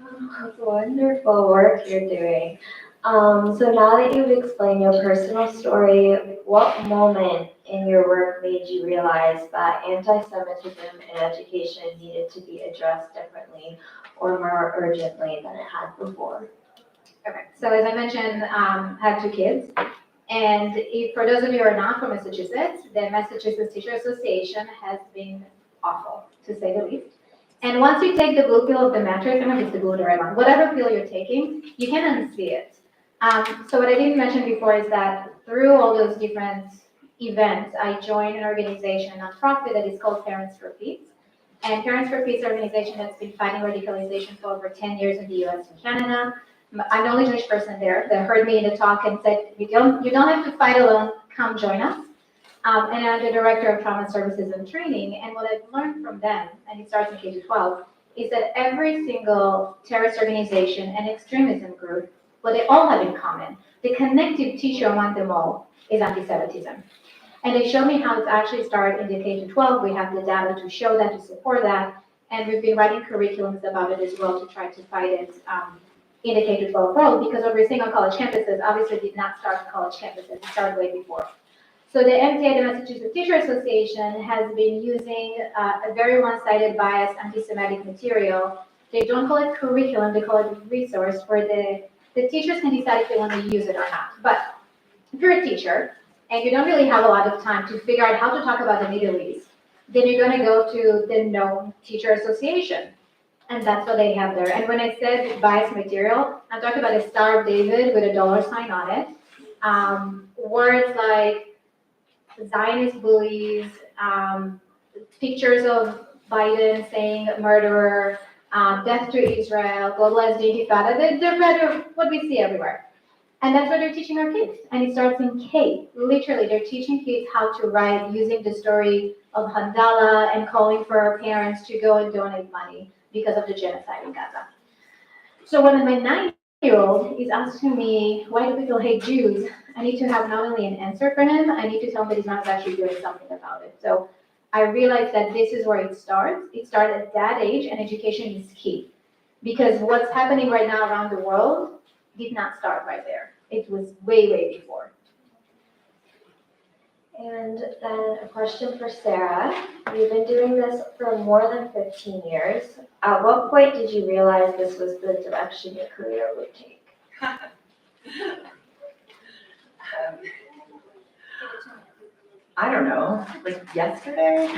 Oh, wonderful work you're doing. So now that you've explained your personal story, what moment in your work made you realize that anti-Semitism in education needed to be addressed differently or more urgently than it had before? Okay, so as I mentioned, I have two kids. And for those of you who are not from Massachusetts, the Massachusetts Teacher Association has been awful, to say the least. And once you take the blue pill of the matrix, I don't know if it's the blue or red one, whatever pill you're taking, you can unsee it. So what I didn't mention before is that through all those different events, I joined an organization, a nonprofit that is called Parents for Peace. And Parents for Peace is an organization that's been fighting radicalization for over 10 years in the US and Canada. I'm the only Jewish person there that heard me in the talk and said, you don't have to fight alone, come join us. And I'm the director of trauma services and training. And what I've learned from them, and it starts in K-12, is that every single terrorist organization and extremism group, what they all have in common, the connective tissue among them all is anti-Semitism. And they showed me how it actually started in the K-12. We have the data to show that, to support that. And we've been writing curriculums about it as well to try to fight it in the K-12 world, because what we're seeing on college campuses obviously did not start on college campuses, it started way before. So the MTA, the Massachusetts Teacher Association, has been using a very one-sided biased anti-Semitic material. They don't call it curriculum, they call it a resource where the teachers can decide if they want to use it or not. But if you're a teacher and you don't really have a lot of time to figure out how to talk about the Middle East, then you're going to go to the known teacher association. And that's what they have there. And when I said biased material, I'm talking about a Star of David with a $sign on it. Words like Zionist bullies, pictures of Biden saying murderer, death to Israel, globalized intifada. They're better what we see everywhere. And that's what they're teaching our kids. And it starts in K. Literally, they're teaching kids how to write using the story of Handala and calling for our parents to go and donate money because of the genocide in Gaza. So when my 9-year-old is asking me, why do people hate Jews? I need to have not only an answer for him, I need to tell him that his mom is actually doing something about it. So I realized that this is where it starts. It started at that age, and education is key. Because what's happening right now around the world did not start right there. It was way, way before. And then a question for Sarah. You've been doing this for more than 15 years. At what point did you realize this was the direction your career would take? I don't know, like yesterday?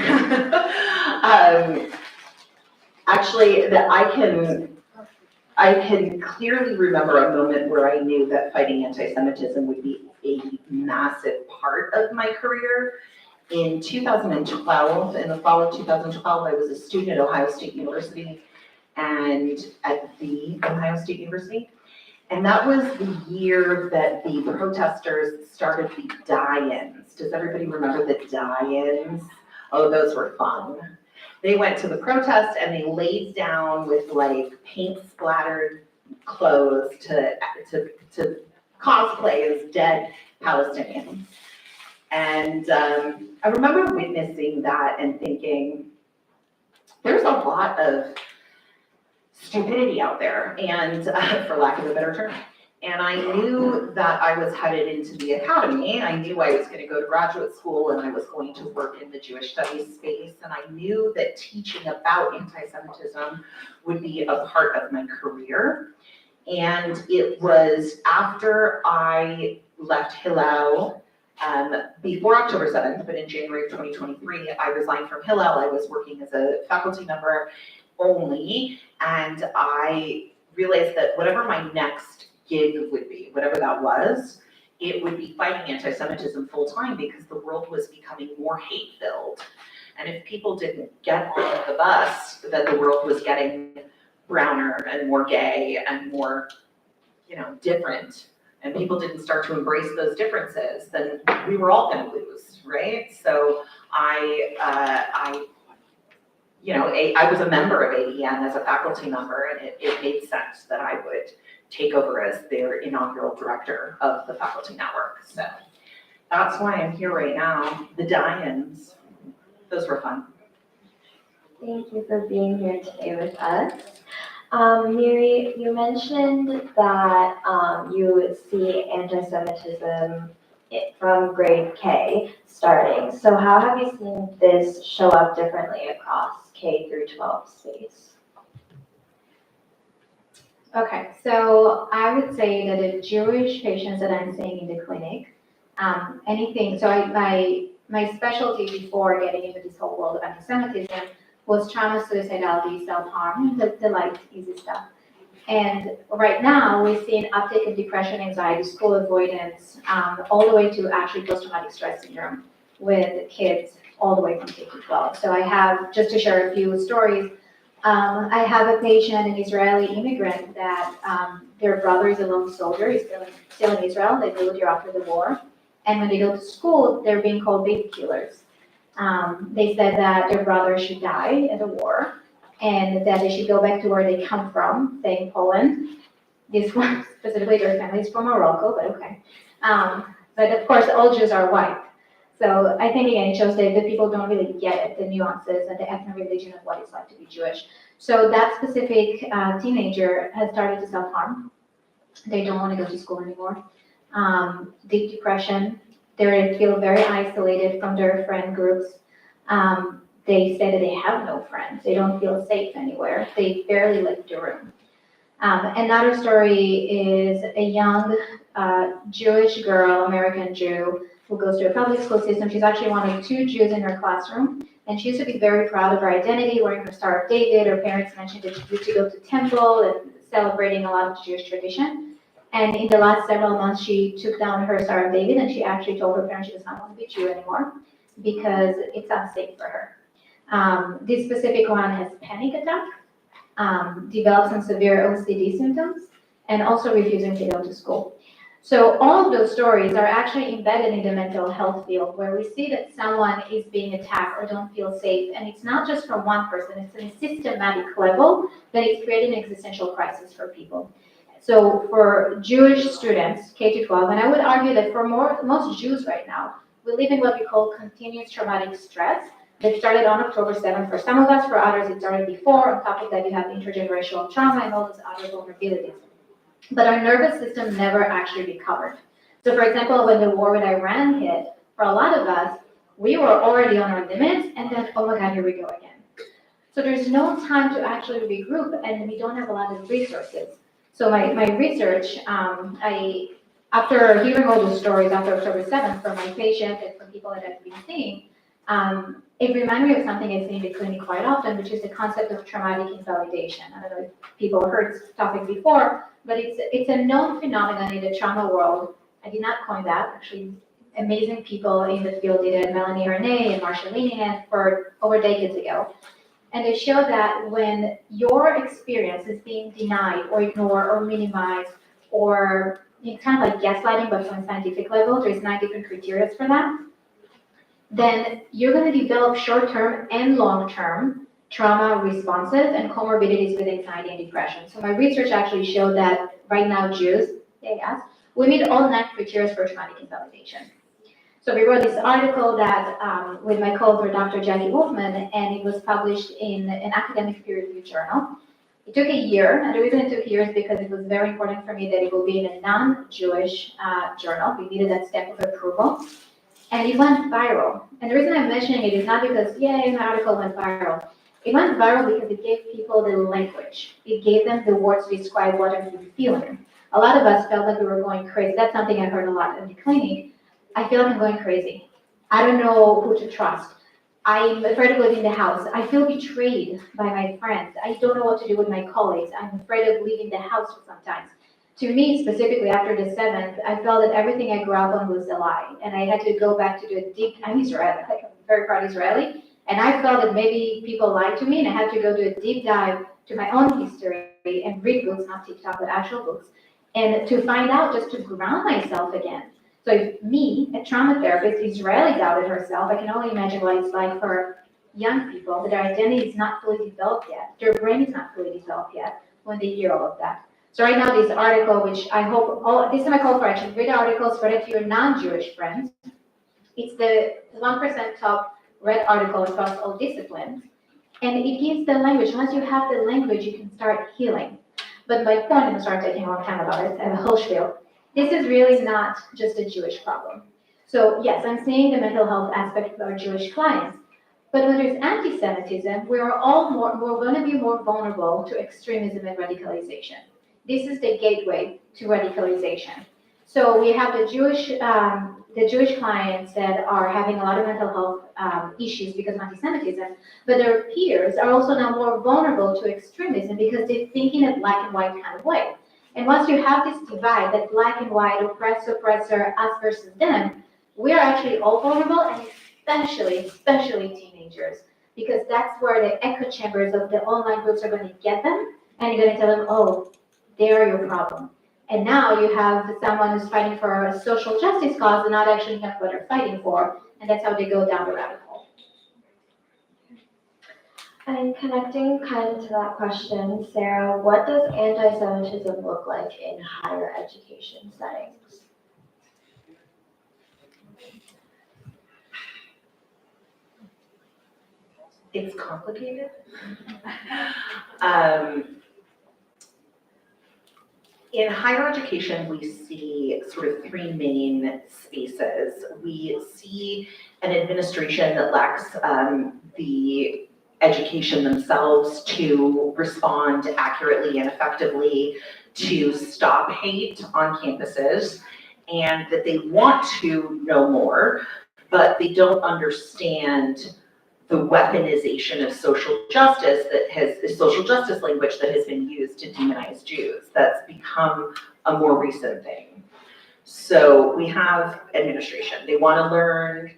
Actually, I can clearly remember a moment where I knew that fighting anti-Semitism would be a massive part of my career. In 2012, in the fall of 2012, I was a student at Ohio State University and at the Ohio State University. And that was the year that the protesters started the die-ins. Does everybody remember the die-ins? Oh, those were fun. They went to the protest and they laid down with like paint splattered clothes to cosplay as dead Palestinians. And I remember witnessing that and thinking, there's a lot of stupidity out there, and for lack of a better term. And I knew that I was headed into the academy. I knew I was going to go to graduate school and I was going to work in the Jewish studies space. And I knew that teaching about anti-Semitism would be a part of my career. And it was after I left Hillel, before October 7th, but in January of 2023, I resigned from Hillel. I was working as a faculty member only, and I realized that whatever my next gig would be, whatever that was, it would be fighting anti-Semitism full time because the world was becoming more hate-filled. And if people didn't get on the bus that the world was getting browner and more gay and more, different, and people didn't start to embrace those differences, then we were all going to lose, right? So I was a member of ADN as a faculty member, and it made sense that I would take over as their inaugural director of the faculty network. So that's why I'm here right now. The die-ins, those were fun. Thank you for being here today with us. Miri, you mentioned that you see anti-Semitism from grade K starting. So how have you seen this show up differently across K through 12 space? Okay, so I would say that the Jewish patients that I'm seeing in the clinic, my specialty before getting into this whole world of anti-Semitism was trauma, suicidality, self-harm, the light, easy stuff. And right now, we see an uptick in depression, anxiety, school avoidance, all the way to actually post-traumatic stress syndrome with kids all the way from K to 12. So I have, just to share a few stories, I have a patient, an Israeli immigrant, that their brother is a lone soldier. He's still in Israel. They moved here after the war. And when they go to school, they're being called baby killers. They said that their brother should die in the war and that they should go back to where they come from, say in Poland. This one, specifically, their family is from Morocco, but okay. But of course, all Jews are white. So I think, again, it shows that the people don't really get it, the nuances and the ethnic religion of what it's like to be Jewish. So that specific teenager has started to self-harm. They don't want to go to school anymore. Deep depression. They feel very isolated from their friend groups. They say that they have no friends. They don't feel safe anywhere. They barely leave the room. Another story is a young Jewish girl, American Jew, who goes to a public school system. She's actually one of 2 Jews in her classroom. And she used to be very proud of her identity, wearing her Star of David. Her parents mentioned that she used to go to temple and celebrating a lot of Jewish tradition. And in the last several months, she took down her Star of David and she actually told her parents she does not want to be Jew anymore because it's unsafe for her. This specific one has panic attack, developed some severe OCD symptoms, and also refusing to go to school. So all of those stories are actually embedded in the mental health field where we see that someone is being attacked or don't feel safe. And it's not just from one person, it's at a systematic level that is creating an existential crisis for people. So for Jewish students, K to 12, and I would argue that for most Jews right now, we live in what we call continuous traumatic stress that started on October 7th for some of us, for others it started before. On top of that, you have intergenerational trauma and all those other vulnerabilities. But our nervous system never actually recovered. So for example, when the war with Iran hit, for a lot of us, we were already on our limits, and then, oh my God, here we go again. So there's no time to actually regroup, and we don't have a lot of resources. So my research, after hearing all the stories after October 7th from my patients and from people that I've been seeing, it reminded me of something I see in the clinic quite often, which is the concept of traumatic invalidation. I don't know if people heard this topic before, but it's a known phenomenon in the trauma world. I did not coin that. Actually, amazing people in the field did it, Melanie Arnay and Marsha Linehan, for over decades ago. And they show that when your experience is being denied or ignored or minimized, or it's kind of like gaslighting, but from a scientific level, there's 9 different criteria for that, then you're going to develop short-term and long-term trauma responses and comorbidities with anxiety and depression. So my research actually showed that right now Jews, we meet all 9 criteria for traumatic invalidation. So we wrote this article that with my co-author, Dr. Jackie Wolfman, and it was published in an academic peer-reviewed journal. It took a year, and the reason it took years is because it was very important for me that it will be in a non-Jewish journal. We needed that stamp of approval. And it went viral. And the reason I'm mentioning it is not because, yay, my article went viral. It went viral because it gave people the language. It gave them the words to describe what they're feeling. A lot of us felt like we were going crazy. That's something I heard a lot in the clinic. I feel like I'm going crazy. I don't know who to trust. I'm afraid of leaving the house. I feel betrayed by my friends. I don't know what to do with my colleagues. I'm afraid of leaving the house sometimes. To me, specifically after the 7th, I felt that everything I grew up on was a lie. And I had to go back to do a deep, I'm Israeli, like I'm very proud Israeli. And I felt that maybe people lied to me and I had to go do a deep dive to my own history and read books, not TikTok, but actual books. And to find out, just to ground myself again. So if me, a trauma therapist, Israeli doubted herself, I can only imagine what it's like for young people, that their identity is not fully developed yet. Their brain is not fully developed yet when they hear all of that. So right now, this article, which I hope, this is my call for action, read the article, spread it to your non-Jewish friends. It's the 1% top read article across all disciplines. And it gives the language. Once you have the language, you can start healing. But my point, I'm going to start taking a long time about it, and a whole spiel. This is really not just a Jewish problem. So yes, I'm seeing the mental health aspect of our Jewish clients. But when there's anti-Semitism, we're going to be more vulnerable to extremism and radicalization. This is the gateway to radicalization. So we have the the Jewish clients that are having a lot of mental health issues because of anti-Semitism, but their peers are also now more vulnerable to extremism because they're thinking in a black and white kind of way. And once you have this divide, that black and white, oppressor, us versus them, we are actually all vulnerable, and especially teenagers, because that's where the echo chambers of the online groups are going to get them, and you're going to tell them, oh, they are your problem. And now you have someone who's fighting for a social justice cause and not actually know what they're fighting for, and that's how they go down the rabbit hole. And connecting kind of to that question, Sarah, what does anti-Semitism look like in higher education settings? It's complicated. In higher education, we see sort of three main spaces. We see an administration that lacks the education themselves to respond accurately and effectively to stop hate on campuses, and that they want to know more, but they don't understand the weaponization of social justice the social justice language that has been used to demonize Jews. That's become a more recent thing. So we have administration. They want to learn,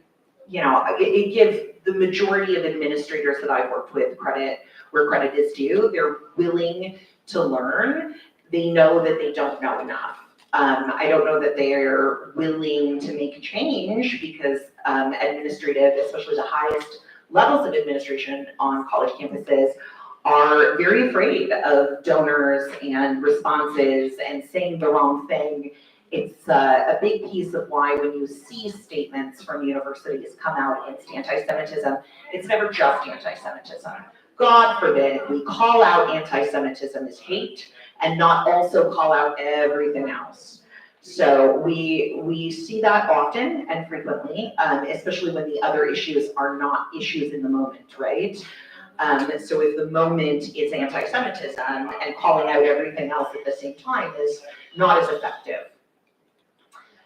it gives the majority of administrators that I've worked with credit where credit is due. They're willing to learn. They know that they don't know enough. I don't know that they're willing to make change because administrative, especially the highest levels of administration on college campuses, are very afraid of donors and responses and saying the wrong thing. It's a big piece of why when you see statements from universities come out against anti-Semitism, it's never just anti-Semitism. God forbid we call out anti-Semitism as hate and not also call out everything else. So we see that often and frequently, especially when the other issues are not issues in the moment, right? So if the moment is anti-Semitism and calling out everything else at the same time is not as effective.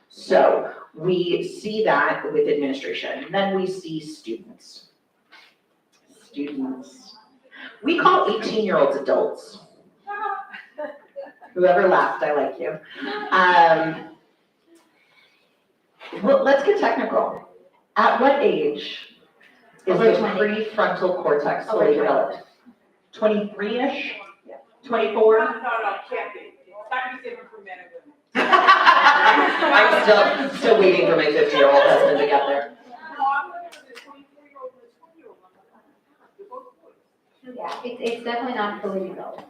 So we see that with administration. And then we see students. We call 18-year-olds adults. Whoever laughed, I like you. Well, let's get technical. At what age is the prefrontal cortex fully developed? 23-ish? 24? No, can't be. Start to different for men and women. I'm still waiting for my 50-year-old husband to get there. Yeah, it's definitely not fully developed.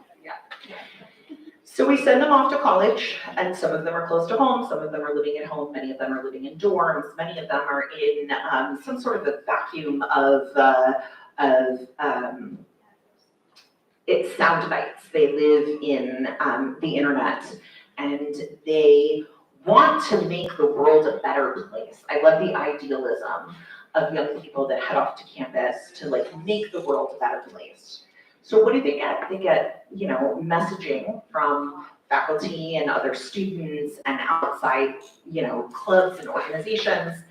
So we send them off to college, and some of them are close to home, some of them are living at home, many of them are living in dorms, many of them are in some sort of a vacuum of it's sound bites. They live in the internet, and they want to make the world a better place. I love the idealism of young people that head off to campus to make the world a better place. So what do they get? They get, messaging from faculty and other students and outside, clubs and organizations.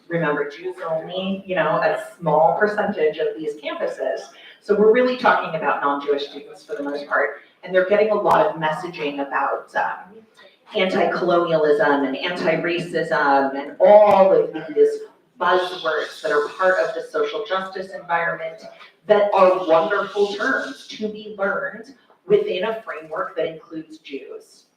Remember, Jews are only, a small percentage of these campuses. So we're really talking about non-Jewish students for the most part. And they're getting a lot of messaging about anti-colonialism and anti-racism and all of these buzzwords that are part of the social justice environment that are wonderful terms to be learned within a framework that includes Jews.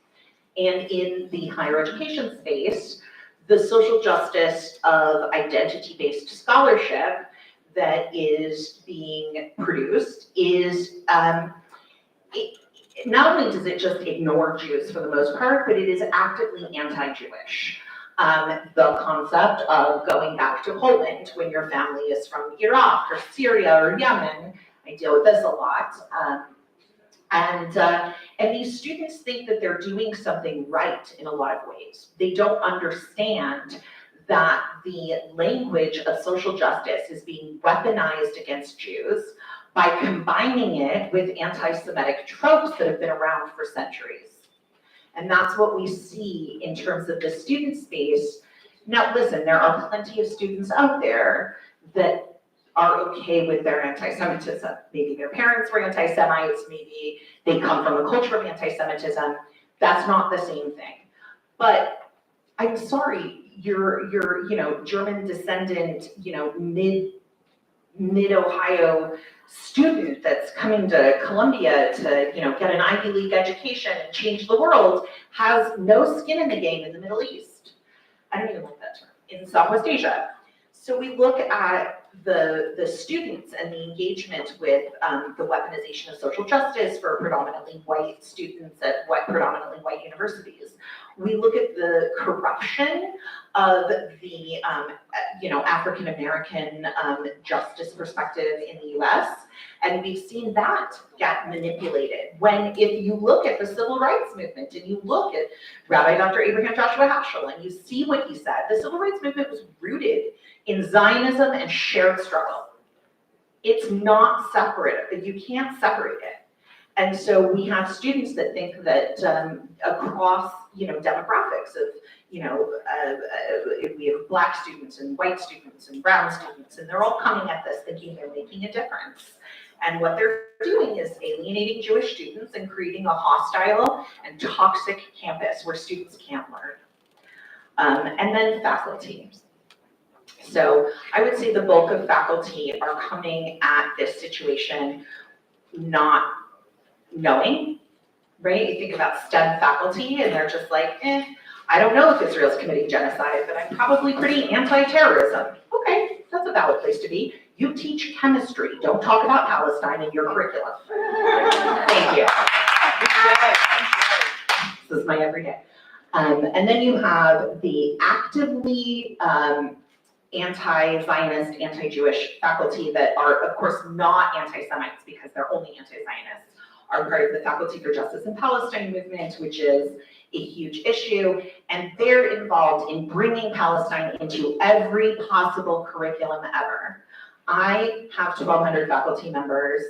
And in the higher education space, the social justice of identity-based scholarship that is being produced is, not only does it just ignore Jews for the most part, but it is actively anti-Jewish. The concept of going back to Poland when your family is from Iraq or Syria or Yemen, I deal with this a lot. And these students think that they're doing something right in a lot of ways. They don't understand that the language of social justice is being weaponized against Jews by combining it with anti-Semitic tropes that have been around for centuries. And that's what we see in terms of the student space. Now, listen, there are plenty of students out there that are okay with their anti-Semitism. Maybe their parents were anti-Semites, maybe they come from a culture of anti-Semitism. That's not the same thing. But I'm sorry, you're German descendant, mid-Ohio student that's coming to Columbia to, get an Ivy League education and change the world has no skin in the game in the Middle East. I don't even like that term, in Southwest Asia. So we look at the students and the engagement with the weaponization of social justice for predominantly white students at predominantly white universities. We look at the corruption of the, African-American justice perspective in the US, and we've seen that get manipulated. If you look at the civil rights movement and you look at Rabbi Dr. Abraham Joshua Heschel and you see what he said, the civil rights movement was rooted in Zionism and shared struggle. It's not separate, you can't separate it. And so we have students that think that across, demographics of, we have Black students and white students and brown students, and they're all coming at this thinking they're making a difference. And what they're doing is alienating Jewish students and creating a hostile and toxic campus where students can't learn. And then faculty. So I would say the bulk of faculty are coming at this situation not knowing, right? You think about STEM faculty and they're just like, I don't know if Israel's committing genocide, but I'm probably pretty anti-terrorism. Okay, that's a valid place to be. You teach chemistry. Don't talk about Palestine in your curriculum. Thank you. This is my everyday. And then you have the actively anti-Zionist, anti-Jewish faculty that are, of course, not anti-Semites because they're only anti-Zionists, are part of the Faculty for Justice in Palestine movement, which is a huge issue, and they're involved in bringing Palestine into every possible curriculum ever. I have 1,200 faculty members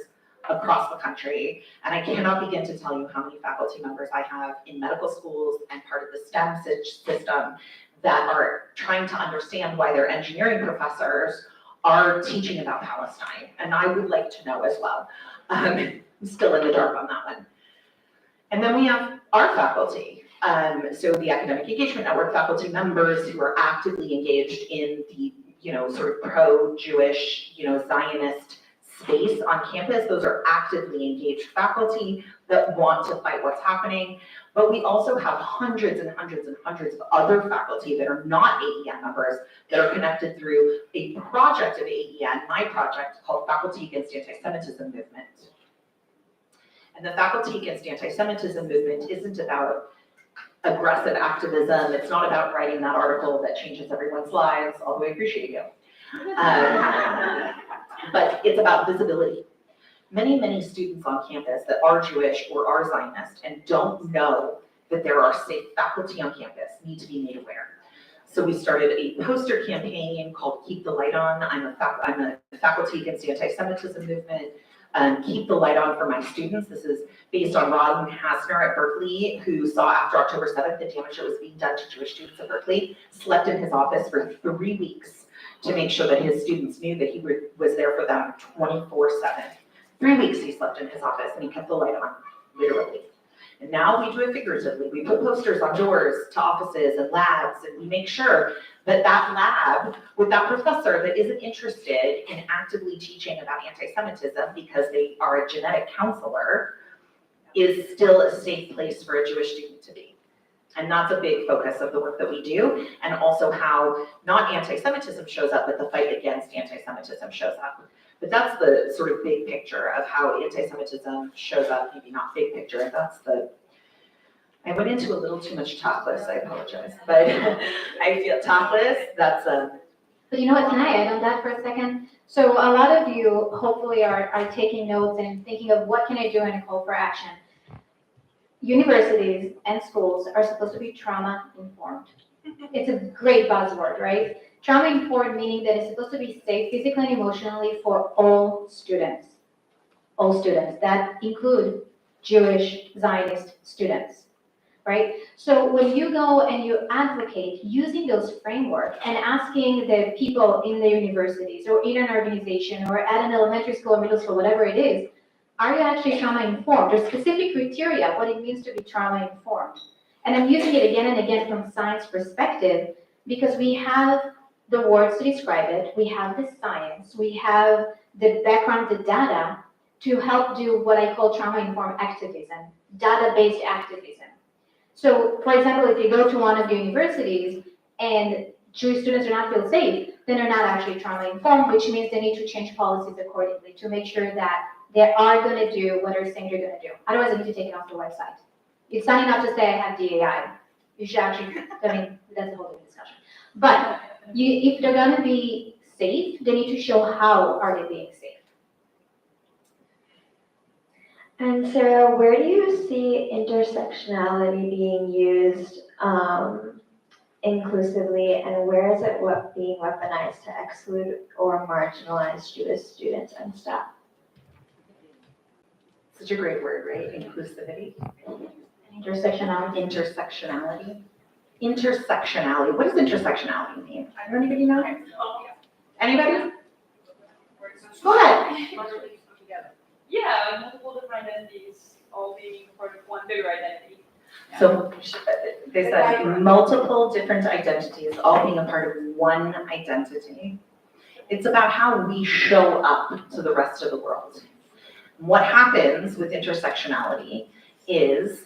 across the country, and I cannot begin to tell you how many faculty members I have in medical schools and part of the STEM system that are trying to understand why their engineering professors are teaching about Palestine, and I would like to know as well. I'm still in the dark on that one. And then we have our faculty. So the Academic Engagement Network faculty members who are actively engaged in the, sort of pro-Jewish, Zionist space on campus. Those are actively engaged faculty that want to fight what's happening. But we also have hundreds and hundreds and hundreds of other faculty that are not AEN members that are connected through a project of AEN, my project called Faculty Against Anti-Semitism Movement. And the Faculty Against Anti-Semitism Movement isn't about aggressive activism. It's not about writing that article that changes everyone's lives, although I appreciate you. But it's about visibility. Many, many students on campus that are Jewish or are Zionist and don't know that there are safe faculty on campus need to be made aware. So we started a poster campaign called Keep the Light On. I'm a Faculty Against Anti-Semitism Movement. Keep the light on for my students. This is based on Ron Hasner at Berkeley, who saw after October 7th the damage that was being done to Jewish students at Berkeley, slept in his office for 3 weeks to make sure that his students knew that he was there for them 24/7. 3 weeks he slept in his office and he kept the light on, literally. And now we do it figuratively. We put posters on doors to offices and labs, and we make sure that that lab with that professor that isn't interested in actively teaching about anti-Semitism because they are a genetic counselor is still a safe place for a Jewish student to be. And that's a big focus of the work that we do, and also how not anti-Semitism shows up, but the fight against anti-Semitism shows up. But that's the sort of big picture of how anti-Semitism shows up, maybe not big picture, that's the, I went into a little too much topless, I apologize, but I feel topless, that's a. But you know what, can I add on that for a second? So a lot of you hopefully are taking notes and thinking of what can I do in a call for action. Universities and schools are supposed to be trauma informed. It's a great buzzword, right? Trauma informed meaning that it's supposed to be safe physically and emotionally for all students. All students, that include Jewish Zionist students. right? So when you go and you advocate using those frameworks and asking the people in the universities or in an organization or at an elementary school or middle school, whatever it is, are you actually trauma informed? There's specific criteria, what it means to be trauma informed. And I'm using it again and again from science perspective because we have the words to describe it, we have the science, we have the background, the data to help do what I call trauma-informed activism, data-based activism. So, for example, if you go to one of the universities and Jewish students do not feel safe, then they're not actually trauma-informed, which means they need to change policies accordingly to make sure that they are going to do what they're saying they're going to do. Otherwise, they need to take it off the website. It's not enough to say I have DAI. You should actually, I mean, that's a whole different discussion. But if they're going to be safe, they need to show how are they being safe. And Sarah, where do you see intersectionality being used inclusively, and where is it being weaponized to exclude or marginalize Jewish students and staff? Such a great word, right? Inclusivity. Intersectionality. Intersectionality. Intersectionality. What does intersectionality mean? Anybody know? Anybody? Go ahead. Yeah, multiple different identities all being part of one bigger identity. So they said multiple different identities all being a part of one identity. It's about how we show up to the rest of the world. What happens with intersectionality is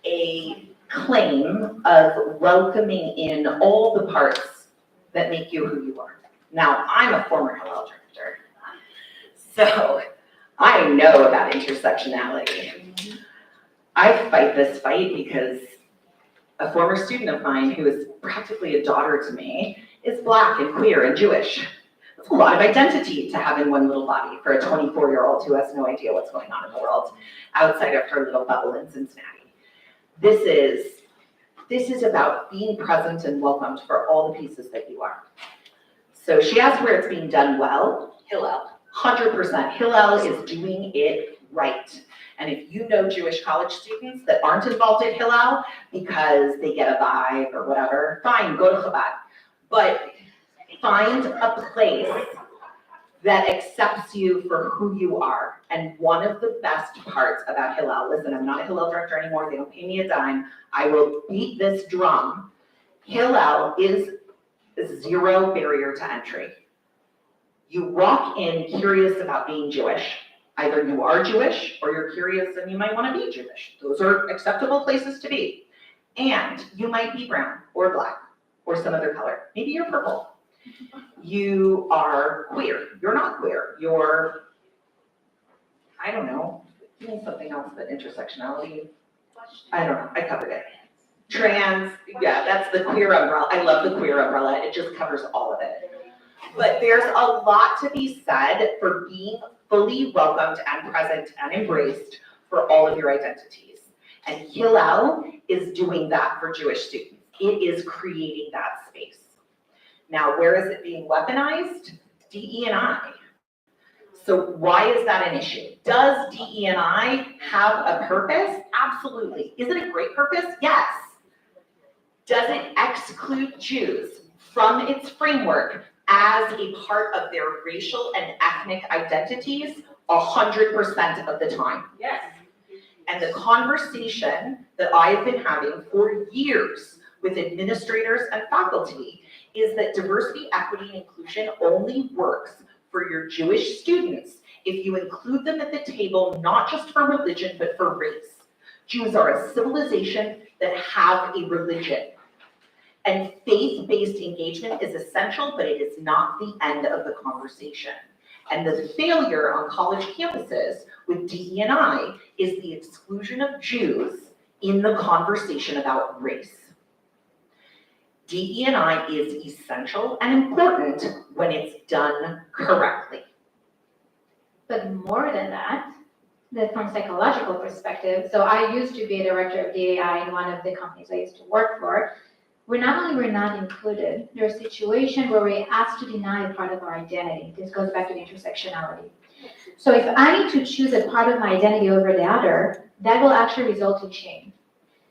a claim of welcoming in all the parts that make you who you are. Now, I'm a former Hillel director, so I know about intersectionality. I fight this fight because a former student of mine who is practically a daughter to me is Black and queer and Jewish. That's a lot of identity to have in one little body for a 24-year-old who has no idea what's going on in the world outside of her little bubble in Cincinnati. This is about being present and welcomed for all the pieces that you are. So she asked where it's being done well. Hillel. 100%. Hillel is doing it right. And if you know Jewish college students that aren't involved at Hillel because they get a vibe or whatever, fine, go to Chabad. But find a place that accepts you for who you are. And one of the best parts about Hillel, listen, I'm not a Hillel director anymore, they don't pay me a dime, I will beat this drum. Hillel is zero barrier to entry. You walk in curious about being Jewish. Either you are Jewish or you're curious and you might want to be Jewish. Those are acceptable places to be. And you might be brown or Black or some other color. Maybe you're purple. You are queer. You're not queer. You're, I don't know, give me something else but intersectionality. I don't know, I covered it. Trans, yeah, that's the queer umbrella. I love the queer umbrella. It just covers all of it. But there's a lot to be said for being fully welcomed and present and embraced for all of your identities. And Hillel is doing that for Jewish students. It is creating that space. Now, where is it being weaponized? DE&I. So why is that an issue? Does DE&I have a purpose? Absolutely. Is it a great purpose? Yes. Does it exclude Jews from its framework as a part of their racial and ethnic identities? 100% of the time. Yes. And the conversation that I've been having for years with administrators and faculty is that diversity, equity, and inclusion only works for your Jewish students if you include them at the table, not just for religion, but for race. Jews are a civilization that have a religion. And faith-based engagement is essential, but it is not the end of the conversation. And the failure on college campuses with DE&I is the exclusion of Jews in the conversation about race. DE&I is essential and important when it's done correctly. But more than that from a psychological perspective, so I used to be a director of DAI in one of the companies I used to work for. We're not included, there's a situation where we're asked to deny a part of our identity. This goes back to the intersectionality. So if I need to choose a part of my identity over the other, that will actually result in shame.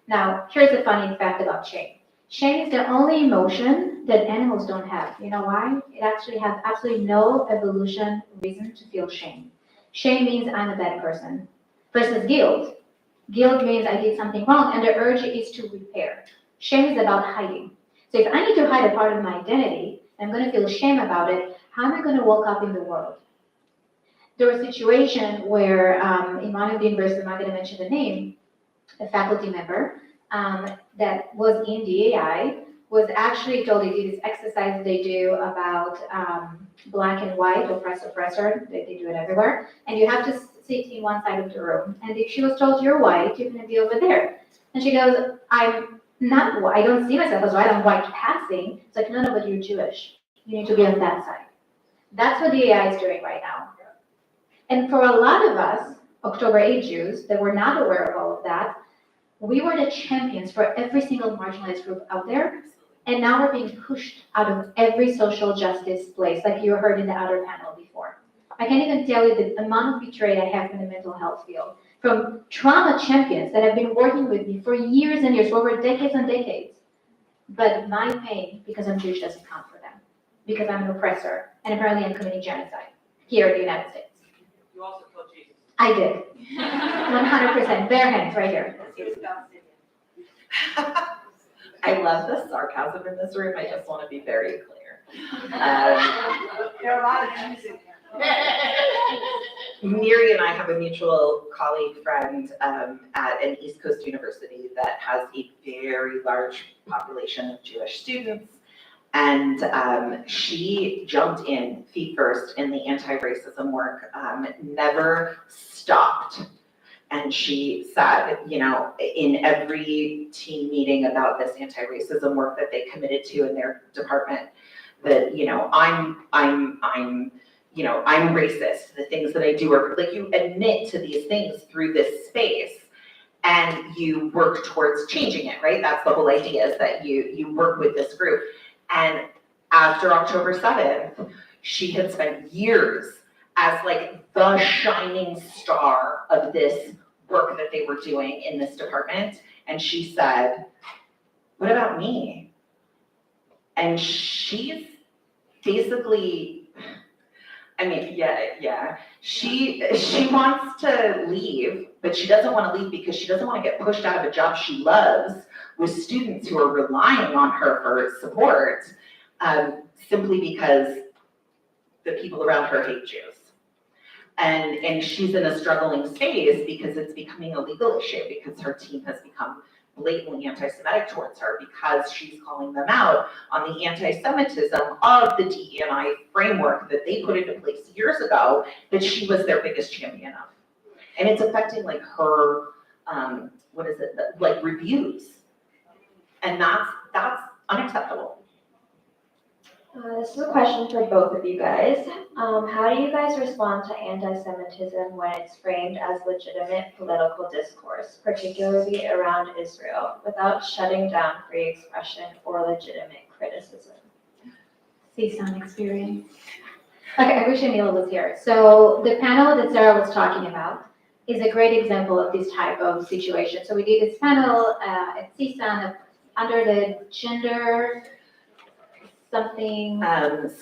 Now, here's a funny fact about shame. Shame is the only emotion that animals don't have. You know why? It actually has absolutely no evolution reason to feel shame. Shame means I'm a bad person versus guilt. Guilt means I did something wrong, and the urge is to repair. Shame is about hiding. So if I need to hide a part of my identity, I'm going to feel shame about it, how am I going to walk up in the world? There was a situation where in one of the universities, I'm not going to mention the name, a faculty member that was in DAI was actually told they did this exercise they do about black and white, oppressor, they do it everywhere, and you have to sit in one side of the room. And if she was told you're white, you're going to be over there. And she goes, I'm not white, I don't see myself as white, I'm white passing. It's like, no, but you're Jewish. You need to be on that side. That's what DAI is doing right now. And for a lot of us, October 8 Jews, that were not aware of all of that, we were the champions for every single marginalized group out there. And now we're being pushed out of every social justice place, like you heard in the other panel before. I can't even tell you the amount of betrayal I have from the mental health field, from trauma champions that have been working with me for years and years, for over decades and decades. But my pain, because I'm Jewish, doesn't count for them, because I'm an oppressor, and apparently I'm committing genocide here in the United States. You also killed Jesus. I did. 100%. Bare hands right here. I love the sarcasm in this room. I just want to be very clear. There are a lot of Jews in here. Miri and I have a mutual colleague friend at an East Coast university that has a very large population of Jewish students. And she jumped in feet first in the anti-racism work, never stopped. And she said, you know, in every team meeting about this anti-racism work that they committed to in their department, that, you know, I'm racist. The things that I do are, like, you admit to these things through this space and you work towards changing it, right? That's the whole idea, is that you work with this group. And after October 7th, she had spent years as like the shining star of this work that they were doing in this department. And she said, what about me? And she's basically, I mean, yeah. She wants to leave, but she doesn't want to leave because she doesn't want to get pushed out of a job she loves with students who are relying on her for support, simply because the people around her hate Jews. And she's in a struggling space because it's becoming a legal issue, because her team has become blatantly anti-Semitic towards her, because she's calling them out on the anti-Semitism of the DE&I framework that they put into place years ago that she was their biggest champion of. And it's affecting like her, like reviews. And that's unacceptable. This is a question for both of you guys. How do you guys respond to anti-Semitism when it's framed as legitimate political discourse, particularly around Israel, without shutting down free expression or legitimate criticism? See some experience. Okay, I wish Anila was here. So the panel that Sarah was talking about is a great example of this type of situation. So we did this panel at CSUN under the gender something.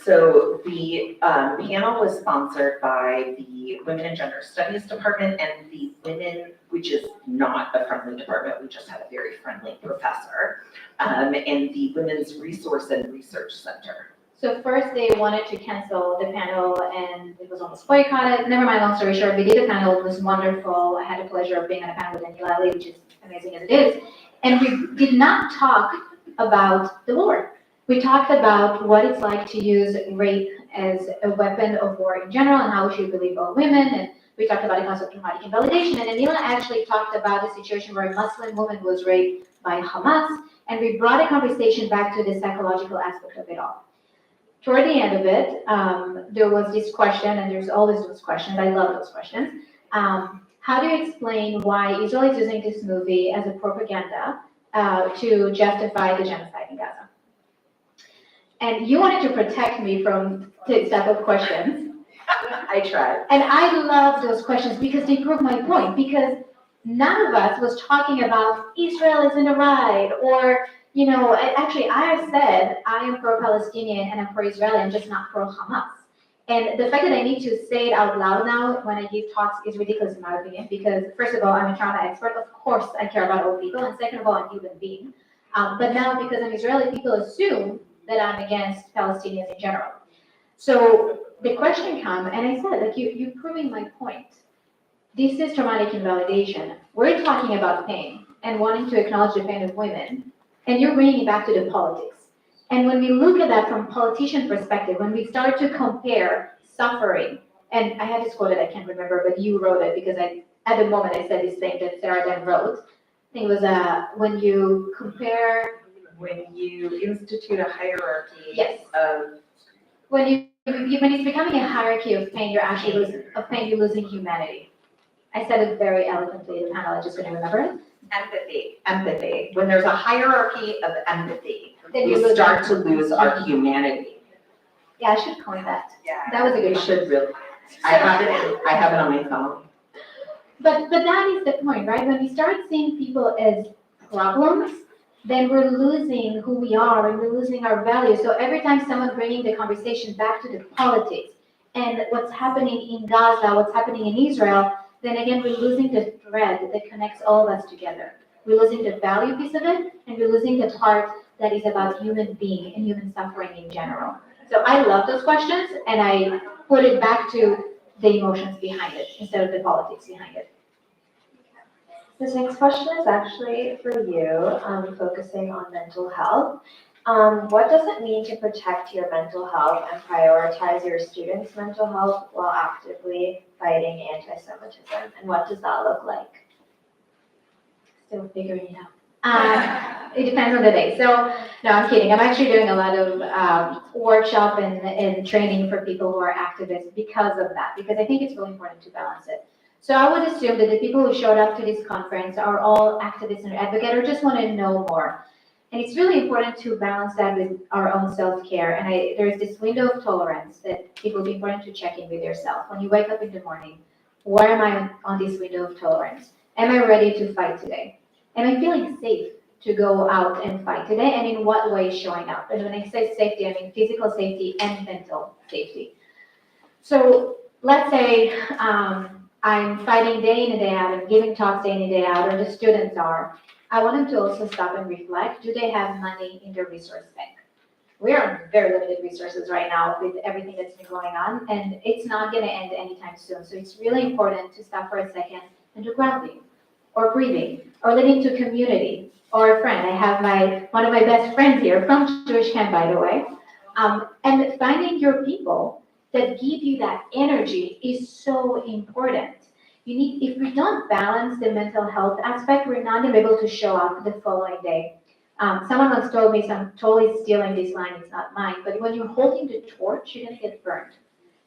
So the panel was sponsored by the Women and Gender Studies Department and the Women, which is not a friendly department, we just had a very friendly professor, and the Women's Resource and Research Center. So first they wanted to cancel the panel and it was almost boycotted. Never mind, long story short, we did a panel, it was wonderful. I had the pleasure of being on a panel with Anila Ali, which is amazing as it is. And we did not talk about the war. We talked about what it's like to use rape as a weapon of war in general and how we should believe all women. And we talked about the concept of traumatic invalidation. And Anila actually talked about a situation where a Muslim woman was raped by Hamas. And we brought a conversation back to the psychological aspect of it all. Toward the end of it, there was this question, and there's always those questions. I love those questions. How do you explain why Israel is using this movie as a propaganda to justify the genocide in Gaza? And you wanted to protect me from this type of questions. I tried. And I love those questions because they prove my point. Because none of us was talking about Israel is in a ride, or, actually I have said I am pro-Palestinian and I'm pro-Israeli, I'm just not pro-Hamas. And the fact that I need to say it out loud now when I give talks is ridiculous in my opinion, because first of all, I'm a trauma expert. Of course, I care about all people, and second of all, I'm a human being. But now, because I'm Israeli, people assume that I'm against Palestinians in general. So the question comes, and I said, you're proving my point. This is traumatic invalidation. We're talking about pain and wanting to acknowledge the pain of women, and you're bringing it back to the politics. And when we look at that from politician perspective, when we start to compare suffering, and I had this quote that I can't remember, but you wrote it because at the moment I said this thing that Sarah then wrote. I think it was when you compare. When you institute a hierarchy Yes. of. When it's becoming a hierarchy of pain, you're losing humanity. I said it very eloquently in the panel, I just couldn't remember it. Empathy. When there's a hierarchy of empathy, Then we you lose start to lose our humanity. Yeah, I should coin that. Yeah. That was a good You one. should really. I have it on my phone. But that is the point, right? When we start seeing people as problems, then we're losing who we are and we're losing our values. So every time someone bringing the conversation back to the politics and what's happening in Gaza, what's happening in Israel, then again, we're losing the thread that connects all of us together. We're losing the value piece of it, and we're losing the part that is about human being and human suffering in general. So I love those questions, and I put it back to the emotions behind it instead of the politics behind it. This next question is actually for you, focusing on mental health. What does it mean to protect your mental health and prioritize your students' mental health while actively fighting anti-Semitism? And what does that look like? Still figuring it out. It depends on the day. So, no, I'm kidding. I'm actually doing a lot of workshop and training for people who are activists because of that, because I think it's really important to balance it. So I would assume that the people who showed up to this conference are all activists and advocates or just want to know more. And it's really important to balance that with our own self-care. And there's this window of tolerance that it will be important to check in with yourself. When you wake up in the morning, where am I on this window of tolerance? Am I ready to fight today? Am I feeling safe to go out and fight today? And in what way is showing up? And when I say safety, I mean physical safety and mental safety. So let's say I'm fighting day in and day out, I'm giving talks day in and day out, or the students are. I want them to also stop and reflect. Do they have money in their resource bank? We are on very limited resources right now with everything that's been going on, and it's not going to end anytime soon. So it's really important to stop for a second and do grounding, or breathing, or living to community, or a friend. I have one of my best friends here from Jewish camp, by the way, and finding your people that give you that energy is so important. If we don't balance the mental health aspect, we're not going to be able to show up the following day. Someone once told me, so I'm totally stealing this line, it's not mine, but when you're holding the torch, you're going to get burned.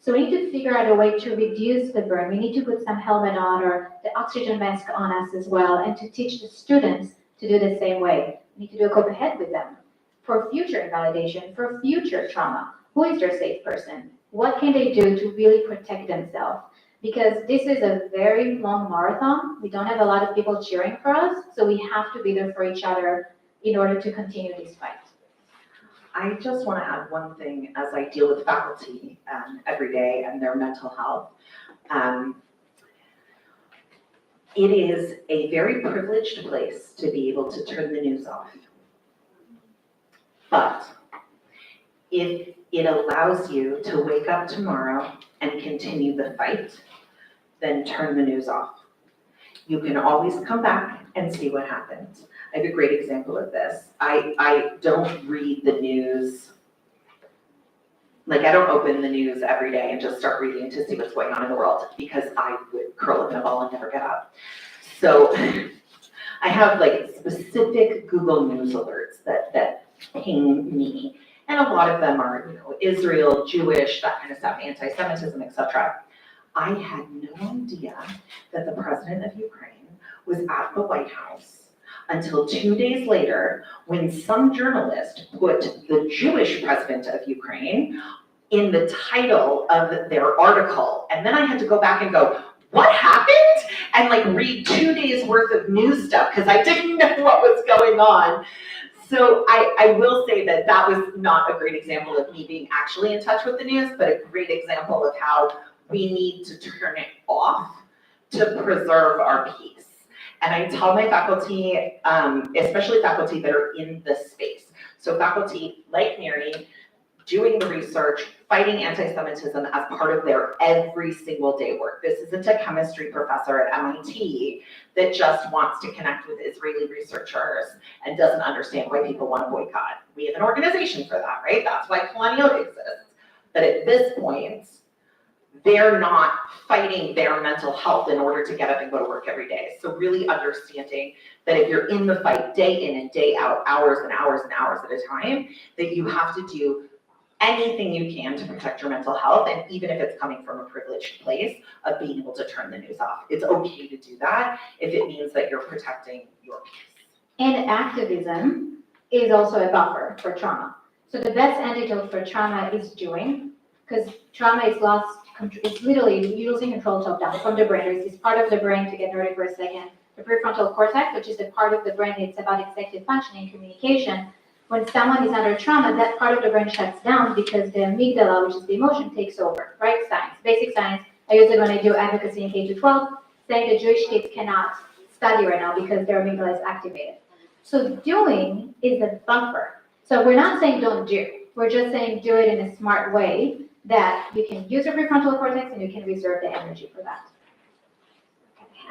So we need to figure out a way to reduce the burn. We need to put some helmet on or the oxygen mask on us as well, and to teach the students to do the same way. We need to do a cop ahead with them for future invalidation, for future trauma. Who is their safe person? What can they do to really protect themselves? Because this is a very long marathon. We don't have a lot of people cheering for us, so we have to be there for each other in order to continue this fight. I just want to add one thing as I deal with faculty every day and their mental health. It is a very privileged place to be able to turn the news off. But if it allows you to wake up tomorrow and continue the fight, then turn the news off. You can always come back and see what happens. I have a great example of this. I don't read the news. Like, I don't open the news every day and just start reading to see what's going on in the world, because I would curl up in a ball and never get up. So I have like specific Google News alerts that ping me. And a lot of them are, Israel, Jewish, that kind of stuff, anti-Semitism, etc. I had no idea that the president of Ukraine was at the White House until 2 days later, when some journalist put the Jewish president of Ukraine in the title of their article. And then I had to go back and go, what happened? and like read 2 days worth of news stuff because I didn't know what was going on. So I will say that that was not a great example of me being actually in touch with the news, but a great example of how we need to turn it off to preserve our peace. And I tell my faculty, especially faculty that are in this space, so faculty like Mary, doing the research, fighting anti-Semitism as part of their every single day work. This isn't a chemistry professor at MIT that just wants to connect with Israeli researchers and doesn't understand why people want to boycott. We have an organization for that, right? That's why Kalaniot exists. But at this point, they're not fighting their mental health in order to get up and go to work every day. So really understanding that if you're in the fight day in and day out, hours and hours and hours at a time, that you have to do anything you can to protect your mental health, and even if it's coming from a privileged place of being able to turn the news off. It's okay to do that if it means that you're protecting your peace. And activism is also a buffer for trauma. So the best antidote for trauma is doing, because trauma is it's literally losing control top down from the brain. There's this part of the brain, to get noted for a second, the prefrontal cortex, which is the part of the brain that's about executive functioning and communication. When someone is under trauma, that part of the brain shuts down because the amygdala, which is the emotion, takes over, right? Science, basic science. I use it when I do advocacy in K-12, saying that Jewish kids cannot study right now because their amygdala is activated. So doing is a buffer. So we're not saying don't do. We're just saying do it in a smart way that you can use your prefrontal cortex and you can reserve the energy for that.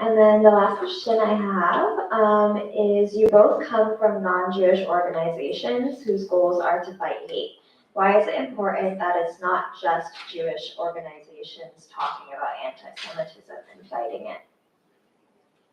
And then the last question I have is you both come from non-Jewish organizations whose goals are to fight hate. Why is it important that it's not just Jewish organizations talking about anti-Semitism and fighting it?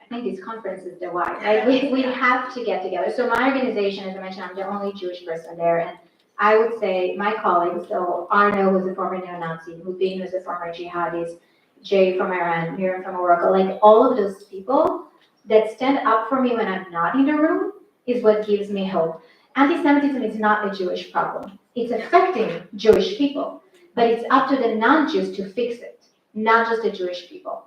I think this conference is the why. Like we have to get together. So my organization, as I mentioned, I'm the only Jewish person there, and I would say my colleagues, so Arno, who's a former neo-Nazi, Mubin, who's a former jihadist, Jay from Iran, Miriam from Morocco, like all of those people that stand up for me when I'm not in the room is what gives me hope. Anti-Semitism is not a Jewish problem. It's affecting Jewish people, but it's up to the non-Jews to fix it, not just the Jewish people.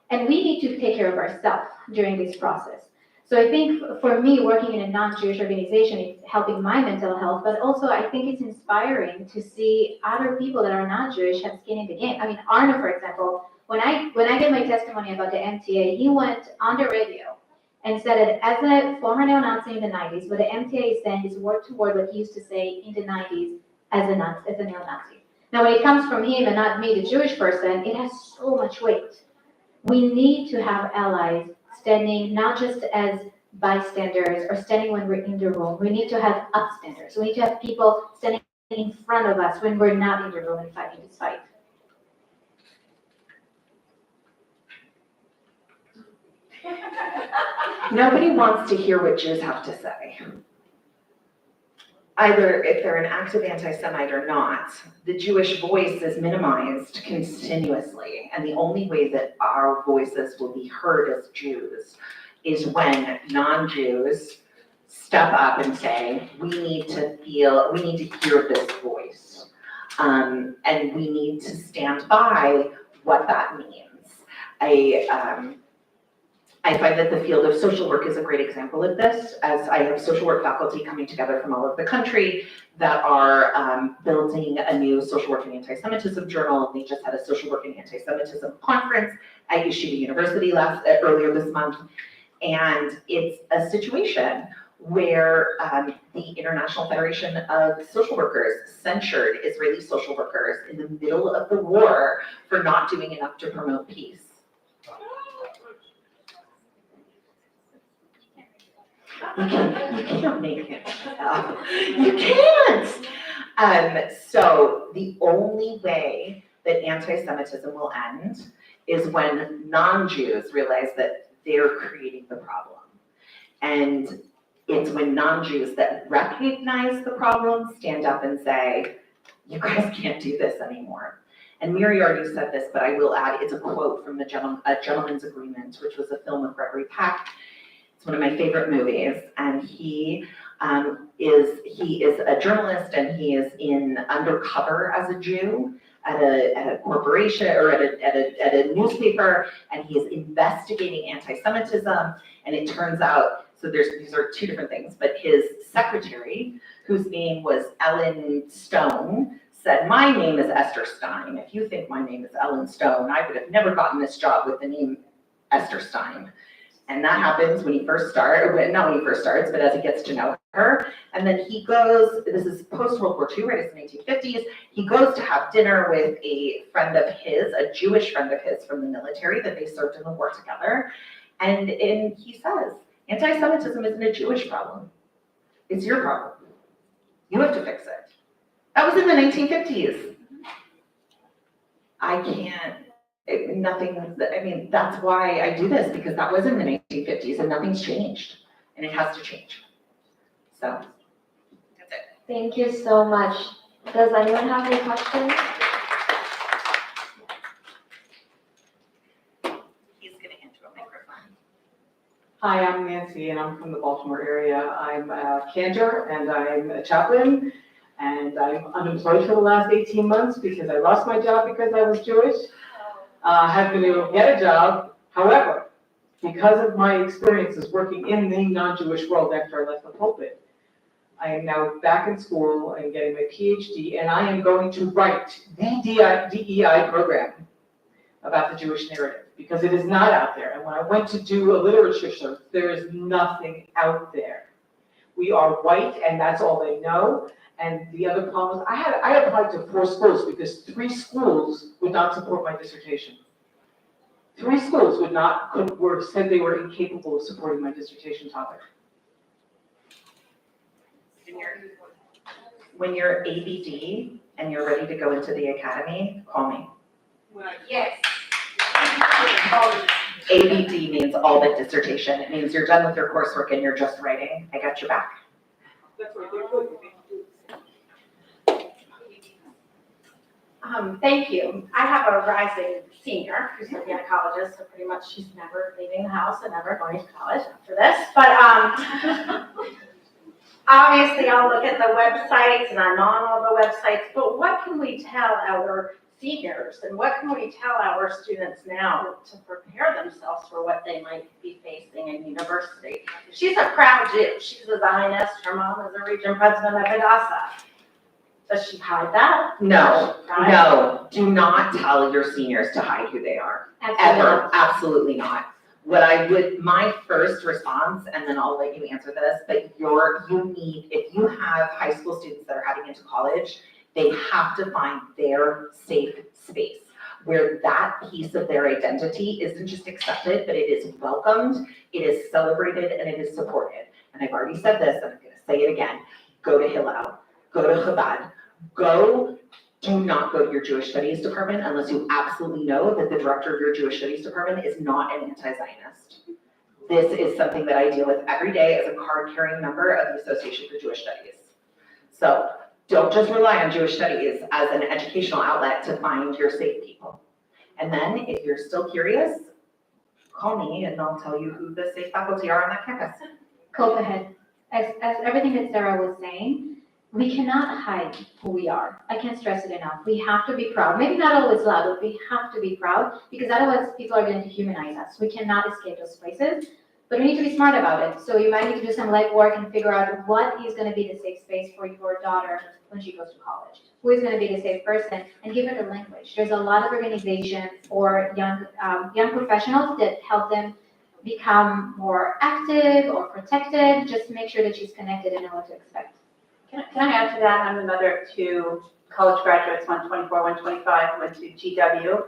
And we need to take care of ourselves during this process. So I think for me, working in a non-Jewish organization, it's helping my mental health, but also I think it's inspiring to see other people that are not Jewish have skin in the game. I mean, Arno, for example, when I gave my testimony about the MTA, he went on the radio and said that as a former neo-Nazi in the 90s, what the MTA is saying is word to word what he used to say in the 90s as a neo-Nazi. Now, when it comes from him and not me, the Jewish person, it has so much weight. We need to have allies standing not just as bystanders or standing when we're in the room. We need to have upstanders. We need to have people standing in front of us when we're not in the room and fighting this fight. Nobody wants to hear what Jews have to say. Either if they're an active anti-Semite or not, the Jewish voice is minimized continuously. And the only way that our voices will be heard as Jews is when non-Jews step up and say, we need to hear this voice. And we need to stand by what that means. I find that the field of social work is a great example of this, as I have social work faculty coming together from all over the country that are building a new social work and anti-Semitism journal. They just had a social work and anti-Semitism conference at Yeshiva University earlier this month. And it's a situation where the International Federation of Social Workers censured Israeli social workers in the middle of the war for not doing enough to promote peace. You can't make it up. You can't. So the only way that anti-Semitism will end is when non-Jews realize that they're creating the problem. And it's when non-Jews that recognize the problem stand up and say, you guys can't do this anymore. And Miri already said this, but I will add, it's a quote from A Gentleman's Agreement, which was a film of Gregory Peck. It's one of my favorite movies, and he is a journalist, and he is undercover as a Jew at a corporation or at a newspaper, and he is investigating anti-Semitism. And it turns out, so these are two different things, but his secretary, whose name was Ellen Stone, said, "My name is Esther Stein. If you think my name is Ellen Stone, I would have never gotten this job with the name Esther Stein." And that happens when he first starts, not when he first starts, but as he gets to know her. And then he goes, this is post-World War II, right, it's the 1950s, he goes to have dinner with a friend of his, a Jewish friend of his from the military that they served in the war together. And he says, anti-Semitism isn't a Jewish problem. It's your problem. You have to fix it. That was in the 1950s. I can't. That's why I do this, because that was in the 1950s and nothing's changed, and it has to change. So, that's it. Thank you so much. Does anyone have any questions? He's gonna hand you a microphone. Hi, I'm Nancy, and I'm from the Baltimore area. I'm a cantor, and I'm a chaplain, and I'm unemployed for the last 18 months because I lost my job because I was Jewish. Have been able to get a job. However, because of my experiences working in the non-Jewish world after I left the pulpit, I am now back in school and getting my PhD, and I am going to write the DEI program about the Jewish narrative, because it is not out there. And when I went to do a literature search, there is nothing out there. We are white, and that's all they know. And the other problem is, I applied to 4 schools because 3 schools would not support my dissertation. 3 schools said they were incapable of supporting my dissertation topic. When you're ABD and you're ready to go into the academy, call me. Yes. ABD means all but dissertation. It means you're done with your coursework and you're just writing. I got your back. Thank you. I have a rising senior who's a gynecologist, so pretty much she's never leaving the house and never going to college after this. But obviously I'll look at the websites and I'm on all the websites, but what can we tell our seniors and what can we tell our students now to prepare themselves for what they might be facing in university? She's a proud Jew. She's a Zionist. Her mom is a region president of Hadassah. Does she hide that? No, no, do not tell your seniors to hide who they are. Absolutely. Ever, absolutely not. My first response, and then I'll let you answer this, but if you have high school students that are heading into college, they have to find their safe space where that piece of their identity isn't just accepted, but it is welcomed, it is celebrated, and it is supported. And I've already said this, and I'm gonna say it again. Go to Hillel, go to Chabad. Do not go to your Jewish studies department unless you absolutely know that the director of your Jewish studies department is not an anti-Zionist. This is something that I deal with every day as a card-carrying member of the Association for Jewish Studies. So don't just rely on Jewish studies as an educational outlet to find your safe people. And then if you're still curious, call me and I'll tell you who the safe faculty are on that campus. Go ahead. As everything that Sarah was saying, we cannot hide who we are. I can't stress it enough. We have to be proud. Maybe not always loud, but we have to be proud because otherwise people are going to dehumanize us. We cannot escape those places, but we need to be smart about it. So you might need to do some legwork and figure out what is going to be the safe space for your daughter when she goes to college. Who is going to be the safe person, and give her the language. There's a lot of organizations for young professionals that help them become more active or protected. Just make sure that she's connected and know what to expect. Can I add to that? I'm the mother of 2 college graduates, 124, 125, went to GW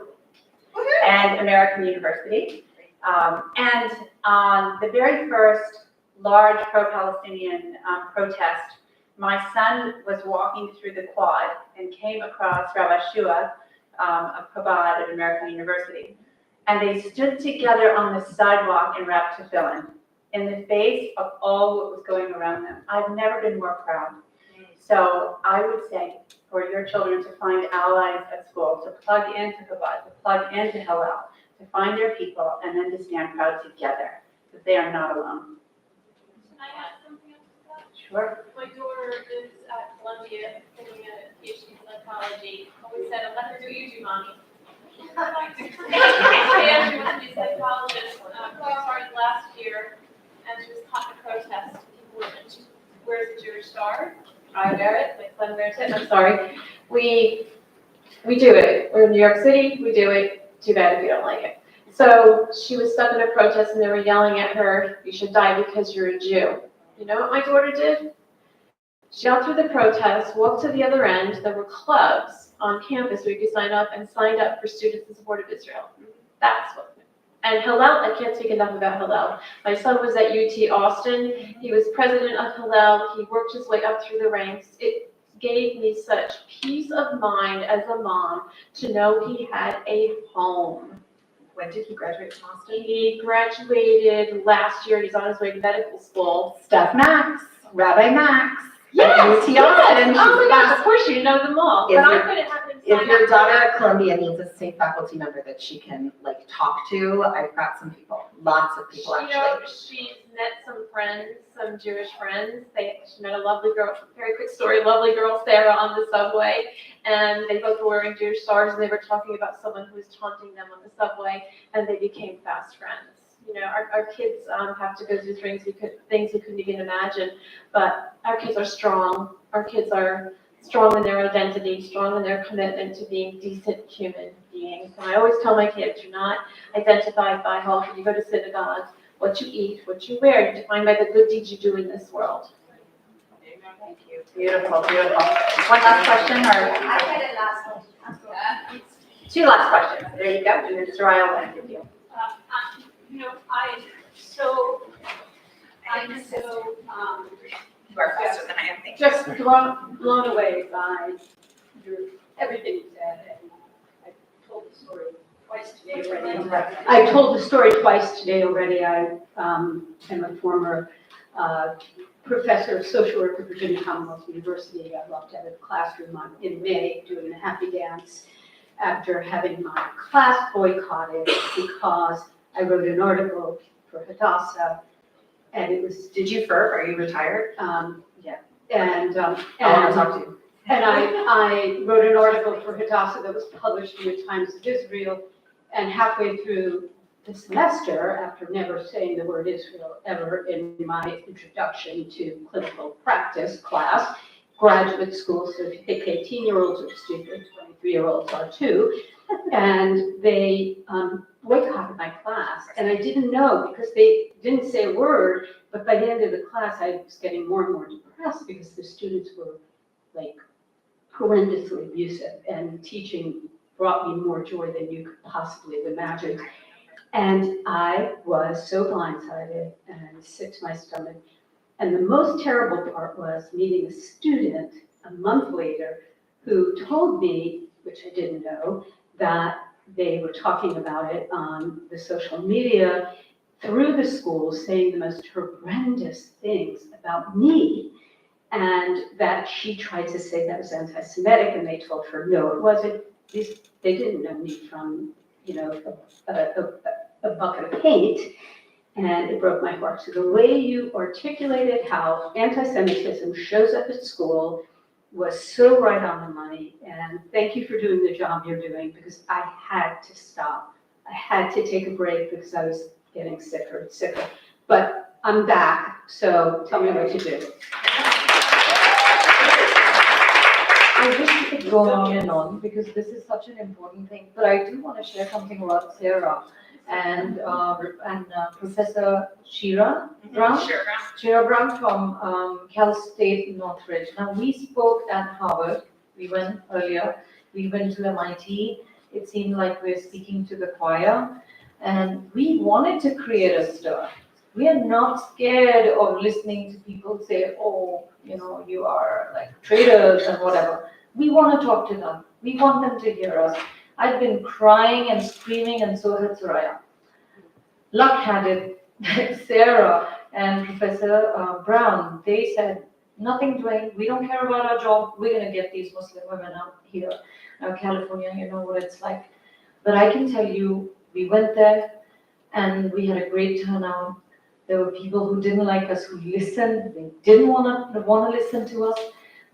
and American University. And on the very first large pro-Palestinian protest, my son was walking through the quad and came across Rabbi Shua of Chabad at American University. And they stood together on the sidewalk and wrapped tefillin in the face of all what was going around them. I've never been more proud. So I would say for your children to find allies at school, to plug into Chabad, to plug into Hillel, to find their people, and then to stand proud together, that they are not alone. Can I add something else to that? Sure. My daughter is at Columbia, getting a PhD in psychology, always said, let her do what you do, mommy. Yeah, she wants to be a psychologist. She started last year, and she was taught to protest. People were like, where's the Jewish star? I wear it, my son wears it, I'm sorry. We do it. We're in New York City, we do it. Too bad if you don't like it. So she was stuck in a protest and they were yelling at her, you should die because you're a Jew. You know what my daughter did? She got through the protest, walked to the other end. There were clubs on campus where you could sign up and signed up for Students in Support of Israel. That's what. And Hillel, I can't speak enough about Hillel. My son was at UT Austin. He was president of Hillel. He worked his way up through the ranks. It gave me such peace of mind as a mom to know he had a home. When did he graduate from Austin? He graduated last year. He's on his way to medical school. Steph Max, Rabbi Max. Yes, at UT yes. Austin. Oh my gosh, of course you know them all. If But I'm you're- going to have him If sign your up. daughter at Columbia needs a state faculty member that she can like talk to, I've got some people, lots of people You know, actually. she's met some friends, some Jewish friends. She met a lovely girl, very quick story, lovely girl Sarah on the subway. And they both were wearing Jewish stars and they were talking about someone who was taunting them on the subway and they became fast friends. You know, our kids have to go through things we couldn't even imagine, but our kids are strong. Our kids are strong in their identity, strong in their commitment to being decent human beings. And I always tell my kids, you're not identified by how you go to synagogue, what you eat, what you wear. You're defined by the good deeds you do in this world. Thank you. Beautiful, beautiful. One last question or? I had a last one. Two last questions. There you go. And then Soraya will end with you. You know, I'm so, You are faster than I am. Thank you. Just blown away by everything you said, and I told the story twice today already. I've told the story twice today already. I am a former professor of social work at Virginia Commonwealth University. I walked out of the classroom in May doing the happy dance after having my class boycotted because I wrote an article for Hadassah, and it was. Did you FERP? Are you retired? Yeah. And I want to talk to you. and I wrote an article for Hadassah that was published in the Times of Israel, and halfway through the semester, after never saying the word Israel ever in my introduction to clinical practice class, graduate school, so if you think 18-year-olds are stupid, 23-year-olds are too, and they boycotted my class, and I didn't know because they didn't say a word, but by the end of the class, I was getting more and more depressed because the students were like horrendously abusive, and teaching brought me more joy than you could possibly have imagined. And I was so blindsided and sick to my stomach. And the most terrible part was meeting a student a month later who told me, which I didn't know, that they were talking about it on the social media through the school, saying the most horrendous things about me, and that she tried to say that was anti-Semitic, and they told her, no, it wasn't. They didn't know me from, you know, a bucket of paint, and it broke my heart. So the way you articulated how anti-Semitism shows up at school was so right on the money, and thank you for doing the job you're doing, because I had to stop. I had to take a break because I was getting sicker and sicker. But I'm back, so tell me what to do. I wish we could go on and on because this is such an important thing, but I do want to share something about Sarah and Professor Shira Brown. Shira Brown from Cal State Northridge. Now, we spoke at Harvard. We went earlier. We went to MIT. It seemed like we were speaking to the choir, and we wanted to create a stir. We are not scared of listening to people say, oh, you know, you are like traitors and whatever. We want to talk to them. We want them to hear us. I've been crying and screaming, and so had Soraya. Luck had it that Sarah and Professor Brown, they said, nothing doing, we don't care about our job, we're going to get these Muslim women out here. Now, California, you know what it's like. But I can tell you, we went there and we had a great turnout. There were people who didn't like us, who listened. They didn't want to listen to us.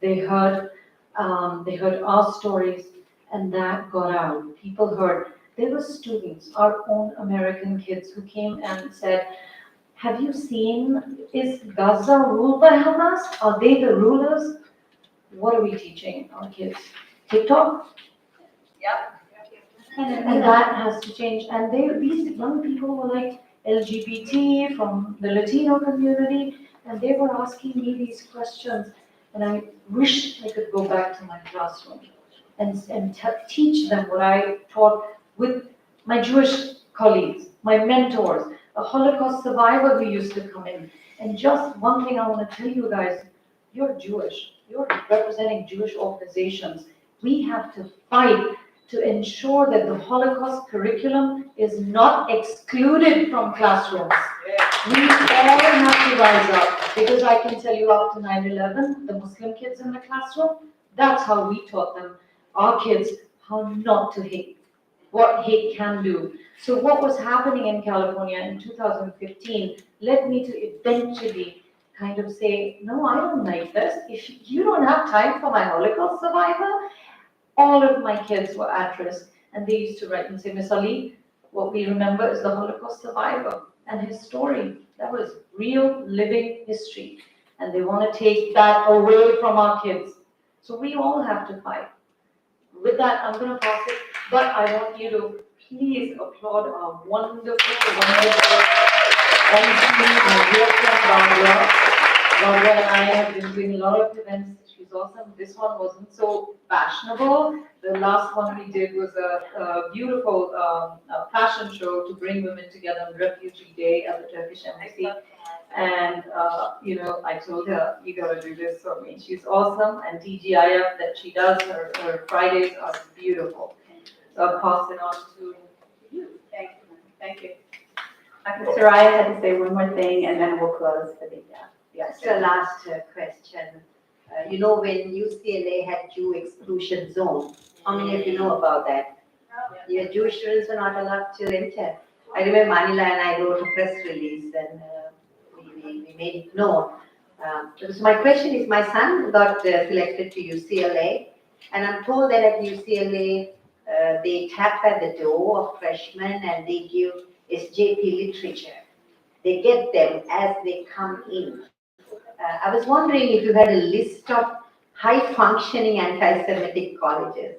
They heard our stories, and that got out. People heard. There were students, our own American kids, who came and said, have you seen, is Gaza ruled by Hamas? Are they the rulers? What are we teaching our kids? TikTok? Yep. And that has to change. And these young people were like LGBT from the Latino community, and they were asking me these questions. And I wish I could go back to my classroom and teach them what I taught with my Jewish colleagues, my mentors, a Holocaust survivor who used to come in. And just one thing I want to tell you guys, you're Jewish. You're representing Jewish organizations. We have to fight to ensure that the Holocaust curriculum is not excluded from classrooms. We all have to rise up, because I can tell you after 9/11, the Muslim kids in the classroom, that's how we taught them, our kids, how not to hate, what hate can do. So what was happening in California in 2015 led me to eventually kind of say, no, I don't like this. If you don't have time for my Holocaust survivor, all of my kids were at risk. And they used to write and say, Miss Ali, what we remember is the Holocaust survivor and his story. That was real living history. And they want to take that away from our kids. So we all have to fight. With that, I'm going to pass it, but I want you to please applaud our wonderful MC, my dear friend Barbara. Barbara and I have been doing a lot of events. She's awesome. This one wasn't so fashionable. The last one we did was a beautiful fashion show to bring women together on Refugee Day at the Turkish Embassy. And, I told her, you gotta do this for me. She's awesome, and TGIF that she does, her Fridays are beautiful. So I'll pass it on to you. Thank you. Thank you. Soraya had to say one more thing, and then we'll close for the, Just a last question. When UCLA had Jew exclusion zone, how many of you know about that? Your Jewish students were not allowed to enter. I remember Manila and I wrote a press release, and we made it known. So my question is, my son got selected to UCLA, and I'm told that at UCLA, they tap at the door of freshmen and they give SJP literature. They get them as they come in. I was wondering if you had a list of high-functioning anti-Semitic colleges.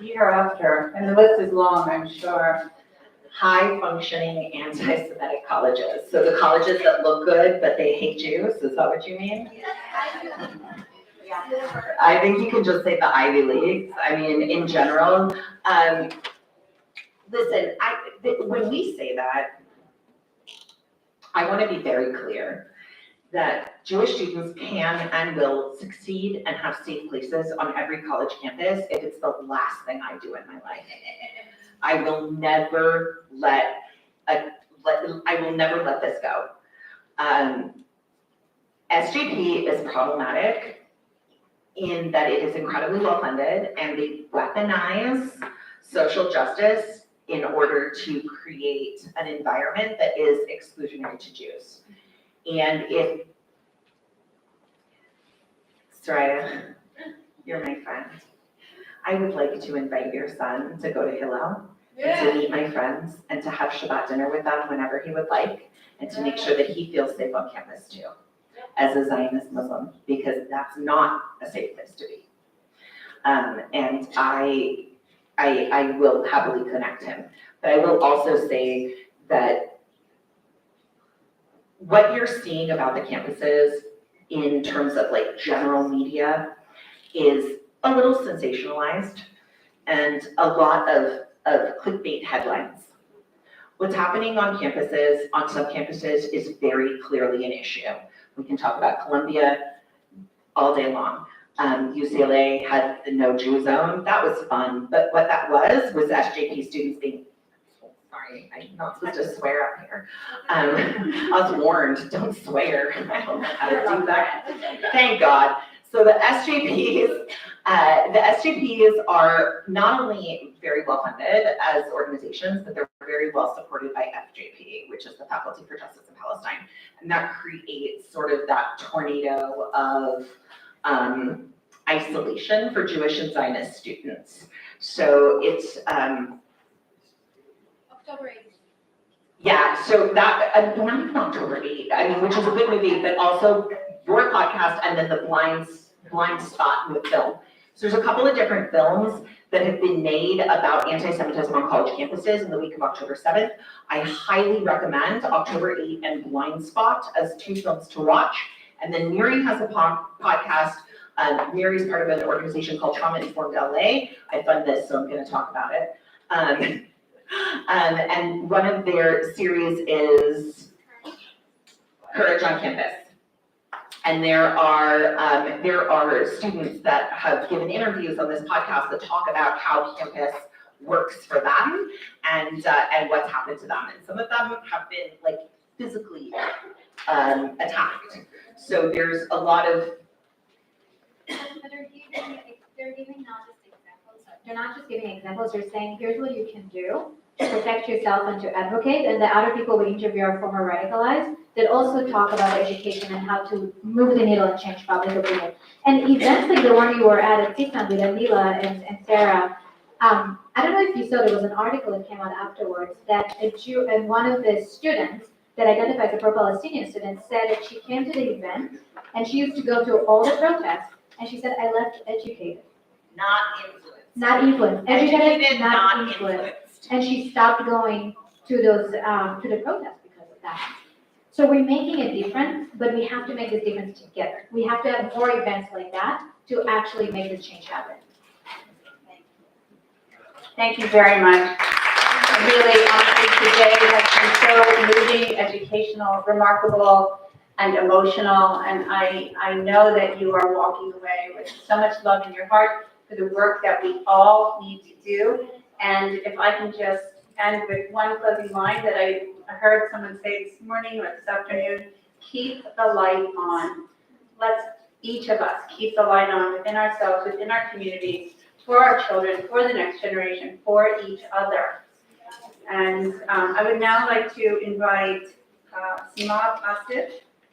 hereafter, and the list is long, I'm sure. High-functioning anti-Semitic colleges. So the colleges that look good, but they hate Jews, is that what you mean? I think you can just say the Ivy Leagues. I mean, in general, listen, when we say that, I want to be very clear that Jewish students can and will succeed and have safe places on every college campus if it's the last thing I do in my life. I will never let this go. SJP is problematic in that it is incredibly well funded, and they weaponize social justice in order to create an environment that is exclusionary to Jews. And if, Soraya, you're my friend, I would like to invite your son to go to Hillel, and to meet my friends, and to have Shabbat dinner with them whenever he would like, and to make sure that he feels safe on campus too, as a Zionist Muslim, because that's not a safe place to be. And I will happily connect him. But I will also say that what you're seeing about the campuses in terms of like general media is a little sensationalized and a lot of clickbait headlines. What's happening on campuses, on some campuses, is very clearly an issue. We can talk about Columbia all day long. UCLA had the no Jew zone. That was fun, but what that was SJP students being, sorry, I'm not supposed to swear up here. I was warned, don't swear. I don't know how to do that. Thank God. So the SJPs are not only very well funded as organizations, but they're very well supported by FJP, which is the Faculty for Justice in Palestine. And that creates sort of that tornado of isolation for Jewish and Zionist students. So it's, October 8th. yeah, so that, not even October 8th, I mean, which is a good movie, but also your podcast and then the blind spot with film. So there's a couple of different films that have been made about anti-Semitism on college campuses in the week of October 7th. I highly recommend October 8th and Blind Spot as 2 films to watch. And then Miri has a podcast. Miri is part of an organization called Trauma Informed LA. I fund this, so I'm going to talk about it. And one of their series is Courage on Campus. And there are students that have given interviews on this podcast that talk about how campus works for them and what's happened to them. And some of them have been like physically attacked. So there's a lot of. But they're giving not just examples. They're not just giving examples. They're saying, here's what you can do to protect yourself and to advocate. And the other people we interview are former radicalized that also talk about education and how to move the needle and change public opinion. And events like the one you were at CSUN with Anila and Sarah, I don't know if you saw, there was an article that came out afterwards that a Jew and one of the students that identifies as a pro-Palestinian student said that she came to the event and she used to go to all the protests and she said, I left educated. Not influenced. Not influenced. Educated, not influenced. And she stopped going to those, to the protests because of that. So we're making a difference, but we have to make this difference together. We have to have more events like that to actually make the change happen. Thank you very much. Really, honestly, today has been so moving, educational, remarkable, and emotional. And I know that you are walking away with so much love in your heart for the work that we all need to do. And if I can just end with one closing line that I heard someone say this morning or this afternoon, keep the light on. Let's each of us keep the light on within ourselves, within our communities, for our children, for the next generation, for each other. And I would now like to invite Simad Asif,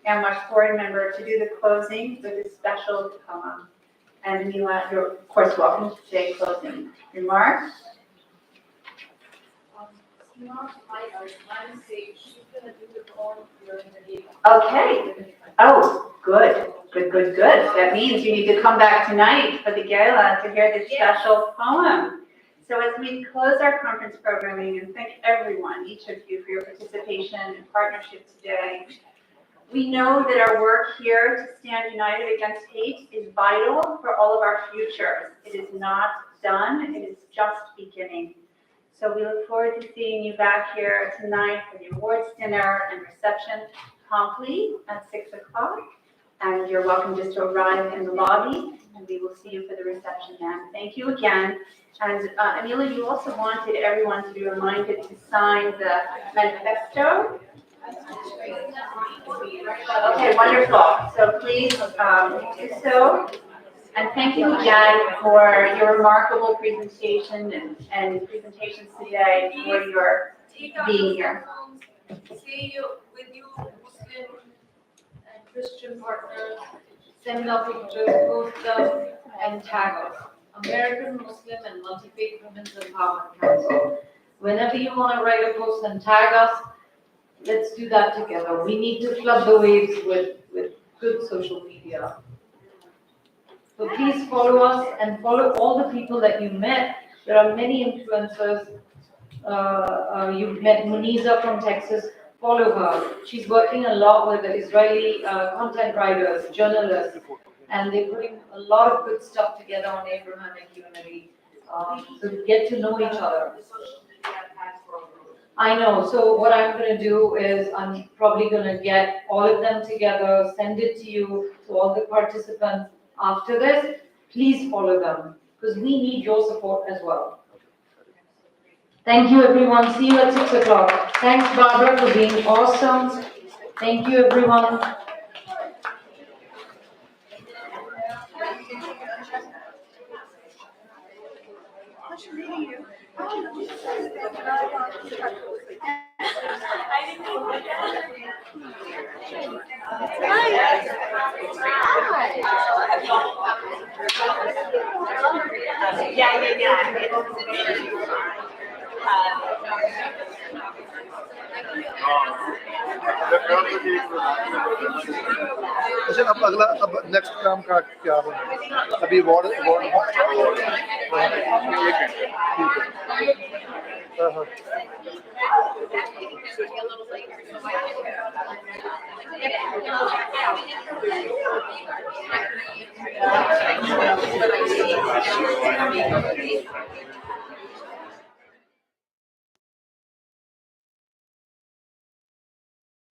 AMMWEC board member, to do the closing with a special poem. And Mila, you're of course welcome to say closing remarks. Okay. Oh, good. That means you need to come back tonight for the gala to hear this special poem. So as we close our conference programming, and thank everyone, each of you, for your participation and partnership today, we know that our work here to stand united against hate is vital for all of our futures. It is not done, it is just beginning. So we look forward to seeing you back here tonight for the awards dinner and reception promptly at 6 o'clock. And you're welcome just to arrive in the lobby, and we will see you for the reception then. Thank you again. And Amelia, you also wanted everyone to be reminded to sign the manifesto. Okay, wonderful. So please do so. And thank you again for your remarkable presentation and presentations today, for your being here. See you with you, Muslim and Christian partners, seminar pictures, post us and tag us. American Muslim and Multi-Faith Women's Empowerment Council. Whenever you want to write a post and tag us, let's do that together. We need to flood the waves with good social media. So please follow us and follow all the people that you met. There are many influencers. You've met Muniza from Texas. Follow her. She's working a lot with the Israeli content writers, journalists, and they're putting a lot of good stuff together on Abrahamic unity. So get to know each other. I know. So what I'm going to do is I'm probably going to get all of them together, send it to you, to all the participants after this. Please follow them because we need your support as well. Thank you, everyone. See you at 6 o'clock. Thanks, Barbara, for being awesome. Thank you, everyone. What's your name? अच्छा अब अगला अब next काम का क्या होगा अभी ward ward हाँ हाँ